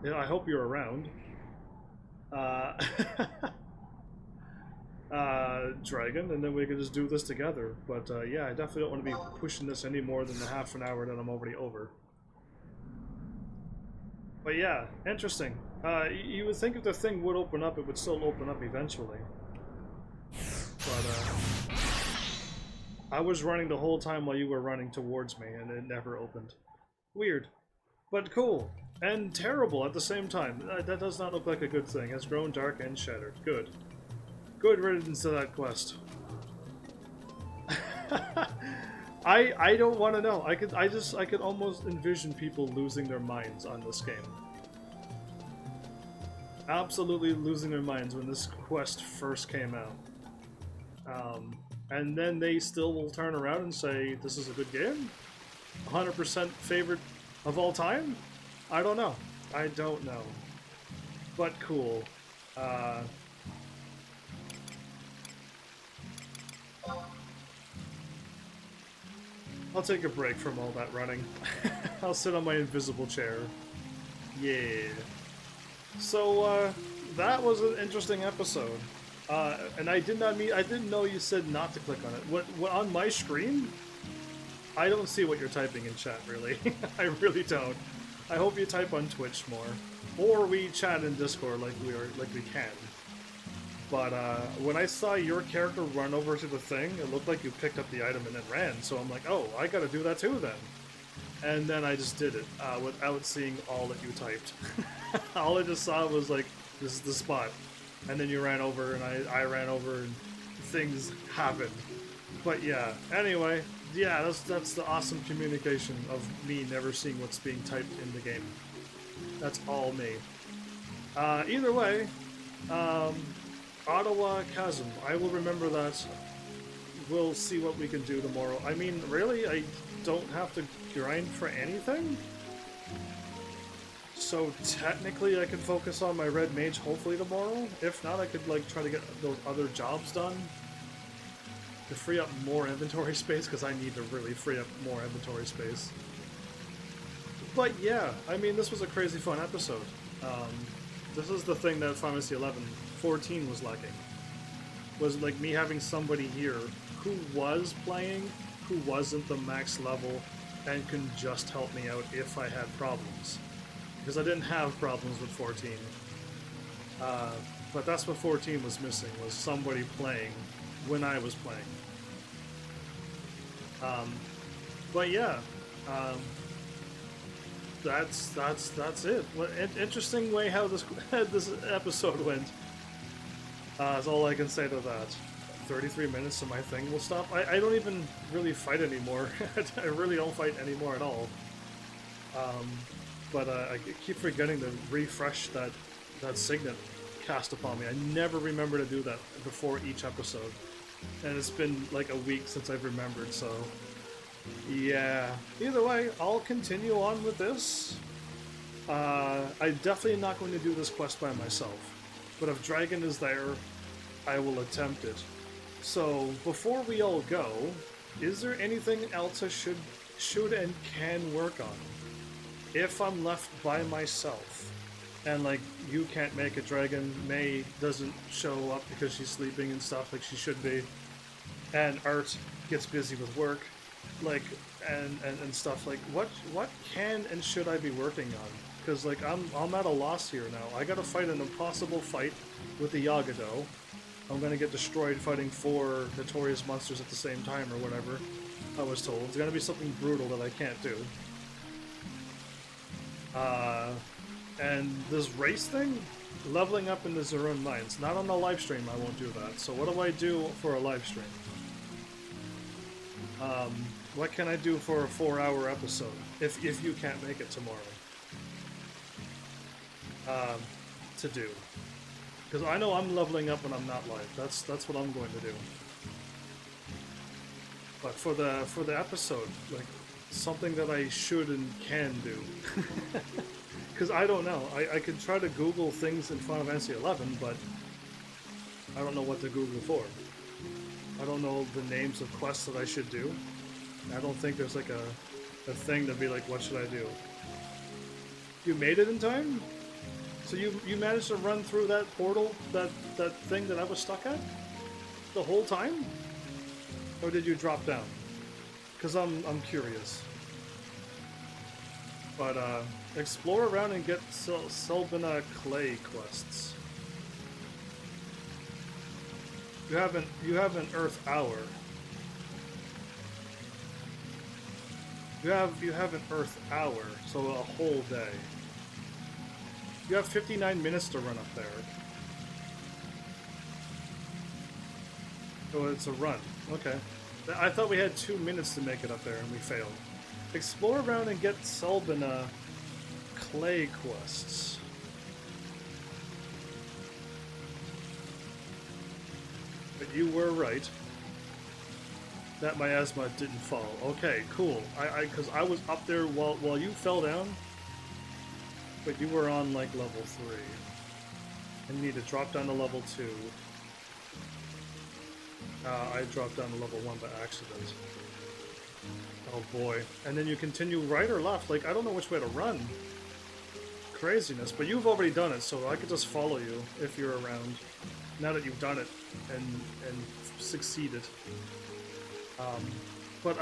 Yeah, I hope you're around. Dragon, and then we can just do this together. But yeah, I definitely don't want to be pushing this any more than the half an hour that I'm already over. But yeah, interesting. You would think if the thing would open up, it would still open up eventually. But I was running the whole time while you were running towards me, and it never opened. Weird. But cool. And terrible at the same time. That does not look like a good thing. Has grown dark and shattered. Good. Good riddance to that quest. I don't want to know. I could almost envision people losing their minds on this game. Absolutely losing their minds when this quest first came out. And then they still will turn around and say, this is a good game? 100% favorite of all time? I don't know. I don't know. But cool. I'll take a break from all that running. I'll sit on my invisible chair. Yeah. So, that was an interesting episode. And I didn't know you said not to click on it. What on my screen? I don't see what you're typing in chat, really. I really don't. I hope you type on Twitch more. Or we chat in Discord like we can. But when I saw your character run over to the thing, it looked like you picked up the item and then ran. So I'm like, oh, I gotta do that too then. And then I just did it without seeing all that you typed. All I just saw was like, this is the spot. And then you ran over and I ran over and things happened. But yeah, anyway, yeah, that's the awesome communication of me never seeing what's being typed in the game. That's all me. Either way, Ottawa Chasm, I will remember that. We'll see what we can do tomorrow. I mean, really, I don't have to grind for anything? So technically I can focus on my red mage hopefully tomorrow. If not, I could like try to get those other jobs done to free up more inventory space, because I need to really free up more inventory space. But yeah, I mean, this was a crazy fun episode. This is the thing that Final Fantasy 14 was lacking. Was like me having somebody here who was playing, who wasn't the max level, and can just help me out if I had problems. Because I didn't have problems with 14. But that's what 14 was missing, was somebody playing when I was playing. But yeah, that's it. What interesting way how this this episode went. That's all I can say to that. 33 minutes and my thing will stop. I don't even really fight anymore. I really don't fight anymore at all. But I keep forgetting to refresh that signet cast upon me. I never remember to do that before each episode. And it's been like a week since I've remembered, so... yeah. Either way, I'll continue on with this. I'm definitely not going to do this quest by myself. But if Dragon is there, I will attempt it. So, before we all go, is there anything else I should and can work on? If I'm left by myself, and like, you can't make it, Dragon, May doesn't show up because she's sleeping and stuff like she should be, and Art gets busy with work, like, and stuff, like, what can and should I be working on? Because like, I'm at a loss here now. I gotta fight an impossible fight with the Yagado. I'm gonna get destroyed fighting 4 notorious monsters at the same time or whatever, I was told. It's gonna be something brutal that I can't do. And this race thing, leveling up in the Zerun Mines. Not on the live stream, I won't do that. So what do I do for a live stream? What can I do for a 4-hour episode if you can't make it tomorrow? To do, because I know I'm leveling up when I'm not live. That's what I'm going to do. But for the episode, like, something that I should and can do. Because I don't know. I could try to Google things in Final Fantasy 11, but I don't know what to Google for. I don't know the names of quests that I should do. I don't think there's like a thing to be like, what should I do? You made it in time? So you managed to run through that portal, that thing that I was stuck at? The whole time? Or did you drop down? Because I'm curious. But explore around and get Selbina Clay quests. You have an Earth Hour. You have an Earth hour, so a whole day. You have 59 minutes to run up there. Oh, it's a run. Okay. I thought we had 2 minutes to make it up there, and we failed. Explore around and get Selbina clay quests. But you were right. That miasma didn't fall. Okay, cool. Because I was up there while you fell down, but you were on like level 3. And you need to drop down to level 2. I dropped down to level 1 by accident. Oh boy. And then you continue right or left. Like, I don't know which way to run. Craziness. But you've already done it, so I could just follow you if you're around. Now that you've done it and succeeded. But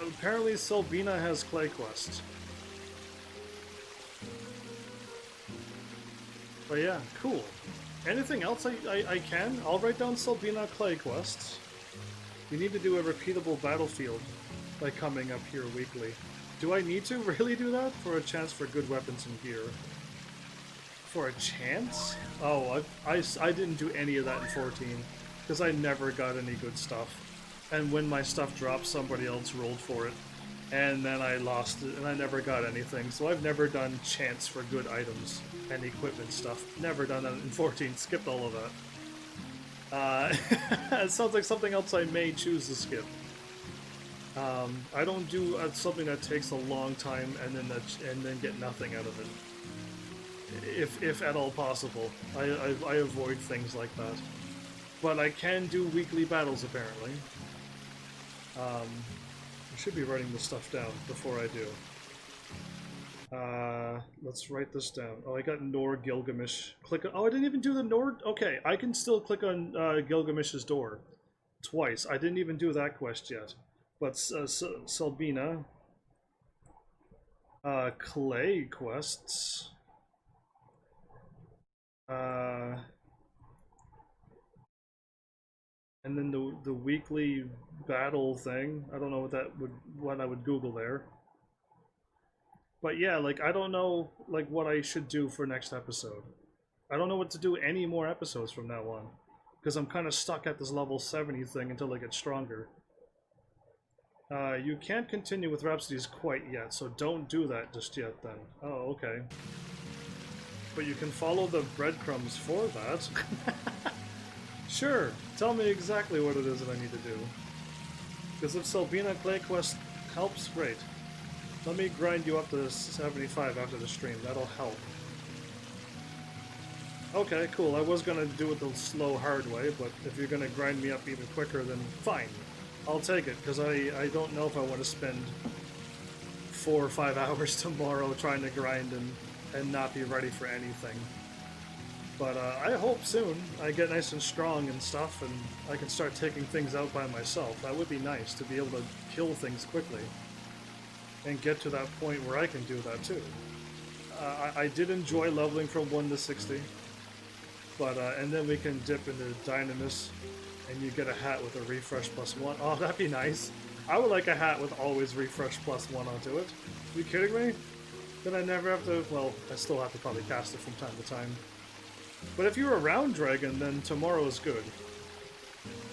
apparently Selbina has clay quests. But yeah, cool. Anything else I can? I'll write down Selbina clay quests. You need to do a repeatable battlefield by coming up here weekly. Do I need to really do that? For a chance for good weapons and gear. For a chance? Oh, I didn't do any of that in 14. Because I never got any good stuff. And when my stuff dropped, somebody else rolled for it. And then I lost it, and I never got anything. So I've never done chance for good items and equipment stuff. Never done that in 14. Skipped all of that. It sounds like something else I may choose to skip. I don't do something that takes a long time and then get nothing out of it. If at all possible. I avoid things like that. But I can do weekly battles, apparently. I should be writing this stuff down before I do. Let's write this down. Oh, I got Nor Gilgamesh. Click on, oh, I didn't even do the Nord. Okay, I can still click on Gilgamesh's door twice. I didn't even do that quest yet. But Selbina, clay quests. And then the weekly battle thing. I don't know what I would Google there. But yeah, like I don't know like what I should do for next episode. I don't know what to do any more episodes from now on. Because I'm kind of stuck at this level 70 thing until I get stronger. You can't continue with Rhapsodies quite yet, so don't do that just yet then. Oh, okay. But you can follow the breadcrumbs for that. Sure, tell me exactly what it is that I need to do. Because if Selbina Clay Quest helps, great. Let me grind you up to 75 after the stream, that'll help. Okay, cool, I was gonna do it the slow, hard way, but if you're gonna grind me up even quicker, then fine. I'll take it, because I don't know if I want to spend 4 or 5 hours tomorrow trying to grind and not be ready for anything. But I hope soon I get nice and strong and stuff, and I can start taking things out by myself. That would be nice, to be able to kill things quickly. And get to that point where I can do that too. I did enjoy leveling from 1 to 60. But, and then we can dip into Dynamis, and you get a hat with a refresh +1. Oh, that'd be nice. I would like a hat with always refresh +1 onto it. Are you kidding me? Then I never have to, well, I still have to probably cast it from time to time. But if you're around Dragon, then tomorrow is good.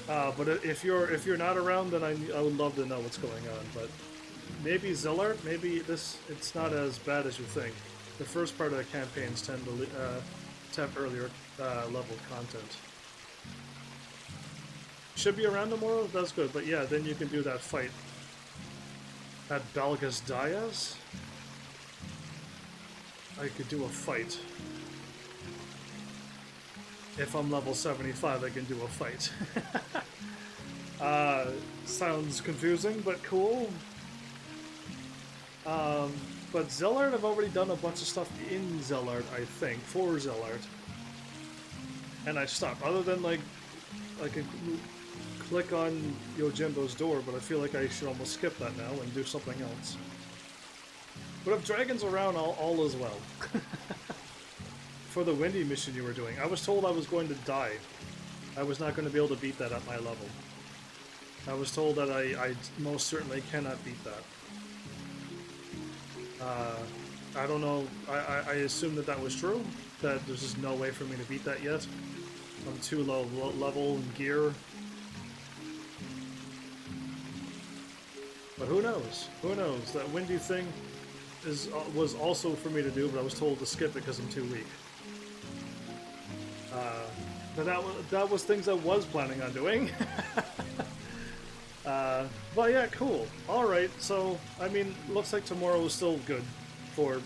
But if you're not around, then I would love to know what's going on. But maybe Zillard, maybe it's not as bad as you think. The first part of the campaigns tend to have earlier level content. Should be around tomorrow? That's good, but yeah, then you can do that fight at Balgas Diaz. I could do a fight. If I'm level 75, I can do a fight. Sounds confusing, but cool. But Zellard, I've already done a bunch of stuff in Zellard, I think, for Zellard. And I stopped. Other than, like, I could click on Yojimbo's door, but I feel like I should almost skip that now and do something else. But if Dragon's around, all is well. For the Windy mission you were doing, I was told I was going to die. I was not going to be able to beat that at my level. I was told that I most certainly cannot beat that. I don't know. I assume that that was true. That there's just no way for me to beat that yet. I'm too low level in gear. But who knows? Who knows? That windy thing was also for me to do, but I was told to skip it because I'm too weak. But that was things I was planning on doing. But yeah, cool. Alright, so, I mean, looks like tomorrow is still good for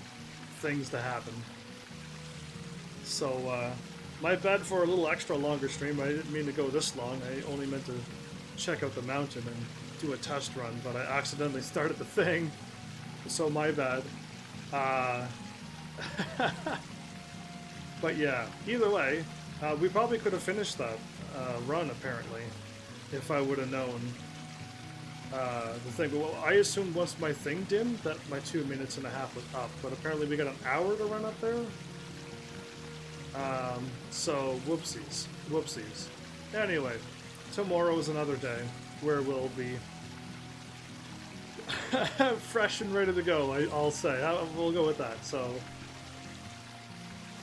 things to happen. So, my bad for a little extra longer stream. I didn't mean to go this long. I only meant to check out the mountain and do a test run, but I accidentally started the thing. So my bad. But yeah, either way, we probably could have finished that run, apparently, if I would have known the thing. But well, I assumed once my thing dimmed that my 2 minutes and a half was up, but apparently we got an hour to run up there. So, whoopsies. Whoopsies. Anyway, tomorrow is another day where we'll be fresh and ready to go, I'll say. We'll go with that. So,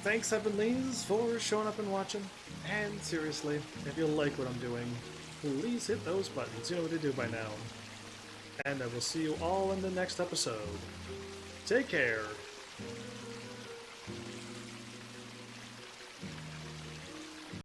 thanks, Heavenlies, for showing up and watching. And seriously, if you like what I'm doing, please hit those buttons. You know what to do by now. And I will see you all in the next episode. Take care.